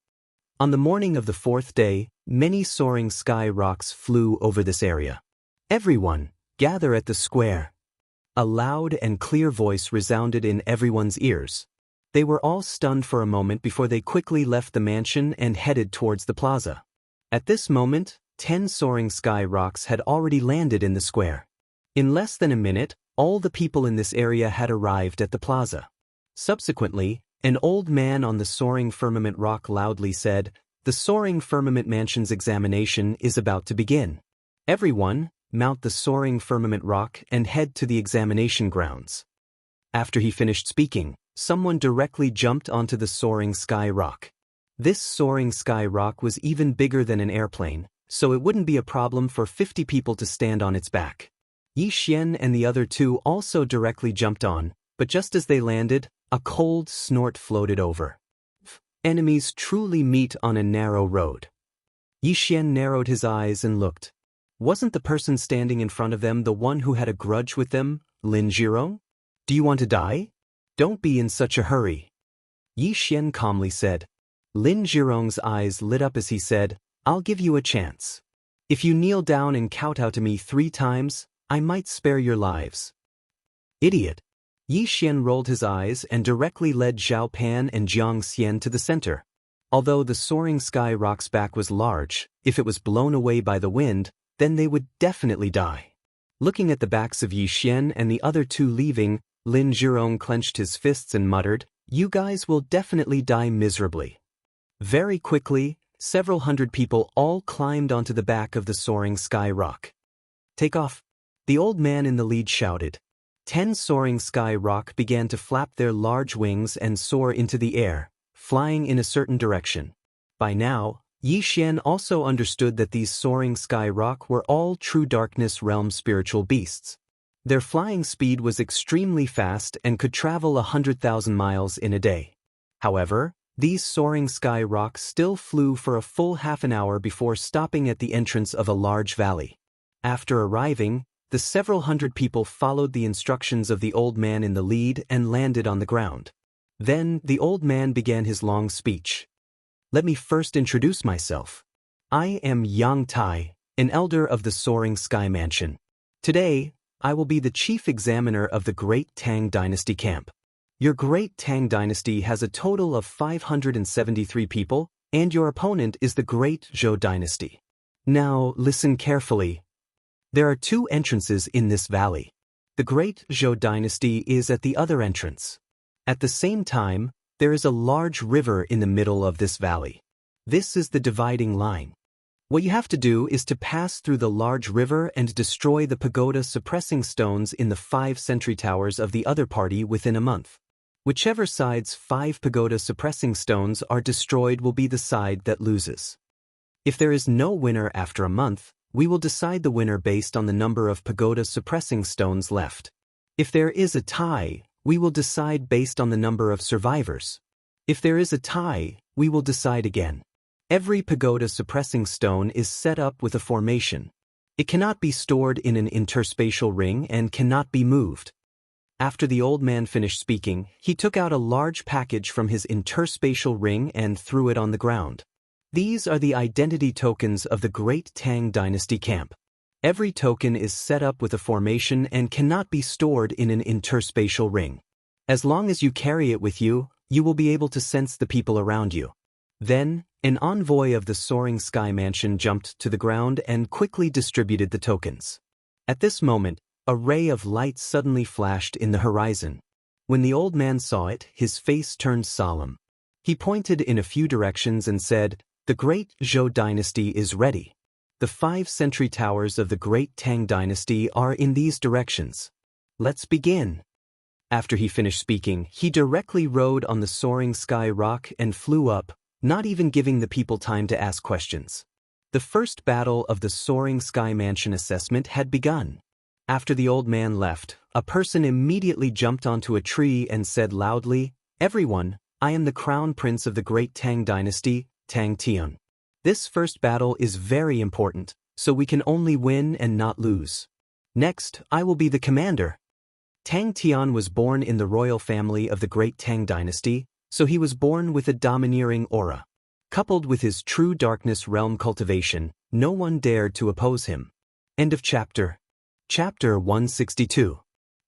Speaker 1: On the morning of the 4th day, many soaring sky rocks flew over this area. Everyone, gather at the square. A loud and clear voice resounded in everyone's ears. They were all stunned for a moment before they quickly left the mansion and headed towards the plaza. At this moment, 10 soaring sky rocks had already landed in the square. In less than a minute, all the people in this area had arrived at the plaza. Subsequently, an old man on the soaring firmament rock loudly said, "The soaring firmament mansion's examination is about to begin. Everyone, mount the soaring firmament rock and head to the examination grounds. After he finished speaking, someone directly jumped onto the soaring sky rock. This soaring sky rock was even bigger than an airplane, so it wouldn't be a problem for 50 people to stand on its back. Yi Xian and the other two also directly jumped on, but just as they landed, a cold snort floated over. Enemies truly meet on a narrow road. Yi Xian narrowed his eyes and looked. Wasn't the person standing in front of them the one who had a grudge with them, Lin Zhirong? Do you want to die? Don't be in such a hurry. Yi Xian calmly said. Lin Zhirong's eyes lit up as he said, I'll give you a chance. If you kneel down and kowtow to me 3 times, I might spare your lives. Idiot. Yi Xian rolled his eyes and directly led Zhao Pan and Jiang Xian to the center. Although the soaring sky rock's back was large, if it was blown away by the wind, then they would definitely die. Looking at the backs of Yi Xian and the other two leaving, Lin Zhirong clenched his fists and muttered, You guys will definitely die miserably. Very quickly, several hundred people all climbed onto the back of the soaring sky rock. Take off. The old man in the lead shouted. 10 soaring sky rock began to flap their large wings and soar into the air, flying in a certain direction. By now, Yi Xian also understood that these soaring sky rock were all true darkness realm spiritual beasts. Their flying speed was extremely fast and could travel 100,000 miles in a day. However, these soaring sky rocks still flew for a full half an hour before stopping at the entrance of a large valley. After arriving, the several hundred people followed the instructions of the old man in the lead and landed on the ground. Then the old man began his long speech. Let me first introduce myself. I am Yang Tai, an elder of the Soaring Sky Mansion. Today, I will be the chief examiner of the Great Tang Dynasty camp. Your Great Tang Dynasty has a total of 573 people, and your opponent is the Great Zhou Dynasty. Now, listen carefully. There are 2 entrances in this valley. The Great Zhou Dynasty is at the other entrance. At the same time, there is a large river in the middle of this valley. This is the dividing line. What you have to do is to pass through the large river and destroy the pagoda suppressing stones in the 5 sentry towers of the other party within a month. Whichever side's 5 pagoda suppressing stones are destroyed will be the side that loses. If there is no winner after a month, we will decide the winner based on the number of pagoda suppressing stones left. If there is a tie, we will decide based on the number of survivors. If there is a tie, we will decide again. Every pagoda suppressing stone is set up with a formation. It cannot be stored in an interspatial ring and cannot be moved. After the old man finished speaking, he took out a large package from his interspatial ring and threw it on the ground. These are the identity tokens of the Great Tang Dynasty camp. Every token is set up with a formation and cannot be stored in an interspatial ring. As long as you carry it with you, you will be able to sense the people around you. Then, an envoy of the Soaring Sky Mansion jumped to the ground and quickly distributed the tokens. At this moment, a ray of light suddenly flashed in the horizon. When the old man saw it, his face turned solemn. He pointed in a few directions and said, The Great Zhou Dynasty is ready. The 5 sentry towers of the Great Tang Dynasty are in these directions. Let's begin. After he finished speaking, he directly rode on the soaring sky rock and flew up, not even giving the people time to ask questions. The first battle of the Soaring Sky Mansion assessment had begun. After the old man left, a person immediately jumped onto a tree and said loudly, Everyone, I am the Crown Prince of the Great Tang Dynasty, Tang Tian. This first battle is very important, so we can only win and not lose. Next, I will be the commander. Tang Tian was born in the royal family of the Great Tang Dynasty, so he was born with a domineering aura. Coupled with his true darkness realm cultivation, no one dared to oppose him. End of chapter. Chapter 162.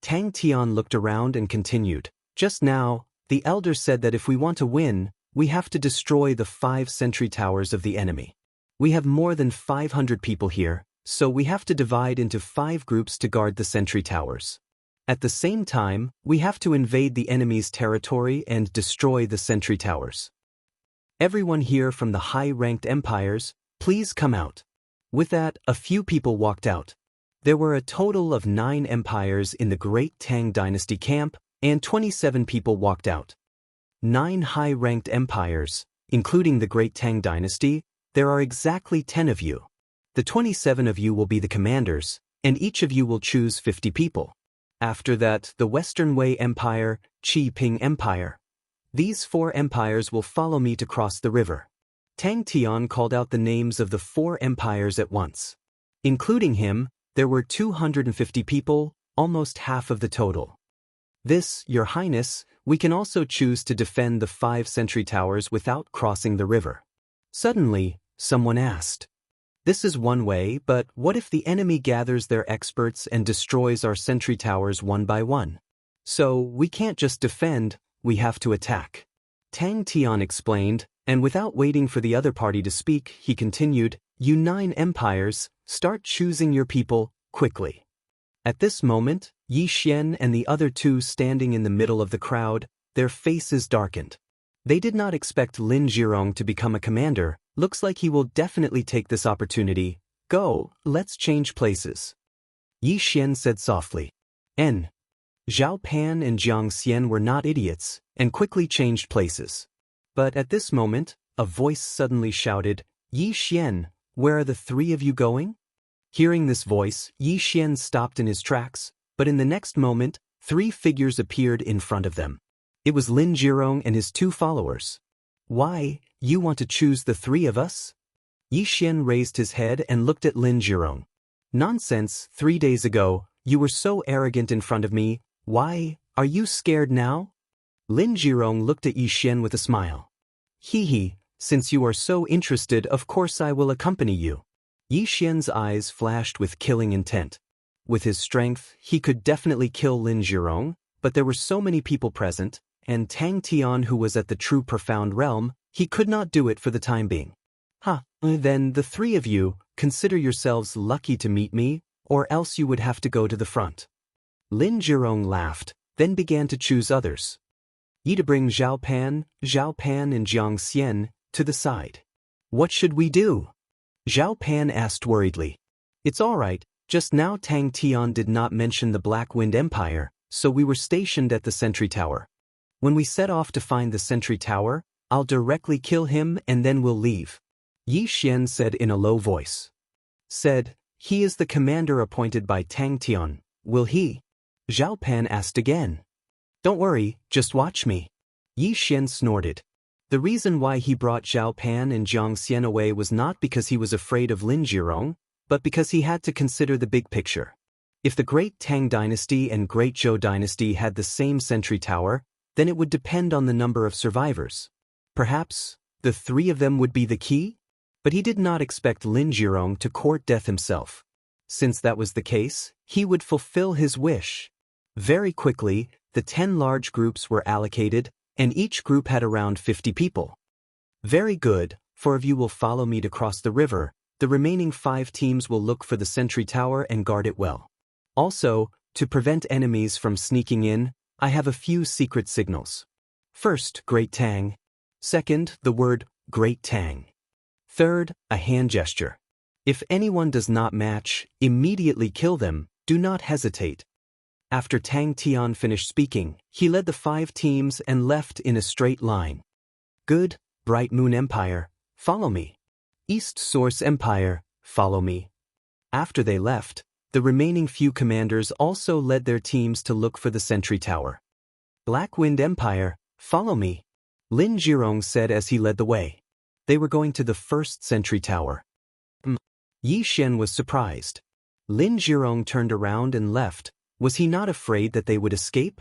Speaker 1: Tang Tian looked around and continued, Just now, the elder said that if we want to win, we have to destroy the 5 sentry towers of the enemy. We have more than 500 people here, so we have to divide into 5 groups to guard the sentry towers. At the same time, we have to invade the enemy's territory and destroy the sentry towers. Everyone here from the high-ranked empires, please come out. With that, a few people walked out. There were a total of 9 empires in the Great Tang Dynasty camp, and 27 people walked out. 9 high-ranked empires, including the Great Tang Dynasty. There are exactly 10 of you. The 27 of you will be the commanders, and each of you will choose 50 people. After that, the Western Wei Empire, Qi Ping Empire. These 4 empires will follow me to cross the river. Tang Tian called out the names of the 4 empires at once. Including him, there were 250 people, almost half of the total. This, Your Highness, we can also choose to defend the 5 sentry towers without crossing the river. Suddenly, someone asked. This is one way, but what if the enemy gathers their experts and destroys our sentry towers one by one? So, we can't just defend, we have to attack. Tang Tian explained, and without waiting for the other party to speak, he continued, You 9 empires, start choosing your people, quickly. At this moment, Yi Xian and the other 2 standing in the middle of the crowd, their faces darkened. They did not expect Lin Zhirong to become a commander. Looks like he will definitely take this opportunity. Go, let's change places. Yi Xian said softly. Zhao Pan and Jiang Xian were not idiots, and quickly changed places. But at this moment, a voice suddenly shouted, Yi Xian, where are the 3 of you going? Hearing this voice, Yi Xian stopped in his tracks, but in the next moment, 3 figures appeared in front of them. It was Lin Zhirong and his 2 followers. Why, you want to choose the 3 of us? Yi Xian raised his head and looked at Lin Zhirong. Nonsense, 3 days ago, you were so arrogant in front of me. Why, are you scared now? Lin Zhirong looked at Yi Xian with a smile. Hee, since you are so interested, of course I will accompany you. Yi Xian's eyes flashed with killing intent. With his strength, he could definitely kill Lin Zhirong, but there were so many people present, and Tang Tian, who was at the true profound realm, he could not do it for the time being. Then the 3 of you, consider yourselves lucky to meet me, or else you would have to go to the front. Lin Zhirong laughed, then began to choose others. To bring Zhao Pan and Jiang Xian to the side. What should we do? Zhao Pan asked worriedly. It's all right, just now Tang Tian did not mention the Black Wind Empire, so we were stationed at the sentry tower. When we set off to find the sentry tower, I'll directly kill him and then we'll leave. Yi Xian said in a low voice. He is the commander appointed by Tang Tian, will he? Zhao Pan asked again. Don't worry, just watch me. Yi Xian snorted. The reason why he brought Zhao Pan and Jiang Xian away was not because he was afraid of Lin Zhirong, but because he had to consider the big picture. If the Great Tang Dynasty and Great Zhou Dynasty had the same sentry tower, then it would depend on the number of survivors. Perhaps, the 3 of them would be the key? But he did not expect Lin Zhirong to court death himself. Since that was the case, he would fulfill his wish. Very quickly, the 10 large groups were allocated, and each group had around 50 people. Very good, 4 of you will follow me to cross the river. The remaining 5 teams will look for the sentry tower and guard it well. Also, to prevent enemies from sneaking in, I have a few secret signals. First, Great Tang. Second, the word Great Tang. Third, a hand gesture. If anyone does not match, immediately kill them, do not hesitate. After Tang Tian finished speaking, he led the 5 teams and left in a straight line. Good, Bright Moon Empire, follow me. East Source Empire, follow me. After they left, the remaining few commanders also led their teams to look for the sentry tower. Black Wind Empire, follow me. Lin Zhirong said as he led the way. They were going to the first sentry tower. Yi Xian was surprised. Lin Zhirong turned around and left. Was he not afraid that they would escape?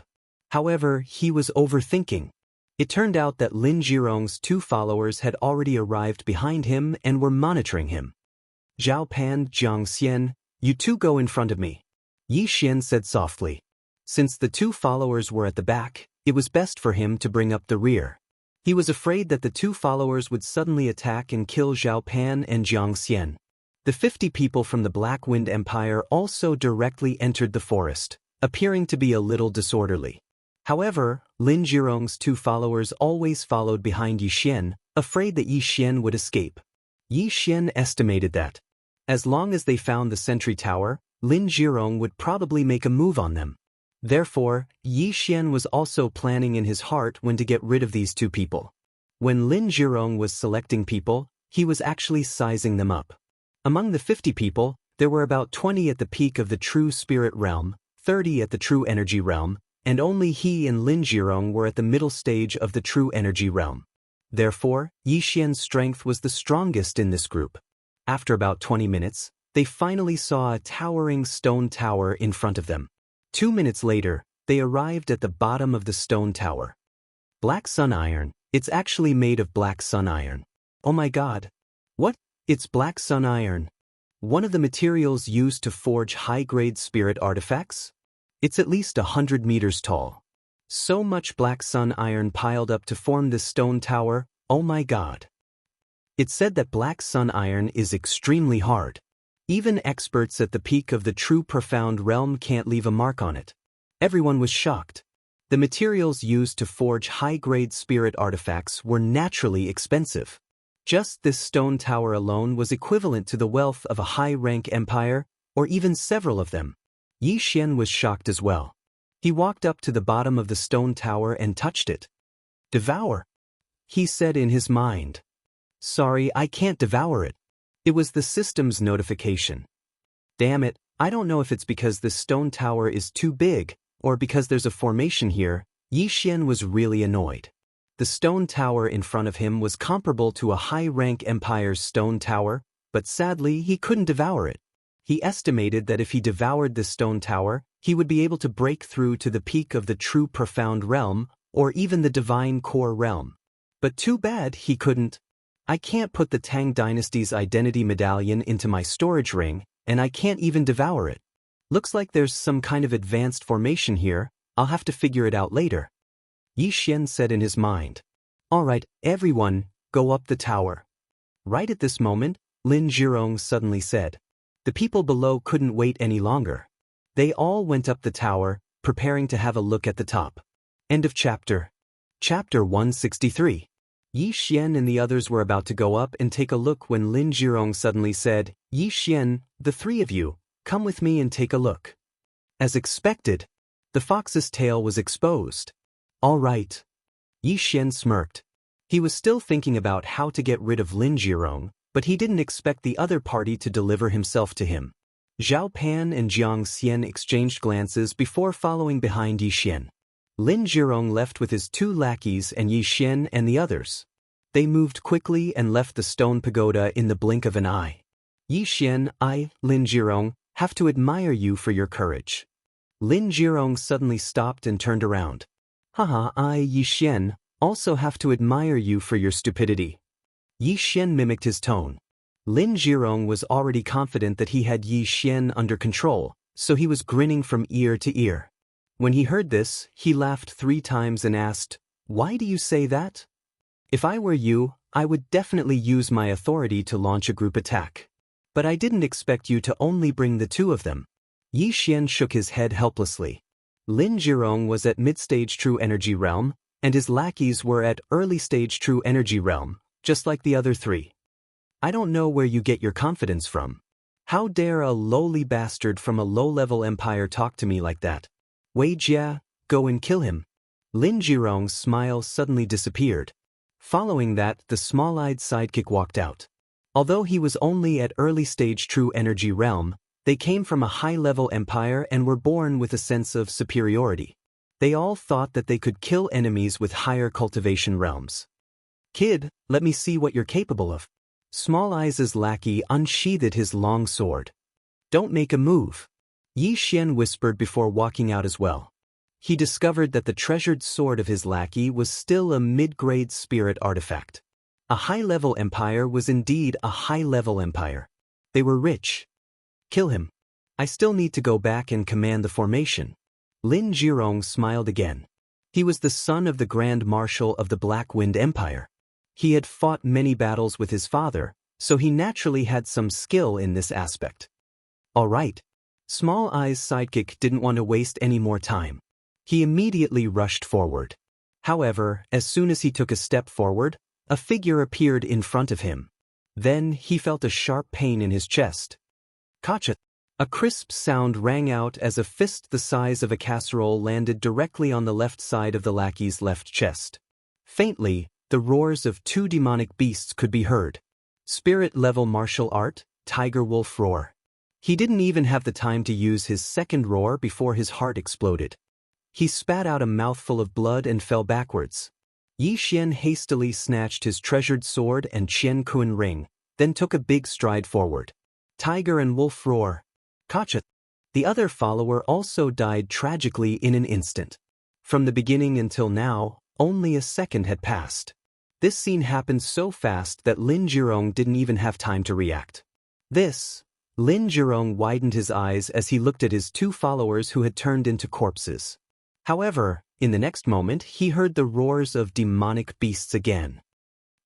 Speaker 1: However, he was overthinking. It turned out that Lin Zhirong's 2 followers had already arrived behind him and were monitoring him. Zhao Pan, Jiang Xian, you 2 go in front of me. Yi Xian said softly. Since the 2 followers were at the back, it was best for him to bring up the rear. He was afraid that the 2 followers would suddenly attack and kill Zhao Pan and Jiang Xian. The 50 people from the Black Wind Empire also directly entered the forest, appearing to be a little disorderly. However, Lin Zhirong's 2 followers always followed behind Yi Xian, afraid that Yi Xian would escape. Yi Xian estimated that, as long as they found the sentry tower, Lin Zhirong would probably make a move on them. Therefore, Yi Xian was also planning in his heart when to get rid of these two people. When Lin Zhirong was selecting people, he was actually sizing them up. Among the 50 people, there were about 20 at the peak of the true spirit realm, 30 at the true energy realm, and only he and Lin Zhirong were at the middle stage of the true energy realm. Therefore, Yi Xian's strength was the strongest in this group. After about 20 minutes, they finally saw a towering stone tower in front of them. 2 minutes later, they arrived at the bottom of the stone tower. Black sun iron. It's actually made of black sun iron. Oh my god. What? It's black sun iron. One of the materials used to forge high-grade spirit artifacts? It's at least 100 meters tall. So much black sun iron piled up to form this stone tower, oh my god. It's said that black sun iron is extremely hard. Even experts at the peak of the true profound realm can't leave a mark on it. Everyone was shocked. The materials used to forge high-grade spirit artifacts were naturally expensive. Just this stone tower alone was equivalent to the wealth of a high-rank empire, or even several of them. Yi Xian was shocked as well. He walked up to the bottom of the stone tower and touched it. Devour, he said in his mind. Sorry, I can't devour it. It was the system's notification. Damn it, I don't know if it's because this stone tower is too big, or because there's a formation here. Yi Xian was really annoyed. The stone tower in front of him was comparable to a high-rank empire's stone tower, but sadly he couldn't devour it. He estimated that if he devoured this stone tower, he would be able to break through to the peak of the true profound realm, or even the divine core realm. But too bad he couldn't. I can't put the Tang Dynasty's identity medallion into my storage ring, and I can't even devour it. Looks like there's some kind of advanced formation here. I'll have to figure it out later. Yi Xian said in his mind. Alright, everyone, go up the tower. Right at this moment, Lin Zhirong suddenly said. The people below couldn't wait any longer. They all went up the tower, preparing to have a look at the top. End of chapter. Chapter 163. Yi Xian and the others were about to go up and take a look when Lin Zhirong suddenly said, Yi Xian, the three of you, come with me and take a look. As expected, the fox's tail was exposed. All right. Yi Xian smirked. He was still thinking about how to get rid of Lin Zhirong, but he didn't expect the other party to deliver himself to him. Zhao Pan and Jiang Xian exchanged glances before following behind Yi Xian. Lin Zhirong left with his two lackeys and Yi Xian and the others. They moved quickly and left the stone pagoda in the blink of an eye. Yi Xian, I, Lin Zhirong, have to admire you for your courage. Lin Zhirong suddenly stopped and turned around. Haha, I, Yi Xian, also have to admire you for your stupidity. Yi Xian mimicked his tone. Lin Zhirong was already confident that he had Yi Xian under control, so he was grinning from ear to ear. When he heard this, he laughed 3 times and asked, Why do you say that? If I were you, I would definitely use my authority to launch a group attack. But I didn't expect you to only bring the 2 of them. Yi Xian shook his head helplessly. Lin Zhirong was at mid-stage true energy realm, and his lackeys were at early-stage true energy realm, just like the other 3. I don't know where you get your confidence from. How dare a lowly bastard from a low-level empire talk to me like that? Wei Jia, go and kill him. Lin Zhirong's smile suddenly disappeared. Following that, the small-eyed sidekick walked out. Although he was only at early-stage true energy realm, they came from a high-level empire and were born with a sense of superiority. They all thought that they could kill enemies with higher cultivation realms. Kid, let me see what you're capable of. Small Eyes' lackey unsheathed his long sword. Don't make a move. Yi Xian whispered before walking out as well. He discovered that the treasured sword of his lackey was still a mid-grade spirit artifact. A high-level empire was indeed a high-level empire. They were rich. Kill him. I still need to go back and command the formation. Lin Zhirong smiled again. He was the son of the Grand Marshal of the Black Wind Empire. He had fought many battles with his father, so he naturally had some skill in this aspect. All right. Small Eyes' sidekick didn't want to waste any more time. He immediately rushed forward. However, as soon as he took a step forward, a figure appeared in front of him. Then he felt a sharp pain in his chest. Gotcha. A crisp sound rang out as a fist the size of a casserole landed directly on the left side of the lackey's left chest. Faintly, the roars of two demonic beasts could be heard. Spirit-level martial art, Tiger Wolf Roar. He didn't even have the time to use his second roar before his heart exploded. He spat out a mouthful of blood and fell backwards. Yi Xian hastily snatched his treasured sword and Qian Kun ring, then took a big stride forward. Tiger and Wolf Roar. Kacha. The other follower also died tragically in an instant. From the beginning until now, only a second had passed. This scene happened so fast that Lin Jirong didn't even have time to react. Lin Jirong widened his eyes as he looked at his two followers who had turned into corpses. However, in the next moment he heard the roars of demonic beasts again.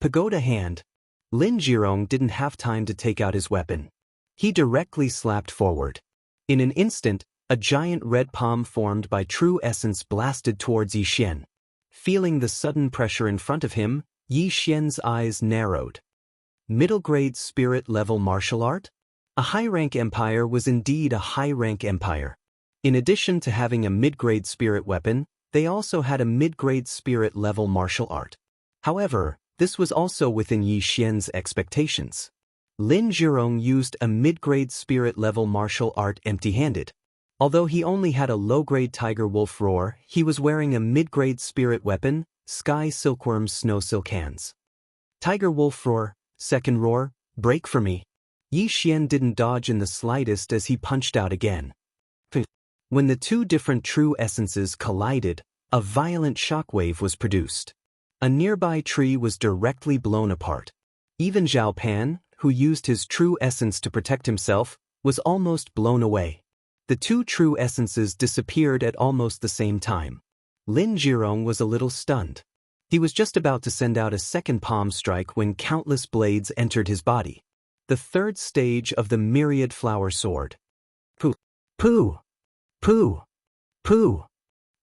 Speaker 1: Pagoda hand. Lin Jirong didn't have time to take out his weapon. He directly slapped forward. In an instant, a giant red palm formed by true essence blasted towards Yi Xian. Feeling the sudden pressure in front of him, Yi Xian's eyes narrowed. Middle-grade spirit-level martial art? A high-rank empire was indeed a high-rank empire. In addition to having a mid-grade spirit weapon, they also had a mid-grade spirit-level martial art. However, this was also within Yi Xian's expectations. Lin Jirong used a mid-grade spirit-level martial art empty-handed. Although he only had a low-grade Tiger Wolf Roar, he was wearing a mid-grade spirit weapon, Sky Silkworm's Snow Silk Hands. Tiger Wolf Roar, second roar, break for me. Yi Xian didn't dodge in the slightest as he punched out again. When the two different true essences collided, a violent shockwave was produced. A nearby tree was directly blown apart. Even Zhao Pan, who used his true essence to protect himself, was almost blown away. The two true essences disappeared at almost the same time. Lin Jirong was a little stunned. He was just about to send out a second palm strike when countless blades entered his body. The third stage of the myriad flower sword. Pooh! Pooh! Pooh! Pooh!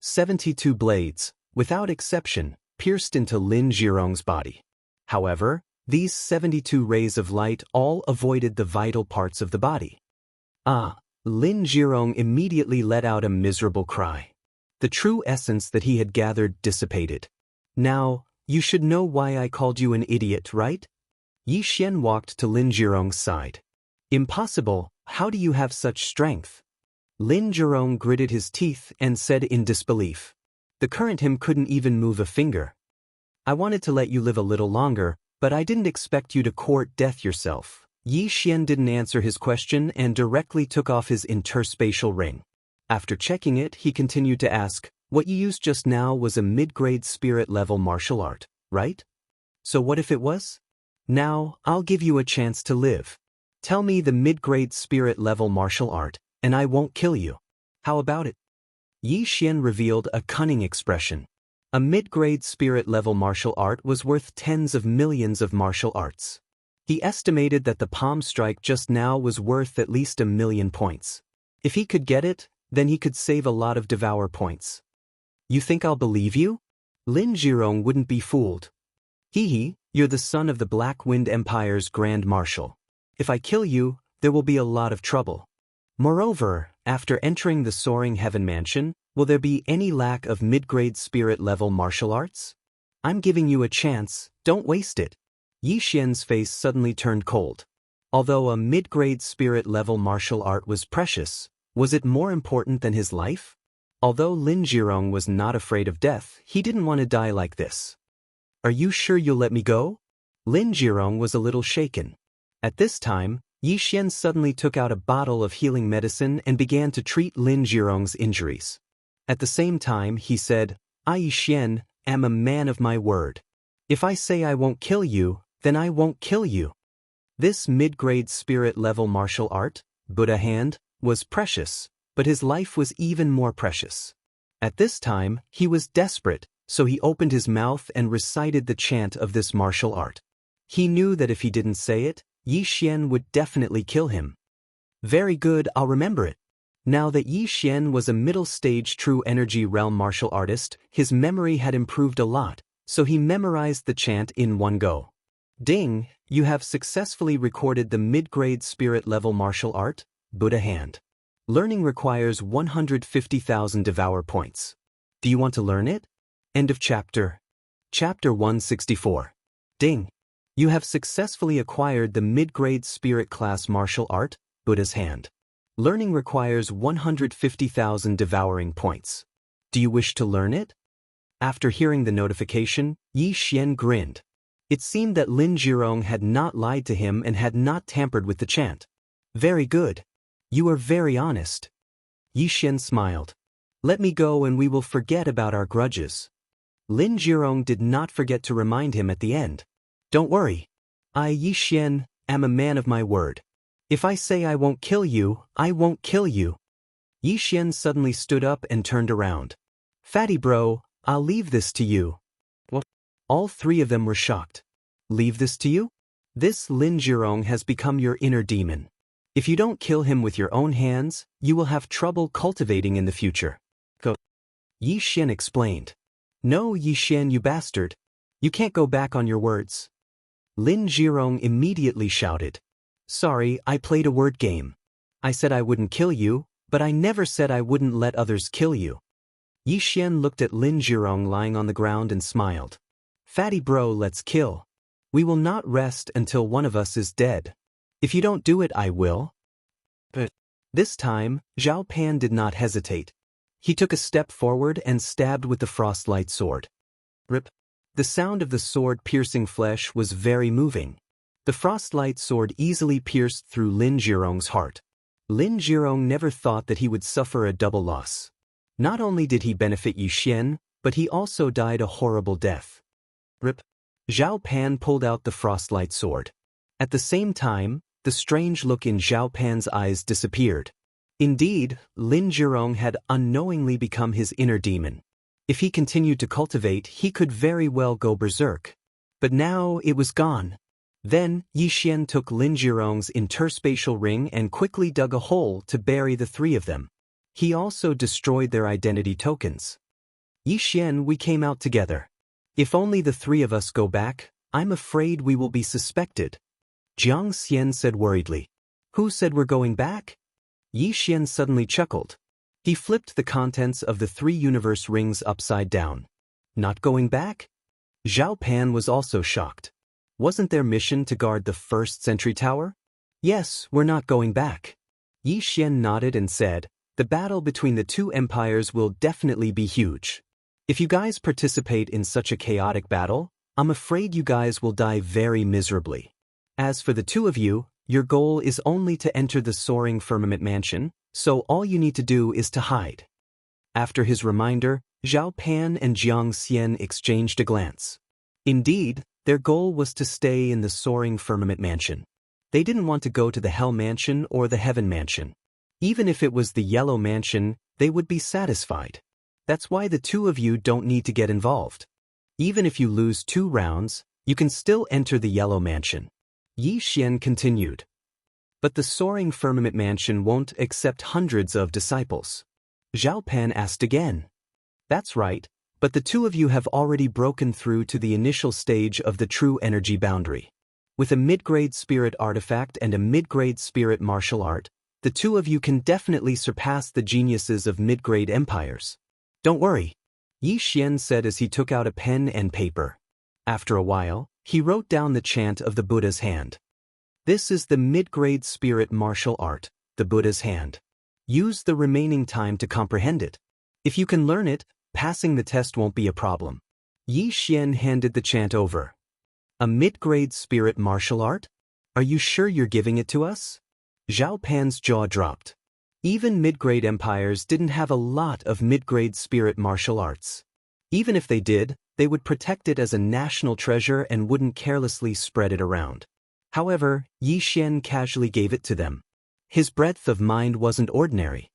Speaker 1: 72 blades, without exception, pierced into Lin Jirong's body. However, these 72 rays of light all avoided the vital parts of the body. Lin Jirong immediately let out a miserable cry. The true essence that he had gathered dissipated. Now, you should know why I called you an idiot, right? Yi Xian walked to Lin Jirong's side. Impossible, how do you have such strength? Lin Jirong gritted his teeth and said in disbelief. The current him couldn't even move a finger. I wanted to let you live a little longer, but I didn't expect you to court death yourself. Yi Xian didn't answer his question and directly took off his interspatial ring. After checking it, he continued to ask, what you used just now was a mid-grade spirit-level martial art, right? So what if it was? Now, I'll give you a chance to live. Tell me the mid-grade spirit-level martial art, and I won't kill you. How about it? Yi Xian revealed a cunning expression. A mid-grade spirit-level martial art was worth tens of millions of martial arts. He estimated that the palm strike just now was worth at least 1,000,000 points. If he could get it, then he could save a lot of devour points. You think I'll believe you? Lin Jirong wouldn't be fooled. You're the son of the Black Wind Empire's Grand Marshal. If I kill you, there will be a lot of trouble. Moreover, after entering the Soaring Heaven Mansion, will there be any lack of mid-grade spirit-level martial arts? I'm giving you a chance, don't waste it. Yi Xian's face suddenly turned cold. Although a mid-grade spirit-level martial art was precious, was it more important than his life? Although Lin Jirong was not afraid of death, he didn't want to die like this. Are you sure you'll let me go? Lin Jirong was a little shaken. At this time, Yi Xian suddenly took out a bottle of healing medicine and began to treat Lin Jirong's injuries. At the same time, he said, I, Yi Xian, am a man of my word. If I say I won't kill you, then I won't kill you. This mid-grade spirit-level martial art, Buddha hand, was precious, but his life was even more precious. At this time, he was desperate, so he opened his mouth and recited the chant of this martial art. He knew that if he didn't say it, Yi Xian would definitely kill him. Very good, I'll remember it. Now that Yi Xian was a middle-stage true energy realm martial artist, his memory had improved a lot, so he memorized the chant in one go. Ding, you have successfully recorded the mid-grade spirit-level martial art, Buddha hand. Learning requires 150,000 devour points. Do you want to learn it? End of chapter. Chapter 164. Ding. You have successfully acquired the mid-grade spirit class martial art, Buddha's hand. Learning requires 150,000 devouring points. Do you wish to learn it? After hearing the notification, Yi Xian grinned. It seemed that Lin Jirong had not lied to him and had not tampered with the chant. Very good. You are very honest. Yi Xian smiled. Let me go and we will forget about our grudges. Lin Jirong did not forget to remind him at the end. Don't worry. I, Yi Xian, am a man of my word. If I say I won't kill you, I won't kill you. Yi Xian suddenly stood up and turned around. Fatty bro, I'll leave this to you. What? All three of them were shocked. Leave this to you? This Lin Jirong has become your inner demon. If you don't kill him with your own hands, you will have trouble cultivating in the future. Go. Yi Xian explained. No, Yi Xian, you bastard. You can't go back on your words. Lin Jirong immediately shouted. Sorry, I played a word game. I said I wouldn't kill you, but I never said I wouldn't let others kill you. Yi Xian looked at Lin Jirong lying on the ground and smiled. Fatty bro, let's kill. We will not rest until one of us is dead. If you don't do it, I will. But this time, Zhao Pan did not hesitate. He took a step forward and stabbed with the frostlight sword. Rip. The sound of the sword piercing flesh was very moving. The frostlight sword easily pierced through Lin Jirong's heart. Lin Jirong never thought that he would suffer a double loss. Not only did he benefit Yi Xian, but he also died a horrible death. Rip. Zhao Pan pulled out the frostlight sword. At the same time, the strange look in Zhao Pan's eyes disappeared. Indeed, Lin Jirong had unknowingly become his inner demon. If he continued to cultivate, he could very well go berserk. But now it was gone. Then, Yi Xian took Lin Jirong's interspatial ring and quickly dug a hole to bury the three of them. He also destroyed their identity tokens. Yi Xian, we came out together. If only the three of us go back, I'm afraid we will be suspected. Jiang Xian said worriedly. Who said we're going back? Yi Xian suddenly chuckled. He flipped the contents of the three universe rings upside down. Not going back? Zhao Pan was also shocked. Wasn't their mission to guard the first sentry tower? Yes, we're not going back. Yi Xian nodded and said, the battle between the two empires will definitely be huge. If you guys participate in such a chaotic battle, I'm afraid you guys will die very miserably. As for the two of you, your goal is only to enter the soaring firmament mansion, so all you need to do is to hide. After his reminder, Zhao Pan and Jiang Xian exchanged a glance. Indeed, their goal was to stay in the soaring firmament mansion. They didn't want to go to the Hell Mansion or the Heaven Mansion. Even if it was the Yellow Mansion, they would be satisfied. That's why the two of you don't need to get involved. Even if you lose 2 rounds, you can still enter the Yellow Mansion. Yi Xian continued. But the soaring firmament mansion won't accept hundreds of disciples. Zhao Pan asked again. That's right, but the two of you have already broken through to the initial stage of the true energy boundary. With a mid-grade spirit artifact and a mid-grade spirit martial art, the two of you can definitely surpass the geniuses of mid-grade empires. Don't worry, Yi Xian said as he took out a pen and paper. After a while, he wrote down the chant of the Buddha's hand. This is the mid-grade spirit martial art, the Buddha's hand. Use the remaining time to comprehend it. If you can learn it, passing the test won't be a problem. Yi Xian handed the chant over. A mid-grade spirit martial art? Are you sure you're giving it to us? Zhao Pan's jaw dropped. Even mid-grade empires didn't have a lot of mid-grade spirit martial arts. Even if they did, they would protect it as a national treasure and wouldn't carelessly spread it around. However, Yi Xian casually gave it to them. His breadth of mind wasn't ordinary.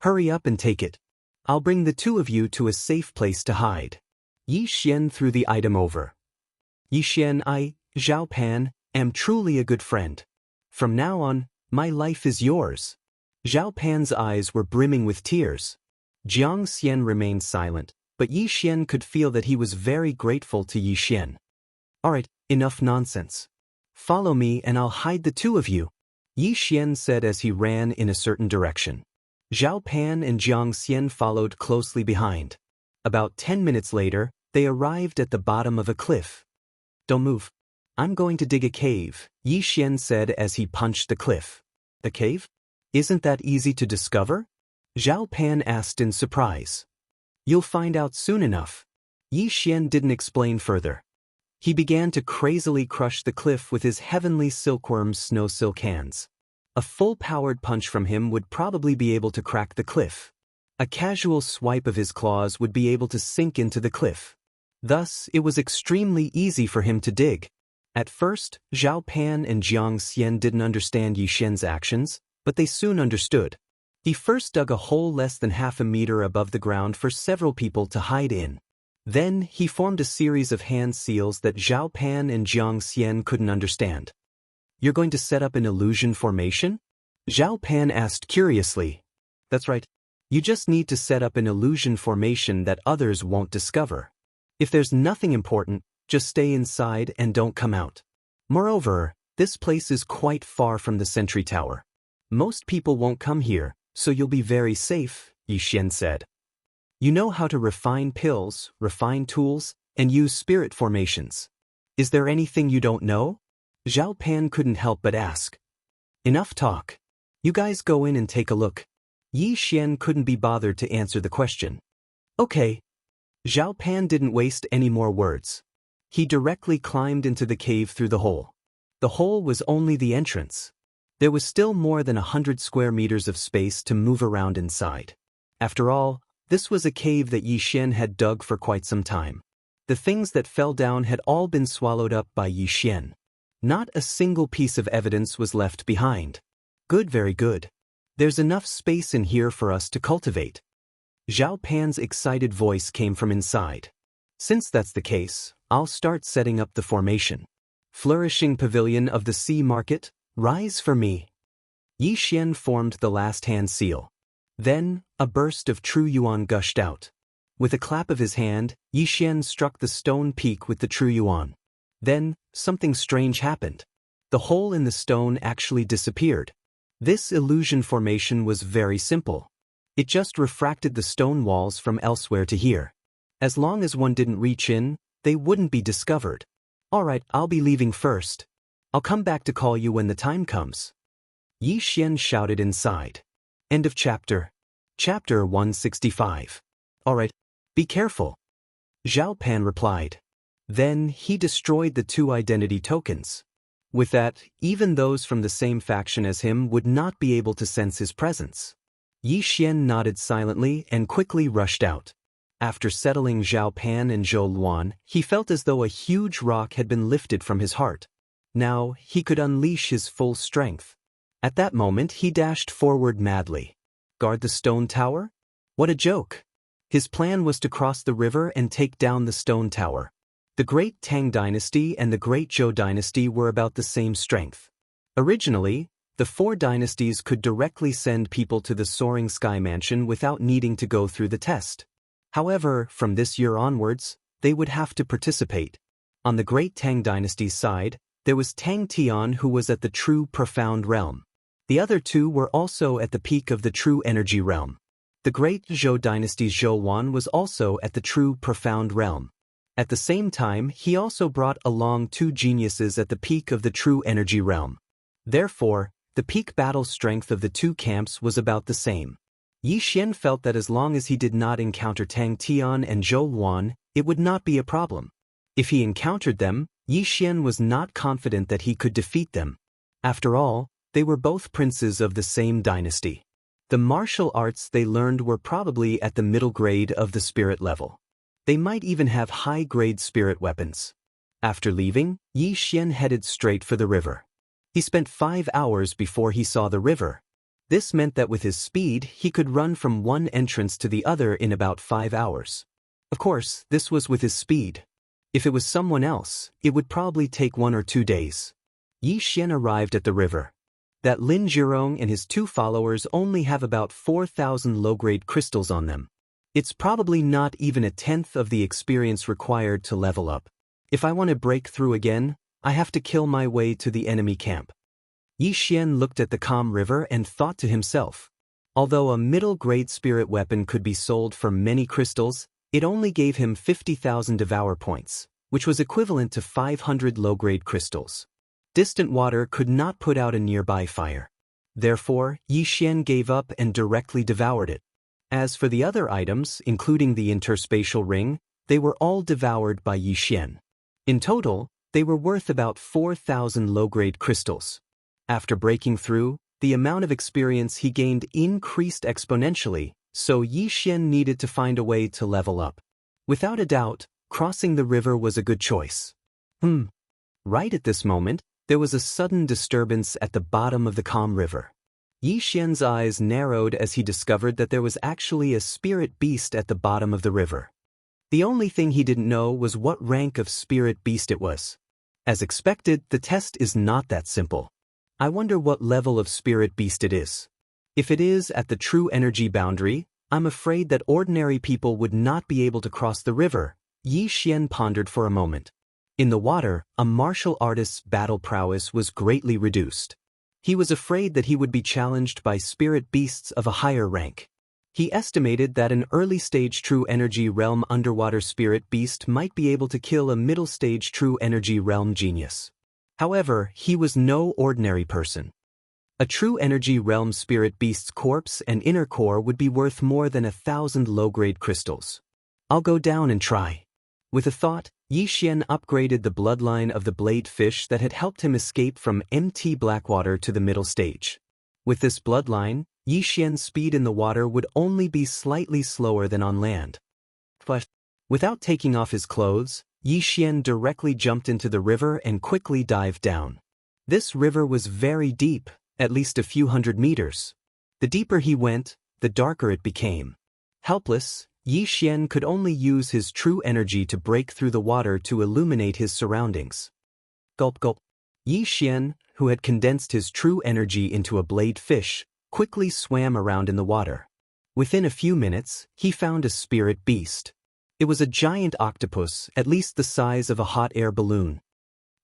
Speaker 1: Hurry up and take it. I'll bring the two of you to a safe place to hide. Yi Xian threw the item over. Yi Xian, I, Zhao Pan, am truly a good friend. From now on, my life is yours. Zhao Pan's eyes were brimming with tears. Jiang Xian remained silent, but Yi Xian could feel that he was very grateful to Yi Xian. Alright, enough nonsense. Follow me and I'll hide the two of you. Yi Xian said as he ran in a certain direction. Zhao Pan and Jiang Xian followed closely behind. About 10 minutes later, they arrived at the bottom of a cliff. Don't move. I'm going to dig a cave, Yi Xian said as he punched the cliff. The cave? Isn't that easy to discover? Zhao Pan asked in surprise. You'll find out soon enough. Yi Xian didn't explain further. He began to crazily crush the cliff with his heavenly silkworm's snow silk hands. A full-powered punch from him would probably be able to crack the cliff. A casual swipe of his claws would be able to sink into the cliff. Thus, it was extremely easy for him to dig. At first, Zhao Pan and Jiang Xian didn't understand Yi Xian's actions, but they soon understood. He first dug a hole less than half a meter above the ground for several people to hide in. Then, he formed a series of hand seals that Zhao Pan and Jiang Xian couldn't understand. You're going to set up an illusion formation? Zhao Pan asked curiously. That's right. You just need to set up an illusion formation that others won't discover. If there's nothing important, just stay inside and don't come out. Moreover, this place is quite far from the sentry tower. Most people won't come here, so you'll be very safe, Yi Xian said. You know how to refine pills, refine tools, and use spirit formations. Is there anything you don't know? Zhao Pan couldn't help but ask. Enough talk. You guys go in and take a look. Yi Xian couldn't be bothered to answer the question. Okay. Zhao Pan didn't waste any more words. He directly climbed into the cave through the hole. The hole was only the entrance. There was still more than 100 square meters of space to move around inside. After all, this was a cave that Yi Xian had dug for quite some time. The things that fell down had all been swallowed up by Yi Xian. Not a single piece of evidence was left behind. Good, very good. There's enough space in here for us to cultivate. Zhao Pan's excited voice came from inside. Since that's the case, I'll start setting up the formation. Flourishing pavilion of the sea market, rise for me. Yi Xian formed the last hand seal. Then, a burst of true yuan gushed out. With a clap of his hand, Yi Xian struck the stone peak with the true yuan. Then, something strange happened. The hole in the stone actually disappeared. This illusion formation was very simple. It just refracted the stone walls from elsewhere to here. As long as one didn't reach in, they wouldn't be discovered. Alright, I'll be leaving first. I'll come back to call you when the time comes. Yi Xian shouted inside. End of chapter. Chapter 165. Alright, be careful. Zhao Pan replied. Then, he destroyed the 2 identity tokens. With that, even those from the same faction as him would not be able to sense his presence. Yi Xian nodded silently and quickly rushed out. After settling Zhao Pan and Zhou Luan, he felt as though a huge rock had been lifted from his heart. Now, he could unleash his full strength. At that moment, he dashed forward madly. Guard the stone tower? What a joke! His plan was to cross the river and take down the stone tower. The Great Tang Dynasty and the Great Zhou Dynasty were about the same strength. Originally, the 4 dynasties could directly send people to the Soaring Sky Mansion without needing to go through the test. However, from this year onwards, they would have to participate. On the Great Tang Dynasty's side, there was Tang Tian who was at the true profound realm. The other 2 were also at the peak of the true energy realm. The Great Zhou Dynasty's Zhou Wan was also at the true profound realm. At the same time, he also brought along 2 geniuses at the peak of the true energy realm. Therefore, the peak battle strength of the 2 camps was about the same. Yi Xian felt that as long as he did not encounter Tang Tian and Zhou Luan, it would not be a problem. If he encountered them, Yi Xian was not confident that he could defeat them. After all, they were both princes of the same dynasty. The martial arts they learned were probably at the middle grade of the spirit level. They might even have high-grade spirit weapons. After leaving, Yi Xian headed straight for the river. He spent 5 hours before he saw the river. This meant that with his speed, he could run from one entrance to the other in about 5 hours. Of course, this was with his speed. If it was someone else, it would probably take 1 or 2 days. Yi Xian arrived at the river. That Lin Zhirong and his 2 followers only have about 4,000 low-grade crystals on them. It's probably not even a tenth of the experience required to level up. If I want to break through again, I have to kill my way to the enemy camp. Yi Xian looked at the calm river and thought to himself. Although a middle-grade spirit weapon could be sold for many crystals, it only gave him 50,000 devour points, which was equivalent to 500 low-grade crystals. Distant water could not put out a nearby fire. Therefore, Yi Xian gave up and directly devoured it. As for the other items, including the interspatial ring, they were all devoured by Yi Xian. In total, they were worth about 4,000 low-grade crystals. After breaking through, the amount of experience he gained increased exponentially, so Yi Xian needed to find a way to level up. Without a doubt, crossing the river was a good choice. Right at this moment, there was a sudden disturbance at the bottom of the calm river. Yi Xian's eyes narrowed as he discovered that there was actually a spirit beast at the bottom of the river. The only thing he didn't know was what rank of spirit beast it was. As expected, the test is not that simple. I wonder what level of spirit beast it is. If it is at the true energy boundary, I'm afraid that ordinary people would not be able to cross the river. Yi Xian pondered for a moment. In the water, a martial artist's battle prowess was greatly reduced. He was afraid that he would be challenged by spirit beasts of a higher rank. He estimated that an early-stage true energy realm underwater spirit beast might be able to kill a middle-stage true energy realm genius. However, he was no ordinary person. A true energy realm spirit beast's corpse and inner core would be worth more than 1,000 low-grade crystals. I'll go down and try. With a thought, Yi Xian upgraded the bloodline of the blade fish that had helped him escape from MT Blackwater to the middle stage. With this bloodline, Yi Xian's speed in the water would only be slightly slower than on land. Without taking off his clothes, Yi Xian directly jumped into the river and quickly dived down. This river was very deep, at least a few hundred meters. The deeper he went, the darker it became. Helpless, Yi Xian could only use his true energy to break through the water to illuminate his surroundings. Gulp gulp. Yi Xian, who had condensed his true energy into a blade fish, quickly swam around in the water. Within a few minutes, he found a spirit beast. It was a giant octopus, at least the size of a hot air balloon.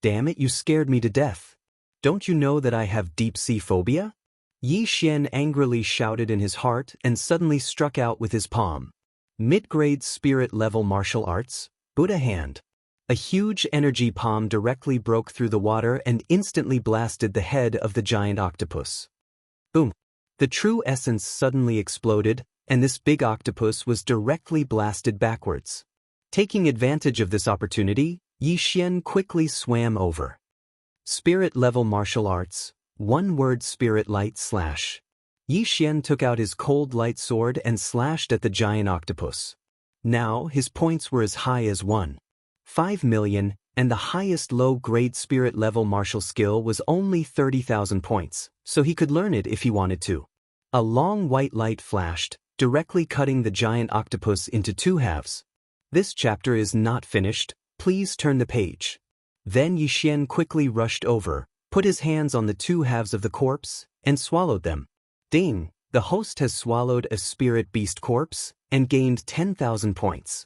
Speaker 1: Damn it, you scared me to death. Don't you know that I have deep-sea phobia? Yi Xian angrily shouted in his heart and suddenly struck out with his palm. Mid-grade spirit-level martial arts, Buddha hand. A huge energy palm directly broke through the water and instantly blasted the head of the giant octopus. Boom! The true essence suddenly exploded, and this big octopus was directly blasted backwards. Taking advantage of this opportunity, Yi Xian quickly swam over. Spirit-level martial arts, one-word spirit light slash. Yi Xian took out his cold light sword and slashed at the giant octopus. Now his points were as high as 1.5 million, and the highest low-grade spirit-level martial skill was only 30,000 points, so he could learn it if he wanted to. A long white light flashed, directly cutting the giant octopus into two halves. This chapter is not finished, please turn the page. Then Yi Xian quickly rushed over, put his hands on the two halves of the corpse, and swallowed them. Ding! The host has swallowed a spirit beast corpse, and gained 10,000 points.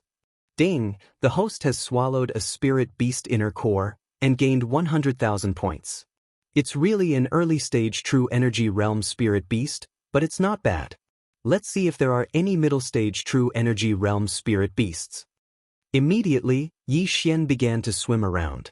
Speaker 1: Ding! The host has swallowed a spirit beast inner core, and gained 100,000 points. It's really an early-stage true energy realm spirit beast, but it's not bad. Let's see if there are any middle-stage true energy realm spirit beasts. Immediately, Yi Xian began to swim around.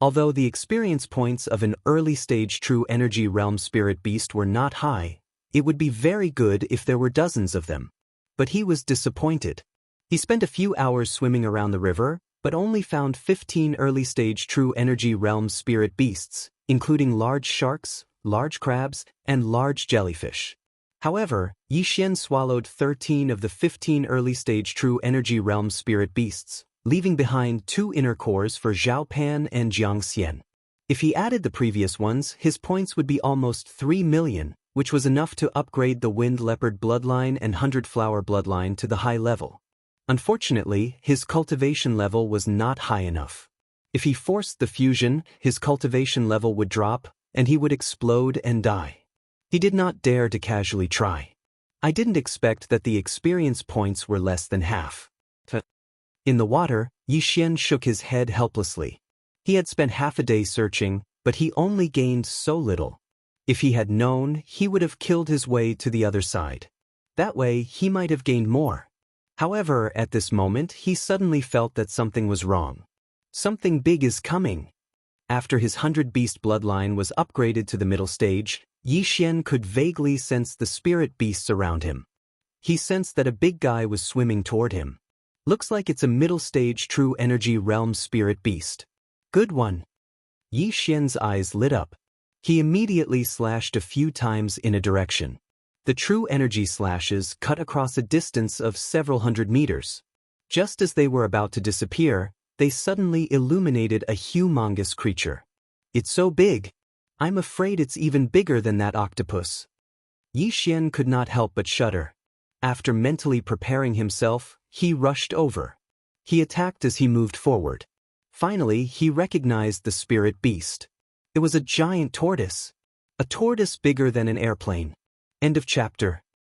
Speaker 1: Although the experience points of an early-stage true energy realm spirit beast were not high, it would be very good if there were dozens of them. But he was disappointed. He spent a few hours swimming around the river, but only found 15 early-stage true energy realm spirit beasts, including large sharks, large crabs, and large jellyfish. However, Yi Xian swallowed 13 of the 15 early-stage true energy realm spirit beasts, leaving behind 2 inner cores for Zhao Pan and Jiang Xian. If he added the previous ones, his points would be almost 3 million, which was enough to upgrade the Wind Leopard bloodline and Hundred Flower bloodline to the high level. Unfortunately, his cultivation level was not high enough. If he forced the fusion, his cultivation level would drop, and he would explode and die. He did not dare to casually try. I didn't expect that the experience points were less than half. In the water, Yi Xian shook his head helplessly. He had spent half a day searching, but he only gained so little. If he had known, he would have killed his way to the other side. That way, he might have gained more. However, at this moment, he suddenly felt that something was wrong. Something big is coming. After his 100-beast bloodline was upgraded to the middle stage, Yi Xian could vaguely sense the spirit beasts around him. He sensed that a big guy was swimming toward him. Looks like it's a middle stage true energy realm spirit beast. Good one. Yi Xian's eyes lit up. He immediately slashed a few times in a direction. The true energy slashes cut across a distance of several hundred meters. Just as they were about to disappear, they suddenly illuminated a humongous creature. It's so big. I'm afraid it's even bigger than that octopus. Yi Xian could not help but shudder. After mentally preparing himself, he rushed over. He attacked as he moved forward. Finally, he recognized the spirit beast. It was a giant tortoise. A tortoise bigger than an airplane. End of chapter.